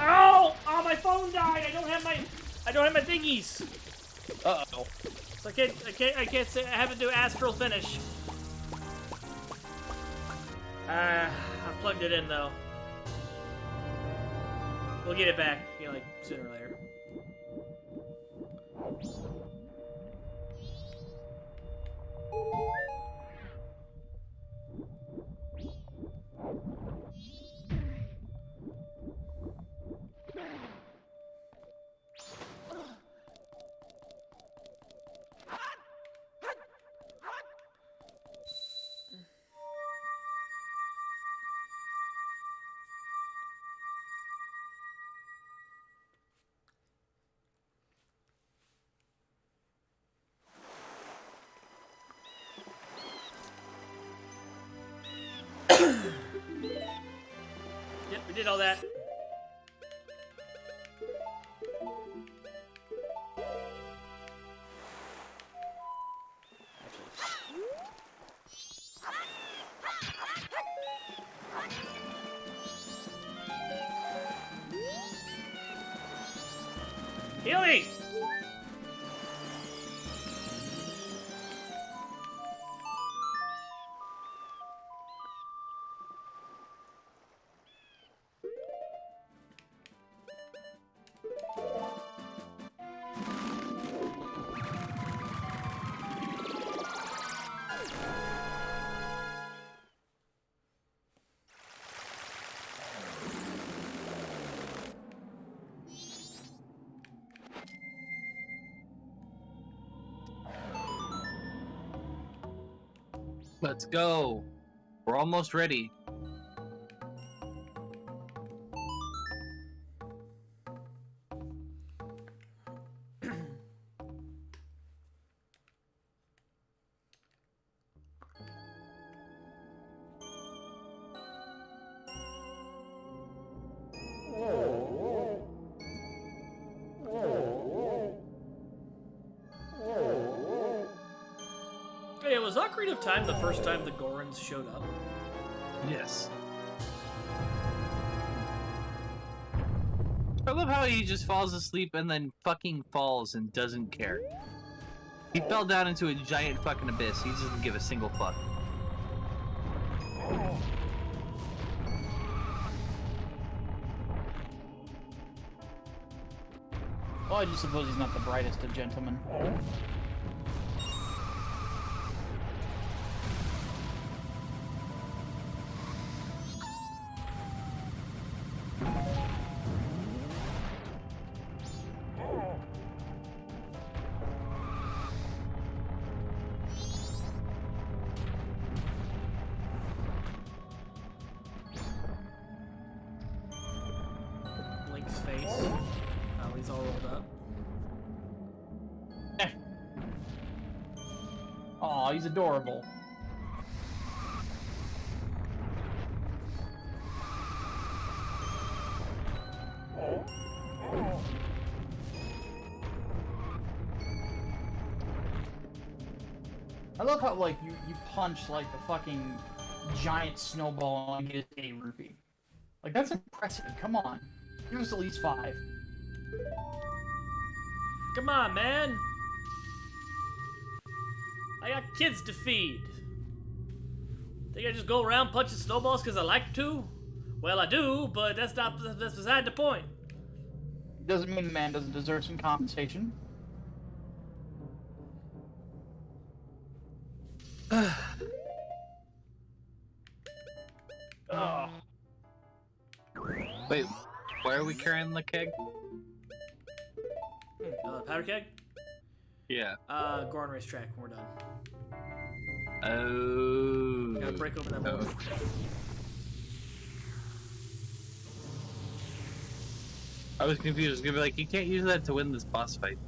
Ow! Oh, my phone died. I don't have my thingies. Uh-oh. So I can't say. I have to do astral finish. I've plugged it in though. We'll get it back, like sooner or later. Yep, we did all that. Heal me! Let's go. We're almost ready. Hey, was Ocarina of Time the first time the Gorons showed up? Yes. I love how he just falls asleep and then fucking falls and doesn't care. He fell down into a giant fucking abyss. He doesn't give a single fuck. Well, I just suppose he's not the brightest of gentlemen. Link's face. Oh, he's all rolled up. Aw, he's adorable. I love how, like, you punch, like, the fucking giant snowball and get a rupee. Like, that's impressive. Come on. Give us at least 5. Come on, man! I got kids to feed. Think I just go around punching snowballs because I like to? Well, I do, but that's beside the point. Doesn't mean the man doesn't deserve some compensation. Oh. Wait, why are we carrying the keg? Powder keg? Yeah. Goron racetrack. We're done. Oh. Gotta break open that mold. I was confused. I was gonna be like, you can't use that to win this boss fight.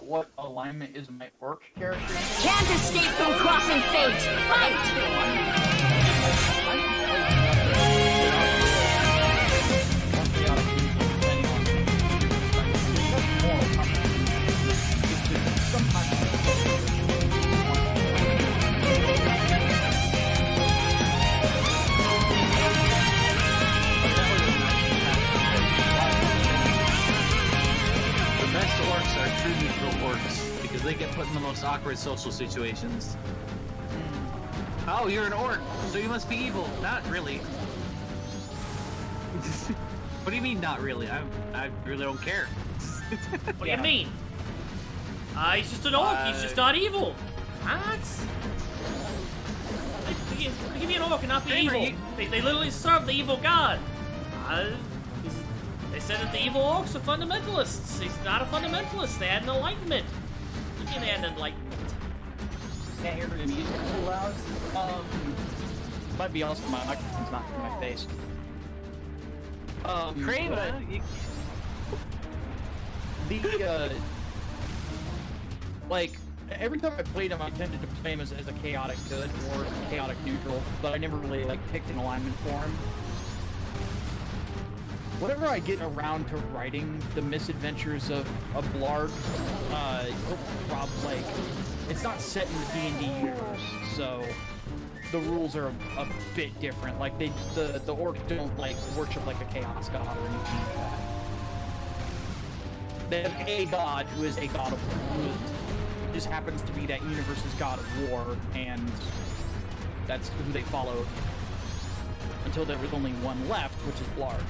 What alignment is my orc character? Can't escape from crossing fate! Fight! The best orcs are true neutral orcs because they get put in the most awkward social situations. Oh, you're an orc, so you must be evil. Not really. What do you mean, not really? I really don't care. What do you mean? He's just an orc. He's just not evil. What? They can be an orc and not be Kramer, evil. They literally serve the evil god. They said that the evil orcs are fundamentalists. He's not a fundamentalist. They had an enlightenment. What do you mean they had an enlightenment? Can't hear the music too loud. Might be also my microphone's not in my face. Kramer, like, every time I played him, I tended to play him as a chaotic good or chaotic neutral, but I never really, like, picked an alignment for him. Whenever I get around to writing the misadventures of Blarg, it's not set in the D&D universe, so the rules are a bit different. Like, the orc don't, like, worship like a chaos god or anything like that. They have a god who is a god of war. Who just happens to be that universe's god of war, and that's who they followed until there was only one left, which is Blarg.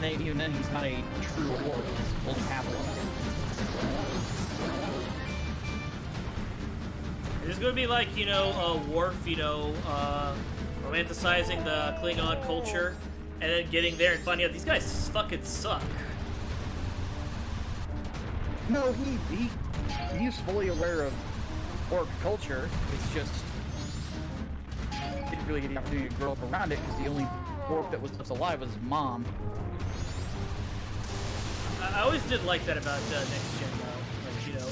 And even then, he's not a true war. He's only half one. It's gonna be like, you know, Worf, you know, romanticizing the Klingon culture, and then getting there and finding out these guys fucking suck. No, he's fully aware of orc culture. It's just he didn't really get the opportunity to grow up around it because the only orc that was left alive was his mom. I always did like that about Next Gen, though. Like, you know,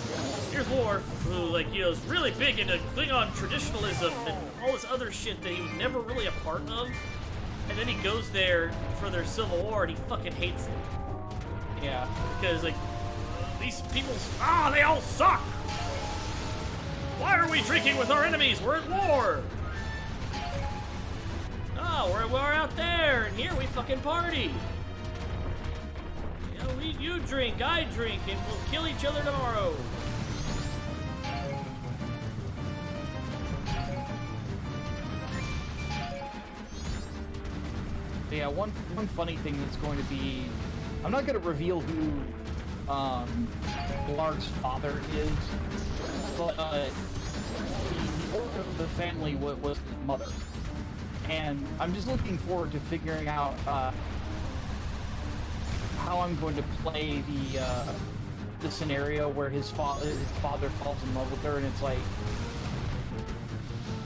here's Worf, who, like, you know, is really big into Klingon traditionalism and all this other shit that he was never really a part of. And then he goes there for their civil war and he fucking hates it. Yeah. Because, like, these people, they all suck! Why are we drinking with our enemies? We're at war! We're out there, and here we fucking party! You know, you drink, I drink, and we'll kill each other tomorrow! Yeah, one funny thing that's going to be... I'm not going to reveal who Blarg's father is, but the orc of the family was his mother. And I'm just looking forward to figuring out how I'm going to play the scenario where his father falls in love with her, and it's like...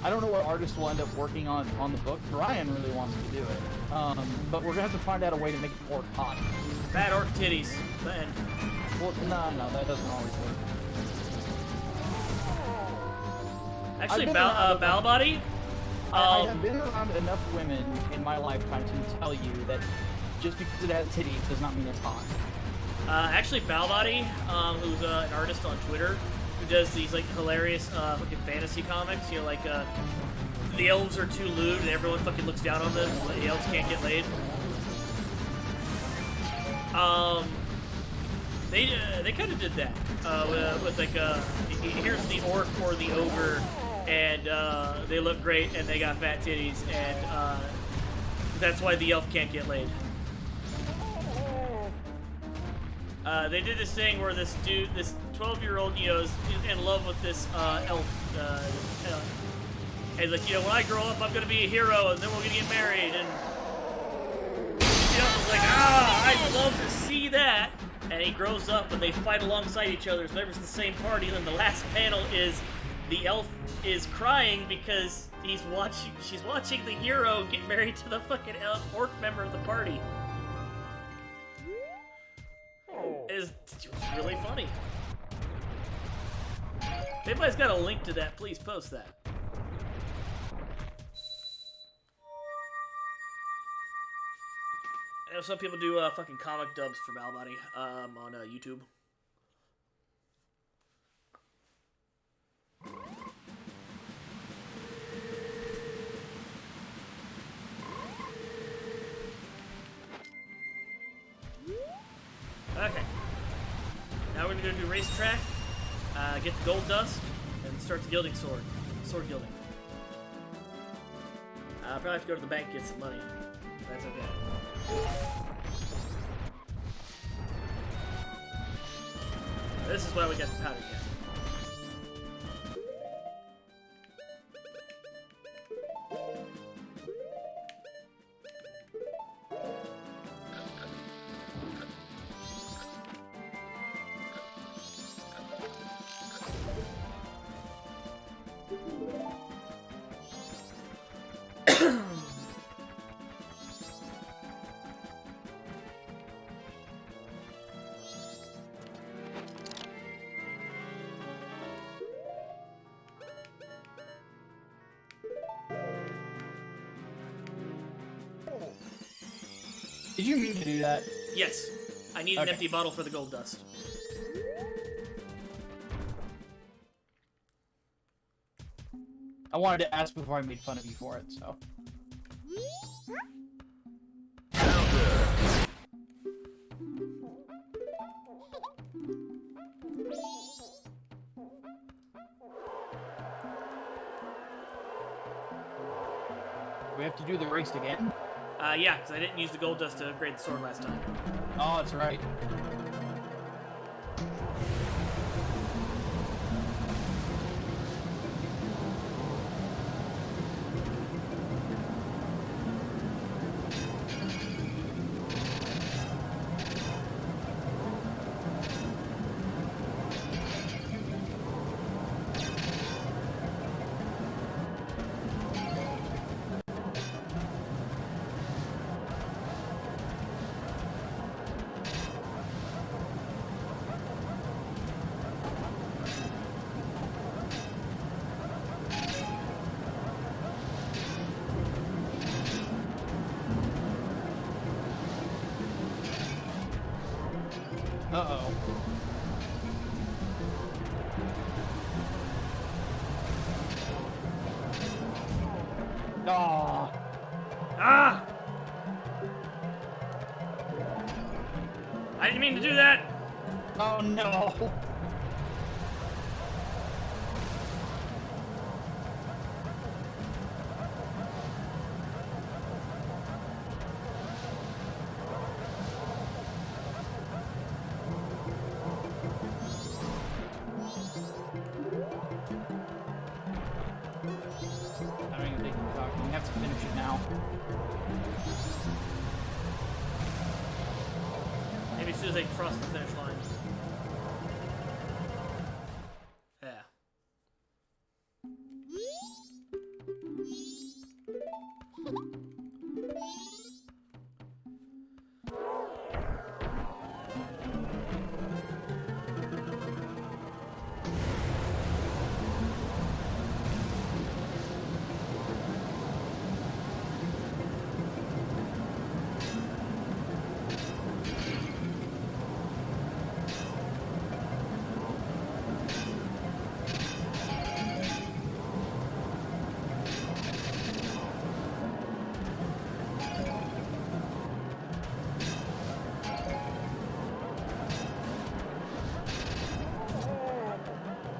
I don't know what artist will end up working on the book. Brian really wants to do it. But we're gonna have to find out a way to make it orc hot. Fat orc titties. The end. Well, no, that doesn't always work. Actually, Balbody? I have been around enough women in my lifetime to tell you that just because it has titties does not mean it's hot. Actually, Balbody, who's an artist on Twitter, who does these, like, hilarious fucking fantasy comics, you know, like, the elves are too lewd and everyone fucking looks down on them, the elves can't get laid. They kind of did that, with, like, here's the orc or the ogre, and, they look great, and they got fat titties, and, that's why the elf can't get laid. They did this thing where this dude, this 12-year-old, you know, is in love with this, elf, and he's like, you know, when I grow up, I'm gonna be a hero, and then we're gonna get married, and the elf is like, I'd love to see that, and he grows up, and they fight alongside each other as members of the same party, and then the last panel is, the elf is crying because she's watching the hero get married to the fucking orc member of the party. It's really funny. If anybody's got a link to that, please post that. I know some people do fucking comic dubs for Balbody on YouTube. Okay. Now we're gonna go do racetrack, get the gold dust, and start the gilding sword. Sword gilding. I'll probably have to go to the bank and get some money. That's okay. This is why we got the powder keg. Did you mean to do that? Yes. I need an empty bottle for the gold dust. I wanted to ask before I made fun of you for it, so. we have to do the race again? Yeah, because I didn't use the gold dust to upgrade the sword last time. Oh, that's right. Uh-oh. Oh. Ah! I didn't mean to do that! Oh no. I don't even think we're talking. We have to finish it now. Maybe as soon as they cross the finish line. Yeah.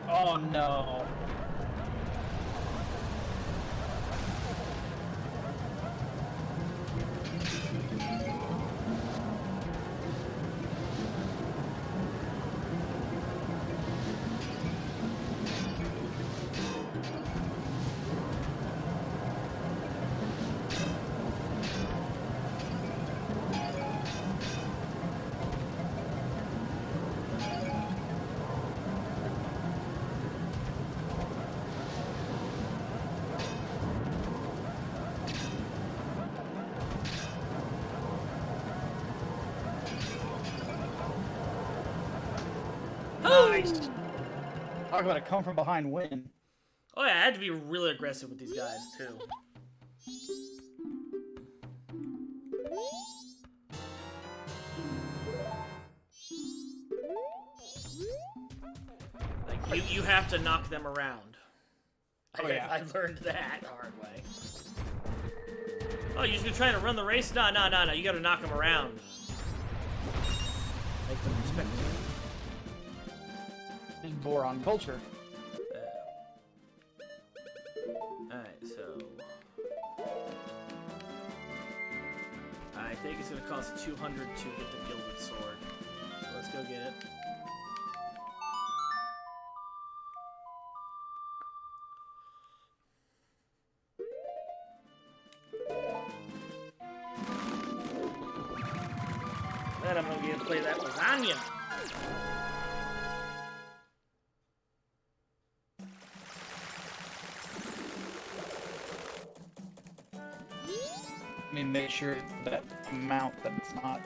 Oh no. Nice. Talk about a come from behind win. Oh yeah, I had to be really aggressive with these guys, too. Like, you have to knock them around. Oh, yeah. I learned that the hard way. Oh, you're just trying to run the race? No, no, no, no. You gotta knock them around. Make them respect you. Just boron culture. Alright, so... I think it's gonna cost 200 to get the gilded sword. So let's go get it. Then I'm gonna be able to play that lasagna. Let me make sure that amount that it's not.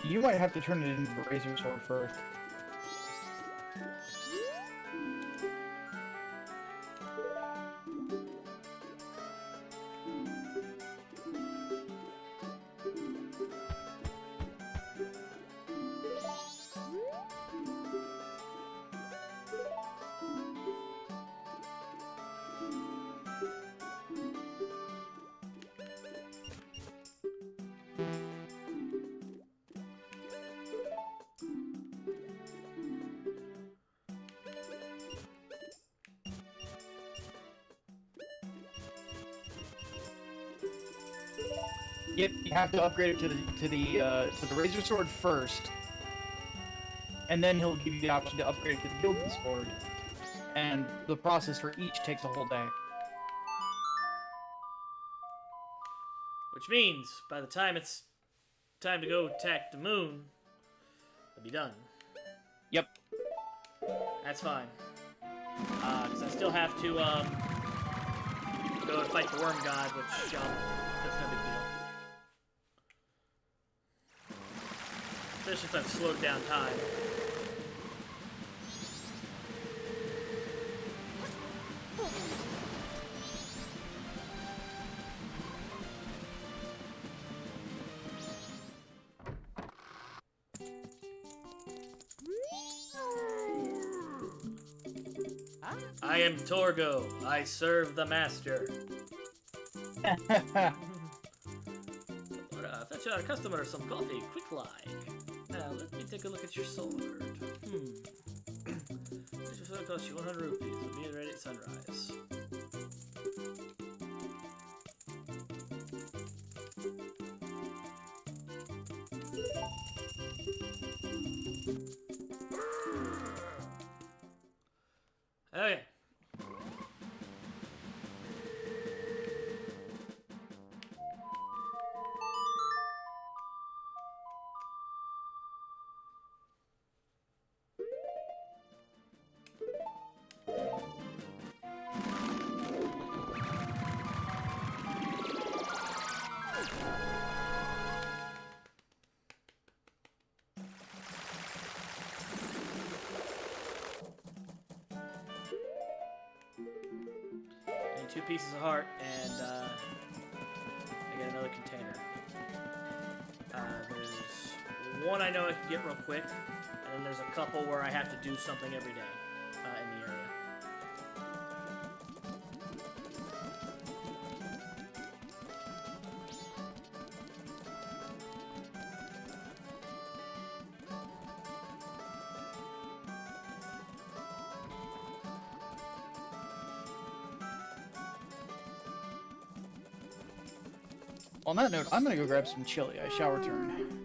You might have to turn it into a razor sword first. Yep, you have to upgrade it to the Razor Sword first, and then he'll give you the option to upgrade it to the Gilded Sword. And the process for each takes a whole day. Which means, by the time it's time to go attack the moon, it'll be done. Yep. That's fine. Because I still have to, go and fight the Worm God, which, that's no big deal. Especially if I've slowed down time. I am Torgo. I serve the master. Fetch out a customer some coffee, quick like. Now, let me take a look at your sword. This sword costs you 100 rupees. We'll be ready at sunrise. Okay. Need 2 pieces of heart, and I get another container. There's one I know I can get real quick, and then there's a couple where I have to do something every day in the area. On that note, I'm gonna go grab some chili. I shall return.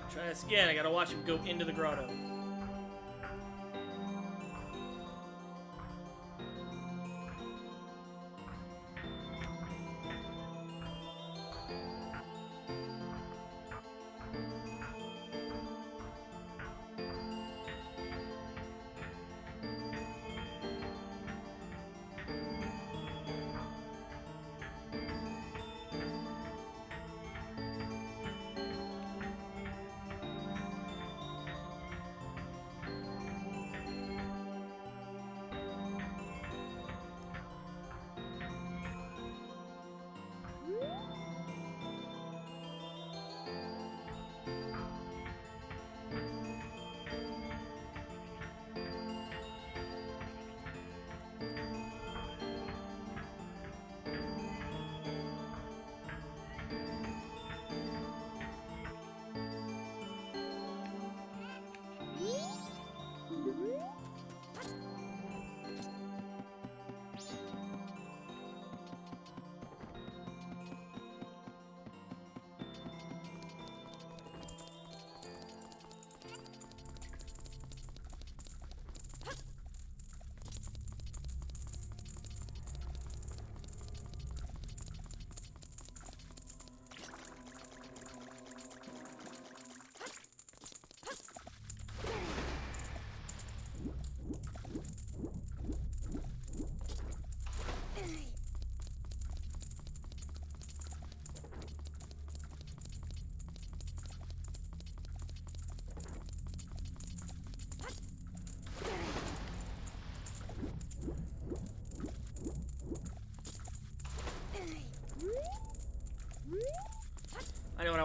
Try this again. I gotta watch him go into the grotto.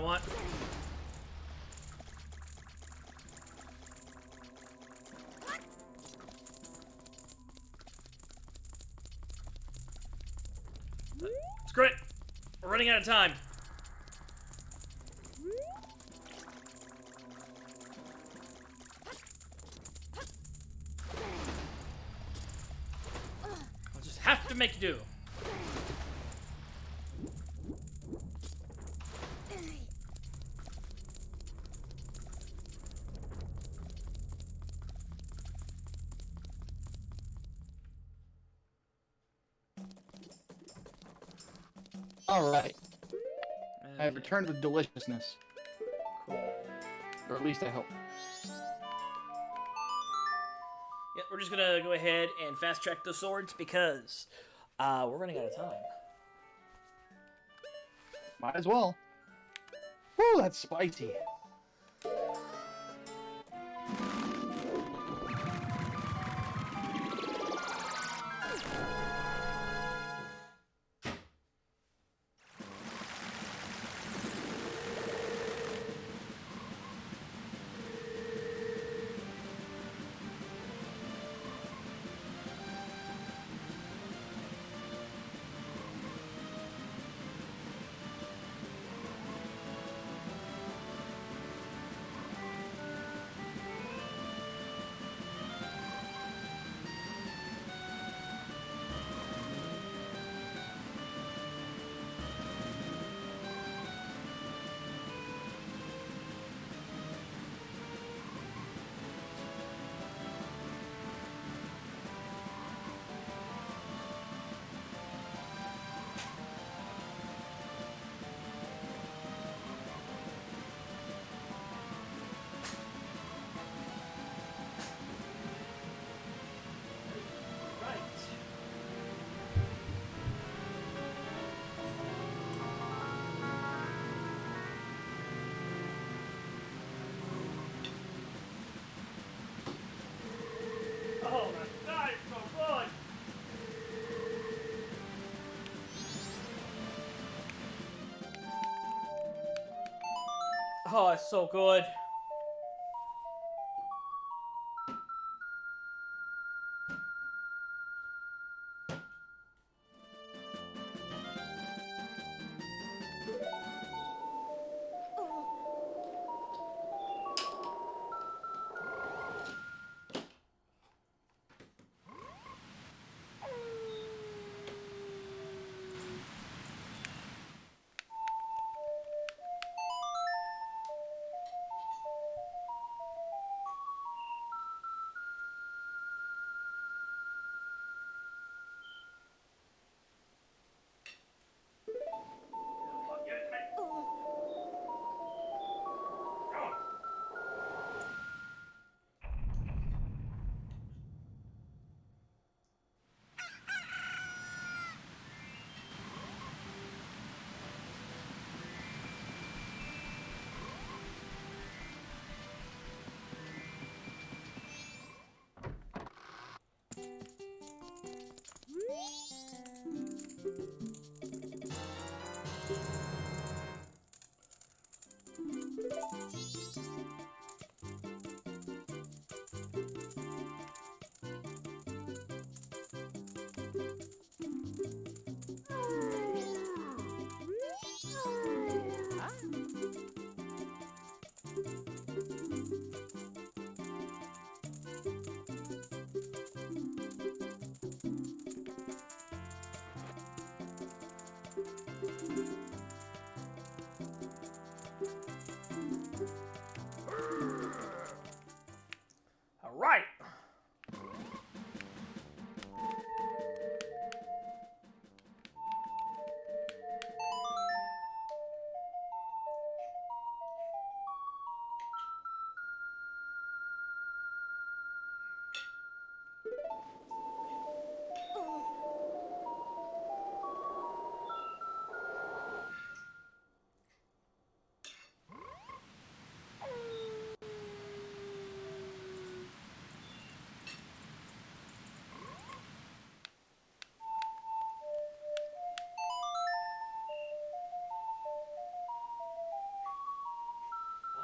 want. Screw it. We're running out of time. I'll just have to make do. Alright. I have returned with deliciousness. Cool. Or at least I hope. Yeah, we're just gonna go ahead and fast track the swords because we're running out of time. Might as well. Woo, that's spicy. Oh my god, it's so good! Oh, it's so good.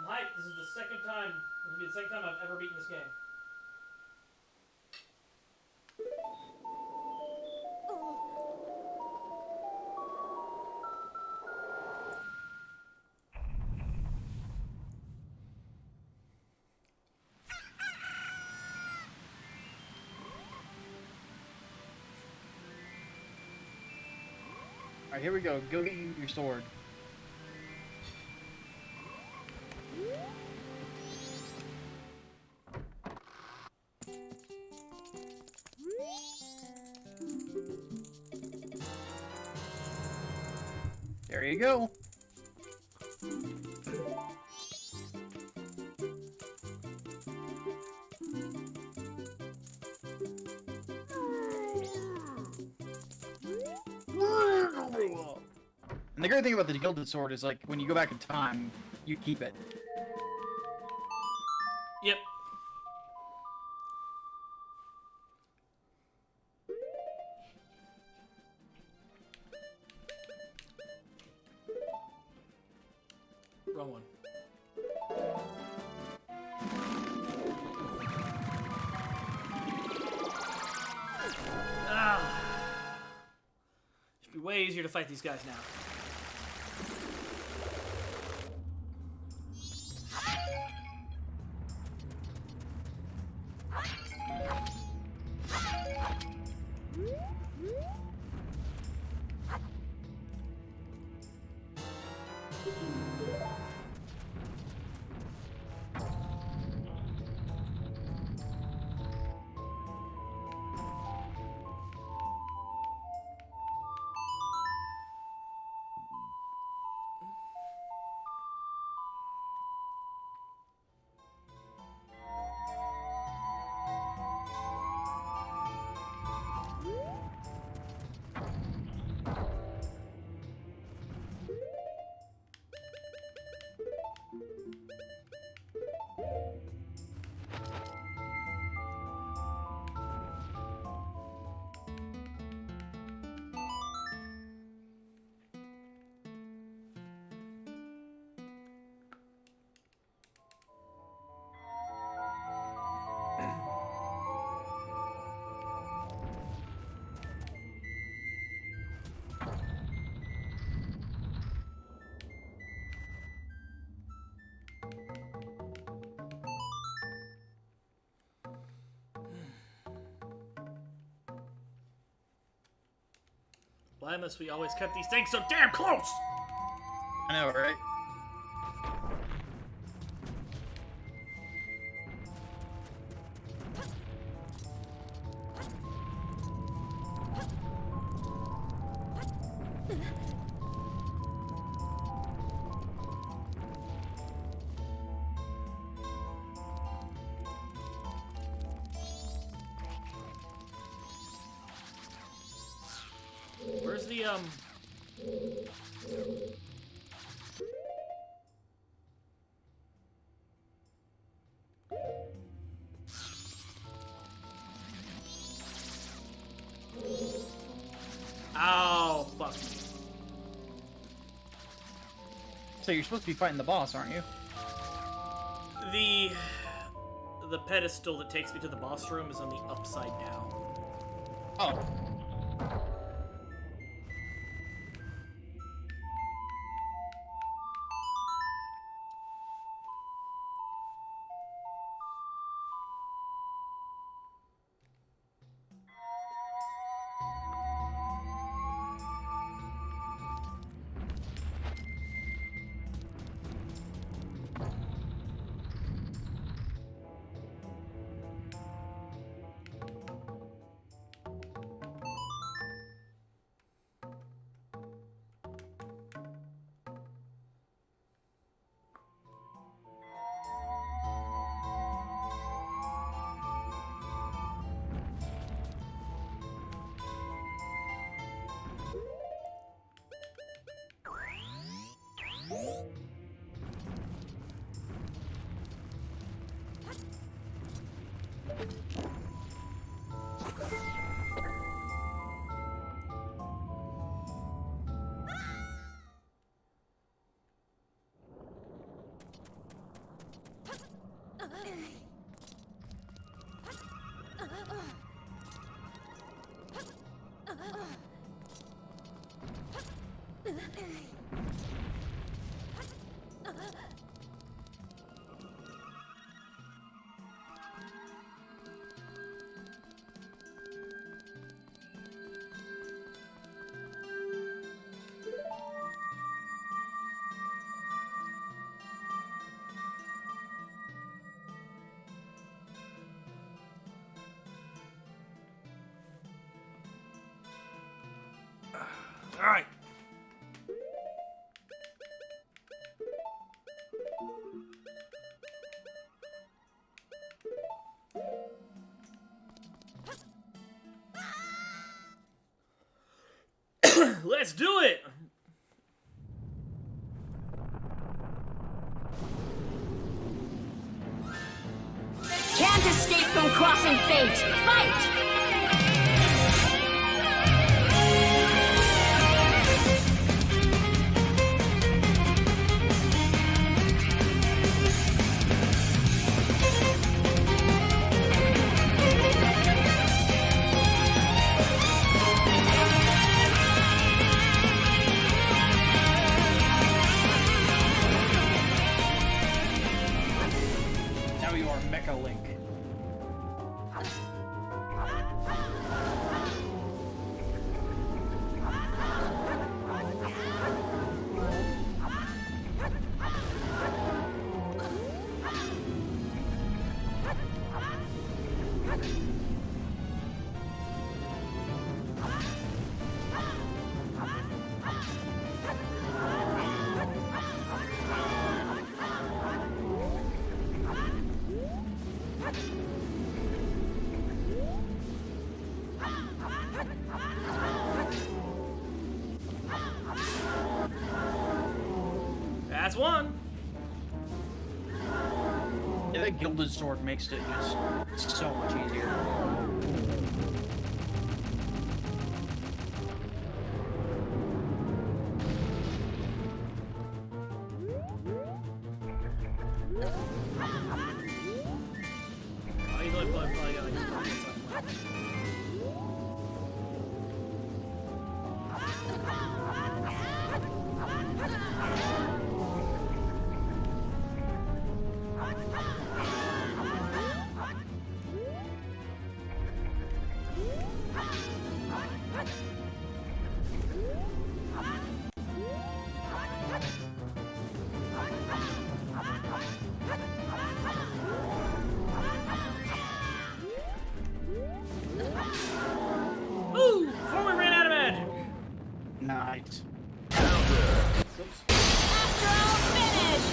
hyped. This is the second time. This will be the second time I've ever beaten this game. Alright, here we go. Go get your sword. There you go. And the great thing about the Gilded Sword is, like, when you go back in time, you keep it. Yep. Wrong one. Ah. Should be way easier to fight these guys now. Why must we always cut these things so damn close? I know, right? Where's the Oh, fuck. So you're supposed to be fighting the boss, aren't you? The pedestal that takes me to the boss room is on the upside down. Oh. All right. Let's do it. Can't escape from crossing fate. Fight! Now you are Mecha Link. That's one. Yeah, that Gilded Sword makes it just so much easier. Oh, he's only probably got like 5 seconds left. Ooh! Before we ran out of magic. Nice. Oops. Astral finish!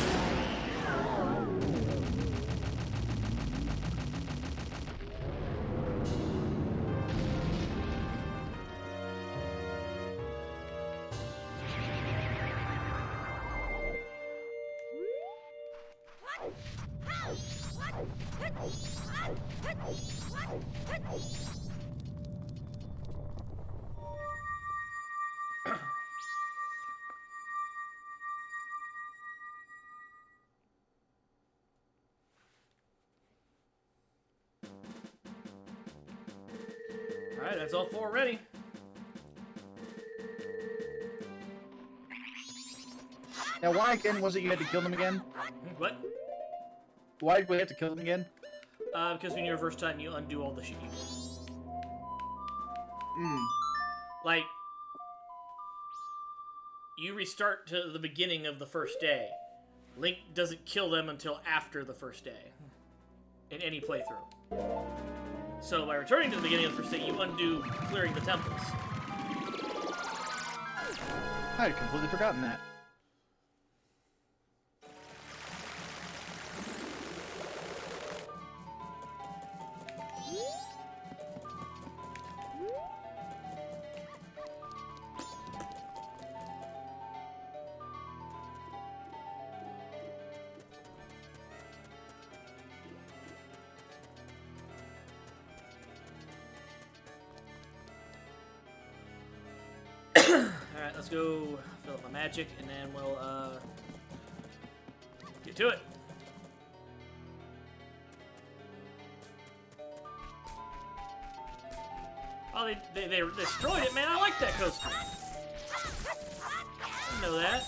Alright, that's all 4 ready. Now, why again was it you had to kill them again? What? Why did we have to kill them again? Because when you're first time, you undo all the shit you did. Hmm. Like, you restart to the beginning of the first day. Link doesn't kill them until after the first day. In any playthrough. So by returning to the beginning of the first day, you undo clearing the temples. I had completely forgotten that. Alright, let's go fill up my magic, and then we'll, get to it. Oh, they destroyed it, man. I like that coaster. I didn't know that.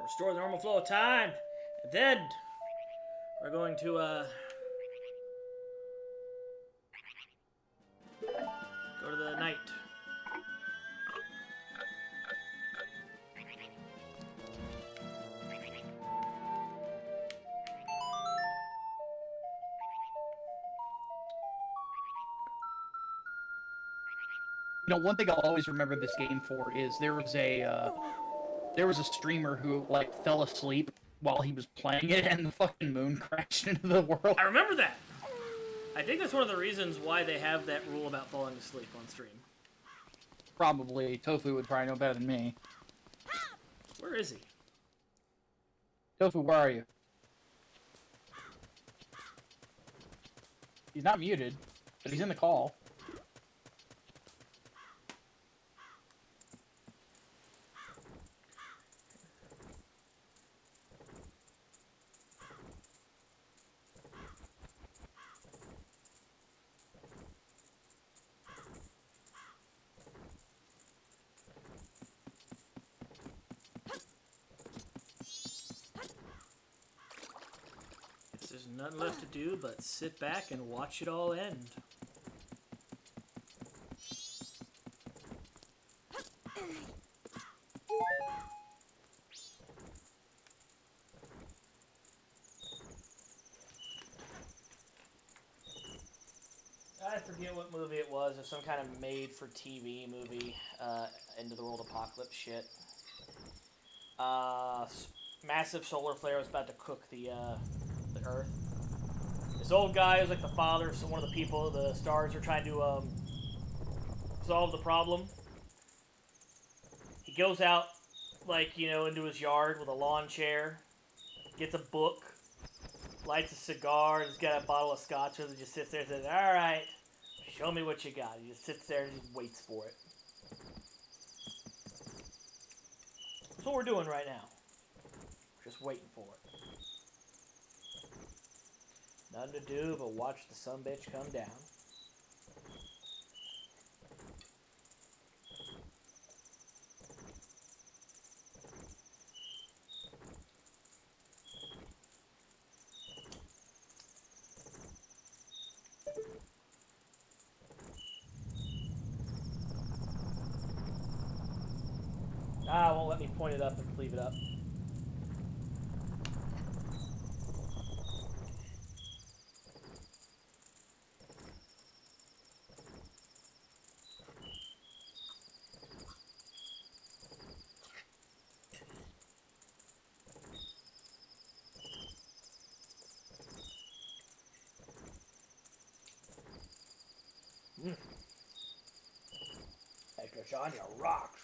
Restore the normal flow of time. And then we're going to go to the night. You know, one thing I'll always remember this game for is there was a streamer who like fell asleep while he was playing it, and the fucking moon crashed into the world. I remember that. I think that's one of the reasons why they have that rule about falling asleep on stream. Probably Tofu would probably know better than me. Where is he? Tofu, where are you? He's not muted, but he's in the call. There's nothing left to do but sit back and watch it all end. I forget what movie it was. It was some kind of made-for-TV movie. End of the world apocalypse shit. Massive solar flare was about to cook the Earth. This old guy is like the father of one of the people. The stars are trying to solve the problem. He goes out, like, you know, into his yard with a lawn chair, gets a book, lights a cigar, and he's got a bottle of scotch with it, just sits there and says, "All right, show me what you got." He just sits there and just waits for it. That's what we're doing right now. We're just waiting for it. Nothing to do but watch the sumbitch come down. Ah, it won't let me point it up and leave it up. That lasagna rocks.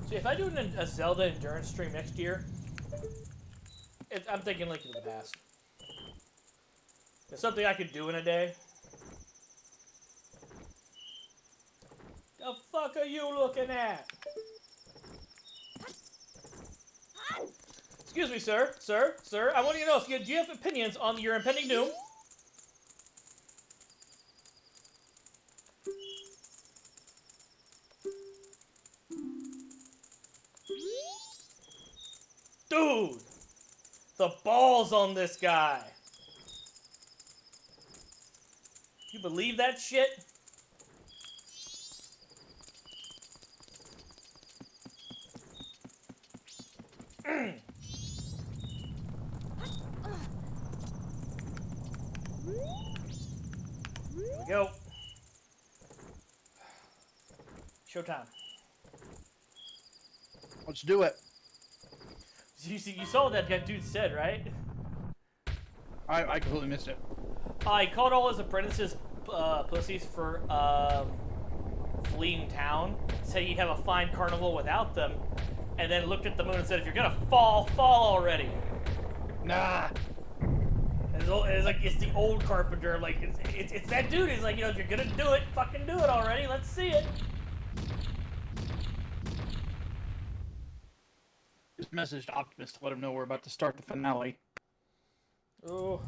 See, if I do a Zelda endurance stream next year, I'm thinking Link to the Past. It's something I could do in a day. The fuck are you looking at? Excuse me, sir. Sir, I want you to know, do you have opinions on your impending doom? Dude! The balls on this guy! You believe that shit? Here we go. Showtime. Let's do it. You saw what that dude said, right? I completely missed it. He called all his apprentices pussies for fleeing town. Said he'd have a fine carnival without them, and then looked at the moon and said, "If you're gonna fall already." Nah. It's like it's the old carpenter. Like it's that dude. He's like, if you're gonna do it, fucking do it already. Let's see it. Just messaged Optimus to let him know we're about to start the finale. Oh.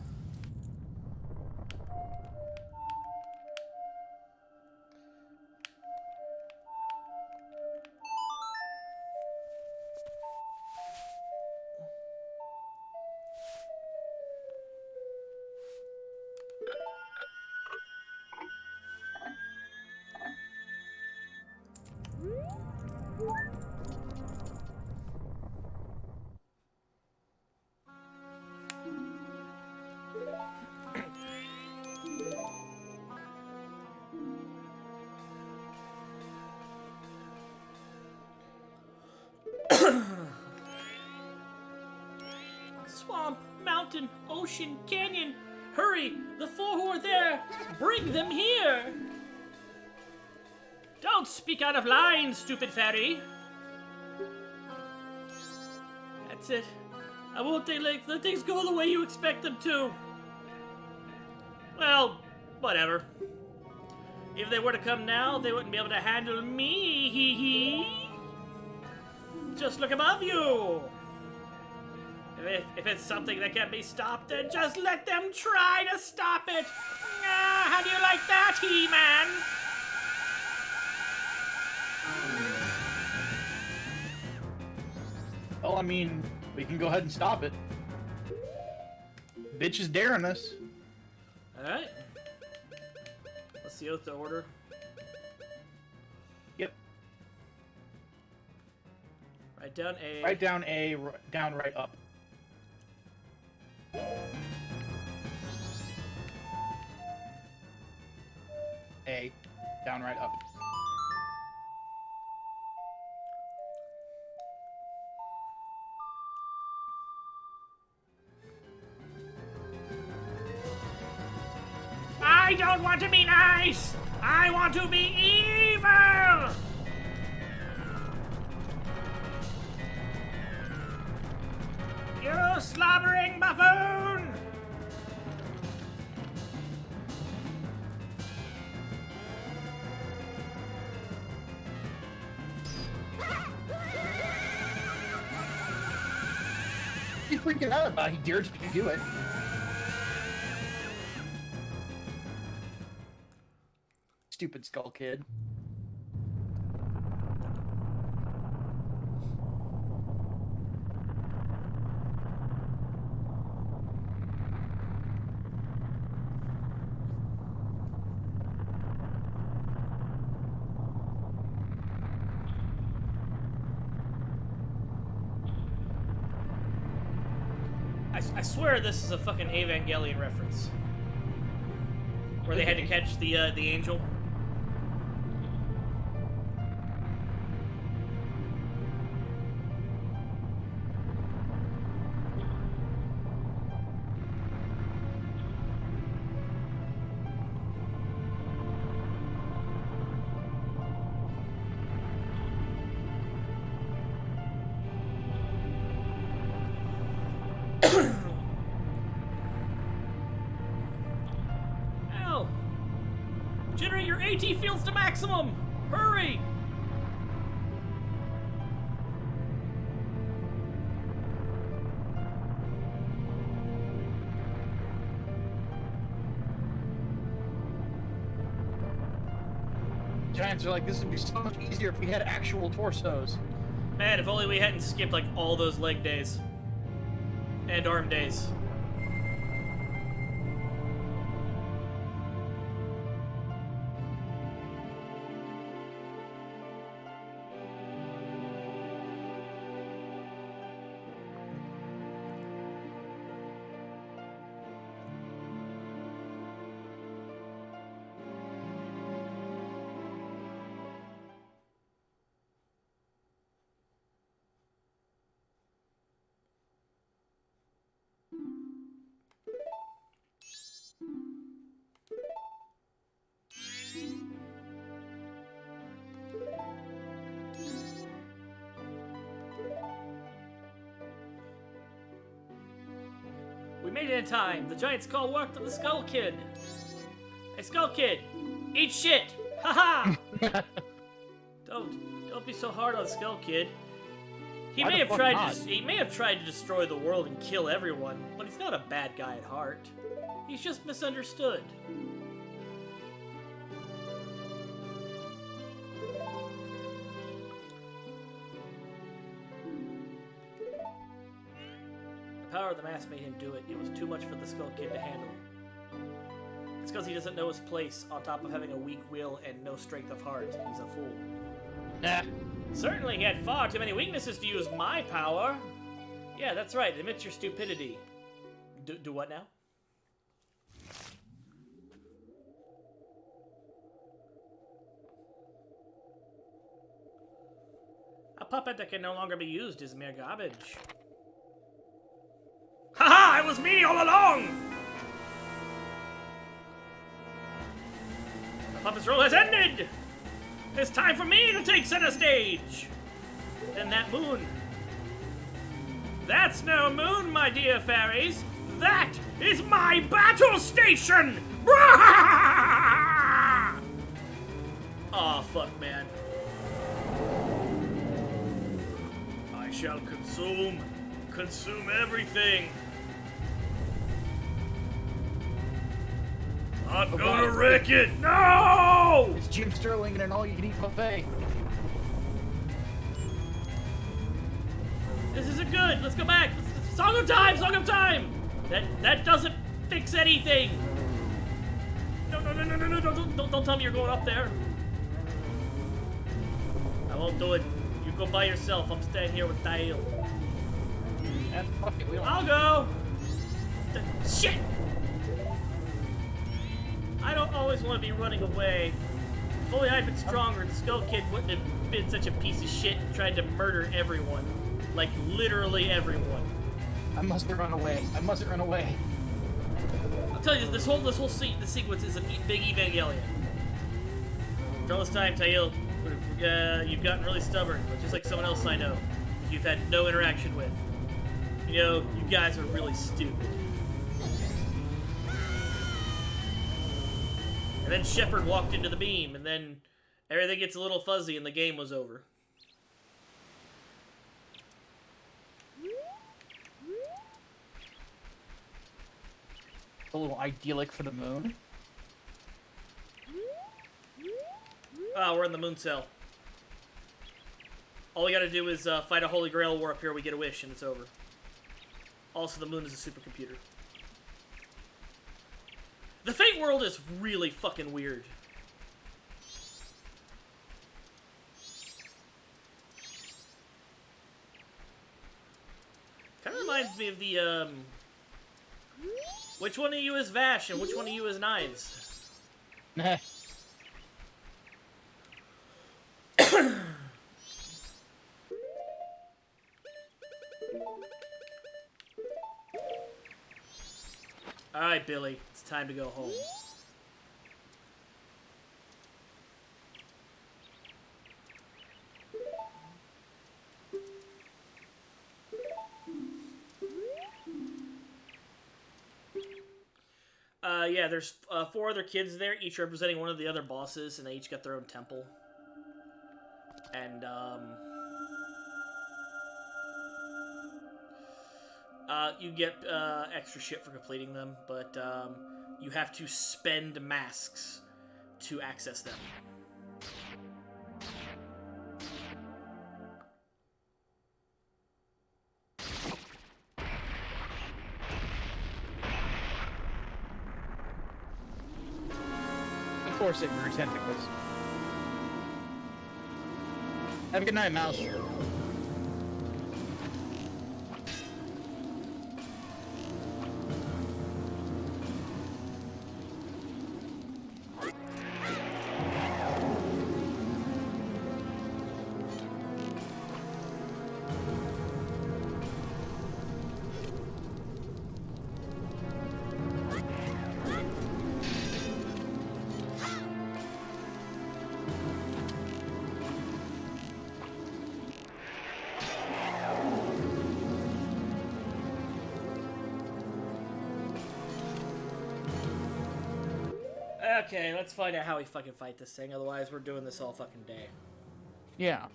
Swamp, mountain, ocean, canyon. Hurry! The four who are there! Bring them here! Don't speak out of line, stupid fairy! That's it. I won't let things go the way you expect them to. Well, whatever. If they were to come now, they wouldn't be able to handle me, hee hee. Just look above you. If it's something that can be stopped, then just let them try to stop it. How do you like that, He-Man? Well, I mean, we can go ahead and stop it. Bitch is daring us. Alright. Let's see out the order. Yep. Write down A. Right down A, down right up. A, down right up. I don't want to be nice! I want to be evil! You slobbering buffoon! He's freaking out about it. He dared you to do it. Stupid Skull Kid. I swear this is a fucking Evangelion reference. Where they had to catch the angel. AT fields to maximum! Hurry! Giants are like, this would be so much easier if we had actual torsos. Man, if only we hadn't skipped like all those leg days. And arm days. We made it in time. The Giants call worked on the Skull Kid. Hey, Skull Kid, eat shit! Haha! Don't be so hard on Skull Kid. He Why may the have fuck tried not? to he may have tried to destroy the world and kill everyone, but he's not a bad guy at heart. He's just misunderstood. The power of the mask made him do it. It was too much for the Skull Kid to handle. It's because he doesn't know his place, on top of having a weak will and no strength of heart. He's a fool. Nah. Certainly he had far too many weaknesses to use my power. Yeah, that's right. Admit your stupidity. Do what now? A puppet that can no longer be used is mere garbage. Haha! It was me all along! The puppet's role has ended! It's time for me to take center stage! Then that moon. That's no moon, my dear fairies! That is my battle station! Aw, oh, fuck, man. I shall consume everything. I'm gonna wreck it! No! It's Jim Sterling and an all-you-can-eat buffet. This isn't good. Let's go back. Song of Time! Song of Time! That doesn't fix anything. No, don't tell me you're going up there. I won't do it. You go by yourself. I'm staying here with Dale. And fuck it, we don't. I'll go. Shit! I don't always want to be running away. If only I'd been stronger, the Skull Kid wouldn't have been such a piece of shit and tried to murder everyone. Like, literally everyone. I mustn't run away. I mustn't run away. I'll tell you, this whole sequence is a big Evangelion. For all this time, Tail, you've gotten really stubborn, just like someone else I know, that you've had no interaction with. You know, you guys are really stupid. And then Shepard walked into the beam, and then everything gets a little fuzzy, and the game was over. A little idyllic for the moon. Ah, we're in the moon cell. All we gotta do is fight a Holy Grail war up here, we get a wish, and it's over. Also, the moon is a supercomputer. The Fate world is really fucking weird. Kind of reminds me of the, which one of you is Vash and which one of you is Knives? Nah. Alright, Billy. It's time to go home. Yeah, there's 4 other kids there, each representing one of the other bosses, and they each get their own temple. And, you get extra shit for completing them, but you have to spend masks to access them. Of course it grew tentacles. Have a good night, mouse. Okay, let's find out how we fucking fight this thing, otherwise we're doing this all fucking day. Yeah.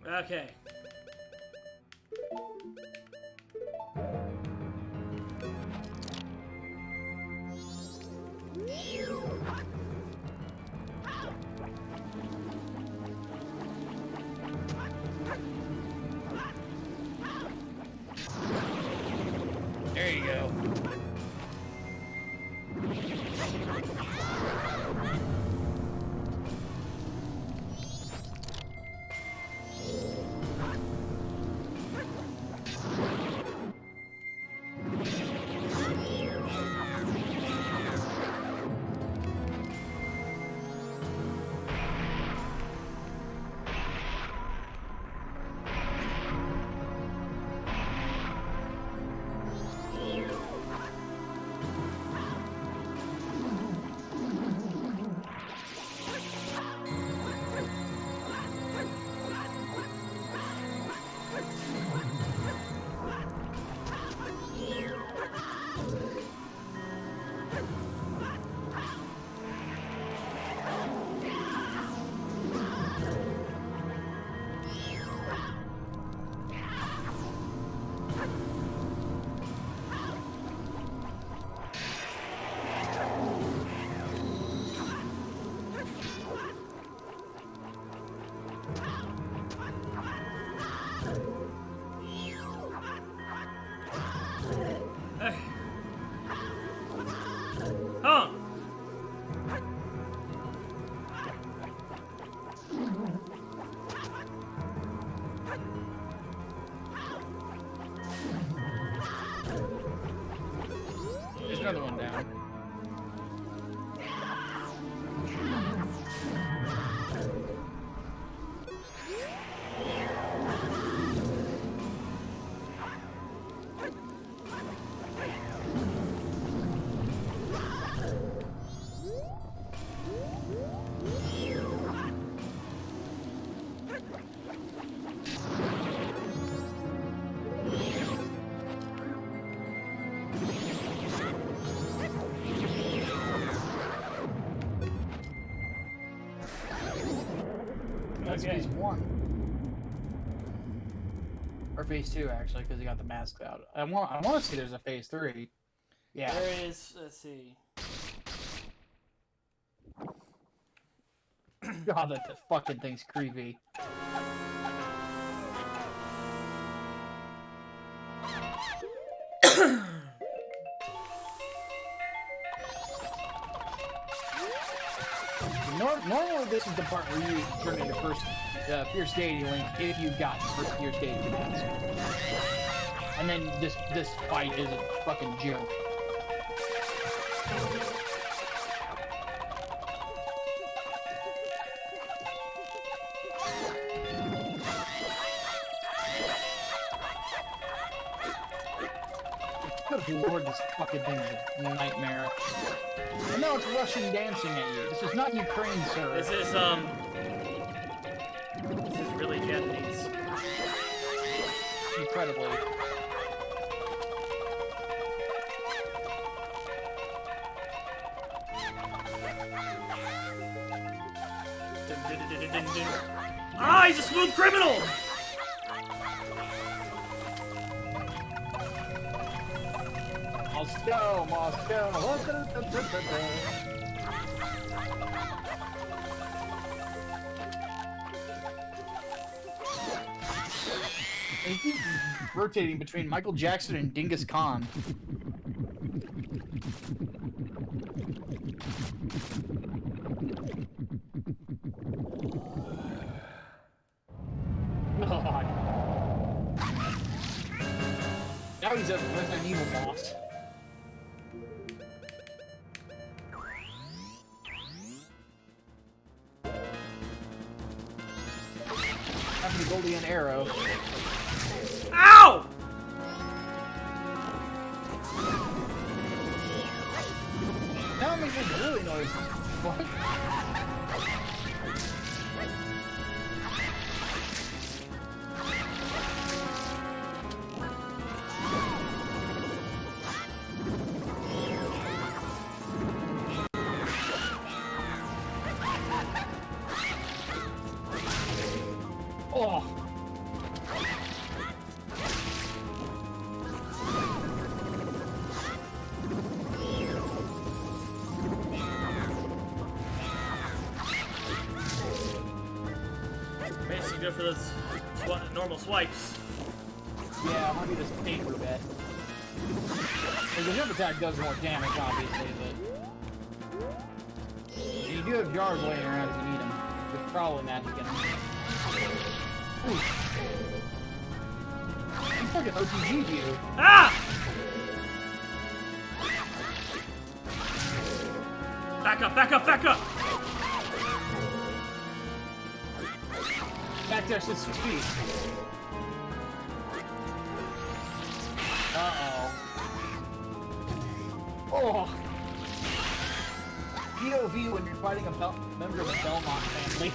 Okay. There you go. Huh. There's another one down. That's Okay. phase 1. Or phase 2, actually, because he got the masks out. I want to see there's a phase 3. Yeah. There is, let's see. God, that fucking thing's creepy. Normally, this is the part where you turn into Fierce Deity Link if you got Fierce Deity mask. And then this fight is a fucking joke. Good lord, this fucking thing's a nightmare. And now it's Russian dancing at you. This is not Ukraine, sir. This is really Japanese. Incredibly. Ah, he's a smooth criminal! Moscow, Moscow. I keep rotating between Michael Jackson and Genghis Khan. God. Now he's a Resident Evil boss. Having the golden arrow. Ow! Now it makes a really noise. What? Oh. Basically go for those normal swipes. Yeah, I might be this paper bet. Well, the jump attack does more damage, obviously, but you do have jars laying around if you need them. There's probably magic in them. Ooh. You fucking OTG'd you. Ah! Back up, back up, back up! Back there since 6 feet. Uh-oh. Oh! POV when you're fighting a member of the Belmont family.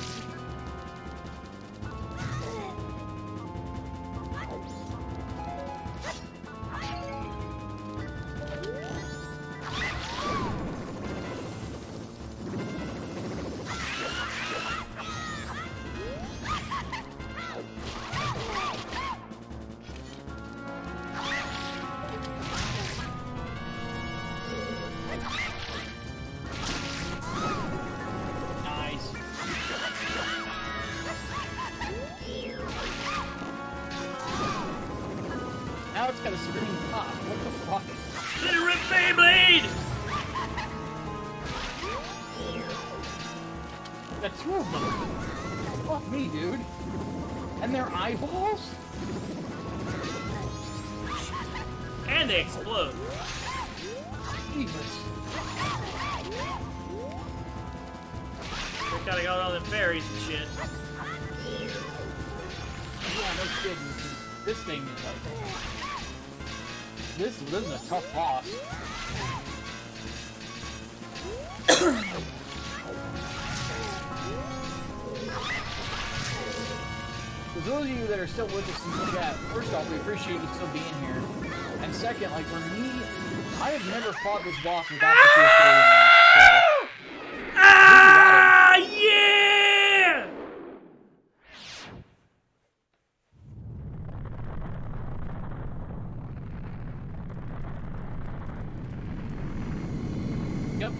Now it's got a screen top. What the fuck? Hit a rip Beyblade! Got 2 of them. Fuck me, dude. And their eyeballs? And they explode. Jesus. They gotta got all them fairies and shit. Yeah, no kidding. This thing is like... This is a tough boss. For those of you that are still with us in the chat, first off, we appreciate you still being here. And second, like for me, I have never fought this boss without the PS4. Ah, yeah! Yep.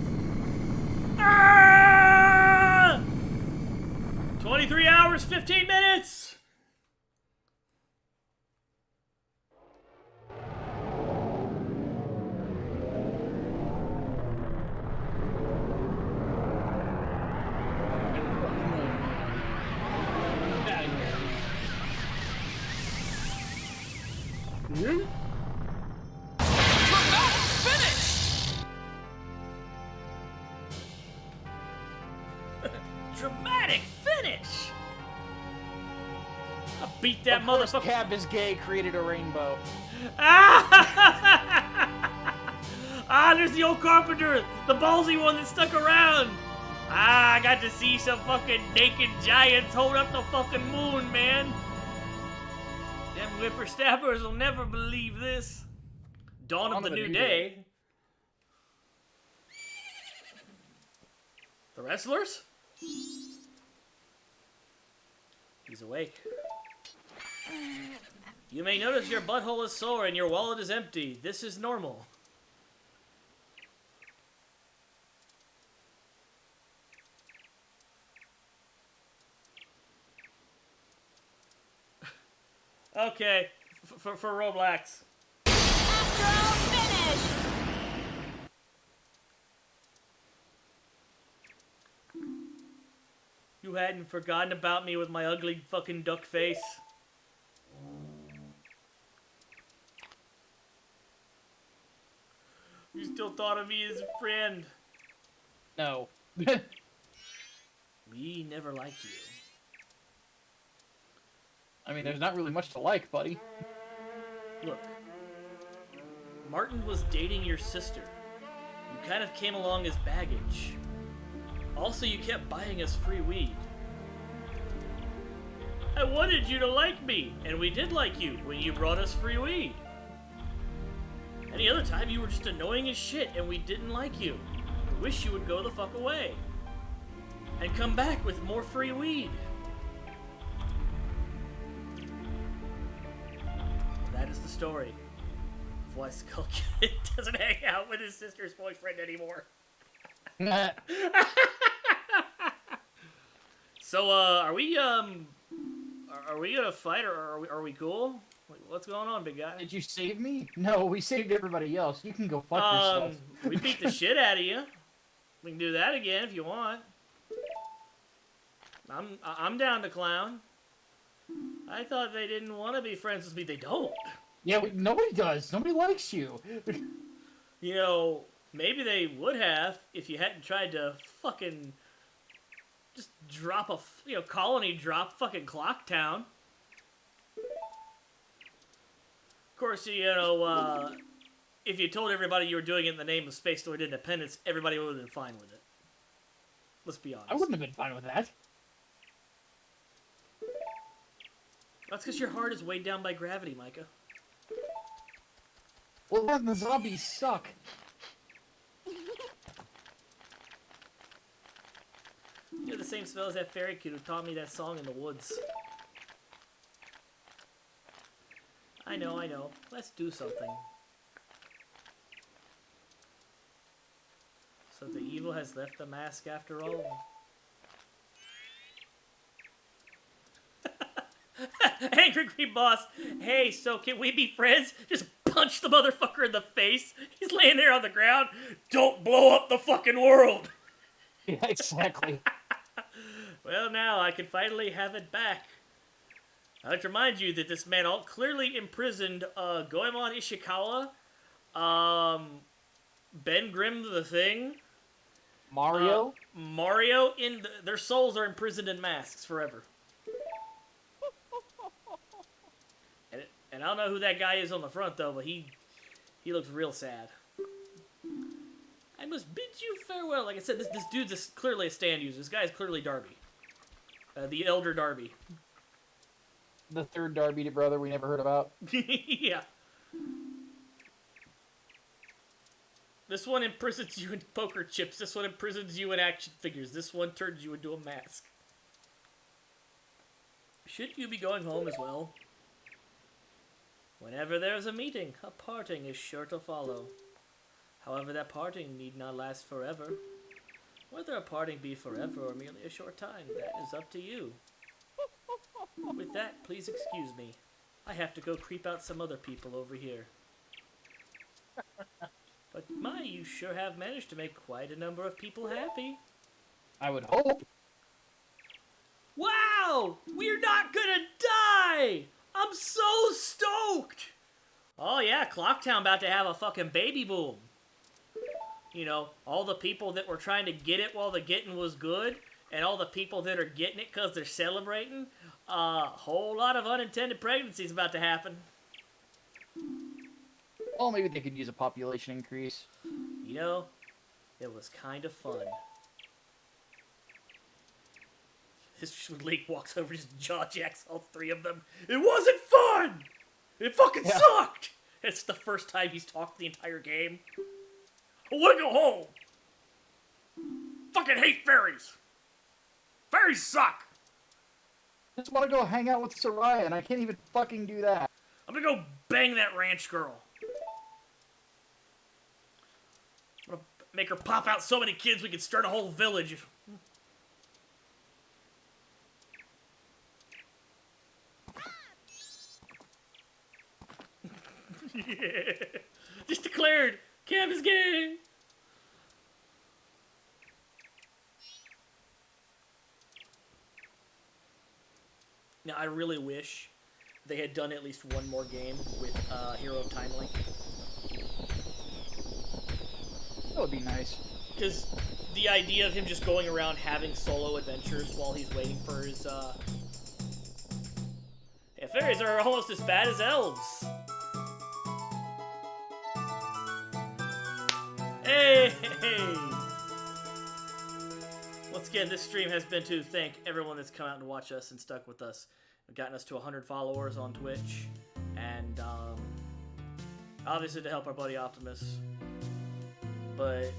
Ah! 23 hours, 15 minutes! beat that Of course, motherfucker. Cab is gay created a rainbow. Ah, there's the old carpenter, the ballsy one that stuck around. I got to see some fucking naked giants hold up the fucking moon, man. Them whippersnappers will never believe this. Dawn of the new day. The wrestlers? He's awake. You may notice your butthole is sore and your wallet is empty. This is normal. Okay, for Roblox. Astro finish! You hadn't forgotten about me with my ugly fucking duck face. You still thought of me as a friend. No. We never liked you. I mean, there's not really much to like, buddy. Look, Martin was dating your sister. You kind of came along as baggage. Also, you kept buying us free weed. I wanted you to like me, and we did like you when you brought us free weed. Any other time, you were just annoying as shit, and we didn't like you. We wish you would go the fuck away. And come back with more free weed. That is the story of why Skull Kid doesn't hang out with his sister's boyfriend anymore. So, are we gonna fight, or are we cool? What's going on, big guy? Did you save me? No, we saved everybody else. You can go fuck yourself. We beat the shit out of you. We can do that again if you want. I'm down to clown. I thought they didn't want to be friends with me. They don't. Yeah, nobody does. Nobody likes you. You know, maybe they would have if you hadn't tried to fucking just drop a, colony drop fucking Clocktown. Of course, if you told everybody you were doing it in the name of Space Story Independence, everybody would have been fine with it. Let's be honest. I wouldn't have been fine with that. That's because your heart is weighed down by gravity, Micah. Well, then the zombies suck. You have the same spell as that fairy kid who taught me that song in the woods. I know. Let's do something. So the evil has left the mask after all. Angry Green Boss, hey, so can we be friends? Just punch the motherfucker in the face. He's laying there on the ground. Don't blow up the fucking world. Yeah, exactly. Well, now I can finally have it back. I'd like to remind you that this man clearly imprisoned Goemon Ishikawa, Ben Grimm the Thing, Mario? Mario, their souls are imprisoned in masks forever. And I don't know who that guy is on the front, though, but he looks real sad. I must bid you farewell. Like I said, this dude's clearly a stand user. This guy is clearly Darby. The Elder Darby. The third Darby brother we never heard about. Yeah. This one imprisons you in poker chips. This one imprisons you in action figures. This one turns you into a mask. Should you be going home as well? Whenever there's a meeting, a parting is sure to follow. However, that parting need not last forever. Whether a parting be forever or merely a short time, that is up to you. With that, please excuse me. I have to go creep out some other people over here. But my, you sure have managed to make quite a number of people happy. I would hope. Wow! We're not gonna die! I'm so stoked! Oh yeah, Clocktown about to have a fucking baby boom. You know, all the people that were trying to get it while the getting was good, and all the people that are getting it because they're celebrating, a whole lot of unintended pregnancies about to happen. Well, maybe they could use a population increase. You know, it was kind of fun. This is when Link walks over, just jaw jacks all three of them. It wasn't fun! It fucking sucked! It's the first time he's talked the entire game. I wanna go home! Fucking hate fairies! Fairies suck! I just want to go hang out with Soraya, and I can't even fucking do that. I'm gonna go bang that ranch girl. I'm gonna make her pop out so many kids we could start a whole village. Yeah. Just declared, Cam is gay. Now, I really wish they had done at least one more game with Hero of Time Link. That would be nice. Because the idea of him just going around having solo adventures while he's waiting for his, Yeah, fairies are almost as bad as elves. Hey! Once again, this stream has been to thank everyone that's come out and watched us and stuck with us. We've gotten us to 100 followers on Twitch. And, obviously to help our buddy Optimus. But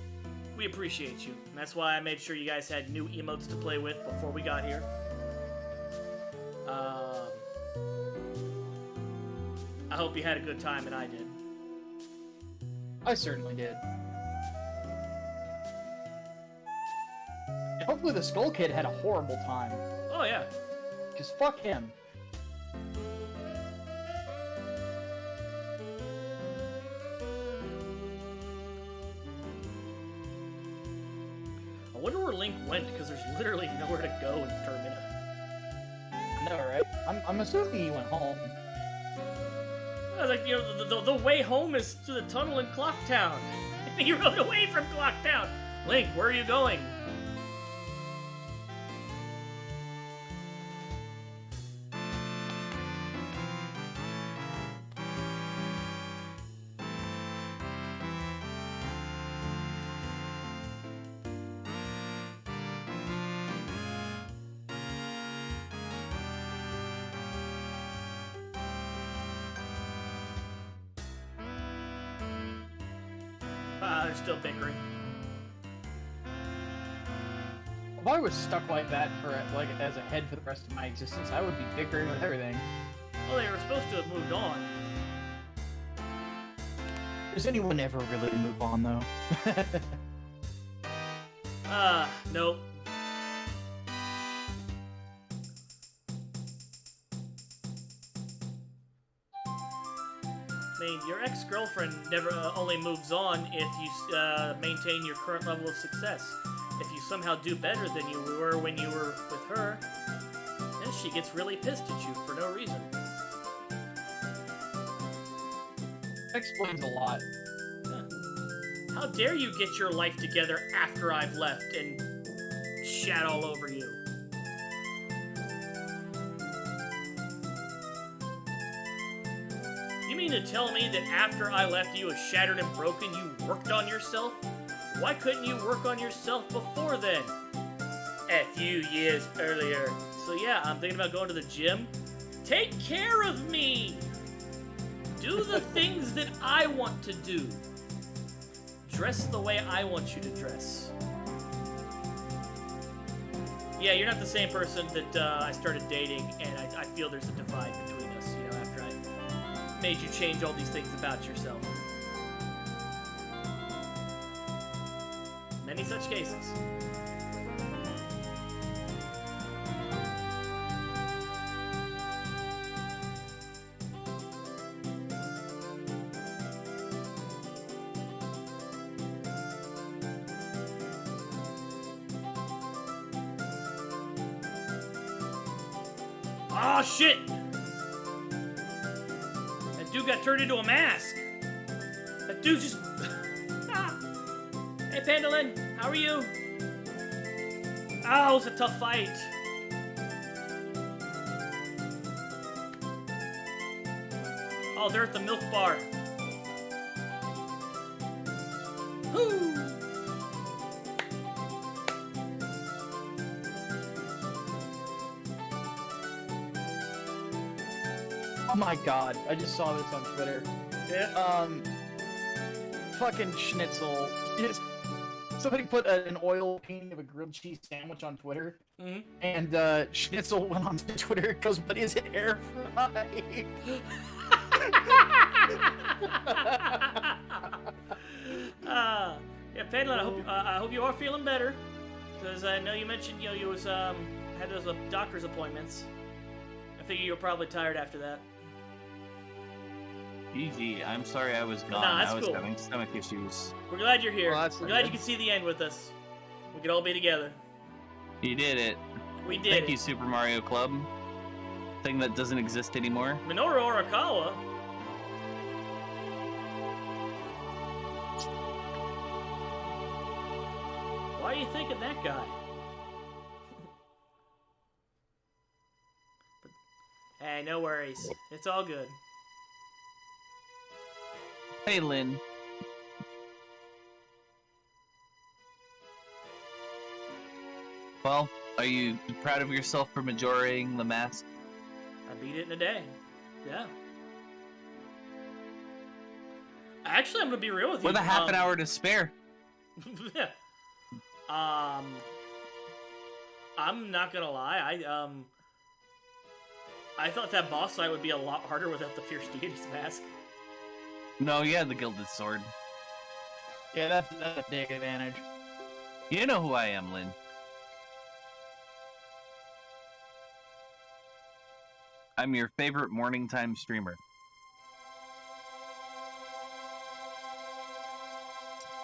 we appreciate you. And that's why I made sure you guys had new emotes to play with before we got here. I hope you had a good time, and I did. I certainly did. And hopefully the Skull Kid had a horrible time. Oh, yeah. Because fuck him. I wonder where Link went, because there's literally nowhere to go in Termina. No, right? I'm assuming he went home. I was like, you know, the way home is through the tunnel in Clocktown. He rode away from Clocktown. Link, where are you going? They're still bickering. If I was stuck like that for like as a head for the rest of my existence, I would be bickering with everything. Well, they were supposed to have moved on. Does anyone ever really move on though? Nope. I mean, your ex-girlfriend never only moves on if you maintain your current level of success. If you somehow do better than you were when you were with her, then she gets really pissed at you for no reason. That explains a lot. Yeah. How dare you get your life together after I've left and shat all over you? You mean to tell me that after I left you was shattered and broken, you worked on yourself? Why couldn't you work on yourself before then? A few years earlier. So yeah, I'm thinking about going to the gym. Take care of me! Do the things that I want to do. Dress the way I want you to dress. Yeah, you're not the same person that I started dating, and I feel there's a divide between us, you know, after I made you change all these things about yourself. Many such cases. Oh shit! That dude got turned into a mask. That dude just... Ah. Hey Pandolin, how are you? Oh, it's a tough fight. Oh, they're at the milk bar. Woo! Oh my god, I just saw this on Twitter. Yeah. Fucking Schnitzel. Somebody put an oil painting of a grilled cheese sandwich on Twitter, and Schnitzel went on to Twitter and goes, "But is it air fried?" Yeah, Penland, I hope you are feeling better, because I know you mentioned you was had those doctor's appointments. I figure you were probably tired after that. Easy. I'm sorry I was gone. Nah, that's I was cool. having stomach issues. We're glad you're here. Well, that's We're glad good. you can see the end with us. We could all be together. You did it. We did. Thank you, Super Mario Club. Thing that doesn't exist anymore. Minoru Arakawa. Why are you thinking that guy? But, hey, no worries. It's all good. Hey, Lynn. Well, are you proud of yourself for Majoraing the Mask? I beat it in a day. Yeah. Actually, I'm gonna be real with you. With a half an hour to spare. Yeah. I'm not gonna lie. I thought that boss fight would be a lot harder without the Fierce Deity's mask. No, you had the Gilded Sword. Yeah, that's a big advantage. You know who I am, Lynn. I'm your favorite morning time streamer.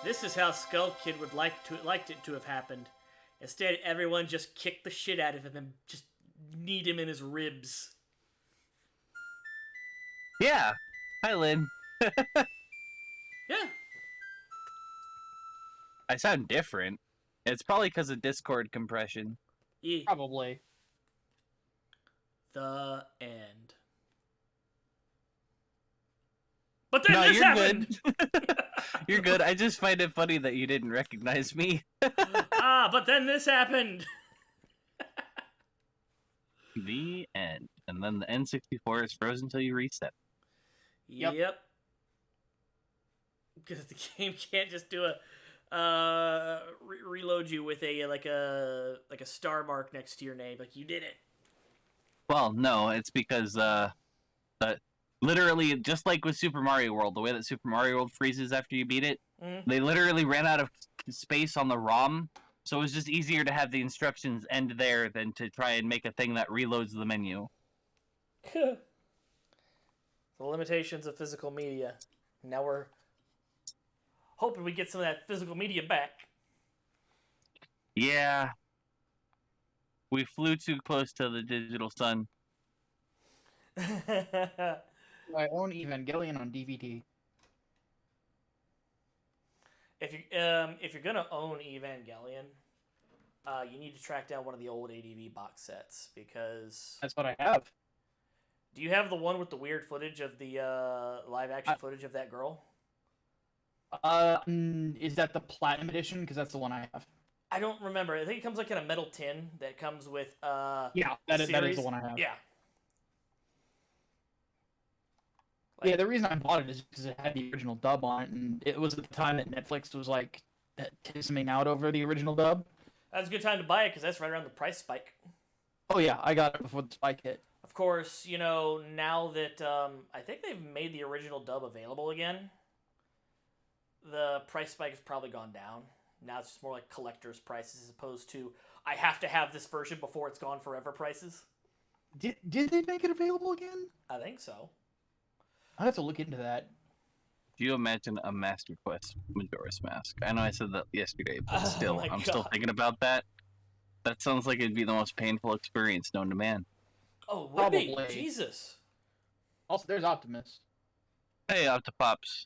This is how Skull Kid would liked it to have happened. Instead, everyone just kicked the shit out of him and just kneed him in his ribs. Yeah. Hi, Lynn. Yeah. I sound different. It's probably because of Discord compression. Yeah. Probably. The end. But then No, this you're happened. good. You're good. I just find it funny that you didn't recognize me. But then this happened. The end. And then the N64 is frozen until you reset. Yep. Because the game can't just do a reload you with a like a star mark next to your name. Like, you did it. Well, no, it's because literally, just like with Super Mario World, the way that Super Mario World freezes after you beat it, they literally ran out of space on the ROM, so it was just easier to have the instructions end there than to try and make a thing that reloads the menu. The limitations of physical media. Now we're hoping we get some of that physical media back. Yeah. We flew too close to the digital sun. I own Evangelion on DVD. If you're gonna own Evangelion, you need to track down one of the old ADV box sets, because That's what I have. do you have the one with the weird footage of the live action footage of that girl? Is that the Platinum Edition? Because that's the one I have. I don't remember. I think it comes like in a metal tin that comes with Yeah, that is series. the one I have. Yeah. Yeah, the reason I bought it is because it had the original dub on it, and it was at the time that Netflix was like tisming out over the original dub. That's a good time to buy it, because that's right around the price spike. Oh yeah, I got it before the spike hit. Of course, now that I think they've made the original dub available again, the price spike has probably gone down. Now it's just more like collector's prices as opposed to I have to have this version before it's gone forever prices. Did they make it available again? I think so. I have to look into that. Do you imagine a Master Quest Majora's Mask? I know I said that yesterday, but Oh still, my I'm still God. thinking about that. That sounds like it'd be the most painful experience known to man. Oh, would be. Probably. Jesus. Also, there's Optimus. Hey, Octopops.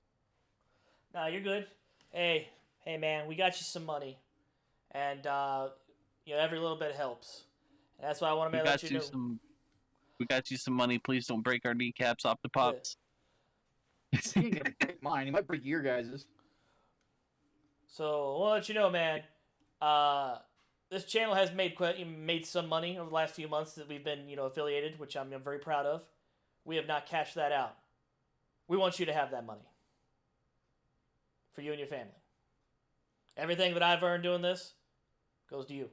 Nah, you're good. Hey, man, we got you some money. And, every little bit helps. And that's why I want to let you know. We got you some money. Please don't break our kneecaps, Octopops. You ain't gonna break mine. You might break your guys's. So, I want to let you know, man. This channel has made some money over the last few months that we've been, affiliated, which I'm very proud of. We have not cashed that out. We want you to have that money. For you and your family. Everything that I've earned doing this goes to you.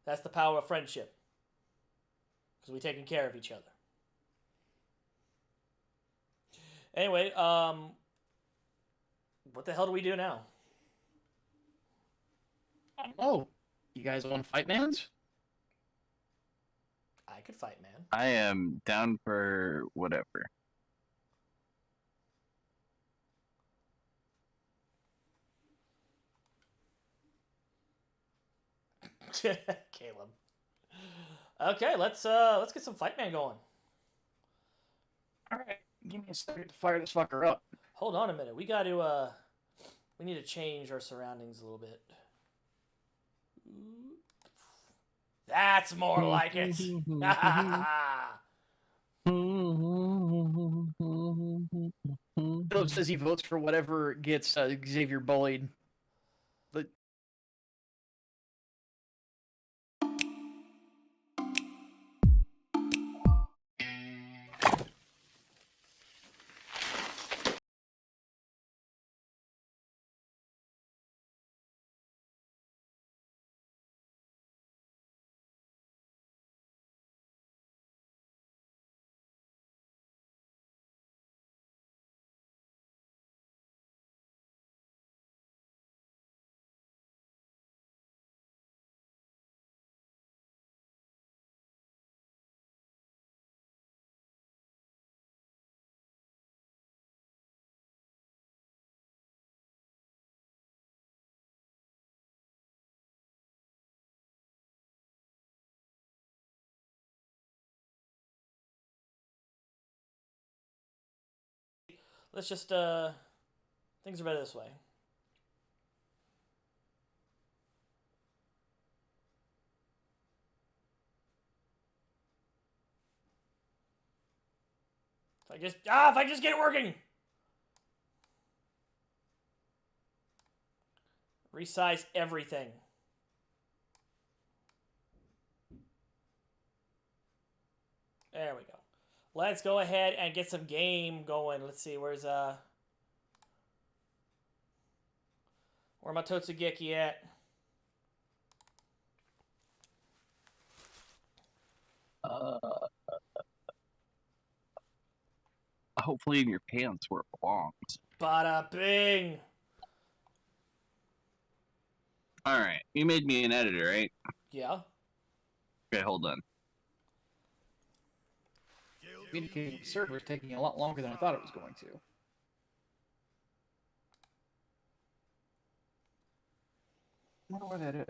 That's the power of friendship. Because we're taking care of each other. Anyway, what the hell do we do now? I don't know. You guys want to fight, mans? I could fight, man. I am down for whatever. Caleb. Okay, let's get some fight man going. All right, give me a second to fire this fucker up. Hold on a minute. We got to we need to change our surroundings a little bit. That's more like it. Philip says he votes for whatever gets Xavier bullied. But Let's just things are better this way. If I just get it working. Resize everything. There we go. Let's go ahead and get some game going. Let's see, where's where my Totsugeki at? Hopefully in your pants where it belongs. Bada bing. Alright, you made me an editor, right? Yeah. Okay, hold on. communicating with servers taking a lot longer than I thought it was going to. I wonder where that is.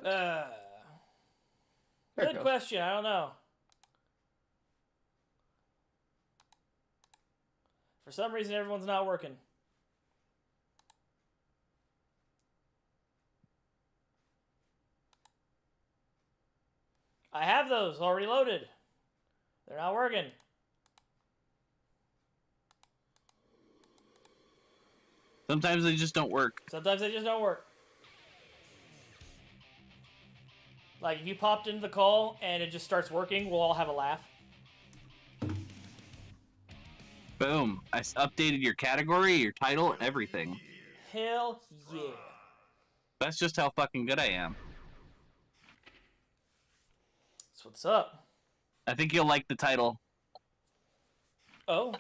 Good question. I don't know. For some reason, everyone's not working. I have those already loaded. They're not working. Sometimes they just don't work. Sometimes they just don't work. Like, if you popped into the call and it just starts working, we'll all have a laugh. Boom. I updated your category, your title, everything. Hell yeah. That's just how fucking good I am. That's what's up. I think you'll like the title. Oh.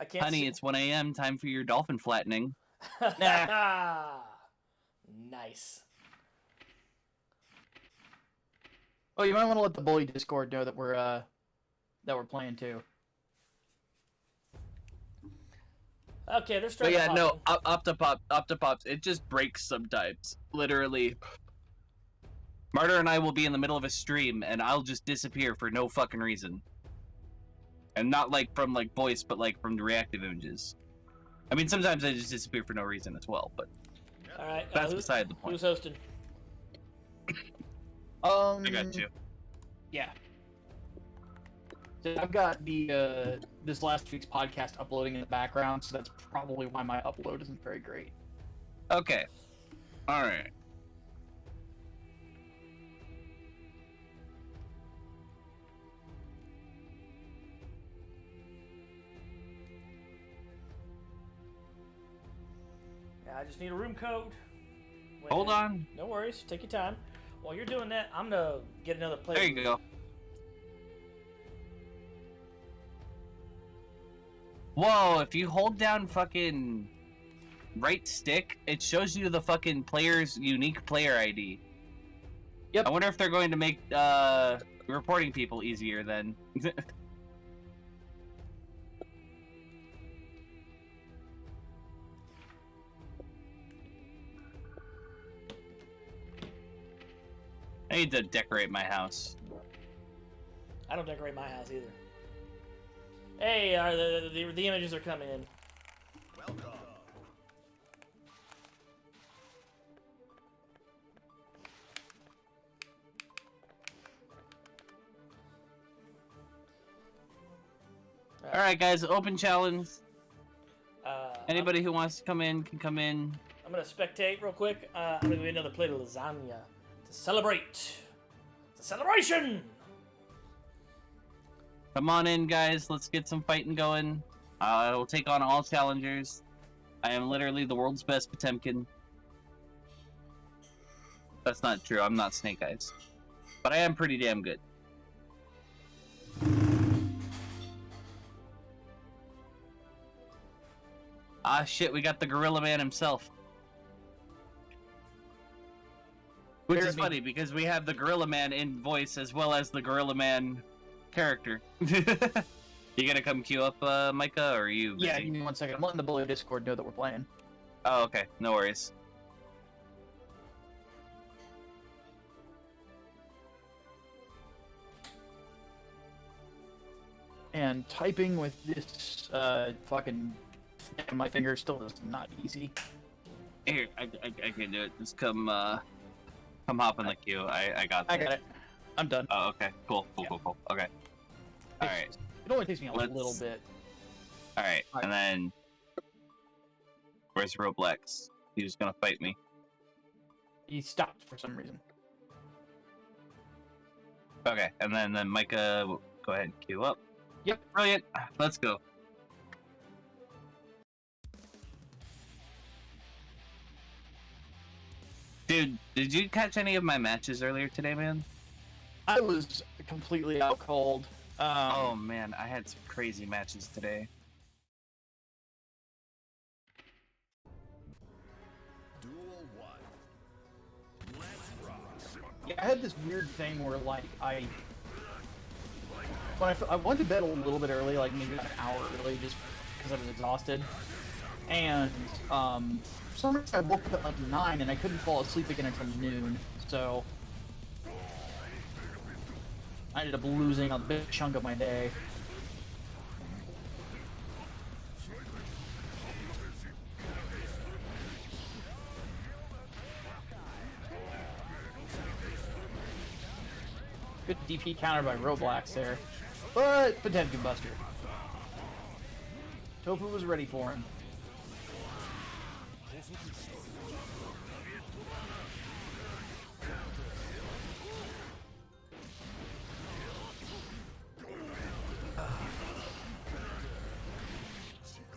I can't Honey, see. it's 1 a.m. Time for your dolphin flattening. Nice. Oh, you might want to let the bully Discord know that we're playing too. Okay, they're But starting. yeah, no, Octopops, it just breaks sometimes. Literally. Martyr and I will be in the middle of a stream, and I'll just disappear for no fucking reason. And not like from like voice, but like from the reactive images. I mean, sometimes I just disappear for no reason as well, but all right, that's beside the point. Who's hosting? I got you. Yeah. So I've got the this last week's podcast uploading in the background, so that's probably why my upload isn't very great. Okay. All right. Yeah, I just need a room code. Wait, Hold on. No worries. Take your time. While you're doing that, I'm gonna get another play. There you go. Whoa, if you hold down fucking right stick, it shows you the fucking player's unique player ID. Yep. I wonder if they're going to make reporting people easier then. I need to decorate my house. I don't decorate my house either. Hey, the images are coming in. Alright guys, open challenge. Anybody I'm who wants to come in can come in. gonna spectate real quick. I'm gonna give you another plate of lasagna to celebrate. It's a celebration. Come on in guys, let's get some fighting going. I will take on all challengers. I am literally the world's best Potemkin. That's not true, I'm not Snake Eyes. But I am pretty damn good. Ah shit, we got the Gorilla Man himself. Which is funny because we have the Gorilla Man in voice as well as the Gorilla Man character. You gonna come queue up, Micah, or are you busy? Yeah, give me 1 second. I'm letting the Bully Discord know that we're playing. Oh, okay. No worries. And typing with this fucking snap on my finger still is not easy. Here, I can do it. Just come hop in the queue. I got this. I got it. I'm done. Oh, okay. Cool. Okay. Alright. It only takes me a Let's- little bit. Alright. And then... Where's Roblex? He's gonna fight me. He stopped for some reason. Okay. And then Micah, go ahead and queue up. Yep. Brilliant. Let's go. Dude, did you catch any of my matches earlier today, man? I was completely out cold. Oh man, I had some crazy matches today. Yeah, I had this weird thing where, like, when I went to bed a little bit early, like maybe an hour early, just because I was exhausted. And, for some reason I woke up at like 9 and I couldn't fall asleep again until noon, so I ended up losing a big chunk of my day. Good DP counter by Roblox there. But Potemkin Buster. Tofu was ready for him.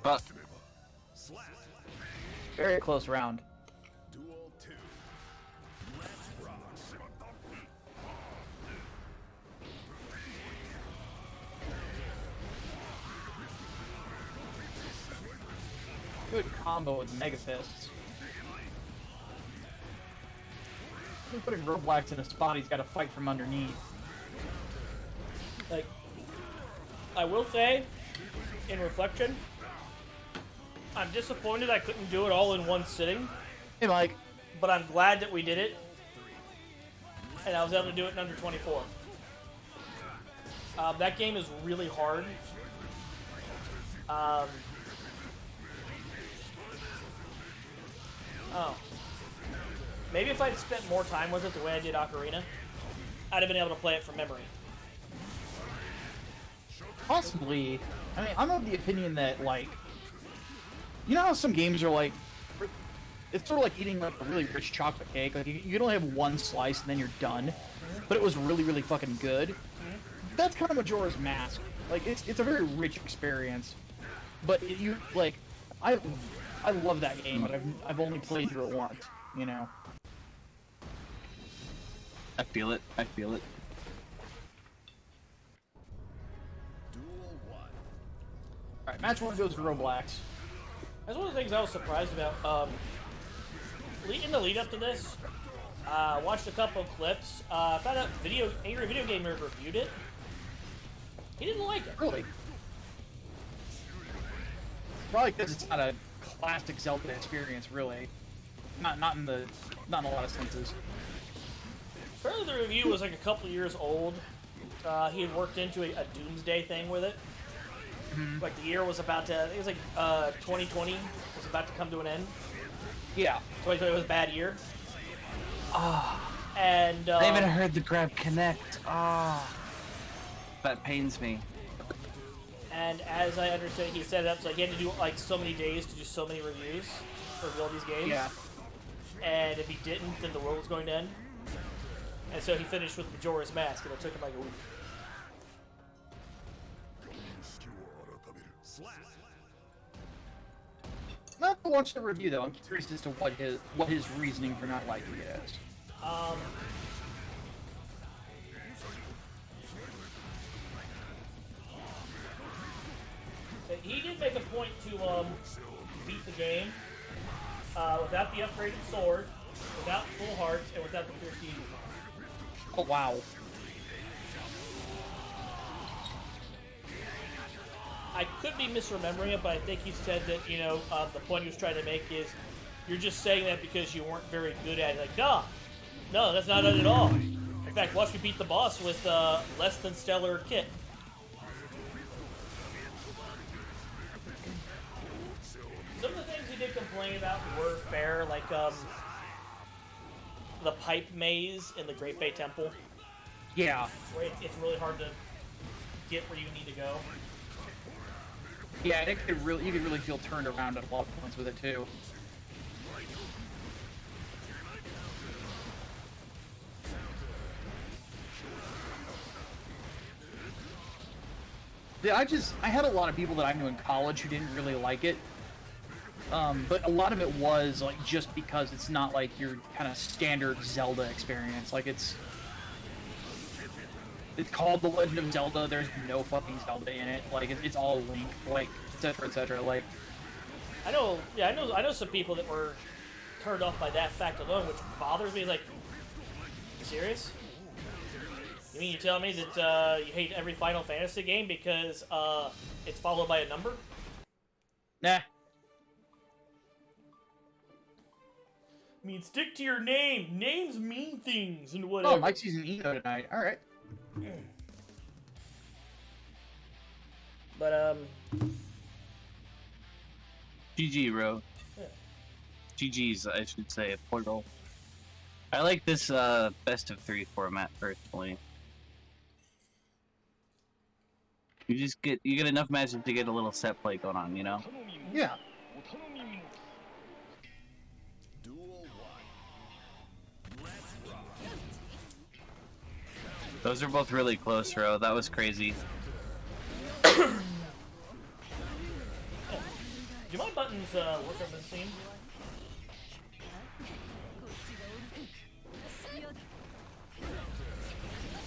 But Very close round. Good combo with Mega Fists. He's putting Roblox in a spot he's got to fight from underneath. Like, I will say, in reflection, I'm disappointed I couldn't do it all in one sitting, Hey Mike. but I'm glad that we did it, and I was able to do it in under 24. That game is really hard. Oh. Maybe if I'd spent more time with it the way I did Ocarina, I'd have been able to play it from memory. Possibly. I mean, I'm of the opinion that, like, you know how some games are like, it's sort of like eating like a really rich chocolate cake. Like you can only have one slice and then you're done, but it was really, really fucking good. That's kind of Majora's Mask. Like it's a very rich experience, but you like, I love that game, but I've only played through it once. You know. I feel it. I feel it. All right, match 1 goes to Roblox. That's one of the things I was surprised about. In the lead up to this, watched a couple of clips. Found out Angry Video Game Nerd reviewed it. He didn't like it. Really? Probably because it's not a classic Zelda experience, really. Not in a lot of senses. Apparently the review was like a couple years old. He had worked into a Doomsday thing with it. Like the year was about to, I think it was like 2020 was about to come to an end. Yeah. 2020 was a bad year. And I haven't heard the grab connect. That pains me. And as I understand, he set it up so he had to do like so many days to do so many reviews for all these games. Yeah. And if he didn't, then the world was going to end. And so he finished with Majora's Mask, and it took him like a week. Not to watch the review though. I'm curious as to what his reasoning for not liking it is. He did make a point to beat the game without the upgraded sword, without full hearts, and without the prestige. Oh wow. I could be misremembering it, but I think he said that, you know, the point he was trying to make is you're just saying that because you weren't very good at it. Like, no, that's not it at all. In fact, watch me beat the boss with less than stellar kit. Some of the things he did complain about were fair, like the pipe maze in the Great Bay Temple, Yeah. where it's really hard to get where you need to go. Yeah, you could really feel turned around at a lot of points with it too. Yeah, I had a lot of people that I knew in college who didn't really like it. But a lot of it was like just because it's not like your kind of standard Zelda experience. Like it's called The Legend of Zelda. There's no fucking Zelda in it. Like it's all Link, like etc. etc. Like I know some people that were turned off by that fact alone, which bothers me. Like, you serious? You mean you tell me that you hate every Final Fantasy game because it's followed by a number? nah. I mean, stick to your name. Names mean things and whatever. Oh, Mike's using Eno tonight. All right. But GG, bro. Yeah. GG's, I should say, Portal. I like this best of 3 format personally. You get enough matches to get a little set play going on, you know? Yeah. Those are both really close, bro. That was crazy. do my buttons work on this scene?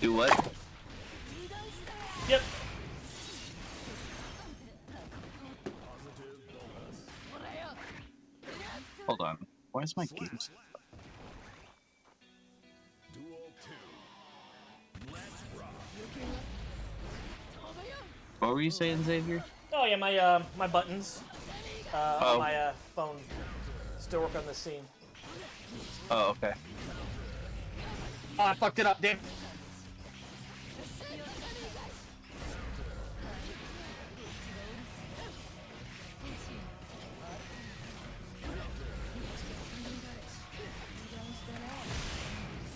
Do what? Yep. Hold on. Why is my game? What were you saying, Xavier? Oh yeah, my buttons on my phone still work on this scene. Oh, okay. Oh, I fucked it up, damn.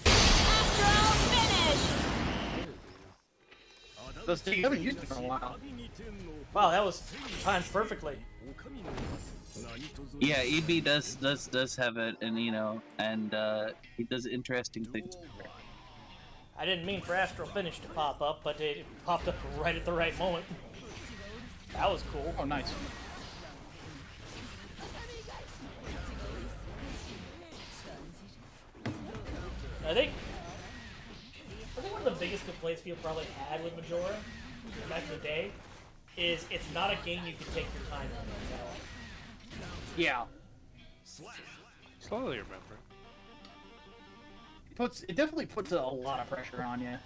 Astro finish! Those two, you haven't used it for a while. Wow, that was timed perfectly. Yeah, EB does have it, and you know, and he does interesting things. I didn't mean for Astral Finish to pop up, but it popped up right at the right moment. That was cool. Oh, nice. I think one of the biggest complaints people probably had with Majora back in the day is it's not a game you can take your time on at all. Yeah. Slowly remember. It definitely puts a lot of pressure on you.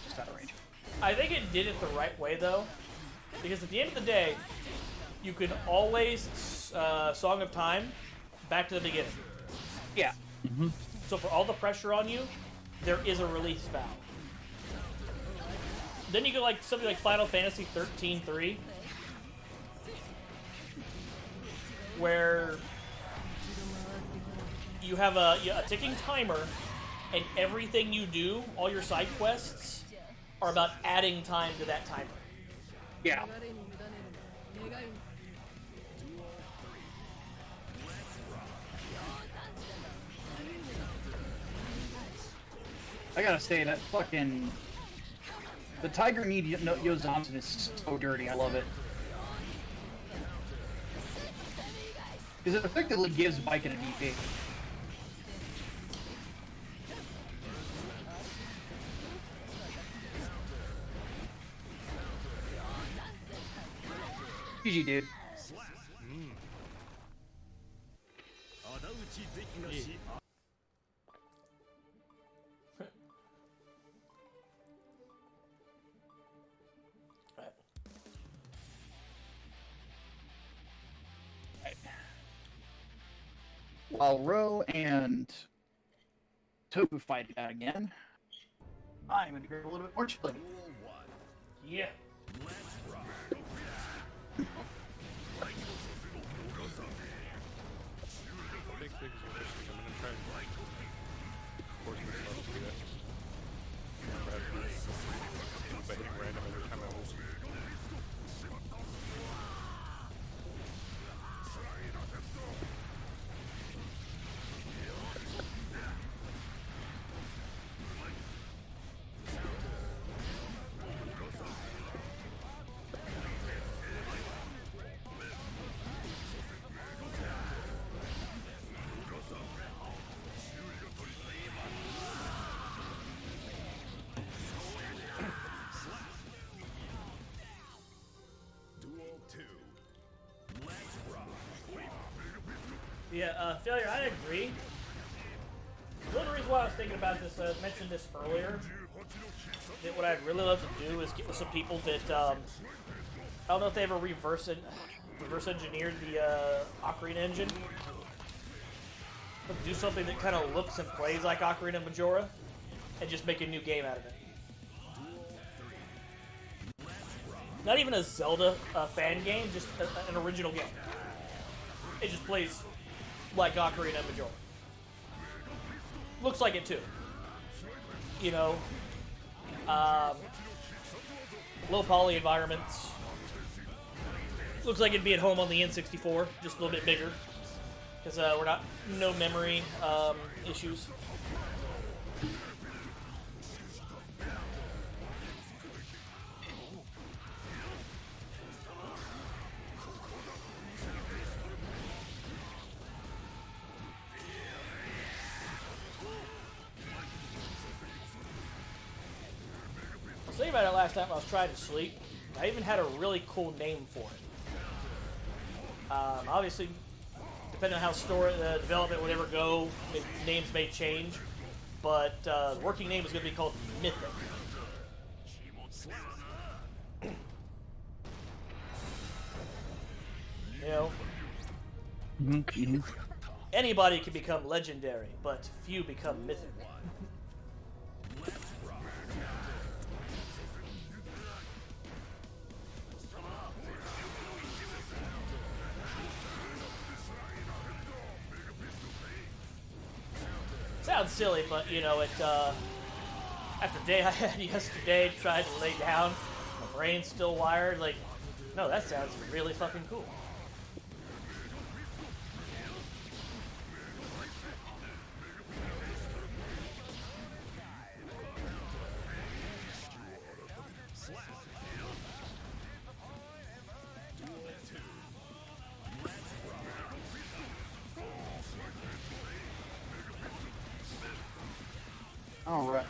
Just out of range. I think it did it the right way though, because at the end of the day, you can always Song of Time back to the beginning. Yeah. So for all the pressure on you, there is a release valve. Then you go like something like Final Fantasy 13-3, where you have a ticking timer, and everything you do, all your side quests, are about adding time to that timer. Yeah. I gotta say, that fucking... The Tiger Need Yozansen is so dirty, I love it. Because it effectively gives Mike an DP. GG, dude. While Ro and Tofu fight it out again, I'm going to grab a little bit more chili. Yeah. Big things are just coming and trying to force myself to do that. By hitting random every time I lose. Yeah, Failure, I agree. One of the reasons why I was thinking about this, I mentioned this earlier, that what I'd really love to do is get with some people that, I don't know if they ever reverse engineered the Ocarina engine, but do something that kind of looks and plays like Ocarina of Majora, and just make a new game out of it. Not even a Zelda fan game, just an original game. It just plays like Ocarina of Majora. Looks like it too. You know, low poly environments. Looks like it'd be at home on the N64, just a little bit bigger, because we're not no memory issues. I was thinking about it last time I was trying to sleep. I even had a really cool name for it. Obviously, depending on how development would ever go, names may change. But the working name is going to be called Mythic. You know, anybody can become legendary, but few become mythic. Sounds silly, but you know, it, after the day I had yesterday, tried to lay down, my brain's still wired, like, no, that sounds really fucking cool. All right.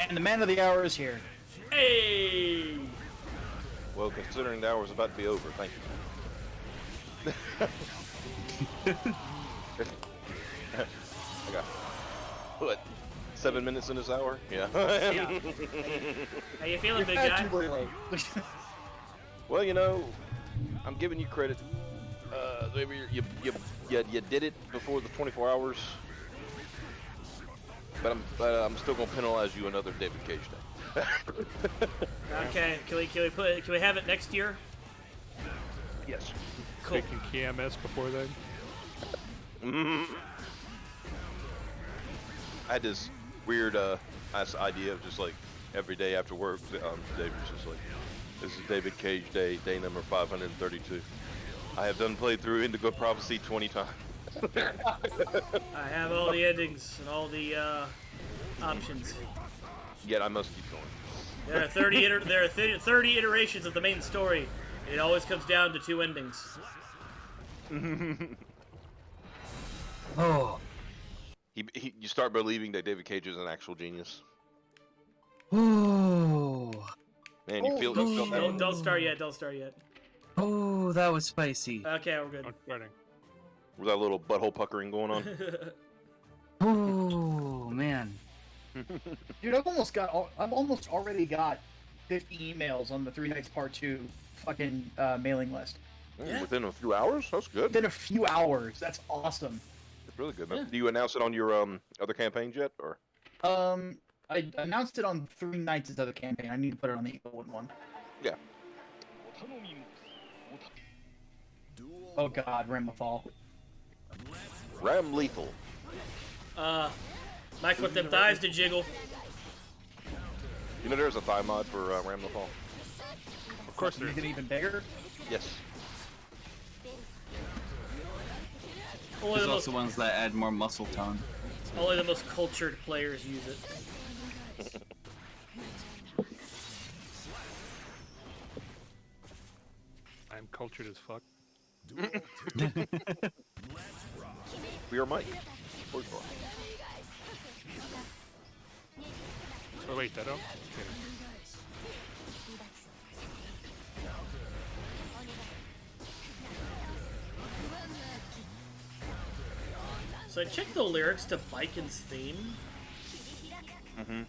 And the man of the hour is here. Hey! Well, considering the hour's about to be over, thank you. I got, what, 7 minutes in this hour? Yeah. Yeah. How you feeling, big guy? Well, you know, I'm giving you credit. Maybe you did it before the 24 hours. But I'm still gonna penalize you another David Cage day. Okay, can we have it next year? Yes. Cool. Taking KMS before then. I had this weird idea of just like every day after work, David's just like, this is David Cage day, day number 532. I have done playthrough Indigo Prophecy 20 times. I have all the endings and all the options. Yet I must keep going. There are 30 iterations of the main story. It always comes down to 2 endings. Oh. You start believing that David Cage is an actual genius. Oh. Man, you feel that. Don't start yet. Don't start yet. Oh, that was spicy. Okay, we're good. I'm starting. Was that a little butthole puckering going on? Oh, man. Dude, I've almost already got 50 emails on the 3 Nights Part 2 fucking mailing list. Yeah. Within a few hours? That's good. Within a few hours. That's awesome. It's really good, man. Yeah. Do you announce it on your other campaigns yet, or? I announced it on 3 Nights' other campaign. I need to put it on the Eagle one. Yeah. Oh god, Ramlethal. Ram Lethal. Mike, want them thighs to jiggle. You know there's a thigh mod for Ram Lethal? Of course there Make is. it even bigger? Yes. Only There's the most also ones that add more muscle tone. only the most cultured players use it. I'm cultured as fuck. We are Mike. Where's Bob? Oh wait, that don't? Okay. So I checked the lyrics to Biken's theme. And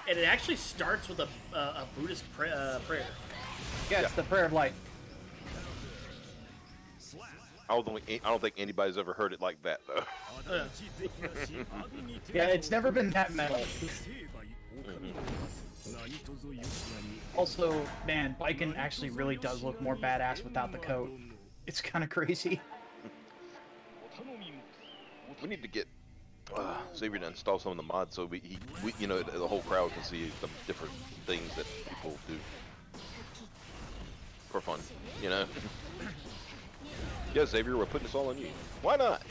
it actually starts with a Buddhist prayer. Yeah, it's the Prayer of Light. I don't think anybody's ever heard it like that though. Yeah, it's never been that metal. Also, man, Biken actually really does look more badass without the coat. It's kind of crazy. We need to get Xavier to install some of the mods so we you know the whole crowd can see the different things that people do for fun. You know. Yeah, Xavier, we're putting this all on you. Why not?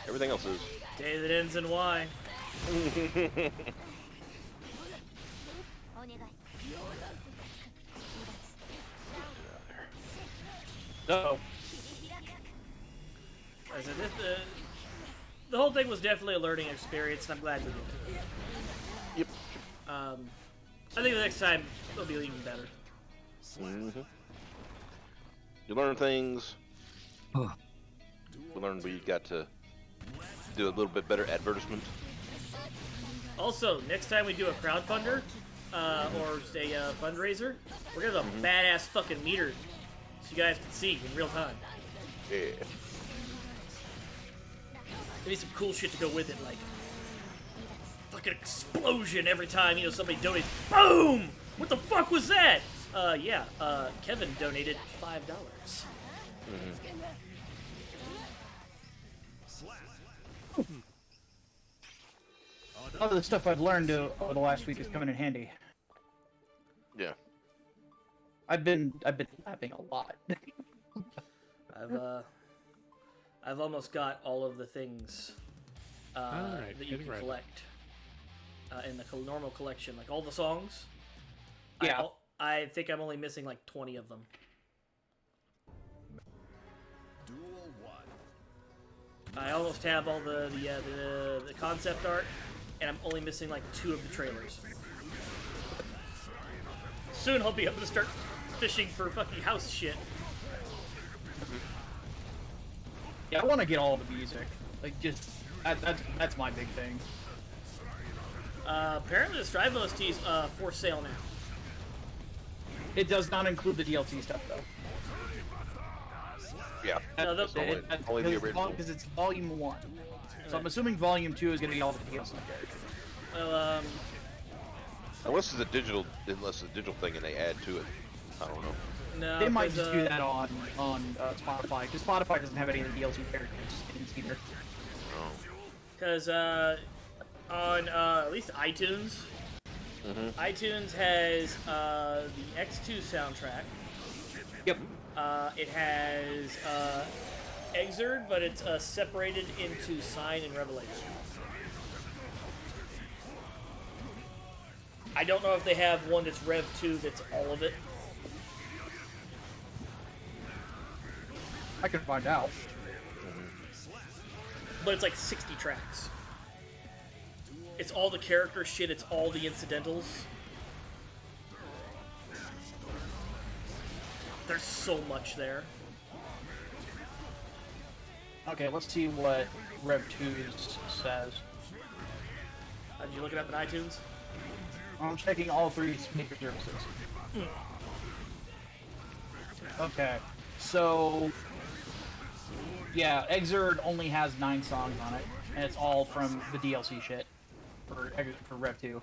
Everything else is. Day that ends in Y. Uh-oh. I said, the whole thing was definitely a learning experience, and I'm glad we did it. Yep. I think the next time it'll be even better. You learn things. We learned we got to do a little bit better advertisement. Also, next time we do a crowdfunder, or say a fundraiser, we're gonna have a badass fucking meter so you guys can see in real time. Yeah. Maybe some cool shit to go with it, like fucking explosion every time, you know, somebody donates. Boom! What the fuck was that? Yeah, Kevin donated $5. A lot of the stuff I've learned over the last week is coming in handy. Yeah. I've been lapping a lot. I've almost got all of the things Alright, that you getting can ready. collect in the normal collection, like all the songs. Yeah. I think I'm only missing like 20 of them. I almost have all the concept art, and I'm only missing like 2 of the trailers. Soon I'll be able to start fishing for fucking house shit. Yeah, I want to get all the music. Like, just that's my big thing. Apparently the Strive OST is for sale now. It does not include the DLC stuff though. Yeah. No, That's only the original. Because it's Volume 1. So I'm assuming Volume 2 is going to be all the DLC characters. Well, Unless it's a digital thing and they add to it. I don't know. no, They might 'cause, just do that on Spotify, because Spotify doesn't have any of the DLC characters in either. Because on at least iTunes, iTunes has the X2 soundtrack. Yep. It has Exerd, but it's separated into Sign and Revelation. I don't know if they have one that's Rev 2 that's all of it. I can find out. But it's like 60 tracks. It's all the character shit, it's all the incidentals. There's so much there. Okay, let's see what Rev 2 says. Did you look it up in iTunes? I'm checking all 3 speaker services. Okay, so yeah, Exerd only has 9 songs on it, and it's all from the DLC shit for Rev 2.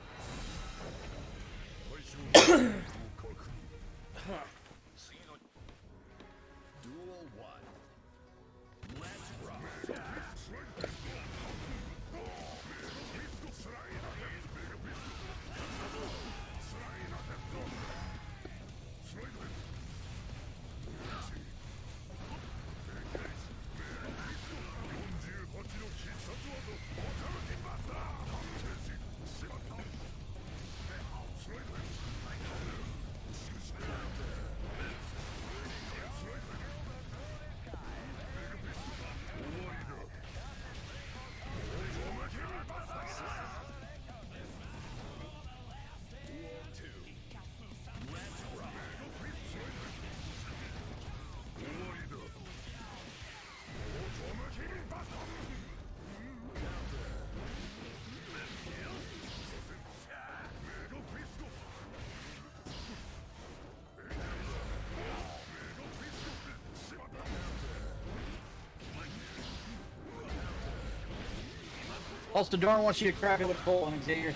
Also, Dorn wants you to crack it with Cole and Xavier.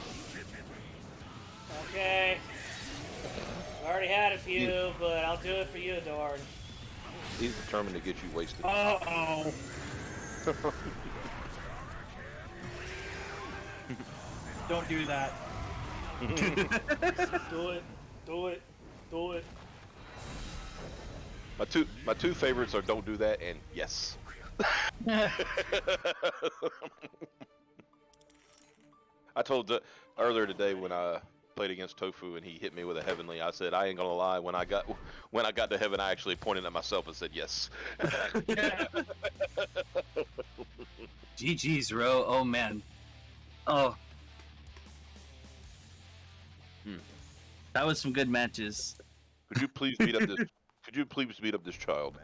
Okay. I've already had a few, but I'll do it for you, Dorn. He's determined to get you wasted. Uh-oh. Don't do that. Do it. Do it. Do it. My two favorites are "Don't Do That" and "Yes." I told earlier today when I played against Tofu and he hit me with a heavenly, I said I ain't gonna lie. When I got to heaven, I actually pointed at myself and said yes. GG's, Ro. Oh man. Oh. That was some good matches. Could you please beat up this? Could you please beat up this child?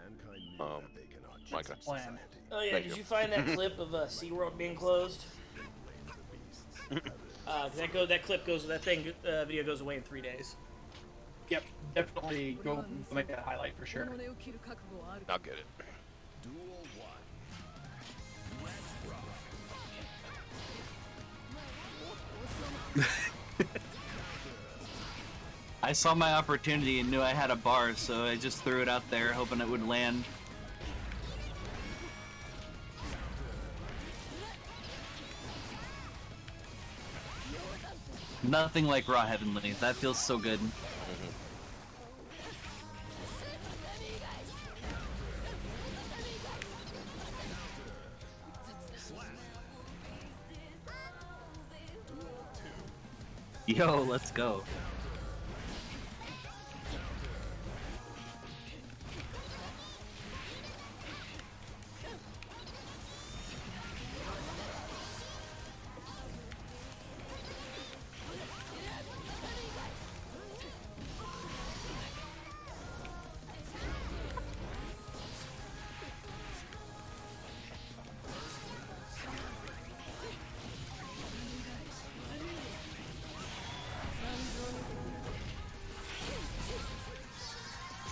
Micah. Plan. Oh yeah, Thank did you. you find that clip of SeaWorld being closed? That clip goes. That thing video goes away in 3 days. Yep, definitely go make that highlight for sure. I'll get it. I saw my opportunity and knew I had a bar, so I just threw it out there, hoping it would land. Nothing like Raw Heavenly. That feels so good. Yo, let's go.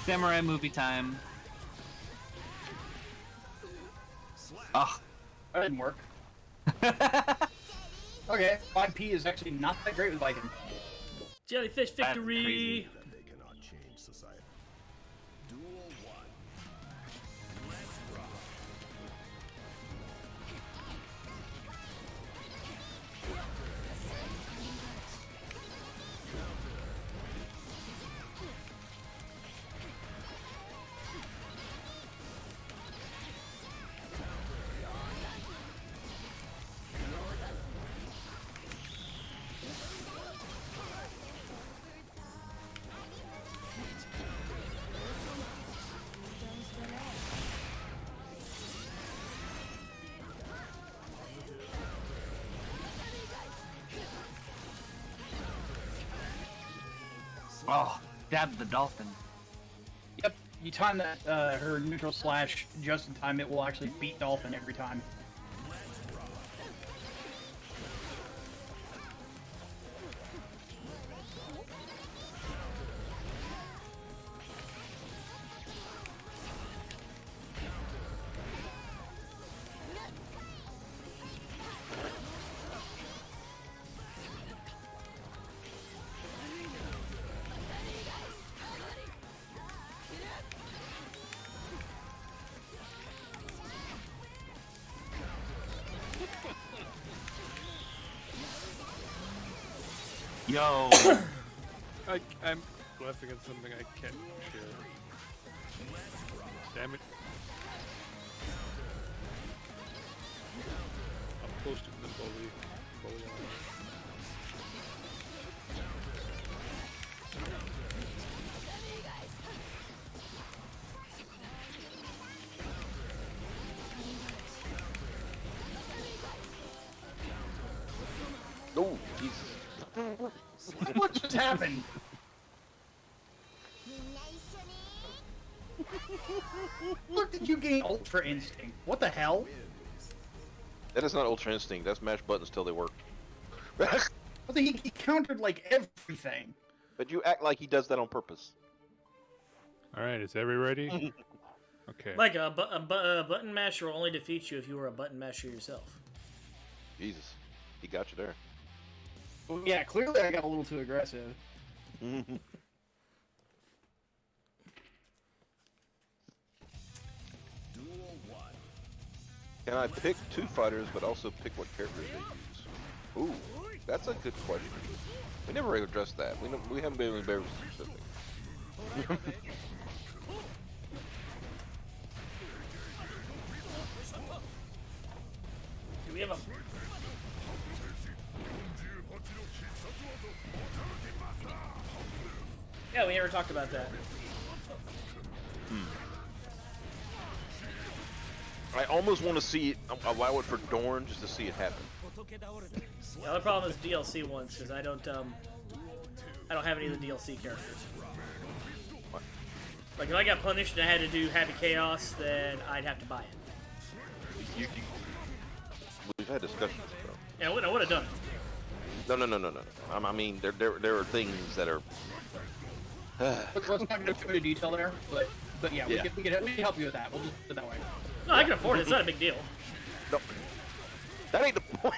Samurai movie time. Oh, That didn't work. Okay, 5P is actually not that great with Viking. Jellyfish victory! They cannot change society. oh, dab the dolphin. Yep, you time that her neutral slash just in time, it will actually beat Dolphin every time. Yo. I'm laughing at something I can't share. Damn it. I'm posting the bully on. Oh, Jesus. What just happened? Look, did you gain Ultra Instinct? What the hell? That is not Ultra Instinct. That's mash buttons till they work. I think he countered like everything. But you act like he does that on purpose. Alright, is everybody ready? Okay. Like a button masher will only defeat you if you were a button masher yourself. Jesus. He got you there. Well, yeah, clearly I got a little too aggressive. Can I pick two fighters, but also pick what characters they use? Ooh, that's a good question. We never really addressed that. We haven't been very specific. Do we have a... Yeah, we never talked about that. I almost want to see it, allow it for Dorn just to see it happen. The other problem is DLC ones, because I don't have any of the DLC characters. Like, if I got punished and I had to do Happy Chaos, then I'd have to buy it. We've had discussions, bro. Yeah, I would have done it. No. I mean, there are things that are. Let's not get into detail there, but yeah, Yeah. We can help you with that. We'll just put it that way. No, I can afford it. It's not a big deal. No, that ain't the point.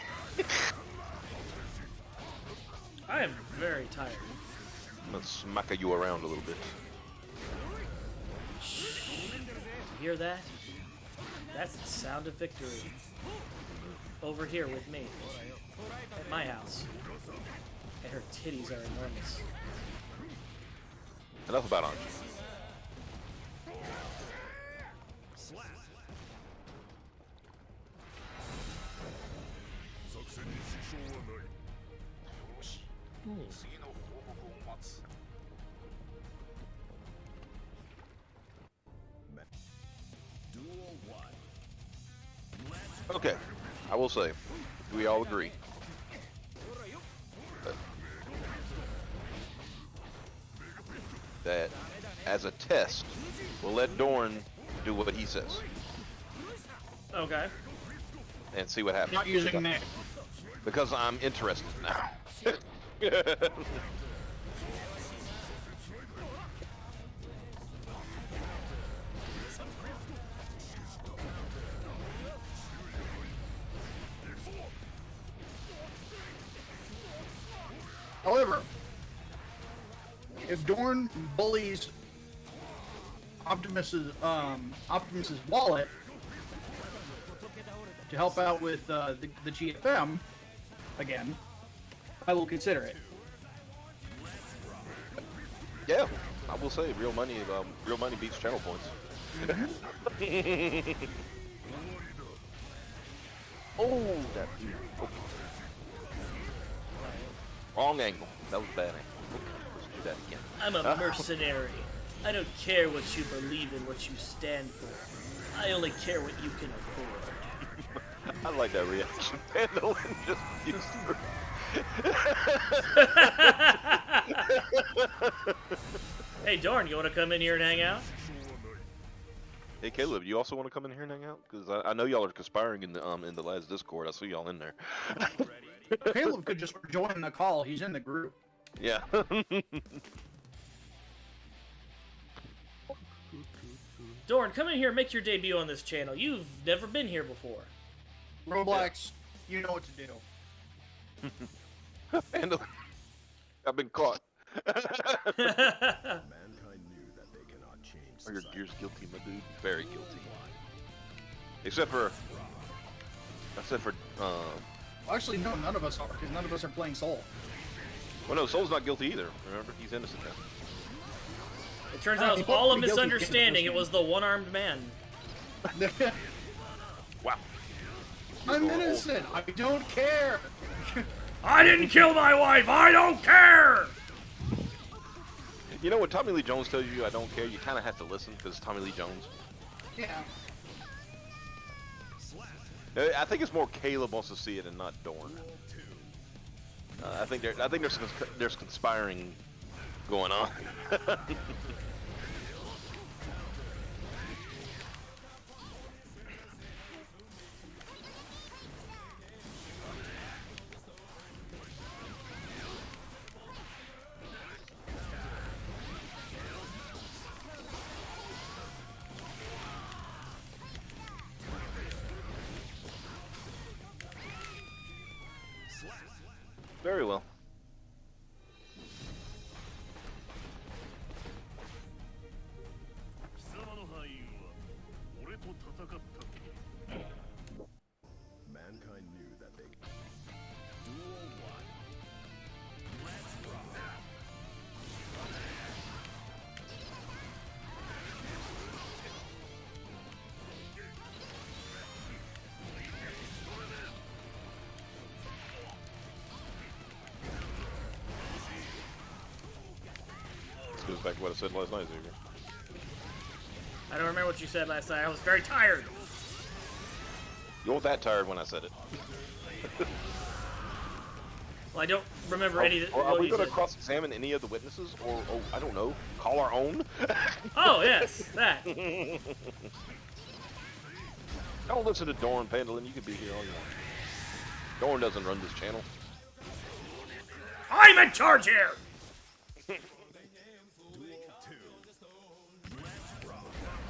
I am very tired. I'm gonna smack you around a little bit. Hear that? That's the sound of victory. Over here with me. At my house. And her titties are enormous. Enough about Anji. Okay, I will say, we all agree. That as a test, we'll let Dorn do what he says Okay. and see what happens. Not using Nick. Because I'm interested now. However, if Dorn bullies Optimus's wallet to help out with the GFM again, I will consider it. Yeah, I will say real money beats channel points. Oh, that oh. Wrong angle. That was a bad angle. Let's do that again. I'm a mercenary. I don't care what you believe in, what you stand for. I only care what you can afford. I like that reaction. Mandolin just used for... Hey, Dorn, you want to come in here and hang out? Hey Caleb, you also want to come in here and hang out? Because I know y'all are conspiring in the lads Discord. I see y'all in there. Caleb could just join the call. He's in the group. Yeah. Dorn, come in here and make your debut on this channel. You've never been here before. Roblox, you know what to do. Mandolin, I've been caught. Mankind knew that they cannot change Are your society. gears guilty, my dude? Very guilty. Except for, Actually, no, none of us are, because none of us are playing Soul. well, no, Soul's not guilty either. Remember, he's innocent now. It turns out it was all a misunderstanding. It was the one-armed man. Wow. I'm innocent. I don't care. I didn't kill my wife. I don't care. You know when Tommy Lee Jones tells you I don't care, you kind of have to listen because Tommy Lee Jones. Yeah. I think it's more Caleb wants to see it and not Dorn. I think there's conspiring going on. Very well. Mankind knew that they duel one. Let's rock. This goes back to what I said last night, Xavier. I don't remember what you said last night. I was very tired. You weren't that tired when I said it. Well, I don't remember any of Or are what we you going to said. cross-examine any of the witnesses? Or, I don't know, call our own? Oh, yes, that. Don't listen to Dorn, Pandolin. You could be here all you want. Dorn doesn't run this channel. I'm in charge here!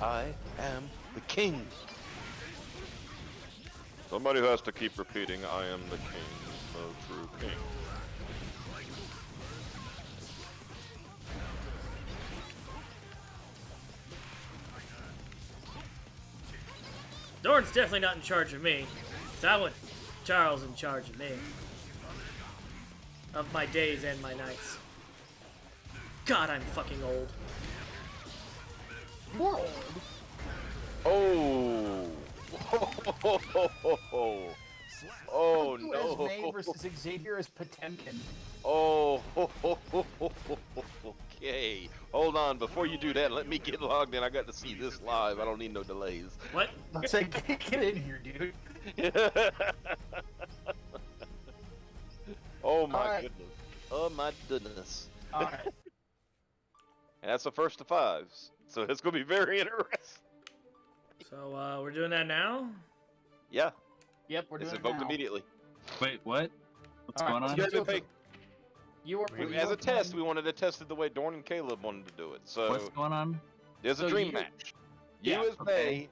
I am the king. Somebody who has to keep repeating, I am the king, the true king. Dorn's definitely not in charge of me. 'Cause I want Charles in charge of me. Of my days and my nights. God, I'm fucking old. You're old. Oh. Oh Who no. as May versus Xavier as Potemkin. Oh. Okay. Hold on. Before you do that, let me get logged in. I got to see this live. I don't need no delays. What? Let's say, get in here, dude. Oh my Alright. goodness. Oh my goodness. Alright. And that's the first of 5s. So it's gonna be very interesting. So, we're doing that now? Yeah. Yep, we're It's doing it invoked now. immediately. Wait, what? What's Alright, going on? so You guys been You were as a test, we wanted to test it the way Dorn and Caleb wanted to do it. So What's going on? there's a so dream you- match. You Yeah, as May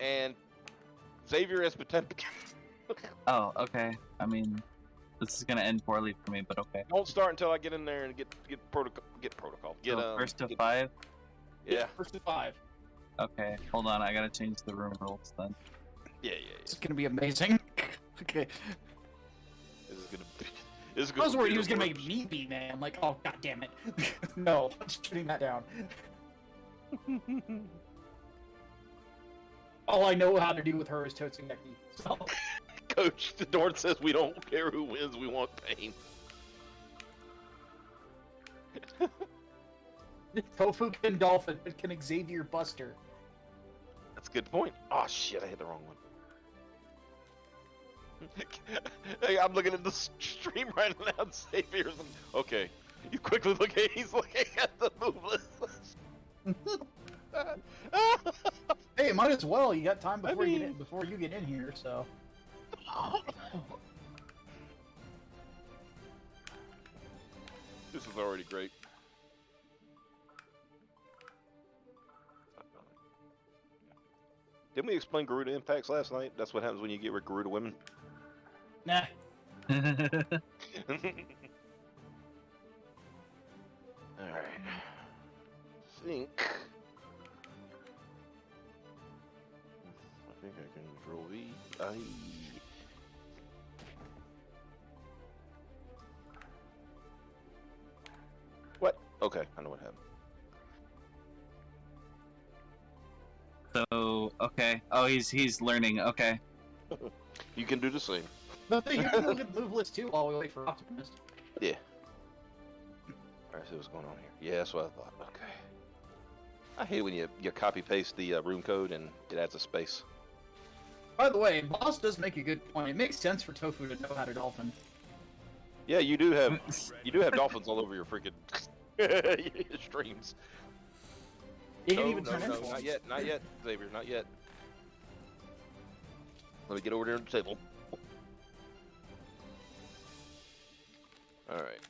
and Xavier as Potemkin. Oh, okay. I mean, this is gonna end poorly for me, but okay. Don't start until I get in there and get protocol. Get So first to get- 5. Yeah. First to 5. Okay, hold on. I gotta change the room rules then. Yeah. It's gonna be amazing. Okay. This is gonna be. This is I gonna was worried be he was the gonna make worst. me be man. I'm like, oh god damn it. No, I'm shooting that down. All I know how to do with her is Totsugeki. So Coach Dorn says we don't care who wins. We want pain. Tofu can Dolphin, but can Xavier Buster? That's a good point. Oh shit! I hit the wrong one. Hey, I'm looking at the stream right now. Xavier's okay. You quickly look at. He's looking at the move list. Hey, might as well. You got time before I you get mean- in, before you get in here. So This is already great. Didn't we explain Garuda impacts last night? That's what happens when you get rid of Garuda women. nah. Alright. Think. I think I can control V. What? Okay, I know what happened. So, okay. Oh, he's learning. Okay. You can do the same. No, you can look at the move list too while we wait for Optimus. Yeah. Alright, see what's going on here. Yeah, that's what I thought. Okay. I hate when you copy paste the room code and it adds a space. By the way, Boss does make a good point. It makes sense for Tofu to know how to dolphin. Yeah, you do have dolphins all over your freaking streams. You can No, even turn into one. not yet, Xavier, not yet. Let me get over there to the table. Alright.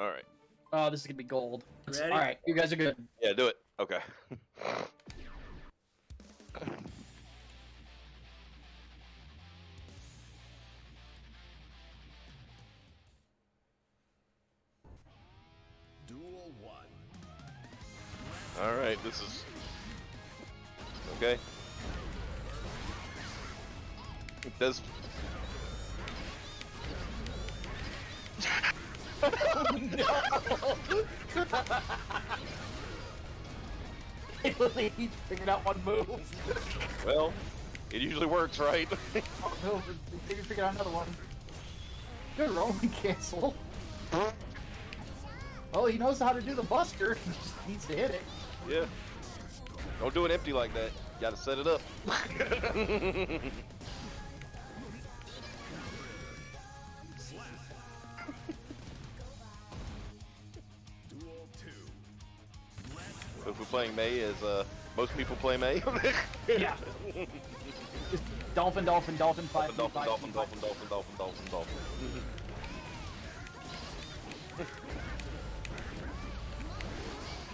Alright. Oh, this is gonna be gold. Ready? Alright, you guys are good. Yeah, do it. Okay. Duel 1. Alright, this is... Okay. It does... He figured out one move. Well, it usually works, right? Oh, no, he figured out another one. Good rolling cancel. Oh, he knows how to do the buster. He just needs to hit it. Yeah. Don't do it empty like that. You gotta set it up. Duel 2. If we're playing May as most people play May. Yeah. Dolphin, dolphin, dolphin, fight. Dolphin, dolphin, dolphin, dolphin, dolphin, dolphin, dolphin.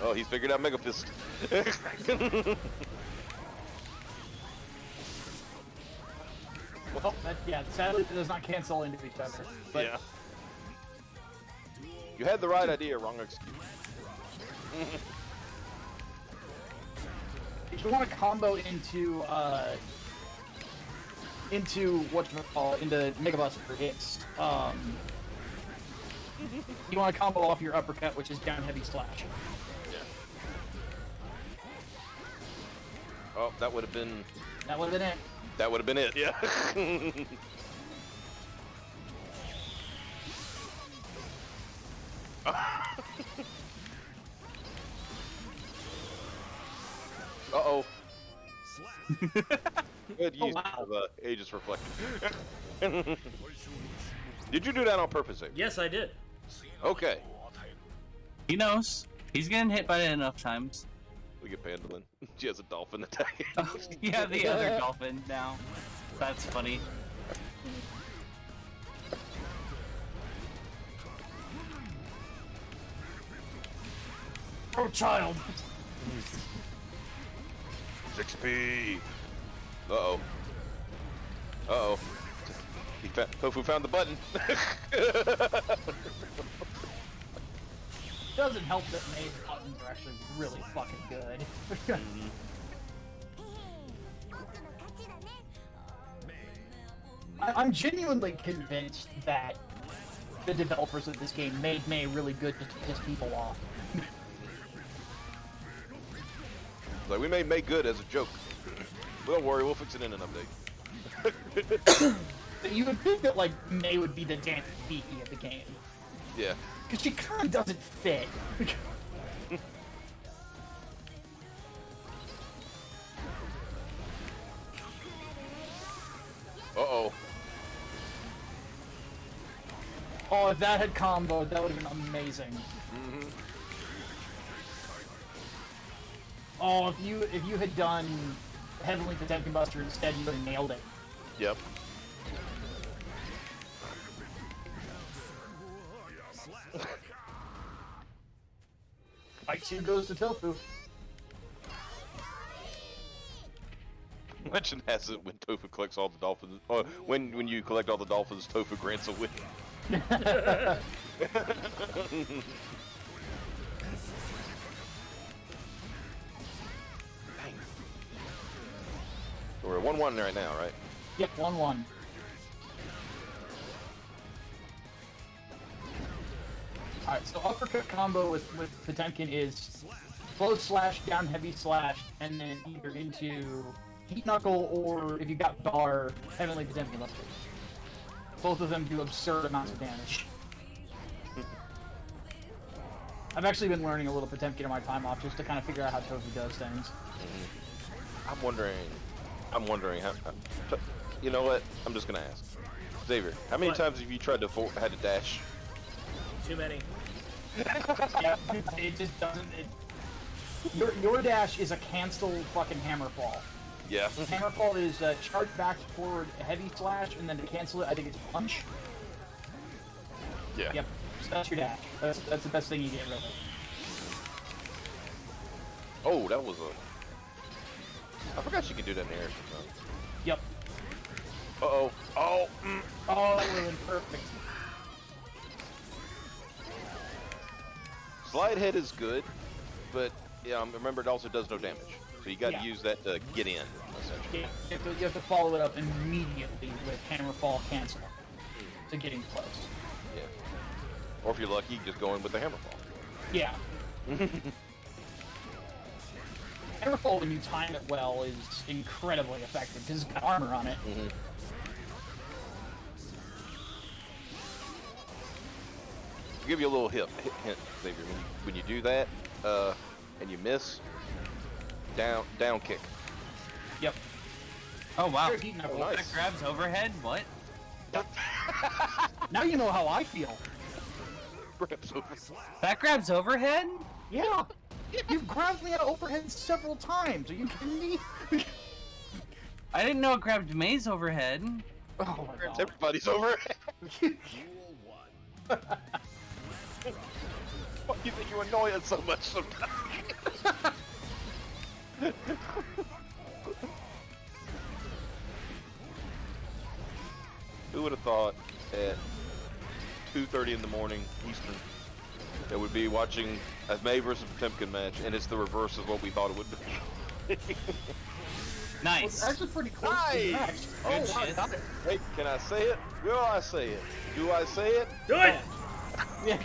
Oh, he's figured out Mega Fist. Well, yeah, sadly it does not cancel into each other. But Yeah. You had the right idea, wrong excuse. if you want to combo into into Mega Buster, it's you want to combo off your uppercut, which is down heavy slash. Oh, that would have been. That would have been it. That would have been it. Yeah. Uh-oh. Good use of Aegis Reflection. Did you do that on purpose, Xavier? Yes, I did. Okay. He knows. He's getting hit by it enough times. Look at Pandolin. She has a dolphin attack. Oh, yeah, the other dolphin now. That's funny. Oh, child. 6P. Uh-oh. Uh-oh. Tofu found the button. Doesn't help that May's buttons are actually really fucking good. I'm genuinely convinced that the developers of this game made May really good just to piss people off. Like, we made May good as a joke. Don't worry, we'll fix it in an update. You would think that, like, May would be the Dan Beaky of the game. Yeah. Because she kind of doesn't fit. Uh-oh. Oh, if that had comboed, that would have been amazing. Mm-hmm. Oh, if you had done Heavenly Potemkin Buster instead, you would have nailed it. Yep. Fight 2 goes to Tofu. Legend has it when Tofu collects all the dolphins. Or when you collect all the dolphins, Tofu grants a win. So we're 1-1 right now, right? Yep, 1-1. Alright, so uppercut combo with Potemkin is close slash, down heavy slash, and then either into Heat Knuckle or, if you got Bar, Heavenly Potemkin Buster. Both of them do absurd amounts of damage. I've actually been learning a little Potemkin in my time off just to kind of figure out how Tofu does things. I'm wondering how. You know what? I'm just gonna ask. Xavier, how many What? times have you tried to had to dash? Too many. Yeah, it just doesn't. Your dash is a cancel fucking hammerfall. Yeah. Hammerfall is charge back forward heavy slash, and then to cancel it, I think it's punch. Yeah. Yep, so that's your dash. That's the best thing you get, really. Oh, that was a. I forgot you could do that in air. Yep. Uh-oh. Oh. Oh, that would have been perfect. Slide head is good, but yeah, remember it also does no damage. So you got to use that to get in, essentially. Yeah, you have to follow it up immediately with hammerfall cancel to getting close. Yeah. Or if you're lucky, you just go in with the hammerfall. Yeah. Hammerfall, when you time it well, is incredibly effective because it's got armor on it. I'll give you a little hint, Xavier. When you do that, and you miss, down kick. Yep. Oh wow. Here's Heat Knuckle. nice. That grabs overhead? What? Now you know how I feel. Grabs over. That grabs overhead? Yeah. You've grabbed me at overhead several times. Are you kidding me? I didn't know it grabbed May's overhead. Oh my god. Everybody's over. Why do you think you annoy us so much sometimes? Who would have thought at 2:30 in the morning Eastern that we'd be watching a May versus Potemkin match, and it's the reverse of what we thought it would be. Nice. It's actually pretty close to the match. Oh Good my shit. god. Hey, can I say it? Will I say it? Do I say it? Do it! Yeah.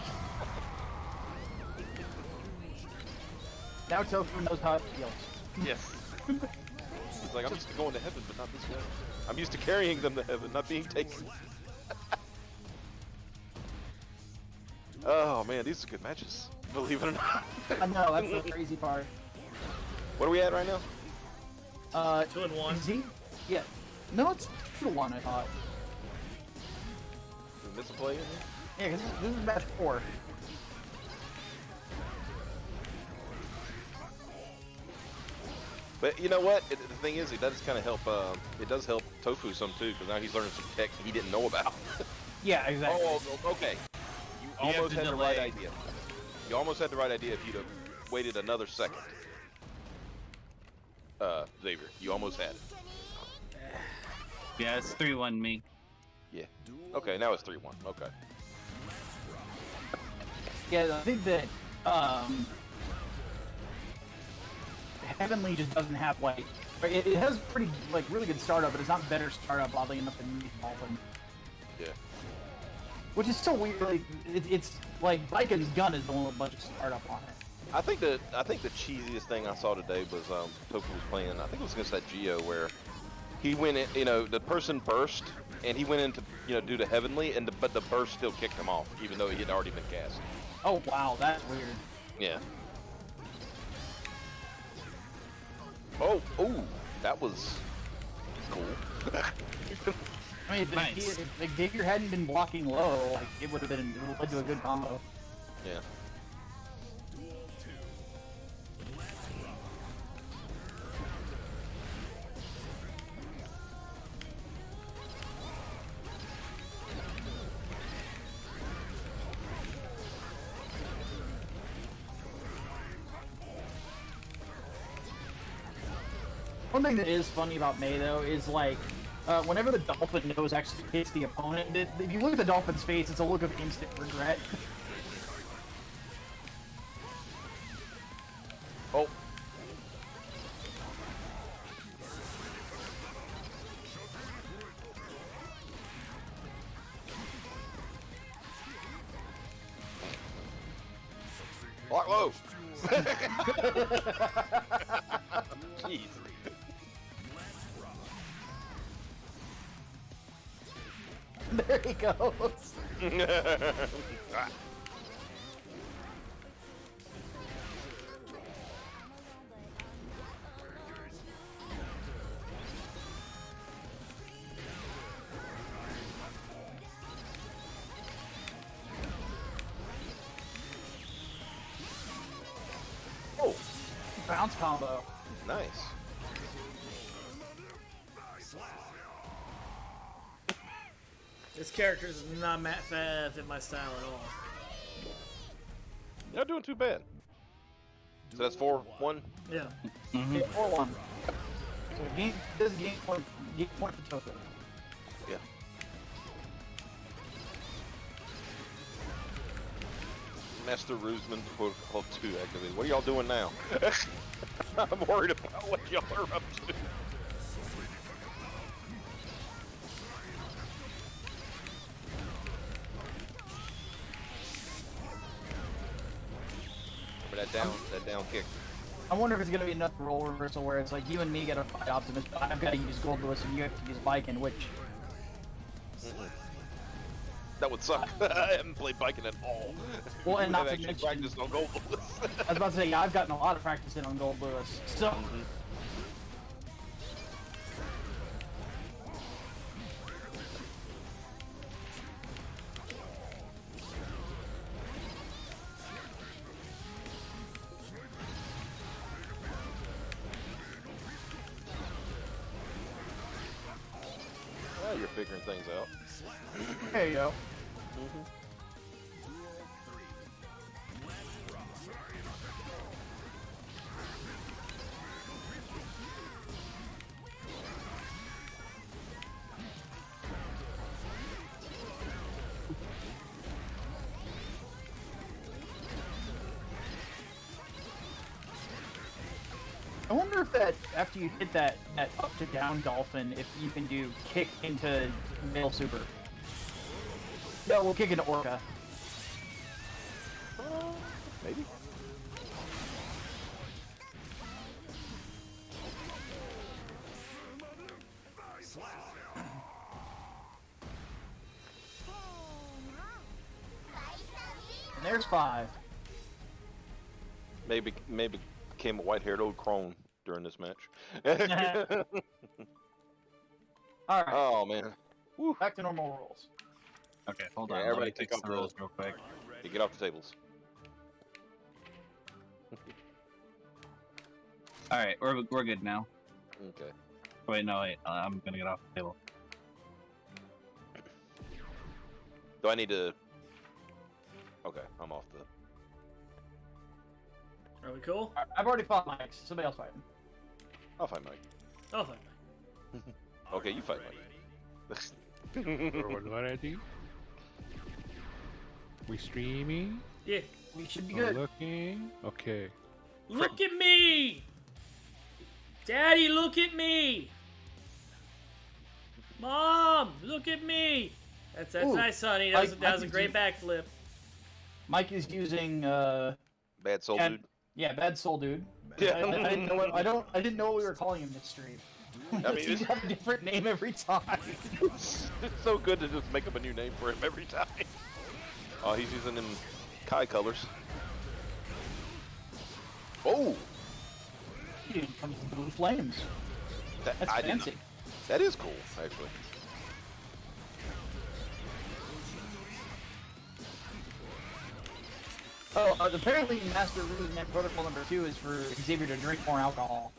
Now Tofu knows how it feels. Yes. It's like, I'm used to going to heaven, but not this way. I'm used to carrying them to heaven, not being taken. Oh man, these are good matches. Believe it or not. I know, that's the crazy part. What are we at right now? 2-1. Is he? Yeah. No, it's 2-1, I thought. Did we miss a play in here? Yeah, 'cause this is match 4. But you know what? The thing is, it does kind of help. It does help Tofu some too, because now he's learning some tech he didn't know about. Yeah, exactly. Oh, okay. You have almost to had the right delay. idea. You almost had the right idea if you'd have waited another second. Xavier, you almost had it. Yeah, it's 3-1 me. Yeah. Okay, now it's 3-1. Okay. Yeah, I think that Heavenly just doesn't have like it has pretty like really good startup, but it's not better startup oddly enough than Dolphin. Yeah. Which is so weird. Like, it's like Biken's gun is the one with a bunch of startup on it. I think the cheesiest thing I saw today was Tofu was playing. I think it was against that Geo where he went in, the person burst and he went in to do the Heavenly, but the burst still kicked him off even though he had already been cast. Oh wow, that's weird. Yeah. Oh, that was cool. I mean, Nice. if Xavier hadn't been blocking low, like it would have led to a good combo. Yeah. One thing that is funny about May though is like whenever the dolphin nose actually hits the opponent, if you look at the dolphin's face, it's a look of instant regret. Oh. Block low. Jeez. There he goes. Oh, Bounce combo. nice. This character is not fit my style at all. You're not doing too bad. So that's 4-1. Yeah. Yeah, 4-1. So this is game point for Tofu. Yeah. Master Rusman Protocol 2 activated. What are y'all doing now? I'm worried about what y'all are up to. That down kick. I wonder if it's gonna be another role reversal where it's like you and me gotta fight Optimus, but I've gotta use Gold Lewis and you have to use Viking, which That would suck. I haven't played biking at all. Well, and not I've to actually mention- practiced on Gold Lewis. I was about to say, yeah, I've gotten a lot of practice in on Gold Lewis. So figuring things out. There you go. I wonder if that, after you hit that up to down dolphin, if you can do kick into middle super. No, we'll kick into Orca. Maybe. And there's 5. Maybe became a white-haired old crone during this match. Alright, Oh man. Woo. back to normal rules. Okay, hold Yeah, on. everybody Let me take fix off the the- rules real quick. You get off the tables. All right, we're good now. Okay. Wait, no, wait. I'm gonna get off the table. Do I need to? Okay, I'm off the. Are we cool? I've already fought Mike, so somebody else fight him. I'll fight Mike. Oh, fine. Okay, you fight Mike. What do I do? We streaming? Yeah. We should be Oh, good. looking? Okay. Look at me! Daddy, look at me! Mom, look at me! That's Ooh, nice, honey. That was a great backflip. Mike is using Bad soul Yeah. dude. yeah, Bad Soul Dude. Yeah. I didn't know I didn't know what we were calling him this stream. I mean, He's it's, got a different name every time. it's so good to just make up a new name for him every time. Oh, he's using them Kai colors. Oh, He comes with blue flames. that, That's I didn't- fancy. That is cool, actually. Oh, apparently Master Rules Net Protocol number 2 is for Xavier to drink more alcohol.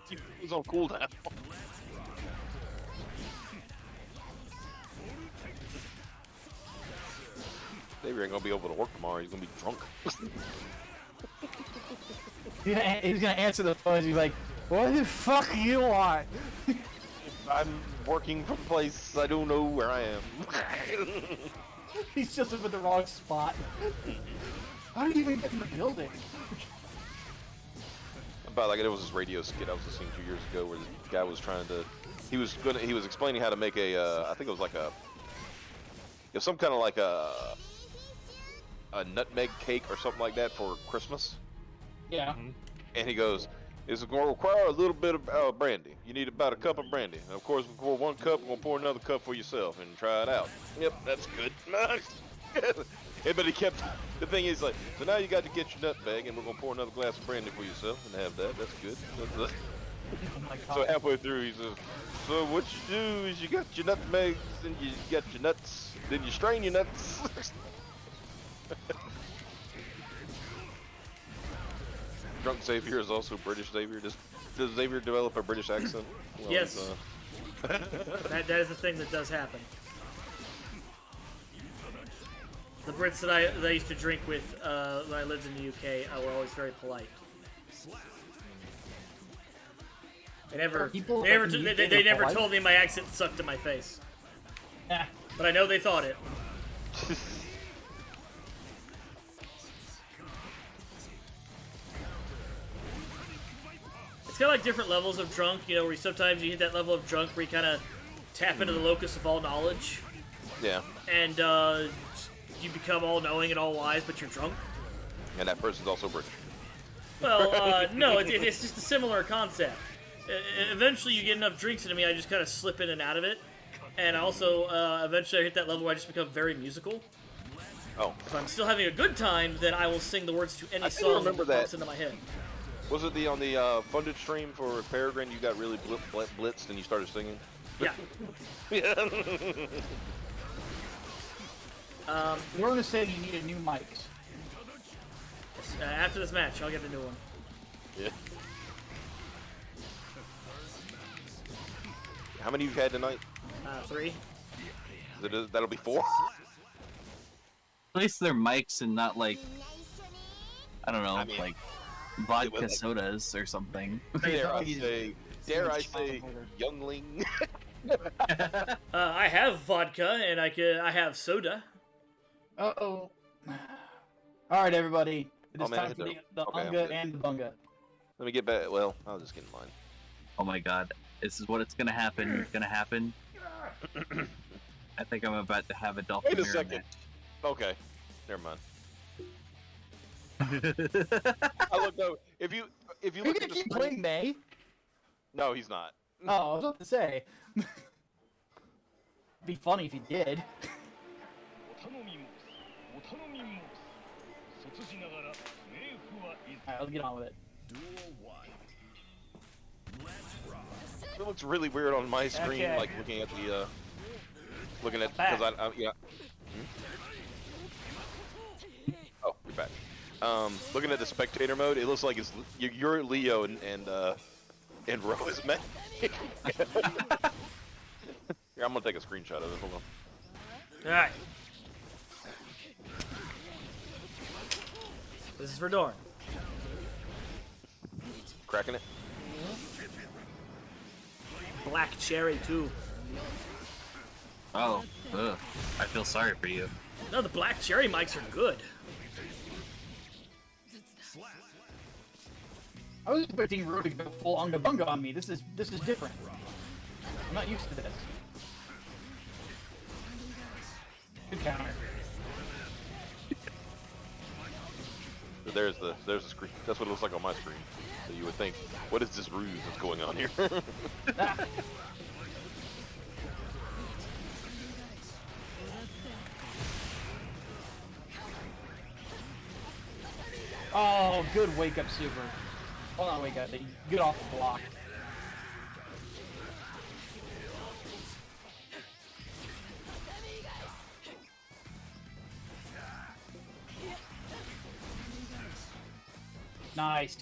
He was on cooldown. Xavier ain't gonna be able to work tomorrow. He's gonna be drunk. He's gonna answer the phone and be like, "What the fuck you want?" I'm working from a place I don't know where I am. He's just in the wrong spot. How do you even get in the building? About like there was this radio skit I was listening to years ago where the guy was trying to, he was explaining how to make a, I think it was like it was some kind of like a nutmeg cake or something like that for Christmas. Yeah. And he goes, it's going to require a little bit of brandy. You need about a cup of brandy. And of course, we pour 1 cup, we're going to pour another cup for yourself and try it out. Yep, that's good. Yeah, but he kept, the thing is like, so now you got to get your nutmeg and we're going to pour another glass of brandy for yourself and have that. That's good. Oh my god. So halfway through, he says, so what you do is you got your nutmegs and you got your nuts, then you strain your nuts. Drunk Xavier is also British Xavier. Does Xavier develop a British accent? Well, Yes. That is the thing that does happen. The Brits that I used to drink with when I lived in the UK were always very polite. They never, People they never, in the UK they are never polite? told me my accent sucked in my face. Ah, But I know they thought it. It's kind of like different levels of drunk, you know, where sometimes you hit that level of drunk where you kind of tap into the locus of all knowledge, Yeah, and you become all knowing and all wise, but you're drunk. and that person's also British. Well, no, it's just a similar concept. Eventually, you get enough drinks into me, I just kind of slip in and out of it. And also, eventually I hit that level where I just become very musical. Oh, If I'm still having a good time, then I will sing the words to any I think I song remember that pops that. into my head. was it on the funded stream for Peregrine? You got really blitzed and you started singing. Yeah. Yeah. we're gonna say you need a new mic. After this match, I'll get a new one. Yeah. How many you've had tonight? 3. That'll be 4. At least they're mics and not like, I don't know, I mean, like vodka like- sodas or something. Dare I say, youngling? I have vodka and I have soda. Uh-oh. Alright, everybody. It is man, I time hit for the- the okay, I'm unga good. and the bunga. Let me get back. Well, I'll just get in line. Oh my god, this is what it's gonna happen. It's gonna happen. I think I'm about to have a dolphin. Wait a second. Okay, never mind. I looked over. If you Are you look gonna at the keep screen, playing May? no, he's not. Oh, I was about to say. Be funny if you did. Alright, let's get on with it. It looks really weird on my screen, Okay. like looking at the because I yeah. Oh, you're back. Looking at the spectator mode, it looks like you're Leo and Ro is May. Here, I'm gonna take a screenshot of it. Hold on. Alright. This is for Dorn. Cracking it. Black cherry, too. Oh, ugh. I feel sorry for you. No, the black cherry mics are good. I was expecting Ro to go full unga bunga on me. This is different. I'm not used to this. Good counter. There's the screen. That's what it looks like on my screen. So you would think, what is this ruse that's going on here? Oh, good wake up super. Well, not wake up, but get off the block. Nice.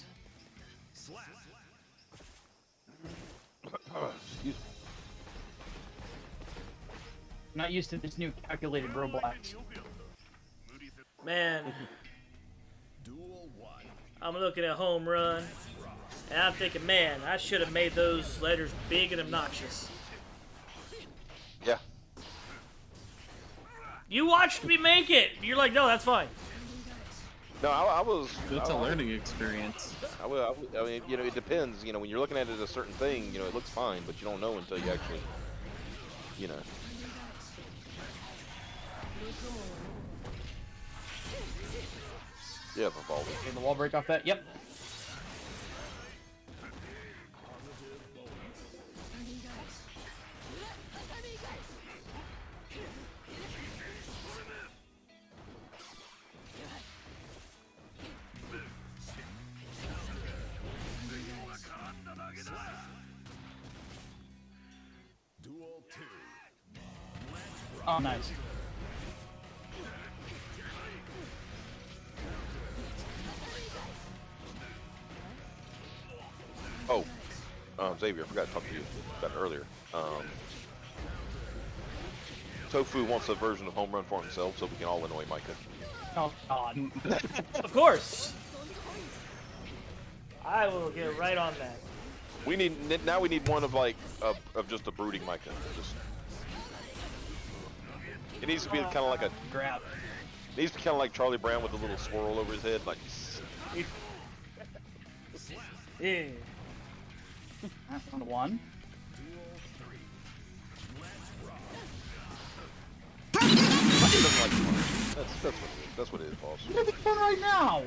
Excuse me. Not used to this new calculated robots. Man. I'm looking at home run, and I'm thinking, man, I should have made those letters big and obnoxious. Yeah. You watched me make it! You're like, no, that's fine. No, I was. It's a learning experience. I mean, you know, it depends. You know, when you're looking at it as a certain thing, you know, it looks fine, but you don't know until you actually, you know. Yeah, Vivaldi. Okay, the wall break off that. Yep. Oh, nice. Oh, Xavier, I forgot to talk to you about it earlier. Tofu wants a version of home run for himself, so we can all annoy Micah. Oh, God. Of course! I will get right on that. We need one of like of just a brooding Micah. Just it needs to be kind of like a Grab. it needs to be kind of like Charlie Brown with a little swirl over his head, like. Yeah. That's on one. That's what it is, boss. I'm having fun right now!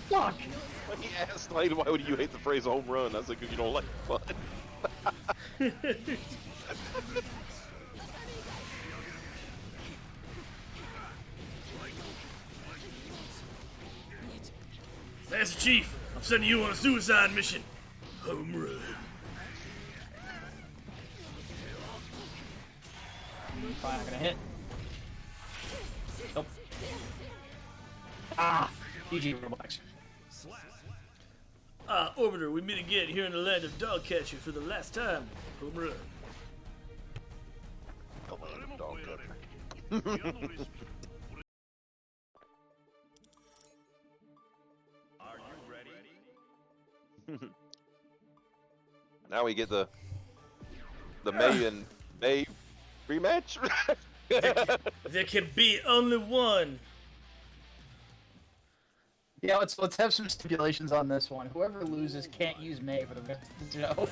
Fuck! When he asked, like, why would you hate the phrase home run? I was like, because you don't like fun. Master Chief, I'm sending you on a suicide mission. Home run. Probably not gonna hit. Nope. Ah! GG, Roblox. Orbiter, we meet again here in the land of Dogcatcher for the last time. Home run. Dog catcher. Now we get the May and May rematch. There can be only one. Yeah, let's have some stipulations on this one. Whoever loses can't use May for the rest of the show.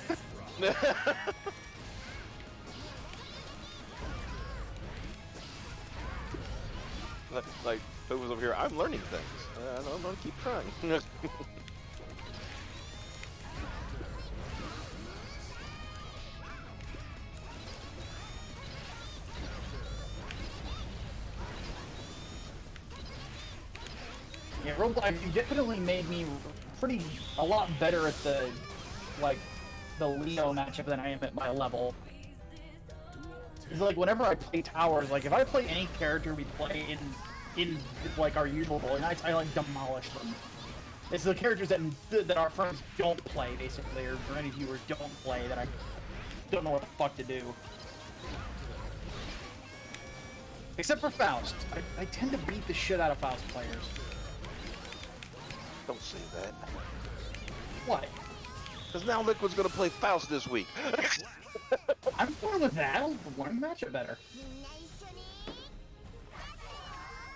Like, who was over here? I'm learning things. I'm gonna keep trying. Yeah, Roguelike, you definitely made me a lot better at the Leo matchup than I am at my level. It's like whenever I play towers, like if I play any character we play in like our usual bowling nights, I like demolish them. It's the characters that our friends don't play basically, or any viewers don't play that I don't know what the fuck to do. Except for Faust. I tend to beat the shit out of Faust players. Don't say that. What? Because now Liquid's gonna play Faust this week. I'm fine with that. I'll learn the matchup better.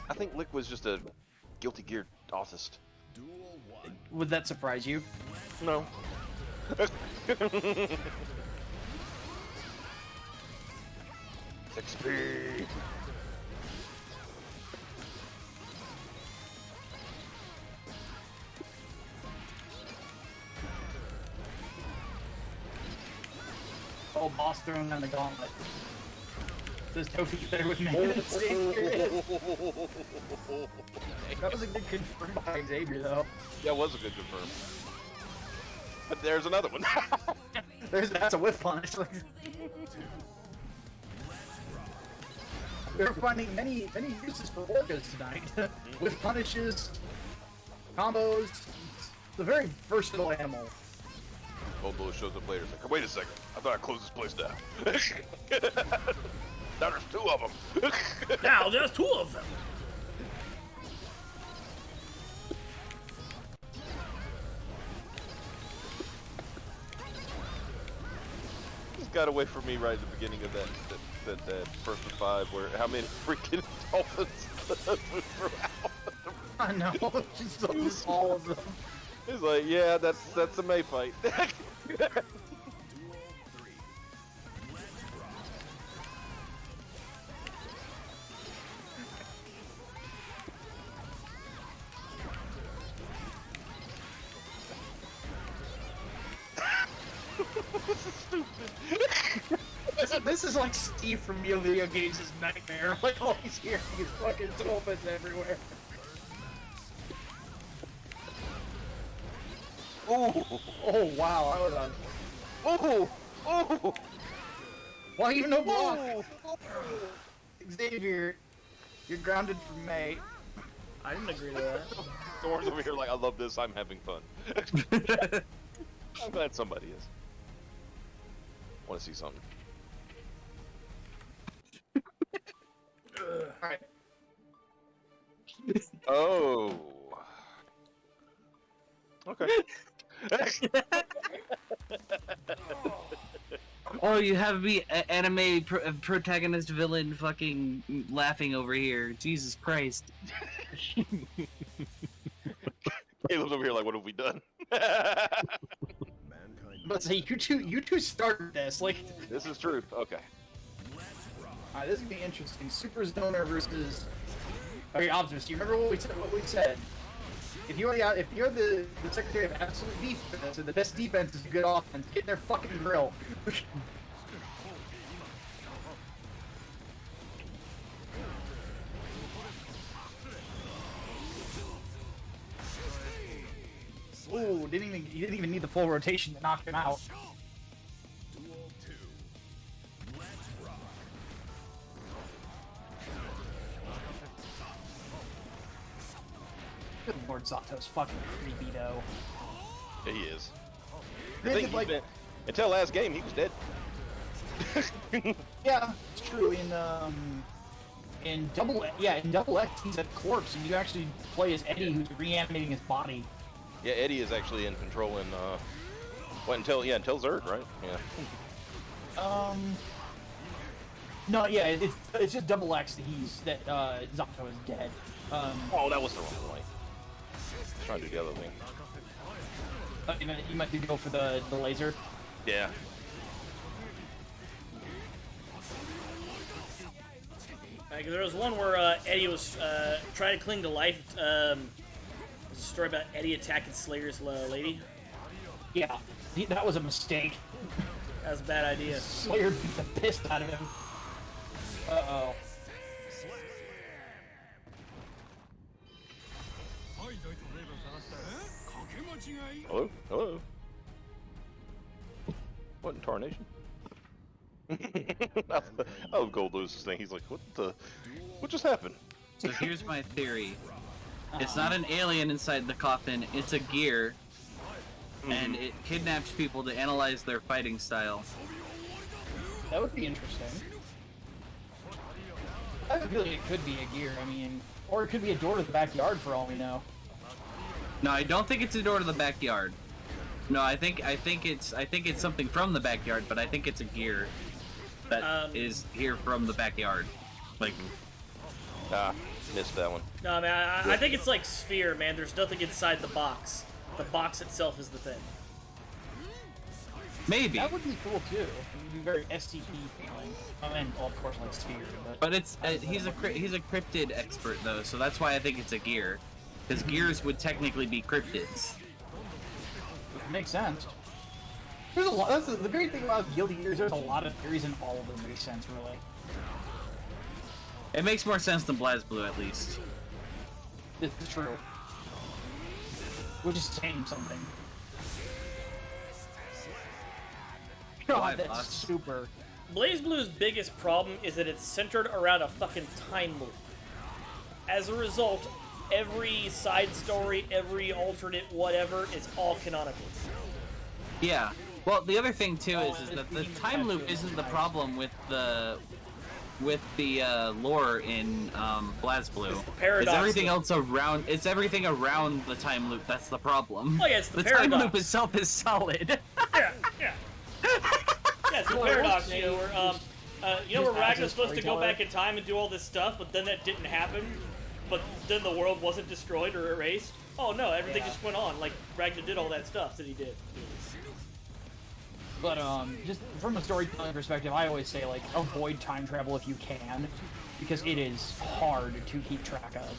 I think Liquid's just a Guilty Gear authist. Would that surprise you? No. XP. Oh, boss throwing down the gauntlet. Says Tofi's better with me. That was a good confirm by Xavier, though. That was a good confirm. But there's another one. That's a whiff punish. We're finding many uses for orcas tonight. Whiff punishes, combos. It's a very versatile animal. Bobo shows up later. It's like, wait a second. I thought I closed this place down. Now there's two of them. Now there's two of them. He's got away from me right at the beginning of that first of five, where how many freaking dolphins we threw out. I know. Just all of them. He's like, yeah, that's a May fight. This is stupid. This is like Steve from Real Video Games' nightmare. Like all he's hearing is fucking dolphins everywhere. Oh, Oh wow, I was on. oh. Why you no block? Xavier, you're grounded for May. I didn't agree to that. Thor's over here like, I love this. I'm having fun. I'm glad somebody is. Want to see something? Alright. Oh. Okay. Oh, you have me anime protagonist villain fucking laughing over here. Jesus Christ. Caleb's over here like, what have we done? But say you two started this. Like, This is true. Okay. alright, this is gonna be interesting. Super Zoner versus. Okay, Optimus. Do you remember what we said? If you're the Secretary of Absolute Defense, and the best defense is a good offense, get in their fucking grill. Ooh, you didn't even need the full rotation to knock him out. Good Lord, Zato's fucking creepy though. Yeah, he is. I Granted, think like, until last game, he was dead. yeah, it's true. In Double X, he's a corpse, and you actually play as Eddie, who's reanimating his body. Yeah, Eddie is actually in control in until Zerd, right? Yeah. No, yeah, it's just Double X that Zato is dead. Oh, that was the wrong way. Trying to do the other thing. You might go for the laser. Yeah. There was one where Eddie was trying to cling to life. There's a story about Eddie attacking Slayer's lady. Yeah, that was a mistake. That was a bad idea. Slayer beat the piss out of him. Uh-oh. Hello? Hello? What in tarnation? I love Gold Lewis's thing. He's like, what just happened? So here's my theory. It's not an alien inside the coffin, it's a gear. And it kidnaps people to analyze their fighting style. That would be interesting. I feel like it could be a gear, or it could be a door to the backyard for all we know. No, I don't think it's a door to the backyard. No, I think it's something from the backyard, but I think it's a gear that is here from the backyard. Like, Missed that one. No, man, I think it's like Sphere, man. There's nothing inside the box. The box itself is the thing. maybe. That would be cool too. It would be very SCP feeling. Well, of course, like Sphere, But it's he's a cryptid expert though, so that's why I think it's a gear. Because gears would technically be cryptids. It makes sense. There's a lot. That's the great thing about Guilty Gears. There's a lot of theories, and all of them make sense, really. It makes more sense than BlazBlue, at least. This is true. Which is saying something. God, that's boss? super. BlazBlue's biggest problem is that it's centered around a fucking time loop. As a result, every side story, every alternate whatever is all canonical. Yeah. Well, the other thing too is that the time loop isn't the problem with the lore in BlazBlue. Paradox. It's everything else around. It's everything around the time loop that's the problem. Oh yeah, it's the time paradox. loop itself is solid. Yeah, yeah. Yeah, it's the paradox, you know, where Ragnar's supposed to go back in time and do all this stuff, but then that didn't happen. But then the world wasn't destroyed or erased. Oh no, everything just went on. Like Ragnar did all that stuff that he did. But just from a storytelling perspective, I always say like avoid time travel if you can, because it is hard to keep track of.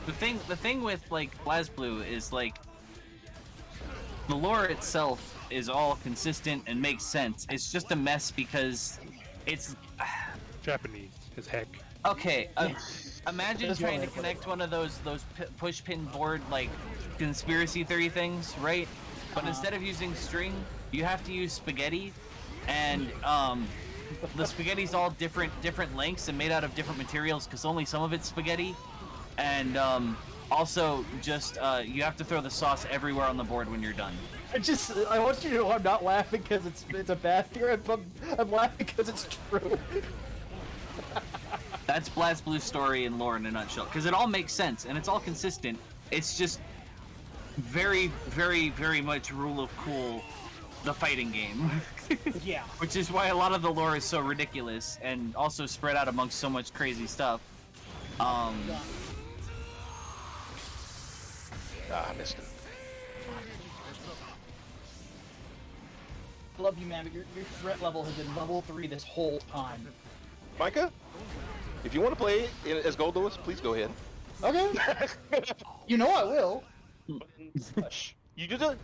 The thing with like BlazBlue is like the lore itself is all consistent and makes sense. It's just a mess because it's Japanese as heck. okay. Imagine That's trying why to I connect one of those push pin board like conspiracy theory things, right? But instead of using string, you have to use spaghetti, and the spaghetti's all different lengths and made out of different materials because only some of it's spaghetti, and also just you have to throw the sauce everywhere on the board when you're done. I want you to know I'm not laughing because it's a bad theory. I'm laughing because it's true. That's BlazBlue's story and lore in a nutshell, because it all makes sense and it's all consistent. It's just very, very, very much rule of cool, the fighting game. Yeah. Which is why a lot of the lore is so ridiculous and also spread out amongst so much crazy stuff. I missed it. I love you, man, but your threat level has been level 3 this whole time. Micah, if you want to play as Gold Lewis, please go ahead. Okay. You know I will. You did it.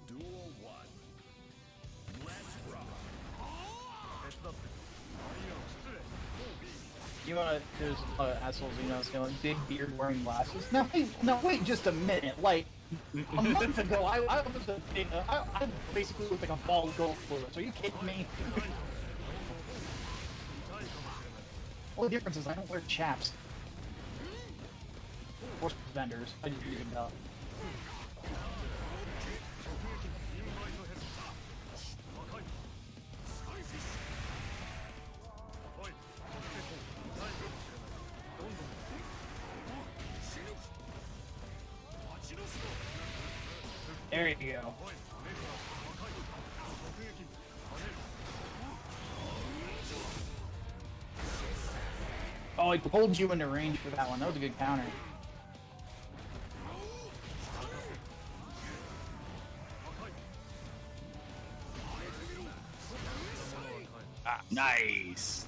Duel 1. Let's rock. You wanna, there's assholes, going, big beard wearing glasses. No, wait just a minute. Like, a month ago, I was I basically looked like a bald gold fluid. So are you kidding me? Only difference is I don't wear chaps. Or suspenders. I just use them out. There you go. Oh, he pulled you into range for that one. That was a good counter. Nice.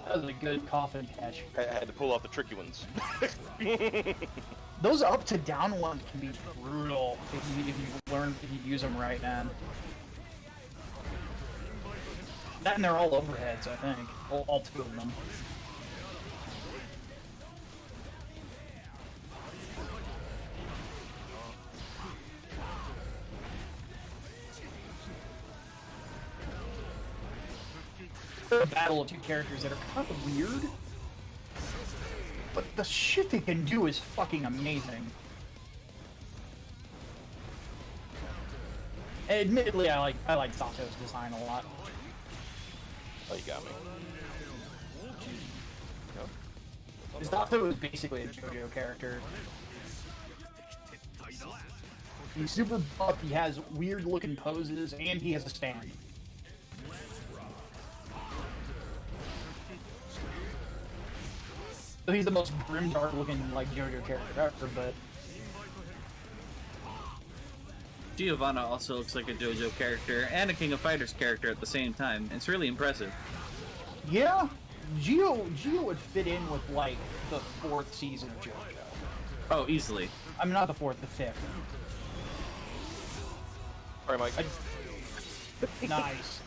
That was a good coffin catch. I had to pull off the tricky ones. Those up to down ones can be brutal if you use them right, man. That and they're all overheads, I think. All two of them. A battle of two characters that are kind of weird, but the shit they can do is fucking amazing. Admittedly, I like Sato's design a lot. Oh, you got me. Zato is basically a JoJo character. He's super buff, he has weird looking poses, and he has a stand. So he's the most grimdark looking like JoJo character ever, but Giovanna also looks like a JoJo character and a King of Fighters character at the same time. It's really impressive. yeah, Gio would fit in with like the 4th season of JoJo. Oh, easily. I mean, not the 4th, the 5th. All right, Mike. Nice.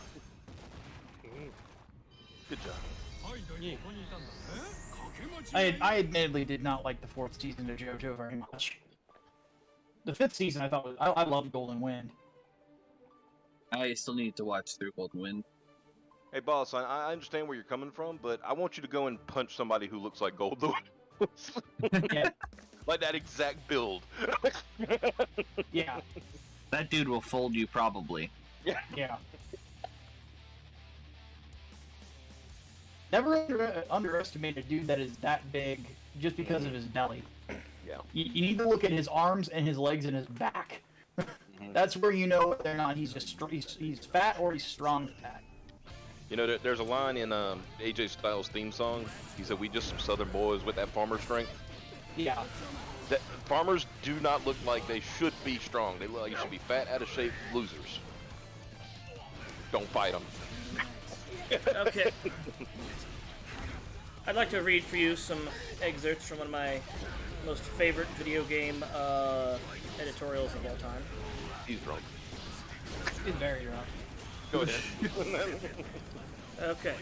Good job. I admittedly did not like the 4th season of JoJo very much. The 5th season I thought was I loved Golden Wind. I still need to watch through Golden Wind. Hey, boss, I understand where you're coming from, but I want you to go and punch somebody who looks like Gold. Yeah. Like that exact build. Yeah. That dude will fold you probably. Yeah. Never underestimate a dude that is that big just because of his belly. Yeah. You need to look at his arms and his legs and his back. That's where you know whether or not he's just he's fat or he's strong fat. You know, there's a line in AJ Styles' theme song. He said, "We just some Southern boys with that farmer strength." Yeah. That farmers do not look like they should be strong. They look like you should be fat, out of shape losers. Don't fight them. Okay. I'd like to read for you some excerpts from one of my most favorite video game editorials of all time. He's drunk. He's very drunk. Go ahead. Okay.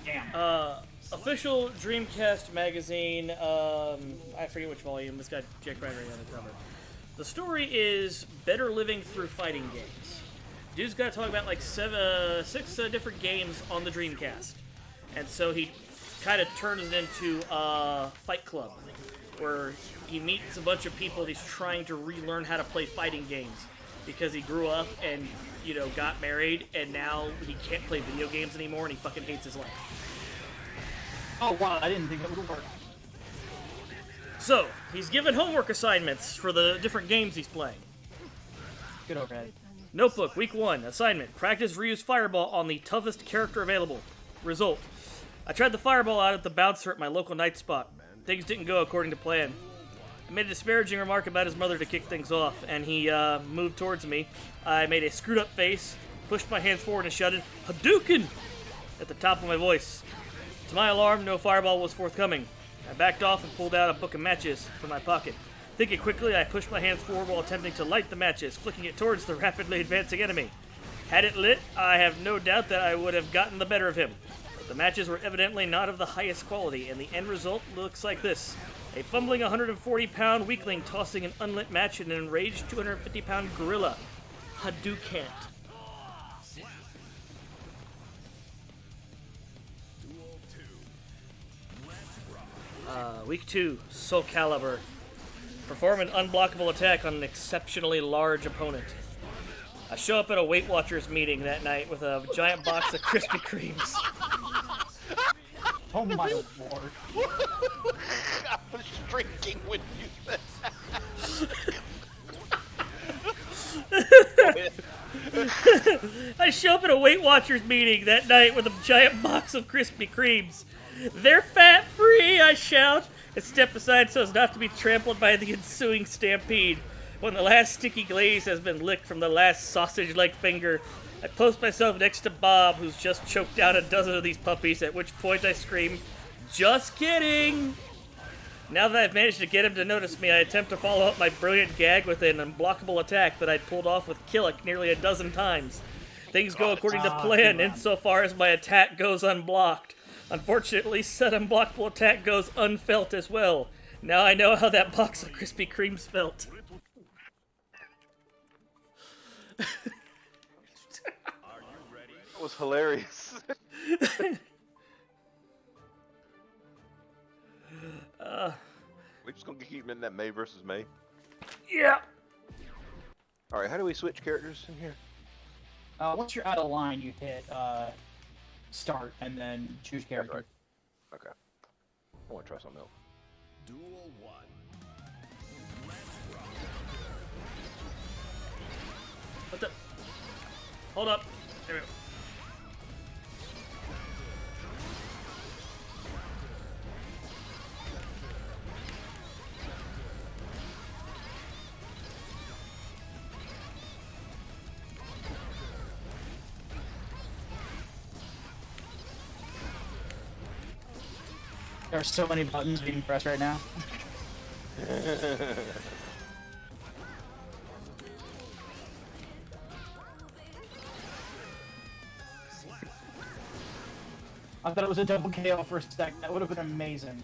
Damn. Official Dreamcast magazine, I forget which volume, it's got Jake Ryder on the cover. The story is better living through fighting games. Dude's got to talk about like six different games on the Dreamcast. And so he kind of turns it into a Fight Club, where he meets a bunch of people and he's trying to relearn how to play fighting games. Because he grew up and, got married, and now he can't play video games anymore and he fucking hates his life. Oh wow, I didn't think that would work. So, he's given homework assignments for the different games he's playing. Good overhead. Notebook, week 1, assignment. Practice Ryu's fireball on the toughest character available. Result. I tried the fireball out at the bouncer at my local night spot. Things didn't go according to plan. I made a disparaging remark about his mother to kick things off, and he moved towards me. I made a screwed up face, pushed my hands forward and shouted, "Hadouken!" at the top of my voice. To my alarm, no fireball was forthcoming. I backed off and pulled out a book of matches from my pocket. Thinking quickly, I pushed my hands forward while attempting to light the matches, flicking it towards the rapidly advancing enemy. Had it lit, I have no doubt that I would have gotten the better of him. But the matches were evidently not of the highest quality, and the end result looks like this. A fumbling 140-pound weakling tossing an unlit match in an enraged 250-pound gorilla. Hadouken. Week 2, Soul Calibur. Perform an unblockable attack on an exceptionally large opponent. I show up at a Weight Watchers meeting that night with a giant box of Krispy Kremes. Oh my lord. I was drinking when you said I show up at a Weight Watchers meeting that night with a giant box of Krispy Kremes. They're fat-free, I shout, and step aside so as not to be trampled by the ensuing stampede. When the last sticky glaze has been licked from the last sausage-like finger, I post myself next to Bob, who's just choked down a dozen of these puppies, at which point I scream, "Just kidding!" Now that I've managed to get him to notice me, I attempt to follow up my brilliant gag with an unblockable attack that I'd pulled off with Killick nearly a dozen times. Things go according to plan insofar as my attack goes unblocked. Unfortunately, said unblockable attack goes unfelt as well. Now I know how that box of Krispy Kremes felt. that was hilarious. We just gonna keep in that May versus May. Yeah. All right, how do we switch characters in here? Once you're out of line, you hit start and then choose character. Right. Okay. I want to try something else. Duel 1. What the? Hold up. There we go. There are so many buttons being pressed right now. I thought it was a double KO for a sec. That would have been amazing.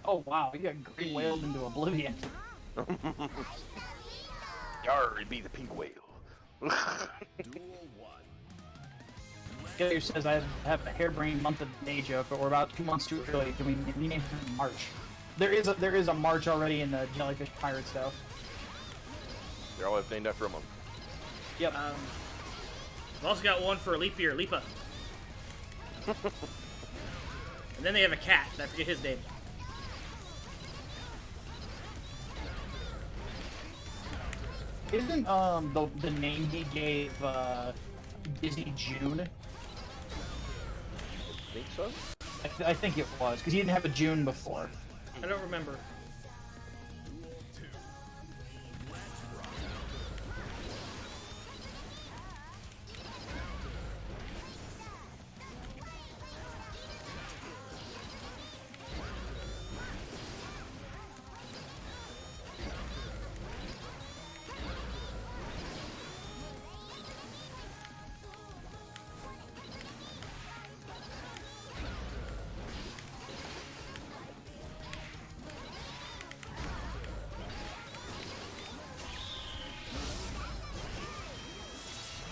Oh wow, you got green whaled into oblivion. Yar, it'd be the pink whale. Duel 1. Gator says I have a harebrained month of day joke, but we're about 2 months too early. Can we rename it in March? There is a March already in the Jellyfish Pirates though. They're all named after a month. Yep. We've also got one for Leap Year, Lipa. And then they have a cat, and I forget his name. Isn't the name he gave Dizzy June? I think so. I think it was because he didn't have a June before. I don't remember.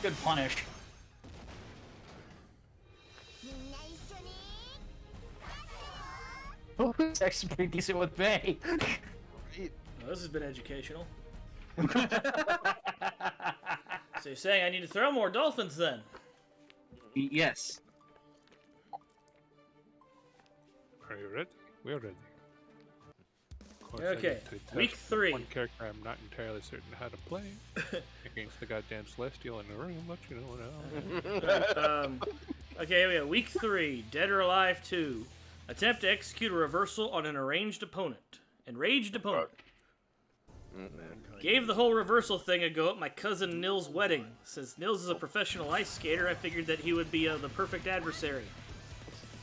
Good punish. Oh, it's actually pretty decent with Bay. Well, this has been educational. So you're saying I need to throw more dolphins then? Yes. Are you ready? We're ready. Of course, I Okay, need to test week 3. One character I'm not entirely certain how to play against the goddamn Celestial in the room, but you know what Okay, here we go. Week 3, Dead or Alive 2. Attempt to execute a reversal on an enraged opponent. Enraged opponent. Gave the whole reversal thing a go at my cousin Nils' wedding. Since Nils is a professional ice skater, I figured that he would be the perfect adversary.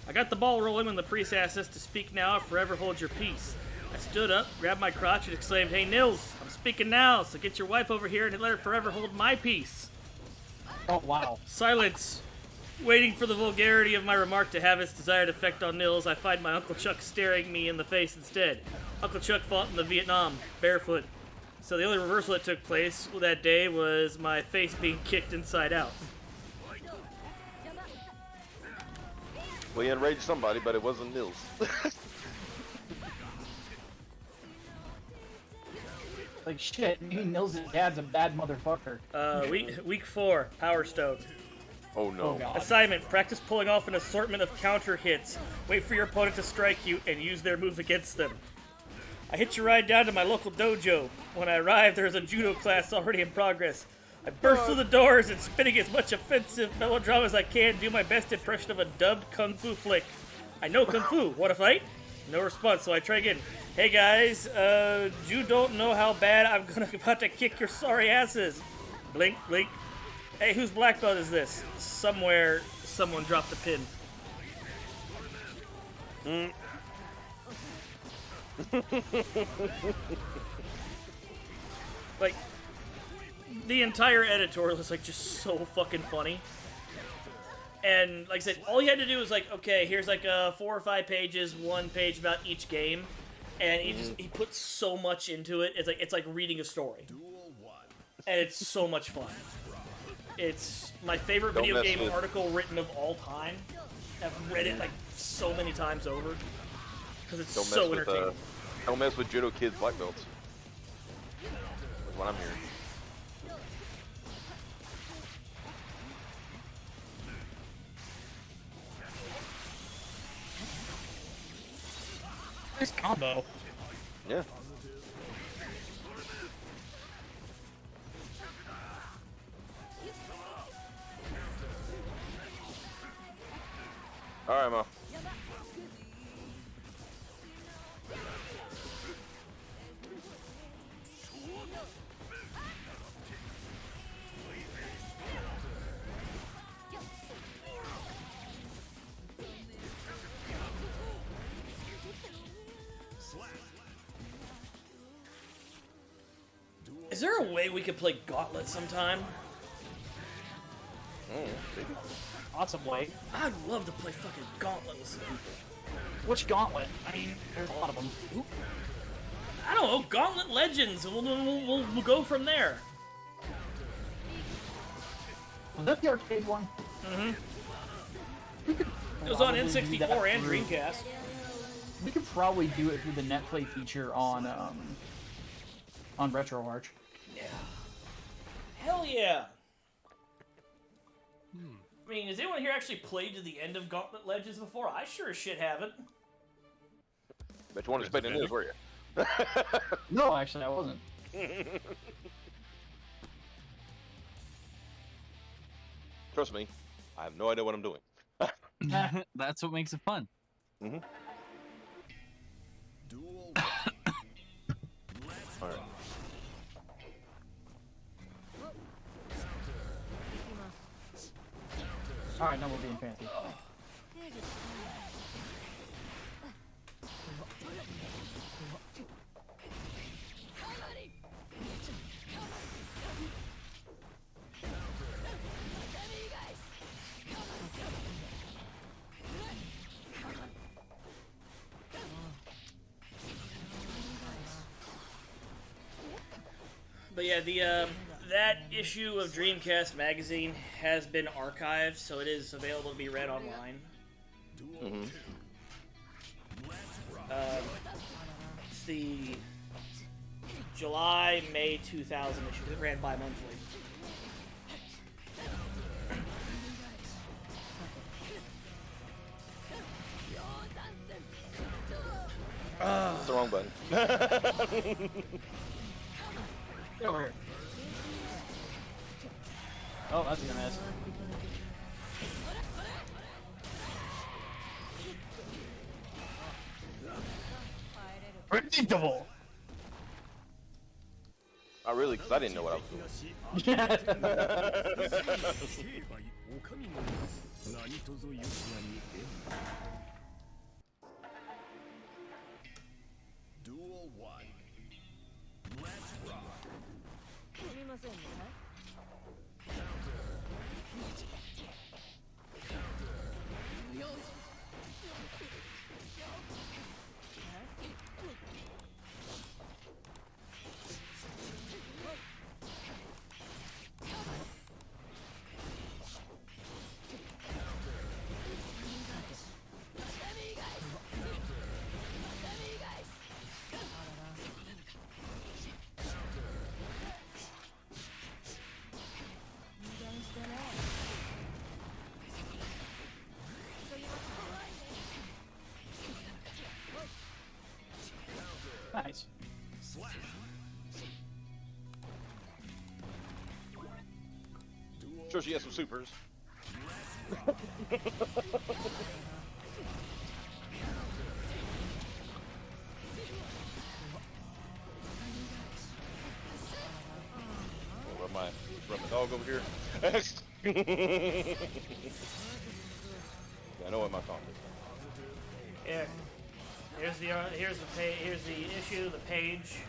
I got the ball rolling when the priest asked us to speak now or forever hold your peace. I stood up, grabbed my crotch, and exclaimed, "Hey Nils, I'm speaking now, so get your wife over here and let her forever hold my peace." Oh, wow. Silence. Waiting for the vulgarity of my remark to have its desired effect on Nils, I find my Uncle Chuck staring me in the face instead. Uncle Chuck fought in the Vietnam, barefoot. So the only reversal that took place that day was my face being kicked inside out. We enraged somebody, but it wasn't Nils. Like, shit, maybe Nils' dad's a bad motherfucker. Week 4, Power Stone. Oh no. Oh, God. Assignment, practice pulling off an assortment of counter hits. Wait for your opponent to strike you and use their move against them. I hitch a ride down to my local dojo. When I arrive, there is a judo class already in progress. I burst through the doors and, spitting as much offensive melodrama as I can, do my best impression of a dubbed kung fu flick. I know kung fu. Want to fight? No response, so I try again. Hey guys, you don't know how bad I'm about to kick your sorry asses. Blink, blink. Hey, whose black belt is this? Somewhere, someone dropped a pin. Like, the entire editorial is like just so fucking funny. And like I said, all you had to do was like, okay, here's like 4 or 5 pages, 1 page about each game, and he puts so much into it. It's like reading a story, and it's so much fun. It's my favorite video game article written of all time. I've read it like so many times over because it's so entertaining. Don't mess with Judo Kids black belts. That's what I'm hearing. Nice combo. Yeah. All right, Mo. Is there a way we could play Gauntlet sometime? Awesome way. I'd love to play fucking Gauntlet with some people. Which Gauntlet? I mean, there's a lot of them. I don't know, Gauntlet Legends. We'll go from there. Was that the arcade one? Mm-hmm. It was on N64 and Dreamcast. We could probably do it through the Netplay feature on RetroArch. Yeah. Hell yeah. I mean, has anyone here actually played to the end of Gauntlet Legends before? I sure as shit haven't. Bet you wanted to spend it, were you? No, actually, I wasn't. Trust me, I have no idea what I'm doing. That's what makes it fun. Mm-hmm. All right. Alright, now we're being fancy. But yeah, the that issue of Dreamcast magazine has been archived, so it is available to be read online. Mm-hmm. It's the July-May 2000 issue. It ran bi-monthly. It's the wrong button. Get over here. Oh, that's gonna miss. Predictable. Not really, because I didn't know what I was doing. Duel 1. Let's rock. Nice. Sure, she has some supers. Rub my dog over here. I know what my phone is. Here. Here's the here's the issue, the page.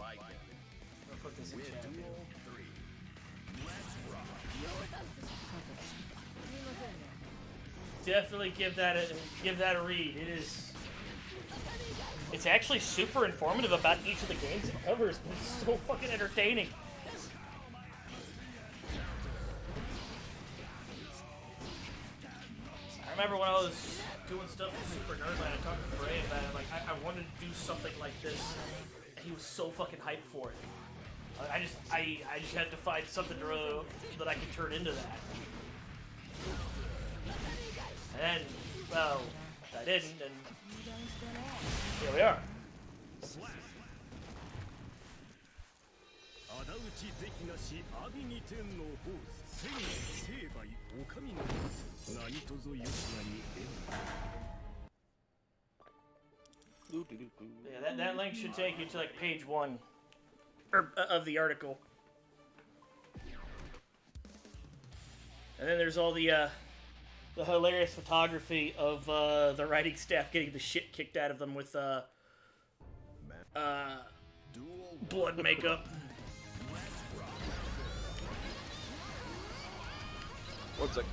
I'll put this in chat. Duel 3. Let's rock. Definitely give that a read. It's actually super informative about each of the games it covers, but it's so fucking entertaining. I remember when I was doing stuff with Super Nerdland, I talked to Bray about it. Like, I wanted to do something like this, and he was so fucking hyped for it. I just had to find something that I could turn into that. And then, well, I didn't, and here we are. 仇討ち是非なし阿炎に天の坊主千世界お上の坊主何とぞよしなに縁 Yeah, that link should take you to like page 1 of the article. And then there's all the hilarious photography of the writing staff getting the shit kicked out of them with blood makeup. One sec.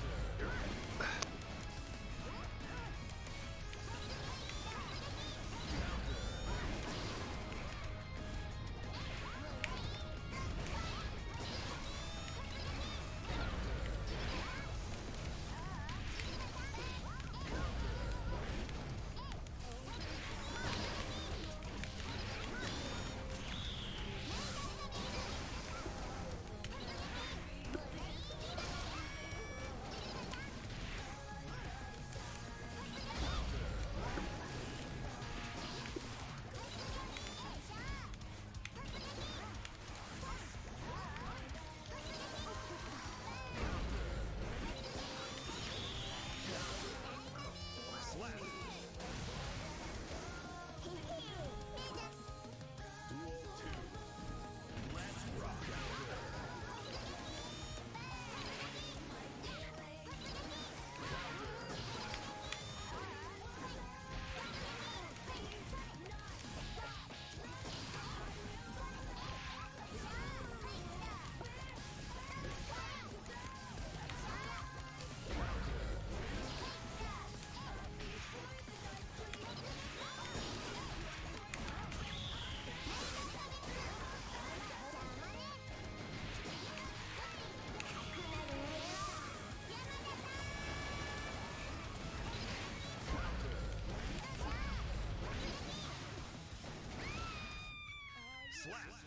Slap.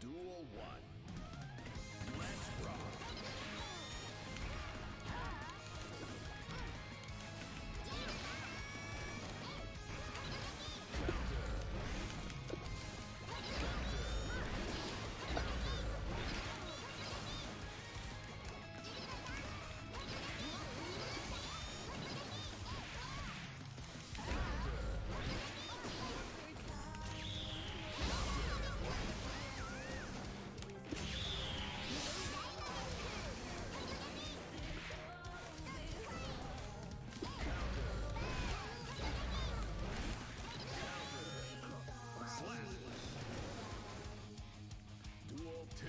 Duel 1. Let's rock. Duel 2.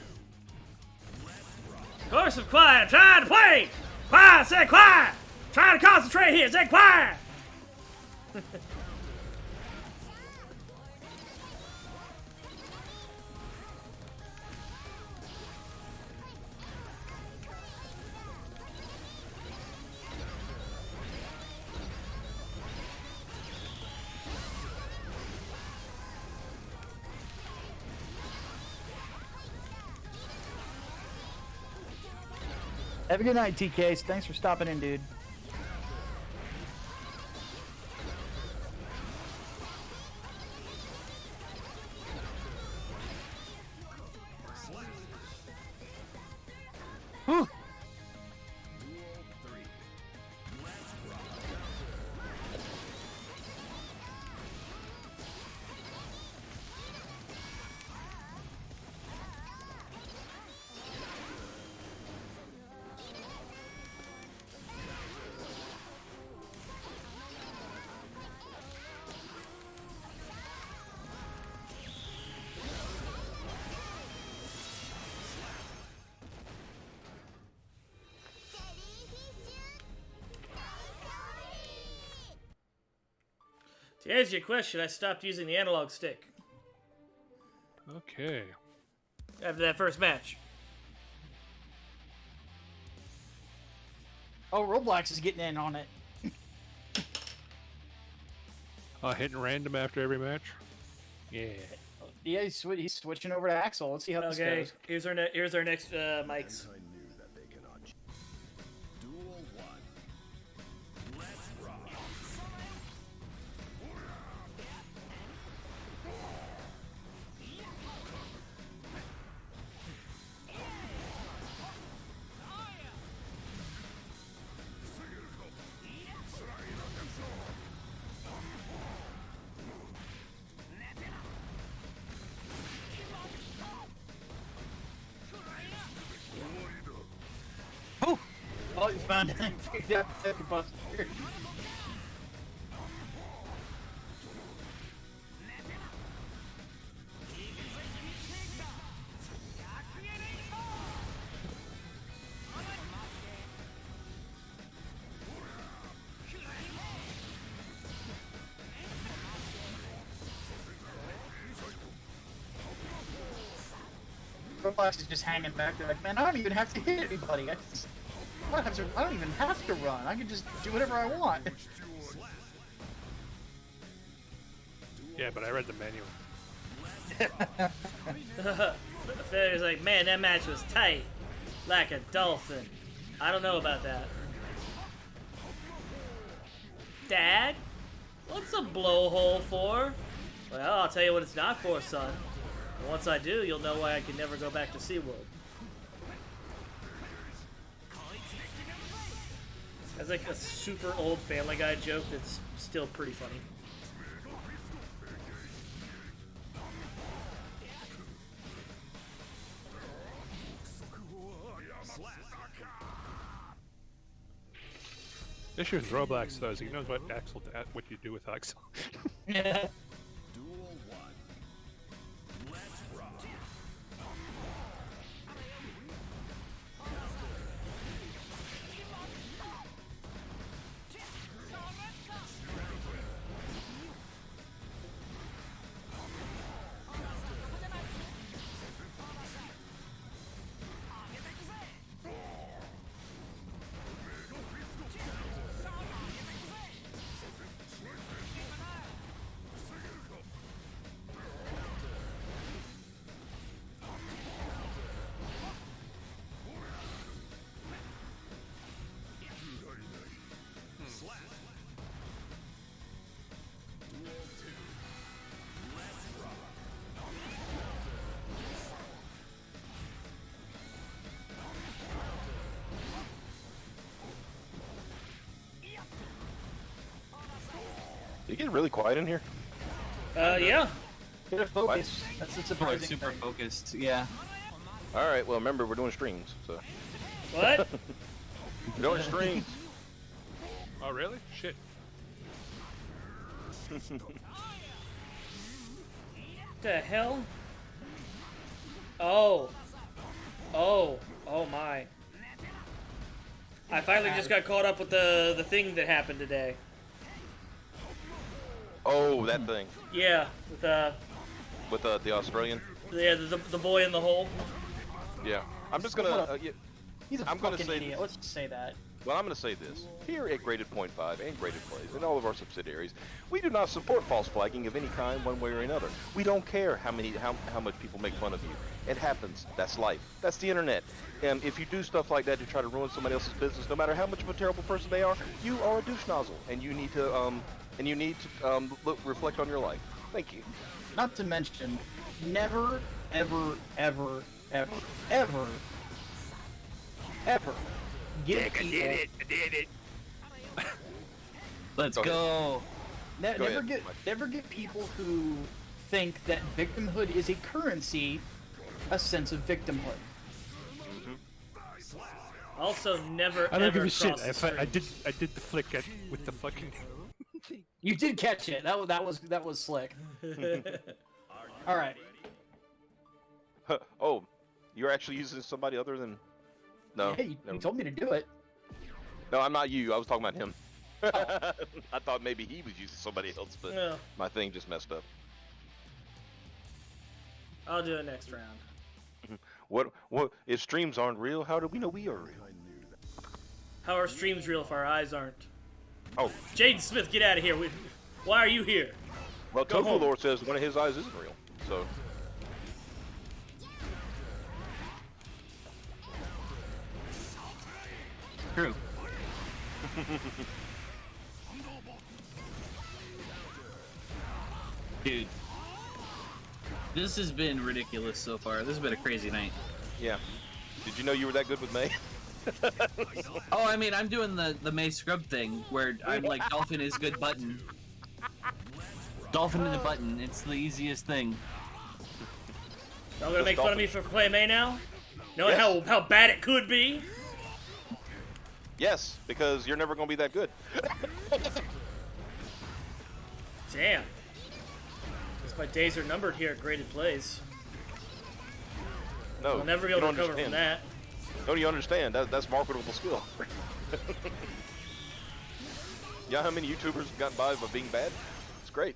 Of course, I'm quiet. I'm trying to play. Quiet. Say quiet. Trying to concentrate here. Say quiet. Have a good night, TK. Thanks for stopping in, dude. Whew. Duel 3. Let's rock. To answer your question, I stopped using the analog stick Okay. after that first match. Oh, Roblox is getting in on it. Hitting random after every match. Yeah. Yeah, he's switching over to Axel. Let's see how this Okay, goes. here's our next mics. I knew that they cannot. Duel 1. Let's rock. Oh, you found it. Figured out the second boss here. Roblox is just hanging back there like, man, I don't even have to hit anybody. I don't even have to run. I can just do whatever I want. Yeah, but I read the manual. Fair's like, man, that match was tight, like a dolphin. I don't know about that. Dad, what's a blowhole for? Well, I'll tell you what it's not for, son. And once I do, you'll know why I can never go back to SeaWorld. That's like a super old Family Guy joke that's still pretty funny. The issue with Roblox though is he knows what what you do with Axel. Yeah. Duel 1. Let's rock. getting really quiet in here? Yeah. Bit of focus. That's the We're surprising super thing. focused. Yeah. All right. Well, remember we're doing streams, so What? we're doing streams. Oh, really? Shit. The hell? Oh. Oh. Oh my. I finally just got caught up with the thing that happened today. Oh, that thing Yeah, with the Australian. the boy in the hole. Yeah. I'm just gonna. He's a I'm gonna fucking say idiot. this. Let's just say that. Well, I'm going to say this. Here at Graded Point 5 and Graded Plays and all of our subsidiaries, we do not support false flagging of any kind one way or another. We don't care how much people make fun of you. It happens. That's life. That's the internet. And if you do stuff like that to try to ruin somebody else's business, no matter how much of a terrible person they are, you are a douche nozzle, and you need to reflect on your life. Thank you. Not to mention, never, ever, ever, ever, ever, ever give people... I did it. Let's Go ahead. go. Never get people who think that victimhood is a currency a sense of victimhood. Also, never I don't ever give a shit. cross the I did street. the flick with the fucking. You did catch it. That was slick. All right. Oh, you're actually using somebody other than... No. Hey, you told me to do it. No, I'm not you. I was talking about him. I thought maybe he was using somebody else, but Yeah. my thing just messed up. I'll do it next round. What? If streams aren't real, how do we know we are real? How are streams real if our eyes aren't? Oh, Jaden Smith, get out of here. Why are you here? well, Go Tofu home. Lord says one of his eyes isn't real, so... True. Dude. This has been ridiculous so far. This has been a crazy night. Yeah. Did you know you were that good with May? Oh, I mean, I'm doing the May Scrub thing, where I'm like, Dolphin is good button. Dolphin in the button, it's the easiest thing. Y'all gonna Just make fun of Dolphin. me for playing May now? Knowing Yes. how bad it could be? Yes, because you're never going to be that good. Damn. Guess my days are numbered here at Graded Plays. No, I'll never be you able to don't recover from understand. that. Don't you understand? That's marketable skill. You know how many YouTubers have gotten by being bad? It's great.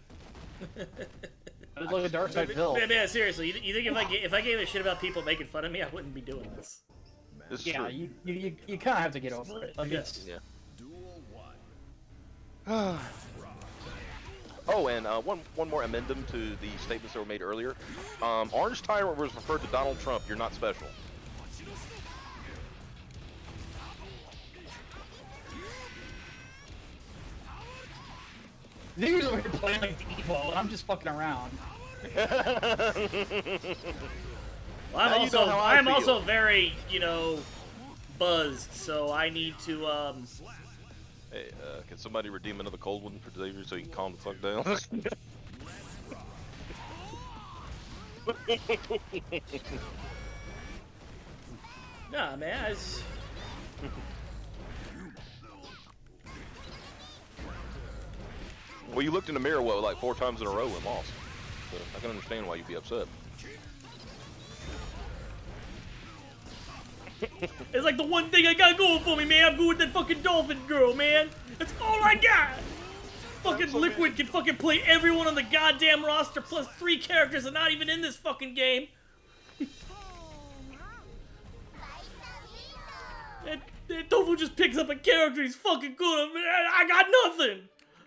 Look at Dark Side Bill. Man, seriously, you think if I gave a shit about people making fun of me, I wouldn't be doing this. This is Yeah, true. you kind of have to get over it. Like, Yes. Yeah. Oh, and one more amendment to the statements that were made earlier. Orange Tyrant was referred to Donald Trump. You're not special. Niggas over here playing like Evo, and I'm just fucking around. Well, Now you know how I I'm feel. also very, buzzed, so I need to Hey, can somebody redeem another cold one for Xavier so he can calm the fuck down? Nah, man, I just... Well, you looked in the mirror, like 4 times in a row and lost. So I can understand why you'd be upset. It's like the one thing I got going for me, man. I'm good with that fucking dolphin girl, man. That's all I got. Fucking Liquid can fucking play everyone on the goddamn roster plus 3 characters that are not even in this fucking game. That Tofu just picks up a character, he's fucking good. Man, I got nothing.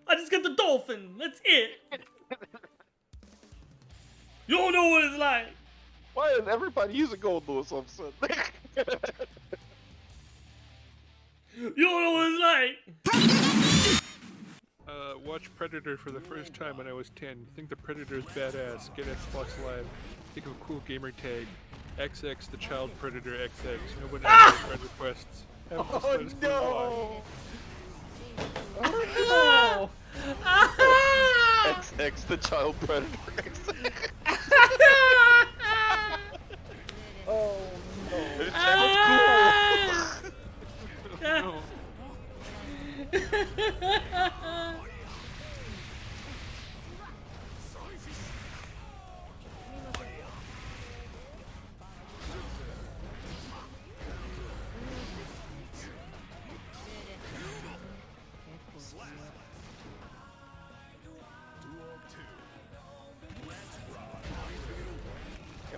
I just got the dolphin. That's it. You don't know what it's like. Why is everybody using Gold Lewis all of a sudden? You don't know what it's like. Watch Predator for the first time when I was 10. Think the Predator's badass. Get Xbox Live. Think of a cool gamer tag. XX the Child Predator XX. No one has friend requests. Oh no! Ah! XX, the child predator. Oh no. It sounds cool. No.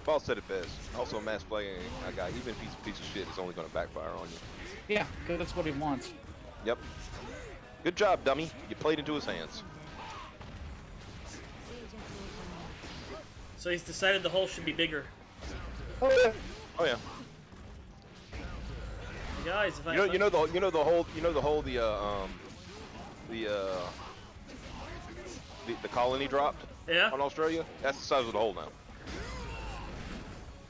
Paul said it best. Also, mass playing a guy, even if he's a piece of shit, is only going to backfire on you. Yeah, because that's what he wants. Yep. Good job, dummy. You played into his hands. So he's decided the hole should be bigger. Oh yeah. Oh yeah. Guys, if I You know the colony dropped yeah. on Australia. That's the size of the hole now.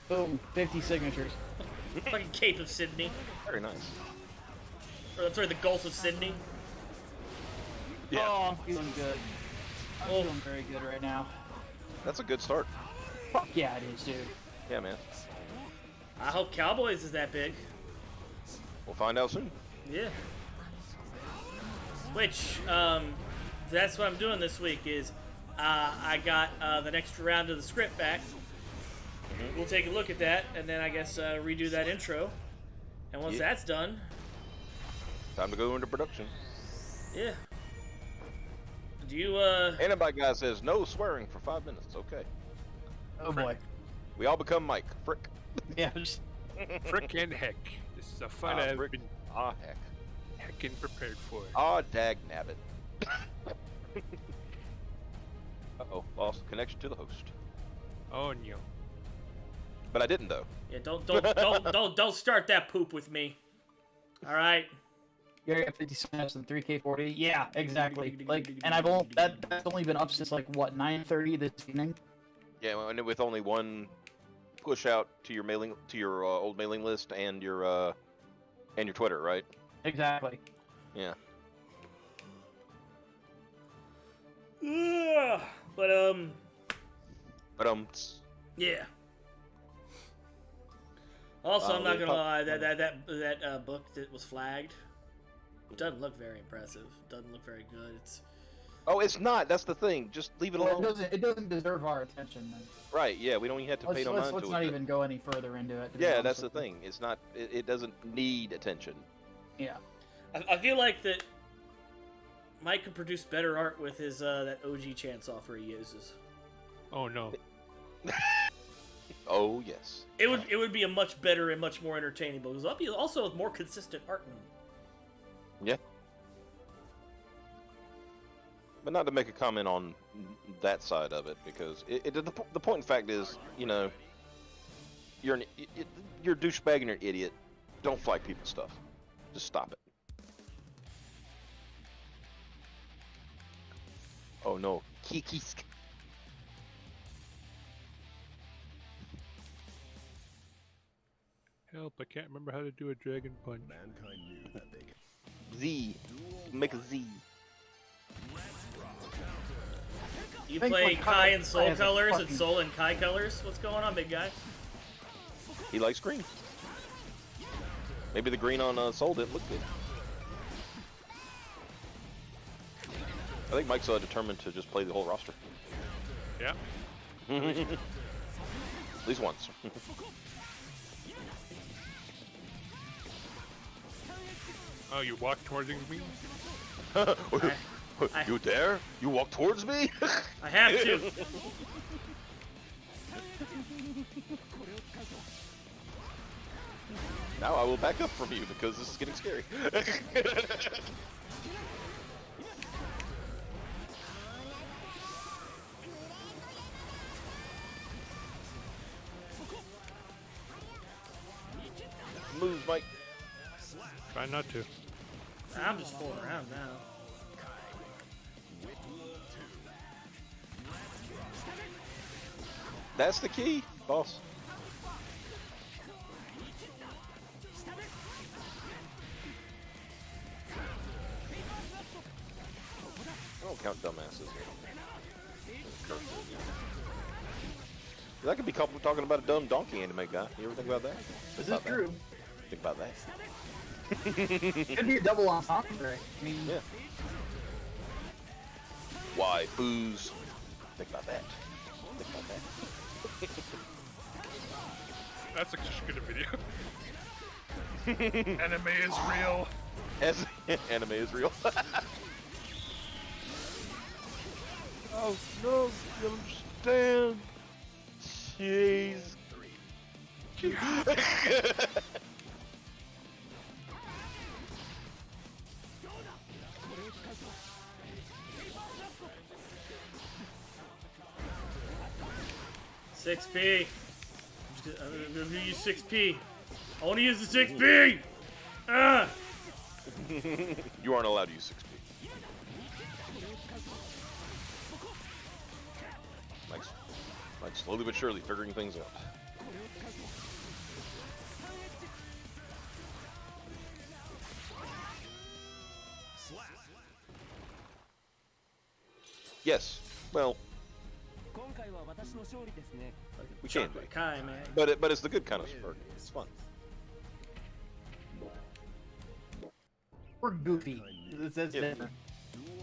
Boom, 50 signatures. Fucking Cape of Sydney. Very nice. Or, I'm sorry, the Gulf of Sydney. Yeah. Oh, I'm feeling good. I'm feeling very good right now. That's a good start. Fuck yeah, it is, dude. Yeah, man. I hope Cowboys is that big. We'll find out soon. Yeah. Which, that's what I'm doing this week is, I got the next round of the script back. We'll take a look at that, and then I guess redo that intro. And once that's done... Time to go into production. Yeah. Do you, Antibody guy says, no swearing for 5 minutes. Okay. Oh boy. We all become Mike. Frick. Yeah. Just... Frick and heck. This is a fight I've been heck. heckin' prepared for. Dag nabbit. Uh-oh. Lost connection to the host. Oh no. But I didn't, though. Yeah, don't start that poop with me. All right. You're at 50 cents and 3K40. Yeah, exactly. Like, and I've only that's only been up since like what 9:30 this evening. Yeah, and with only one push out to your old mailing list and your Twitter, right? Exactly. Yeah. Yeah. But yeah. Also, I'm not gonna lie. That book that was flagged doesn't look very impressive. Doesn't look very good. It's not. That's the thing. Just leave it alone. It doesn't deserve our attention. Then. Right. Yeah. We don't even have to pay no mind to it. Let's not even go any further into it. Yeah, that's the thing. It's not. It doesn't need attention. Yeah. I feel like that Mike could produce better art with his that OG chant software he uses. Oh no. Oh yes. It would be a much better and much more entertaining book. It'll be also with more consistent art in them. Yeah. But not to make a comment on that side of it, because the point in fact is, you know, you're a douchebag and you're an idiot. Don't flag people's stuff. Just stop it. Oh no, Kikisk. Help! I can't remember how to do a dragon punch. Mankind knew that they could. Z. Make a Z. You Think play like Kai in Soul has a colors and fucking- Soul and Kai colors? What's going on, big guy? He likes green. Maybe the green on Soul didn't look good. I think Mike's determined to just play the whole roster. Yeah. At least once. Oh, you walk towards me? You dare? You walk towards me? I have to. Now I will back up from you because this is getting scary. Move, Mike. Try not to. I'm just fooling around now. That's the key, boss. I don't count dumbasses here. cartoon. That could be coupled talking about a dumb donkey anime guy. You ever think about that? This is true. Think about that. Could be a double entendre. I mean, Yeah. Why booze? Think about that. Think about that. That's such a good video. Anime is real. Anime is real. Oh no, you understand? Jeez. 6P. I'm gonna use 6P. I want to use the 6P. Ah. You aren't allowed to use 6P. Like slowly but surely figuring things out. Yes. Well, we can be. Kai, man. But it's the good kind of spurt. It's fun. we're goofy. That's Yeah. different.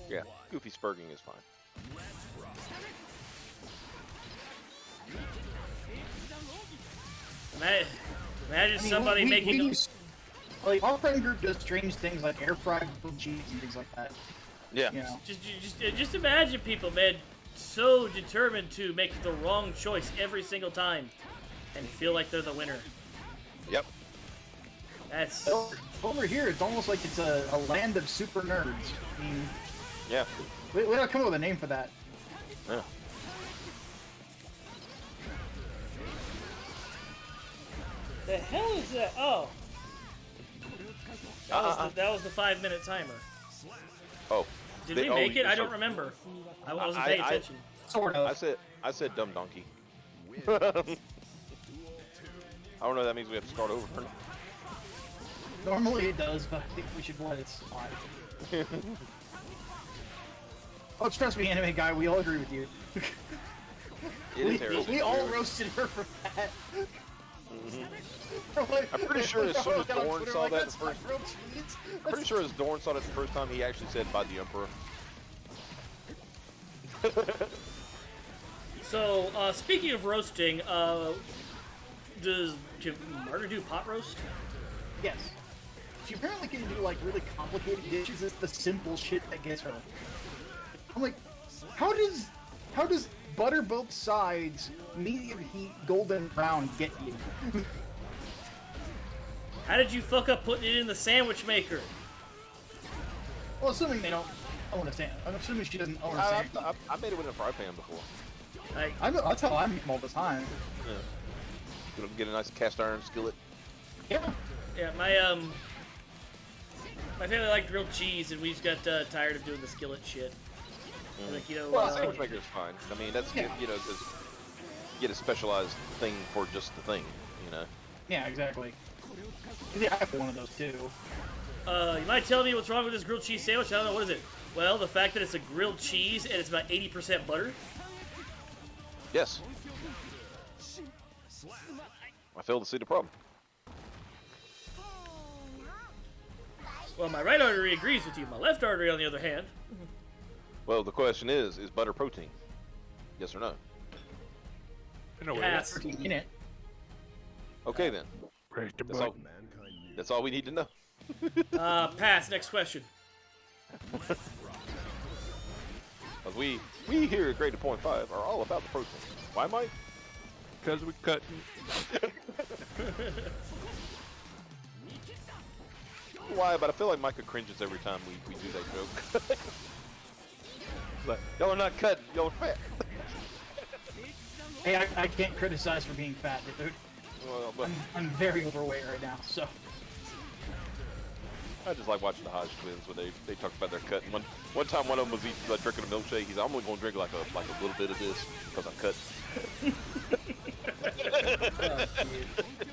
Yeah, goofy spurging is fine. Imagine somebody making. Like, our friend group does strange things like air fried cheese and things like that. Yeah. You know? Just imagine people, man, so determined to make the wrong choice every single time, and feel like they're the winner. Yep. That's. Over here, it's almost like it's a land of super nerds. I mean, Yeah. we don't come up with a name for that. Yeah. The hell is that? Oh. That was the 5-minute timer. Oh. Did we make it? I don't remember. I wasn't paying attention. Sort of. I said dumb donkey. I don't know if that means we have to start over or not. Normally it does, but I think we should let it slide. Oh, trust me, anime guy, we all agree with you. It is terrible. We all roasted her for that. I'm pretty sure as soon as Dorn saw that the first, I'm pretty sure as Dorn saw that the first time, he actually said by the Emperor. So, speaking of roasting, can Marta do pot roast? Yes. She apparently can do like really complicated dishes. It's the simple shit that gets her. I'm like, how does butter both sides, medium heat, golden brown get you? How did you fuck up putting it in the sandwich maker? Well, assuming they don't own a sandwich. I'm assuming she doesn't own a sandwich. I made it with a fry pan before. That's how I make them all the time. Yeah. Get a nice cast iron skillet. Yeah. Yeah, my family liked grilled cheese, and we just got tired of doing the skillet shit. Like, you know, Well, sandwich maker is fine. I mean, that's Yeah. you know, because you get a specialized thing for just the thing, you know. Yeah, exactly. Yeah, I have one of those too. You might tell me what's wrong with this grilled cheese sandwich? I don't know, what is it? Well, the fact that it's a grilled cheese and it's about 80% butter. Yes. I fail to see the problem. Well, my right artery agrees with you. My left artery, on the other hand. Well, the question is butter protein? Yes or no? No way. Pass. In it. Okay then. Right to That's all we need to know. Pass. Next question. Because we here at Grade 2.5 are all about the protein. Why, Mike? Because we cut. Why? But I feel like Micah cringes every time we do that joke. Like, y'all are not cutting, y'all are fat. Hey, I can't criticize for being fat, dude. Well, but I'm very overweight right now, so. I just like watching the Hodge twins when they talk about their cut. And one time one of them was eating, drinking a milkshake. He's like, I'm only gonna drink like a little bit of this because I cut.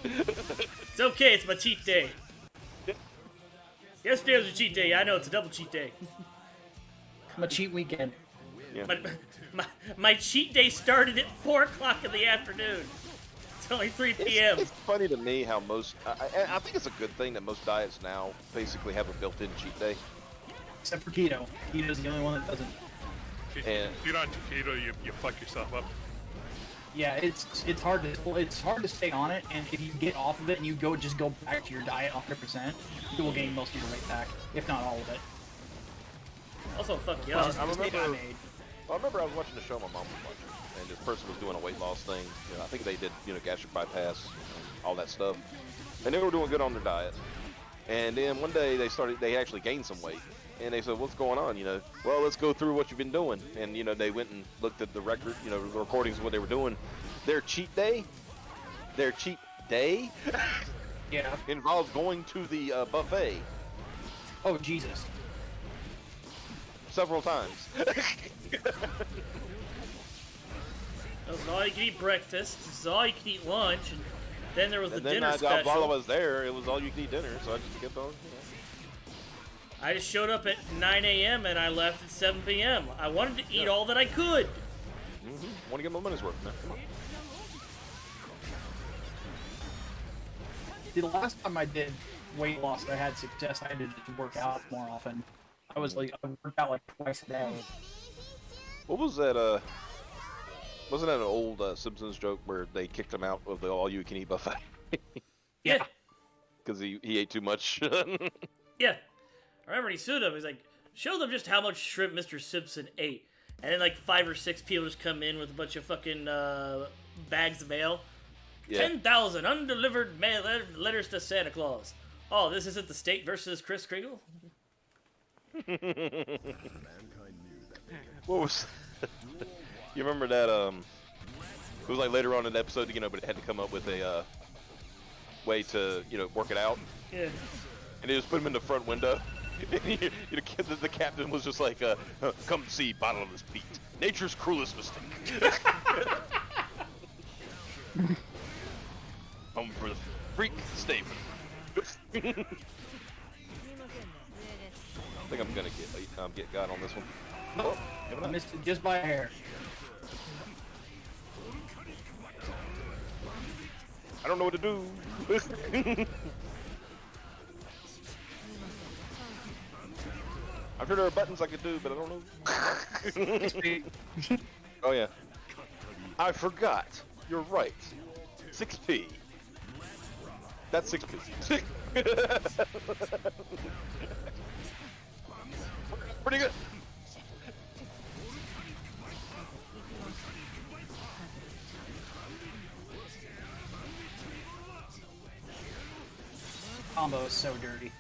It's okay. It's my cheat day. Yesterday was a cheat day. I know it's a double cheat day. My cheat weekend. Yeah. My cheat day started at 4 o'clock in the afternoon. It's only 3 p.m. It's funny to me how most. I think it's a good thing that most diets now basically have a built-in cheat day. Except for keto. Keto's the only one that doesn't. And If you're on keto, you fuck yourself up. Yeah, it's hard to stay on it, and if you get off of it and you just go back to your diet 100%, you will gain most of your weight back, if not all of it. Also, fuck yeah. Which is the mistake I made. I remember I was watching a show my mom was watching, and this person was doing a weight loss thing. You know, I think they did, gastric bypass, all that stuff, and they were doing good on their diet. And then one day they actually gained some weight, and they said, "What's going on?" Well, let's go through what you've been doing. And they went and looked at the record, the recordings of what they were doing. Their cheat day, Yeah. involved going to the buffet Oh, Jesus. several times. It was all you can eat breakfast, it was all you can eat lunch, and then there was the And then dinner while I special. was there, it was all you can eat dinner, so I just kept on. I just showed up at 9 a.m. and I left at 7 p.m. I wanted to eat all that I could. Want to get my money's worth, man. Come on. See, the last time I did weight loss, I had success. I had to just work out more often. I worked out like twice a day. What was that? Wasn't that an old Simpsons joke where they kicked him out of the all-you-can-eat buffet Yeah. because he ate too much? Yeah. I remember he sued him. He's like, show them just how much shrimp Mr. Simpson ate. And then like 5 or 6 people just come in with a bunch of fucking bags of mail. Yeah. 10,000 undelivered mail letters to Santa Claus. Oh, this isn't the state versus Kris Kringle? What was? You remember that? It was like later on in the episode, but it had to come up with a way to work it out, Yeah. and they just put him in the front window. The captain was just like, "Come see bottomless Pete, nature's cruelest mistake." Home for the freak statement. I think I'm gonna get God on this one. Oh, I missed it just by a hair. I don't know what to do. I'm sure there are buttons I could do, but I don't know. Oh yeah. I forgot. You're right. 6p. That's 6p. Pretty good. Combo is so dirty.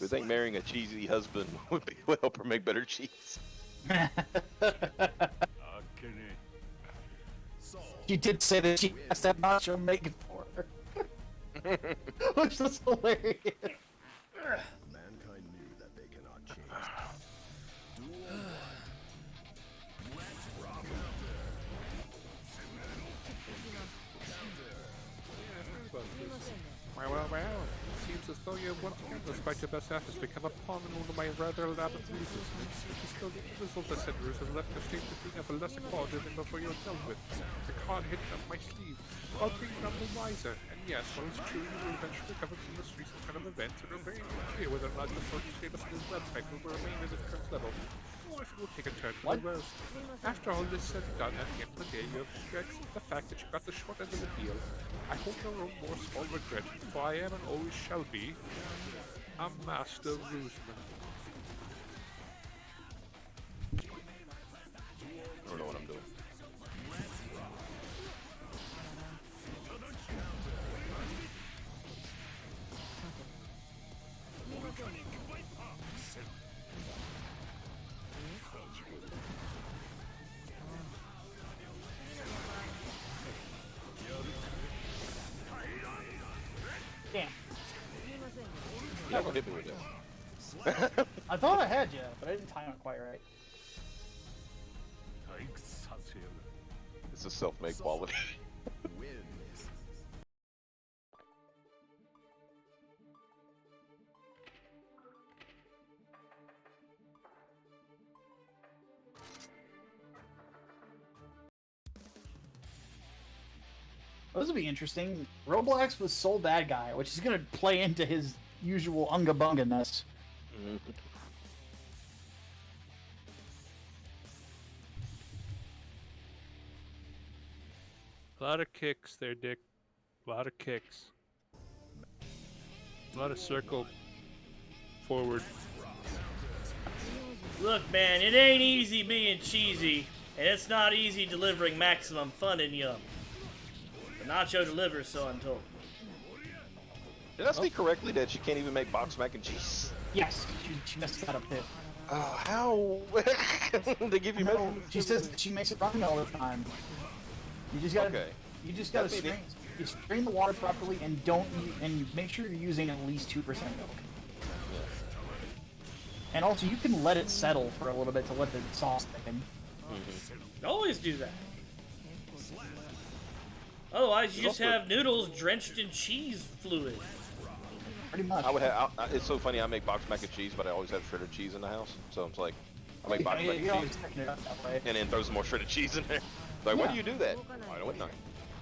I think marrying a cheesy husband would help her make better cheese. She did say that she has to have nacho make it for her. Which was hilarious. Mankind knew that they cannot change. Well. Seems as though you have once again, despite your best efforts, become a pawn in one of my rather elaborate ruses. It is still the result that said ruse has left your state of being of a lesser quality than before you were dealt with. The card hidden up my sleeve. I'll bring none the wiser. And yes, while it's true you will eventually recover from this recent kind of event, it will very clear whether or not the social status of this website will remain at its current level, or if it will take a turn for the worse. After all this said and done, at the end of the day, you have to accept the fact that you got the short end of the deal. I hope no remorse or regret, for I am and always shall be a master ruseman. I don't know what I'm doing. Damn. You're not gonna hit me with that. I thought I had you, but I didn't time it quite right. It's a self-made quality. This will be interesting. Roblox was Soul Bad Guy, which is going to play into his usual unga bunga-ness. A lot of kicks there, Dick. A lot of kicks. A lot of circle forward. Look, man, it ain't easy being cheesy, and it's not easy delivering maximum fun and yum. The Nacho delivers, so I'm told. Did I see correctly that she can't even make box mac and cheese? Yes, she messed that up too. How? They give you measurements? She says that she makes it ramen all the time. You just gotta, Okay. you just gotta That'd be strain the water properly, and and make sure you're using at least 2% milk. And also, you can let it settle for a little bit to let the sauce thicken. Always do that. Otherwise, you just also- have noodles drenched in cheese fluid. Pretty much. I would have. It's so funny. I make box mac and cheese, but I always have shredded cheese in the house. So it's like, I make box mac You and always cheese, thicken it up that way. and then throw some more shredded cheese in there. Like, why do you do that? I don't know.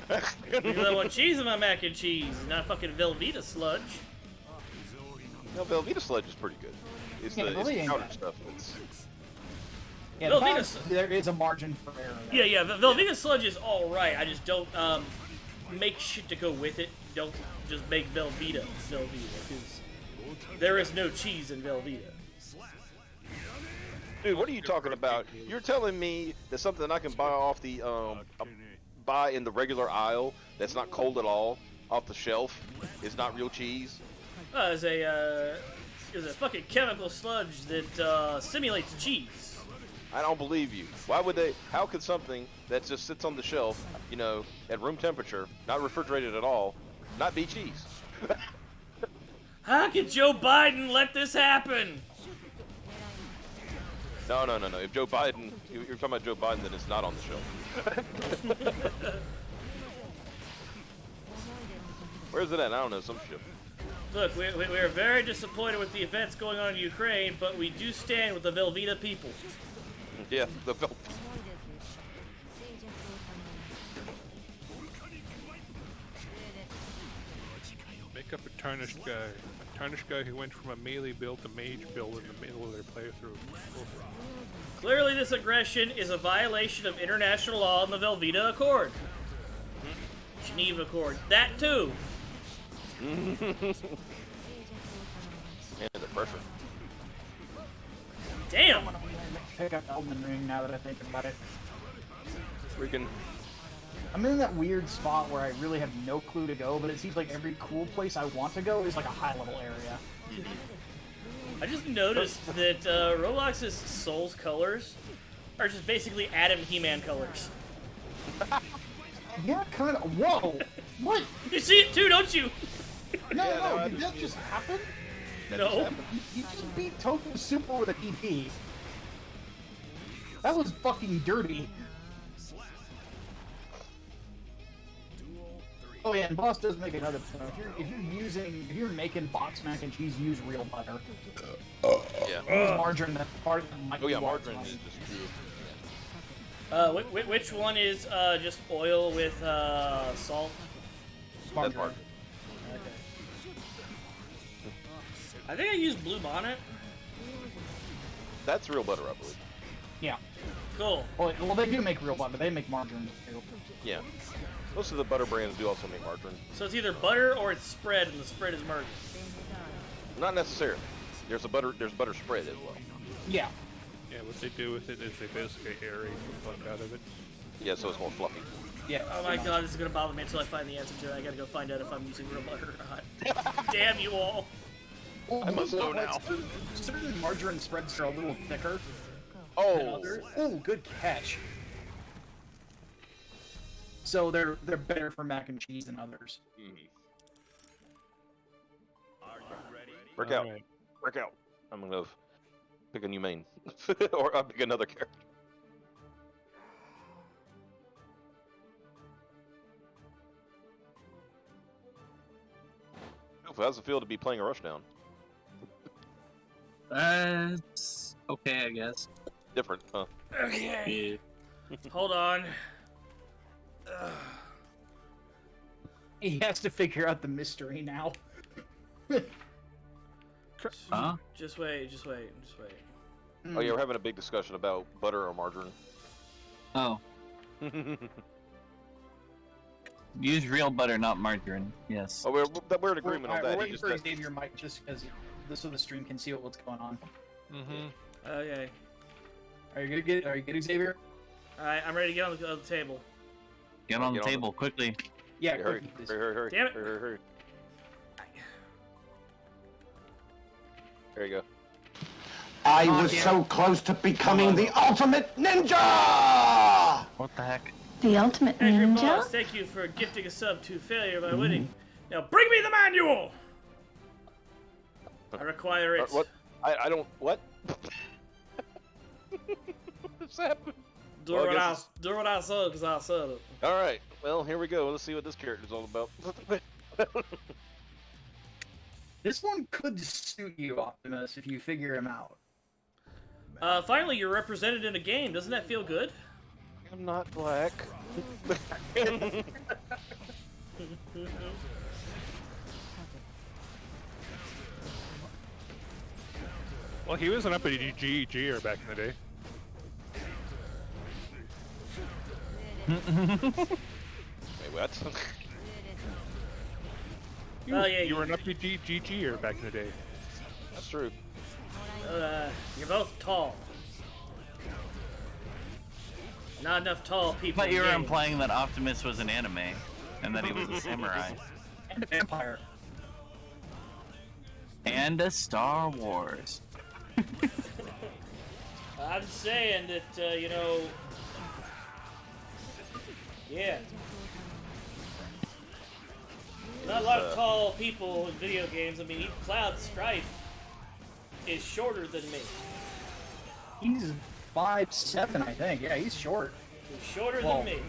Because I want cheese in my mac and cheese, not fucking Velveeta sludge. No, Velveeta sludge is pretty good. It's Yeah, the Velveeta ain't powder bad. stuff. It's, Yeah, Velveeta the problem s- is there is a margin for error. Yeah, yeah, Velveeta sludge is alright. I just don't make shit to go with it. Don't just make Velveeta, because there is no cheese in Velveeta. dude, what are you talking about? You're telling me that something that I can buy off the buy in the regular aisle that's not cold at all off the shelf is not real cheese? It's a fucking chemical sludge that simulates cheese. I don't believe you. Why would they? How could something that just sits on the shelf, you know, at room temperature, not refrigerated at all, not be cheese? How could Joe Biden let this happen? No. If Joe Biden, you're talking about Joe Biden, then it's not on the shelf. Where's it at? I don't know. Some shit. Look, we are very disappointed with the events going on in Ukraine, but we do stand with the Velveeta people. Yeah, the Make up a tarnished guy. A tarnished guy who went from a melee build to mage build in the middle of their playthrough. Clearly, this aggression is a violation of international law and the Velveeta Accord. Geneva Accord. That too. And the pressure. Damn. Pick up Elden Ring now that I think about it. Freaking. I'm in that weird spot where I really have no clue to go, but it seems like every cool place I want to go is like a high-level area. I just noticed that Roblox's Souls colors are just basically Adam He-Man colors. Yeah, kind of. Whoa! What? You see it too, don't you? No, did that just happen? No. You just beat Tofu Super with an EP. That was fucking dirty. Oh yeah, and Boss does make another point. If you're making box mac and cheese, use real butter. Yeah. Use margarine. That's part of the might Oh yeah, be margarine why. is just good. Which one is just oil with salt? That's Margarine. margarine. Okay. I think I used Blue Bonnet. That's real butter, I believe. Yeah. Cool. Well, they do make real butter. They make margarine too. Yeah. Most of the butter brands do also make margarine. So it's either butter or it's spread, and the spread is margarine. Not necessarily. There's butter spread as well. Yeah. Yeah, what they do with it is they basically aerate the fuck out of it. Yeah, so it's more fluffy. Yeah. Oh my god, this is gonna bother me until I find the answer to it. I gotta go find out if I'm using real butter or not. Damn you all. I must know now. Certain margarine spreads are a little thicker. Oh. Oh, good catch. So they're better for mac and cheese than others. Work out. Alright. Work out. I'm gonna pick a new main. Or I'll pick another character. How's it feel to be playing a Rushdown? It's okay, I guess. Different, huh? Okay. Yeah. Hold on. Ugh. He has to figure out the mystery now. Huh? Just wait. Oh yeah, we're having a big discussion about butter or margarine. Oh. Use real butter, not margarine. Yes. Oh, we're in agreement on We're that. waiting for just Xavier mic just because so the stream can see what's going on. Mm-hmm. Okay. Are you good, Xavier? Alright, I'm ready to get on the table. Get on the table quickly. Yeah, hurry, quickly, please. hurry. Damn it. Hurry. There you go. I was so close to becoming the ultimate ninja! What the heck? The ultimate Angry ninja? Boss, thank you for gifting a sub to failure by winning. Now bring me the manual! I require it. What? I don't. What? What's happened? Do what I said, because I said it. All right. Well, here we go. Let's see what this character's all about. This one could suit you, Optimus, if you figure him out. Finally, you're represented in a game. Doesn't that feel good? I'm not black. Well, he was an uppity GEGer back in the day. Wait, what? You were an uppity GEGer back in the day. That's true. You're both tall. Not enough tall people. But you in were games. implying that Optimus was an anime, and that he was a samurai. And a vampire. And a Star Wars. I'm just saying that, you know... Yeah. Not a lot of tall people in video games. I mean, even Cloud Strife is shorter than me. He's 5'7", I think. Yeah, he's short. He's shorter Whoa. than me.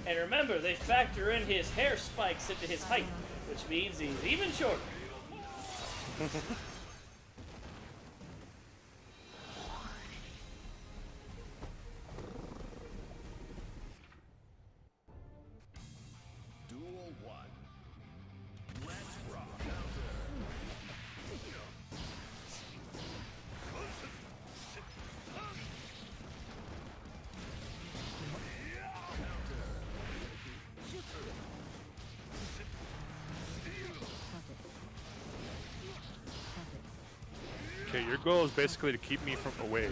And remember, they factor in his hair spikes into his height, which means he's even shorter. Okay, your goal is basically to keep me from away.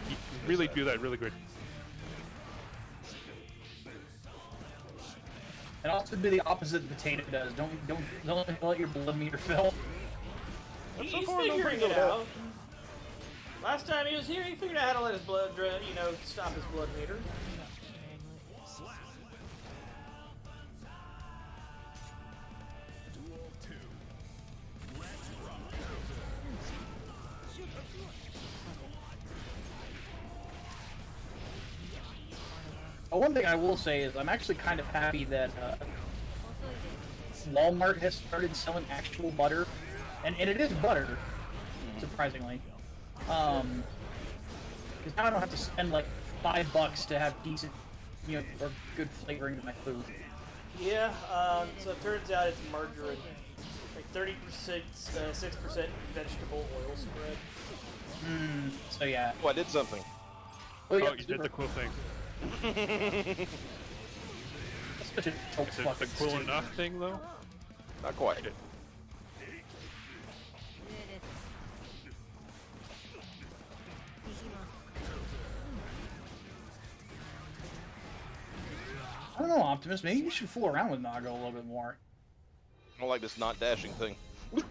You really do that really good. And also do the opposite Potato does. Don't let your blood meter fill. He's figuring it out. Last time he was here, he figured out how to let his blood, stop his blood meter. One thing I will say is I'm actually kind of happy that Walmart has started selling actual butter, and it is butter, surprisingly. Because now I don't have to spend like $5 to have decent, or good flavoring to my food. Yeah, so it turns out it's margarine. Like 30%, 6% vegetable oil spread. So yeah. Oh, I did something. Oh, yeah, Oh, you did the cool thing. Such a Is it the cool enough thing, though? Not quite. I don't know, Optimus. Maybe you should fool around with Nago a little bit more. I don't like this not dashing thing. I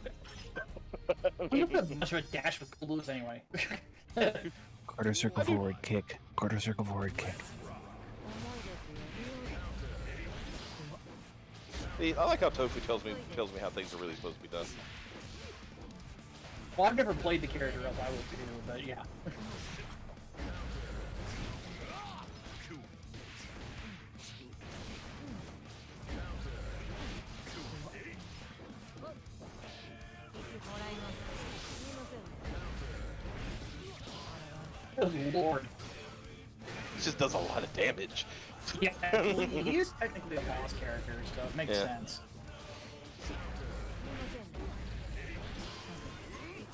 don't have much of a dash with Cold Blues anyway. Quarter circle forward kick. Quarter circle forward kick. See, I like how Tofu tells me how things are really supposed to be done. Well, I've never played the character, else I would too, but yeah. Good lord. It just does a lot of damage. Yeah, actually, he is technically a boss character, so it makes sense.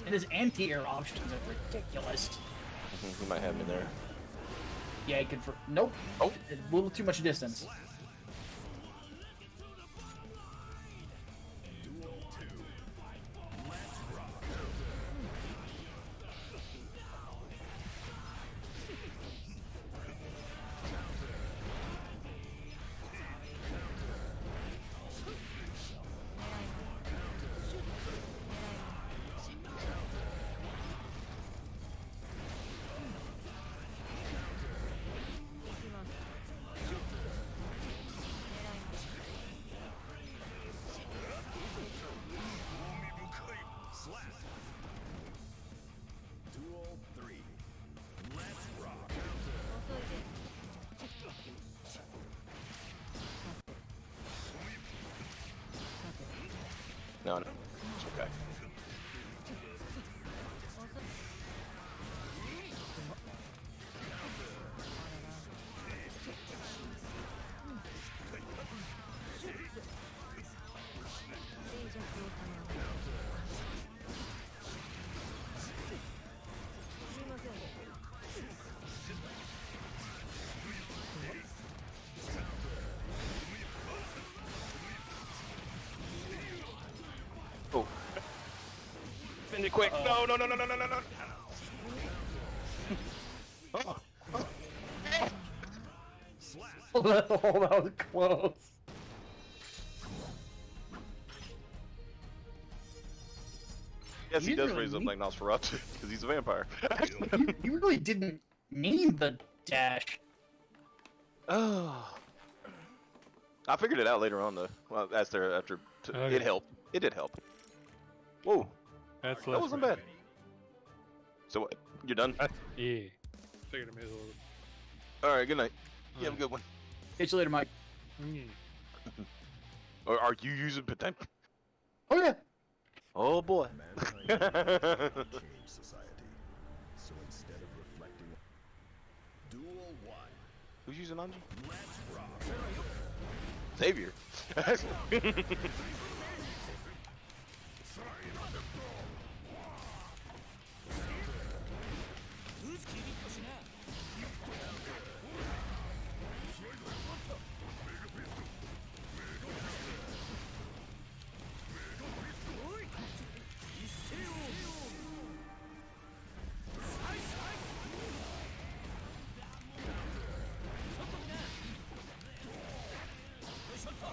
And his anti-air options are ridiculous. He might have me there. Yeah, he could. Nope. Oh, a little too much distance. no, it's okay. Oh. Finish it quick. No, no, no, no, no, no, no, no. Oh. Oh, that was close. Yes, he You does really raise up need- like Nosferatu because he's a vampire. You really didn't need the dash. Oh. I figured it out later on though. Well, after Okay. it helped. It did help. Whoa, That's that wasn't bad. So what? You're done? Yeah. Figured I may as well. All right. Good night. You have a good one. Catch you later, Mike. Or are you using potent? Oh yeah. Oh boy. Who's using Anji? Xavier.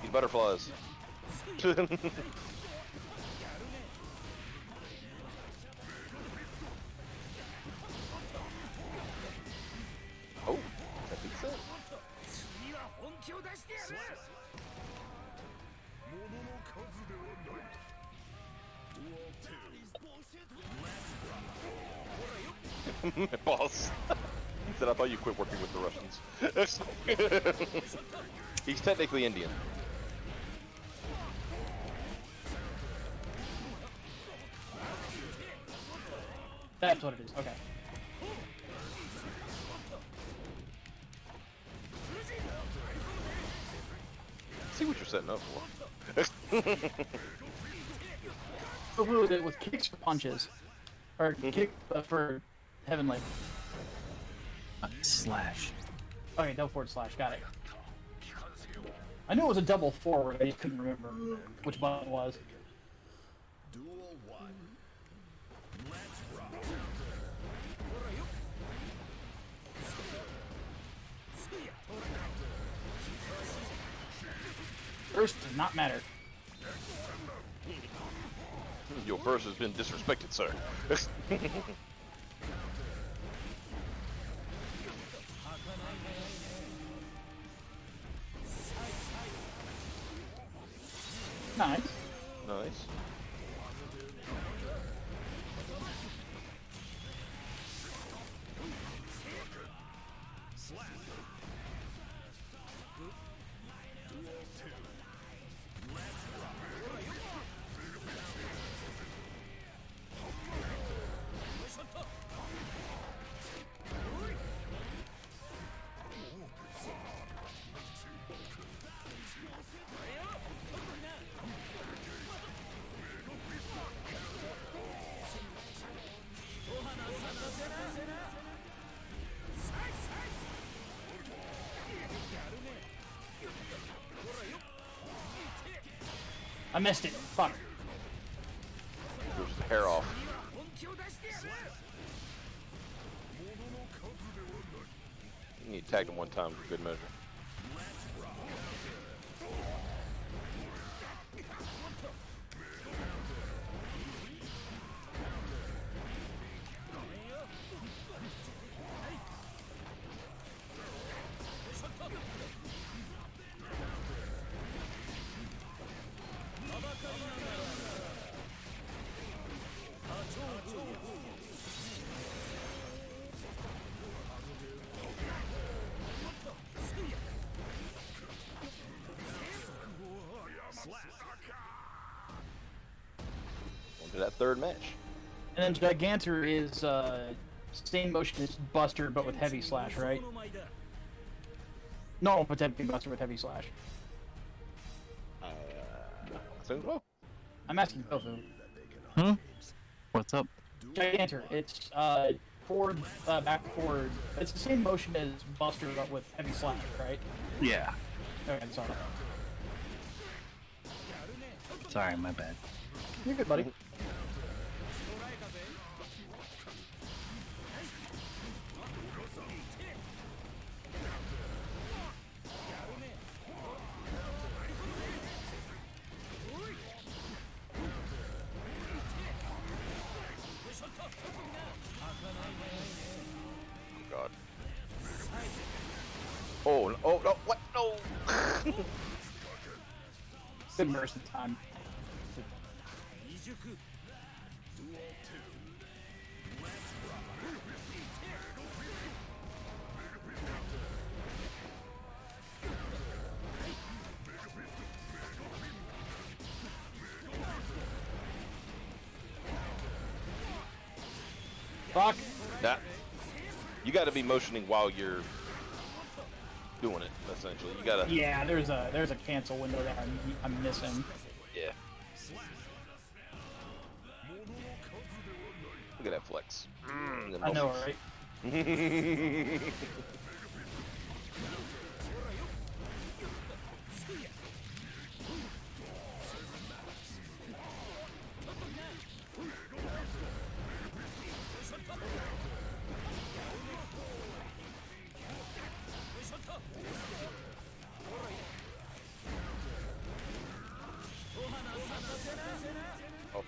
These butterflies. Oh, that beats it. Boss. He said, I thought you quit working with the Russians. He's technically Indian. That's what it is. Okay. See what you're setting up for. So who was it with kicks or punches? Or kick for heavenly. Slash. Okay, double forward slash. Got it. I knew it was a double forward. I just couldn't remember which button it was. First does not matter. Your verse has been disrespected, sir. Nice. Nice. missed it. Fuck. There's the hair off. You need to tag him one time for good measure. To that third match. And then Gigantor is same motion as Buster, but with heavy slash, right? No, but heavy Buster with heavy slash. I think so. I'm asking Tofu. Hmm? What's up? Gigantor, it's forward, back, forward. It's the same motion as Buster, but with heavy slash, right? Yeah. Okay, sorry. Sorry, my bad. You're good, buddy. God. Oh, no, what? No! Good mercy time. Fuck. Nah. You gotta be motioning while you're doing it, essentially. You gotta... Yeah, there's a cancel window that I'm missing. Yeah. Look at that flex. I know, right? Oh,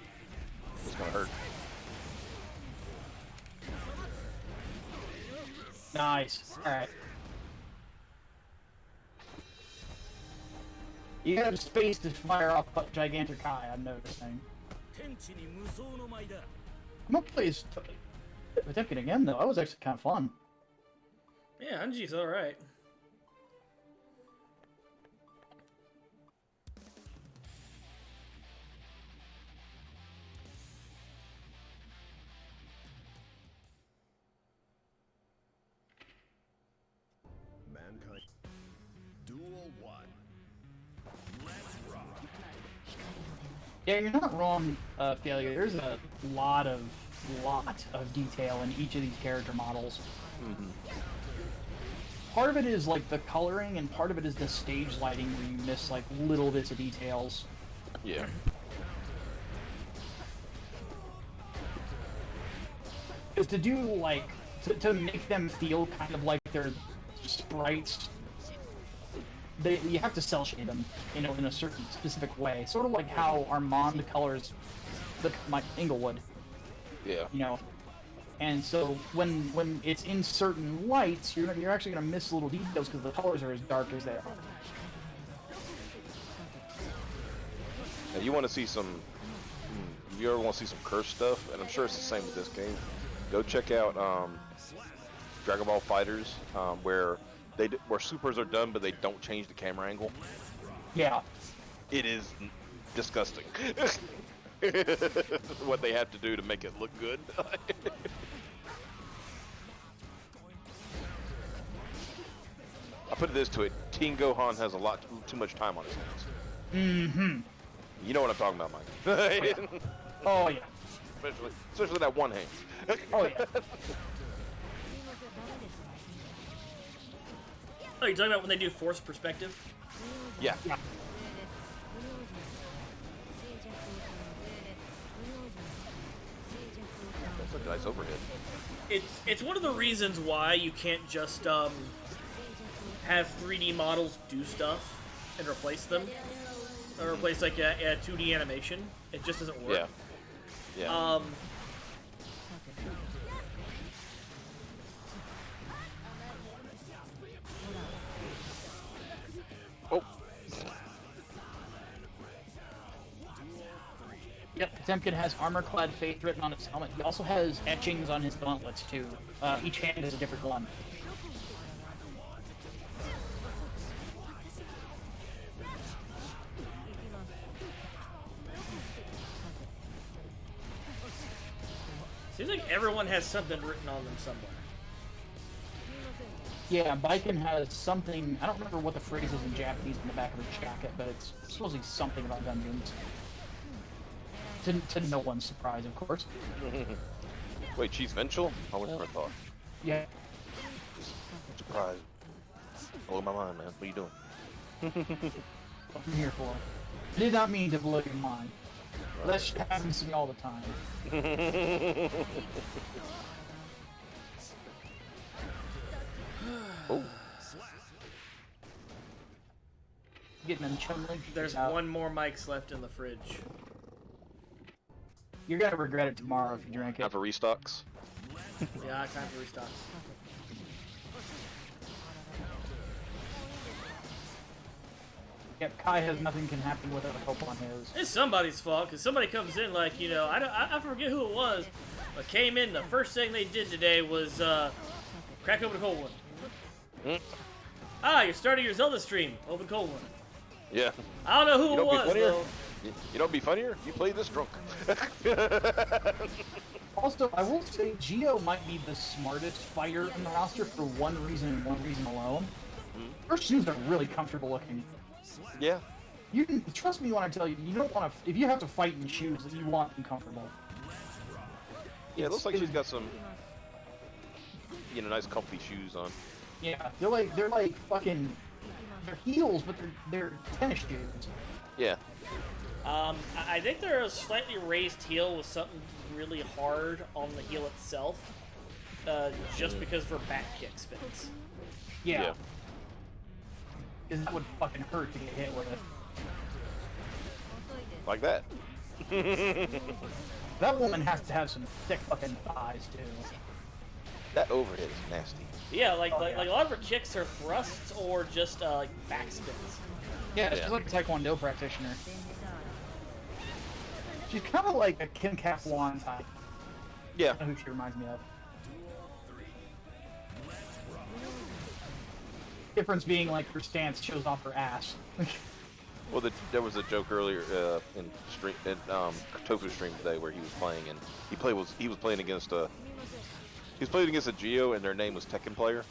it's gonna hurt. Nice. Alright. You have space to fire off Gigantic Eye, I'm noticing. I'm gonna play as Potemkin again, though. That was actually kind of fun. Yeah, Hanji's alright. Mankind. Duel 1. Let's rock. Yeah, you're not wrong, Failure. There's a lot of detail in each of these character models. Mm-hmm. Part of it is like the coloring, and part of it is the stage lighting where you miss like little bits of details. Yeah. Is to do like to make them feel kind of like they're sprites. You have to cell shade them, in a certain specific way, sort of like how Armand colors my Inglewood. Yeah. And so when it's in certain lights, you're actually gonna miss little details because the colors are as dark as they are. Now you want to see some... You ever want to see some curse stuff? And I'm sure it's the same with this game. Go check out Dragon Ball Fighters, where supers are done, but they don't change the camera angle. Yeah. It is disgusting. What they have to do to make it look good. I'll put this to it. Teen Gohan has a lot too much time on his hands. Mm-hmm. You know what I'm talking about, Mike. Oh, yeah. Especially that one hand. Oh, yeah. Oh, you're talking about when they do forced perspective? Yeah. nice overhead. It's one of the reasons why you can't just have 3D models do stuff and replace them, or replace like a 2D animation. It just doesn't work. Yeah. Yeah. Oh. Yep, Potemkin has armor-clad faith written on its helmet. He also has etchings on his gauntlets, too. Each hand is a different one. Seems like everyone has something written on them somewhere. Yeah, Baiken has something, I don't remember what the phrase is in Japanese in the back of his jacket, but it's supposedly something about vengeance. To no one's surprise, of course. Wait, Chief Vengeful? I went for a thought. Yeah. Surprise. Blow my mind, man. What are you doing? What I'm here for. I did not mean to blow your mind. That shit happens to me all the time. Oh. Getting them chumling. There's one more Mike's left in the fridge. You're gonna regret it tomorrow if you drink it. Time for restocks. Yeah, time for restocks. Yep, Kai has nothing can happen without hope on his. It's somebody's fault, because somebody comes in like, you know, I forget who it was, but came in, the first thing they did today was, crack open a cold one. Ah, you're starting your Zelda stream. Open cold one. Yeah. I don't know who it was, though. You know what'd be funnier? You play this drunk. Also, I will say Geo might be the smartest fighter in the roster for one reason and one reason alone. Her shoes are really comfortable looking. Yeah. You can trust me when I tell you, you don't want to. If you have to fight in shoes, you want them comfortable. Yeah, it looks like she's got some, you know, nice comfy shoes on. Yeah, they're like fucking, they're heels, but they're tennis shoes. Yeah. I think they're a slightly raised heel with something really hard on the heel itself, just because for back kick spins. Yeah. Because that would fucking hurt to get hit with it. Like that. That woman has to have some thick fucking thighs too. That overhead is nasty. Yeah, like a lot of her kicks are thrusts or just like back spins. Yeah, she's like a Taekwondo practitioner. She's kind of like a Kim Wan type. Yeah. That's who she reminds me of. Difference being like her stance shows off her ass. Well, there was a joke earlier in Tofu's stream today where he was playing and he was playing against a Geo and their name was Tekken Player.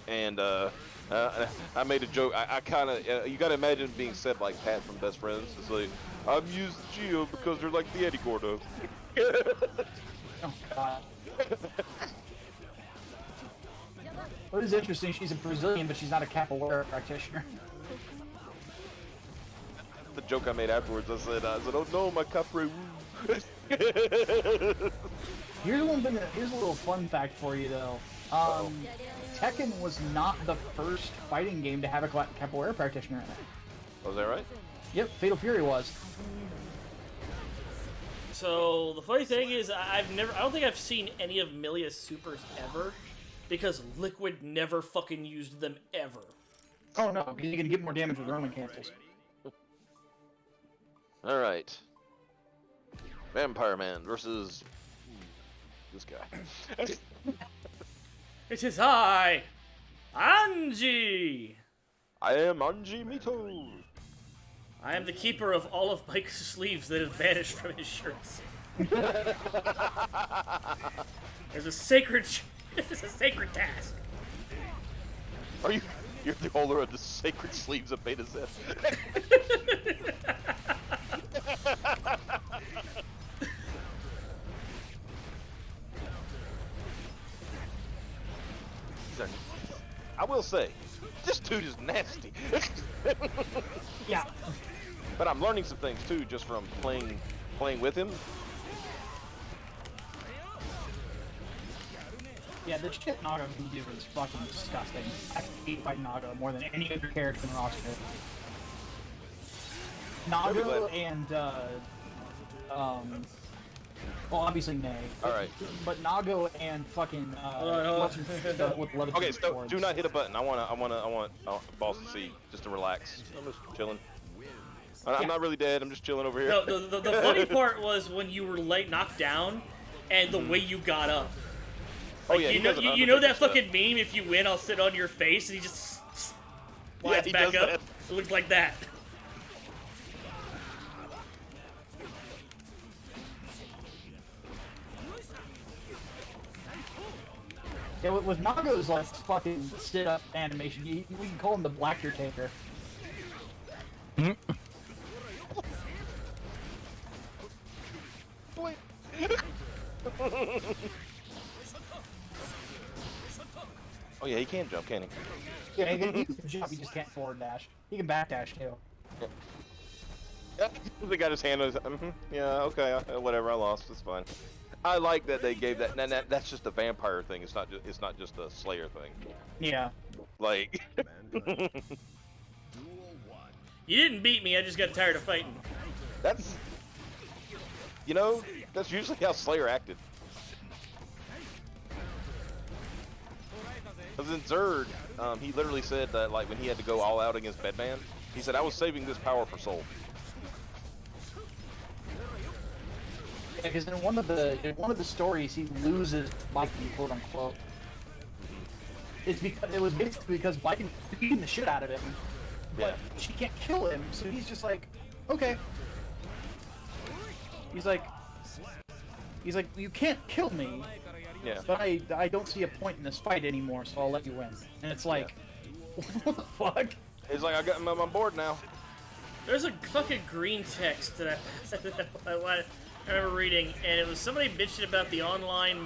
And I made a joke. I kind of you gotta imagine it being said like Pat from Best Friends. It's like I'm using Geo because they're like the Eddie Gordo. Oh God. What is interesting, she's a Brazilian, but she's not a capoeira practitioner. The joke I made afterwards, I said, oh no, my capoeira woo. Here's a little fun fact for you though. Tekken was not the first fighting game to have a capoeira practitioner in it. Was that right? Yep, Fatal Fury was. So the funny thing is, I don't think I've seen any of Milia's supers ever, because Liquid never fucking used them ever. Oh no, because you can get more damage with Roman cancels. All right. Vampire Man versus this guy. It is I, Anji! I am Anji Mito. I am the keeper of all of Mike's sleeves that have vanished from his shirts. There's a sacred task. Are you? You're the holder of the sacred sleeves of Beta Z. I will say, this dude is nasty. Yeah. But I'm learning some things too, just from playing with him. Yeah, the shit Naga can do is fucking disgusting. I hate fighting Naga more than any other character in the roster. Naga and, well, obviously May. Alright. But Nago and fucking, with levitation Okay, so swords. do not hit a button. I want boss to see, just to relax. I'm just chilling. I'm not really dead. I'm just chilling over here. No, the funny part was when you were knocked down, and the way you got up. Oh Like, yeah, you know that fucking meme? If you win, I'll sit on your face, and he just slides back up. That. It looks like that. Yeah, with Nago's like fucking sit-up animation, we can call him the Black Taker. Wait. Oh yeah, he can jump, can he? Yeah, he can jump, he just can't forward dash. He can back dash too. Yeah. They got his hand on his, yeah, okay, whatever, I lost, it's fine. I like that they gave that, that's just a vampire thing, it's not just a Slayer thing. Yeah. Like... You didn't beat me, I just got tired of fighting. That's... You know, that's usually how Slayer acted. Because in Zerd, he literally said that, like, when he had to go all out against Bedman, he said, I was saving this power for Soul. Yeah, because in one of the stories, he loses Mikey, quote unquote. It was basically because Mikey beating the shit out of him, but she can't kill him, so he's just like, okay. He's like, you can't kill me. Yeah. But I don't see a point in this fight anymore, so I'll let you win. And it's like, what the fuck? He's like, I got him on my board now. There's a fucking green text that I remember reading, and it was somebody bitching about the online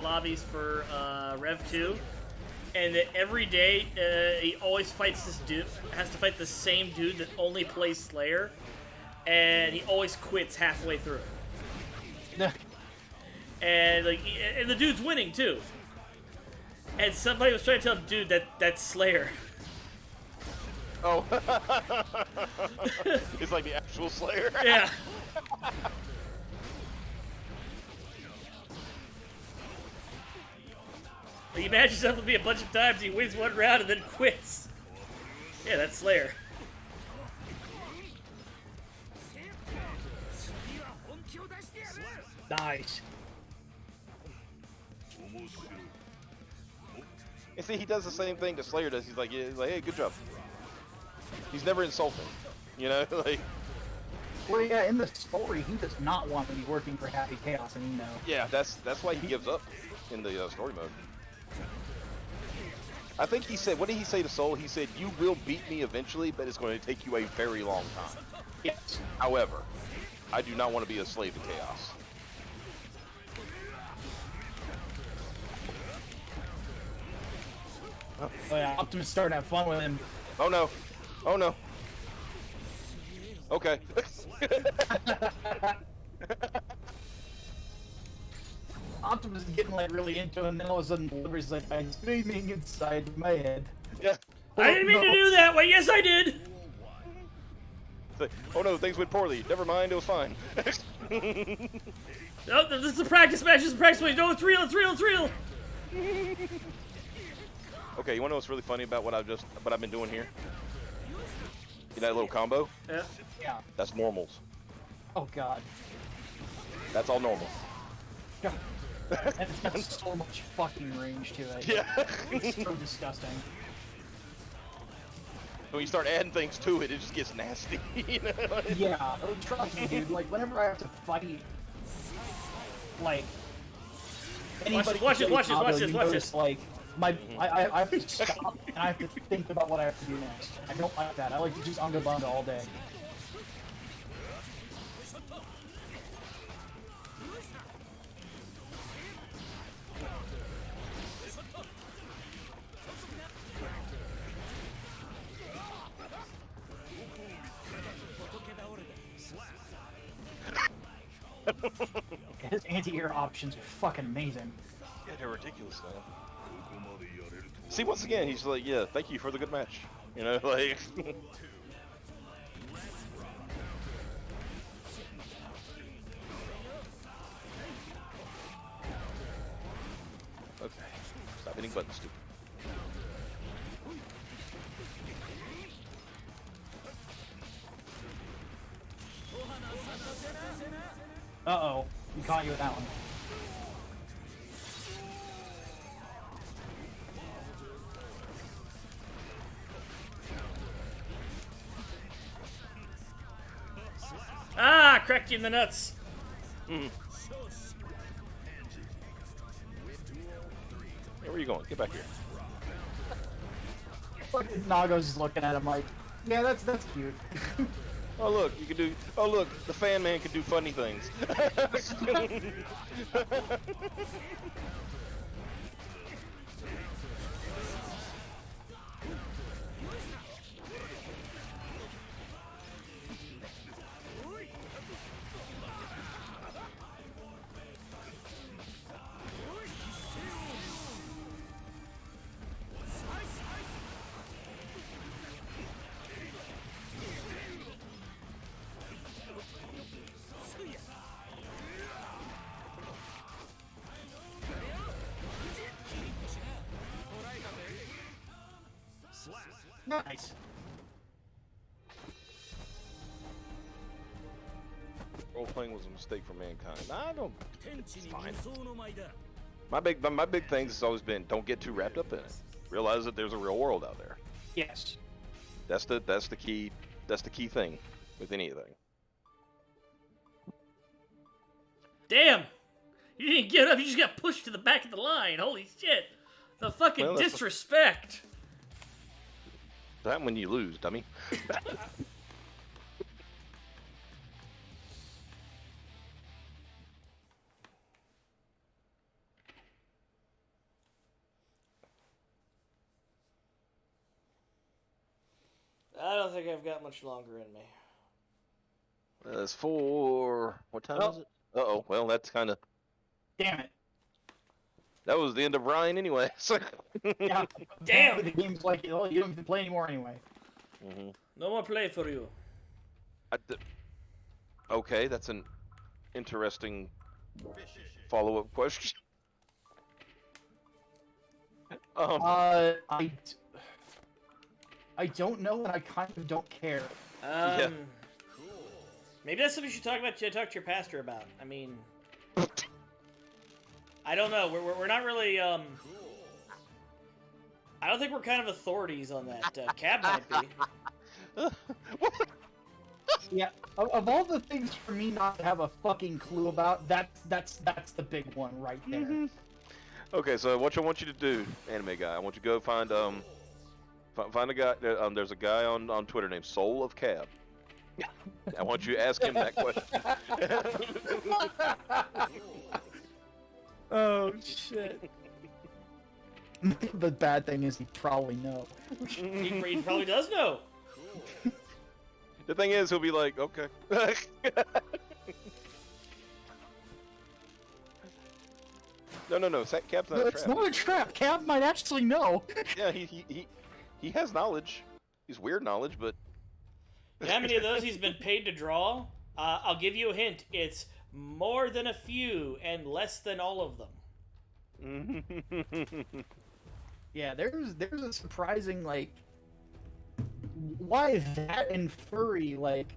lobbies for Rev 2, and that every day he always fights this dude, has to fight the same dude that only plays Slayer, and he always quits halfway through. And like, and the dude's winning too. And somebody was trying to tell the dude that's Slayer. Oh. It's like the actual Slayer. Yeah. Like, you imagine yourself with me a bunch of times, he wins one round and then quits. Yeah, that's Slayer. Nice. And see, he does the same thing that Slayer does. He's like, hey, good job. He's never insulting, you know, like. Well, yeah, in the story, he does not want to be working for Happy Chaos, and you know. Yeah, that's why he gives up in the story mode. I think he said, what did he say to Soul? He said, you will beat me eventually, but it's going to take you a very long time. Yes. However, I do not want to be a slave to Chaos. Oh yeah, Optimus starting to have fun with him. Oh no. Oh no. Okay. Optimus is getting like really into it, and then all of a sudden Delivery's like, I'm screaming inside my head. Yeah. I didn't mean to do that! Wait, yes I did! Like, oh no, things went poorly. Never mind, it was fine. No, this is a practice match, this is a practice match. No, it's real, it's real, it's real! Okay, you wanna know what's really funny about what I've been doing here? You know that little combo? Yeah. Yeah. That's normals. Oh god. That's all normal. God. And it's got so much fucking range to it. Yeah. It's so disgusting. When you start adding things to it, it just gets nasty. You know? Yeah, oh, trust me, dude. Like, whenever I have to fight, like, anybody Watch this, watch this. like, I have to stop and I have to think about what I have to do next. I don't like that. I like to just Unga Bunga all day. His anti-air options are fucking amazing. Yeah, they're ridiculous now. See, once again, he's like, yeah, thank you for the good match. You know, like. Okay, stop hitting buttons, stupid. Uh-oh. He caught you with that one. Ah, cracked you in the nuts. Hey, where are you going? Get back here. Nago's just looking at him like, yeah, that's cute. Oh look, you can do. Oh look, the fan man can do funny things. Nice. Role playing was a mistake for mankind. I don't. It's fine. My big thing has always been don't get too wrapped up in it. Realize that there's a real world out there. Yes. That's the key. That's the key thing with anything. Damn! You didn't get up, you just got pushed to the back of the line. Holy shit! The fucking Well, disrespect! That when you lose, dummy. I don't think I've got much longer in me. That's 4. What time is it? Uh-oh. Well, that's kind of... Damn it. That was the end of Ryan anyway. Yeah. Damn! The game's like, oh, you don't even play anymore anyway. No more play for you. Okay, that's an interesting follow-up question. I don't know, and I kind of don't care. Yeah. Maybe that's something you should talk to your pastor about. I mean, I don't know. We're not really. I don't think we're kind of authorities on that. Cab might be. Yeah, of all the things for me not to have a fucking clue about, that's the big one right there. Okay, so what I want you to do, anime guy, I want you to go find find a guy. There's a guy on Twitter named Soul of Cab. I want you to ask him that question. Oh shit. The bad thing is he probably knows. He probably does know. The thing is, he'll be like, okay. No. Cab's not a trap. It's not a trap. Cab might actually know. Yeah, he has knowledge. He's weird knowledge, but. You know how many of those he's been paid to draw? I'll give you a hint. It's more than a few and less than all of them. Yeah, there's a surprising, like, why that and furry, like,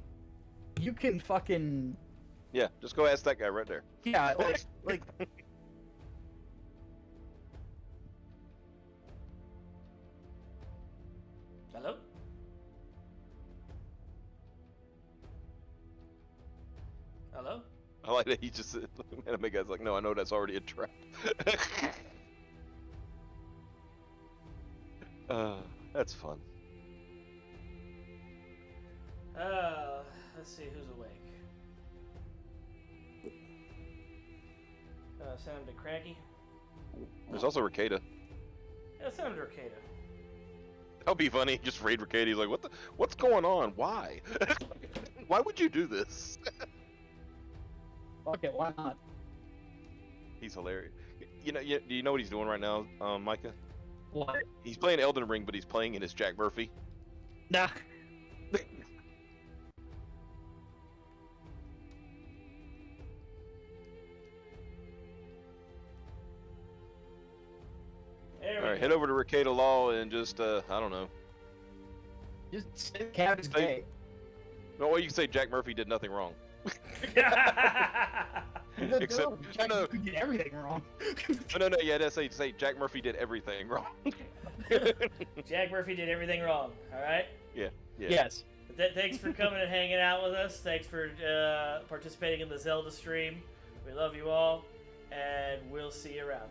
you can fucking... Yeah, just go ask that guy right there. Yeah, like... Hello? Hello? I like that he just said, anime guy's like, no, I know that's already a trap. That's fun. Let's see who's awake. Send him to Craggy. There's also Ricada. Yeah, send him to Ricada. That'll be funny. Just raid Ricada. He's like, what's going on? Why? Why would you do this? Okay, why not? He's hilarious. Do you know what he's doing right now, Micah? What? He's playing Elden Ring, but he's playing it as Jack Murphy. Nah. There we All right, go. head over to Ricada Law and just I don't know. Just say Cat is Say- gay. No, well, you can say Jack Murphy did nothing wrong. Except Jack no, Murphy did everything wrong. no, yeah, that's say Jack Murphy did everything wrong. Jack Murphy did everything wrong. All right. Yeah. Yes. Thanks for coming and hanging out with us. Thanks for participating in the Zelda stream. We love you all, and we'll see you around.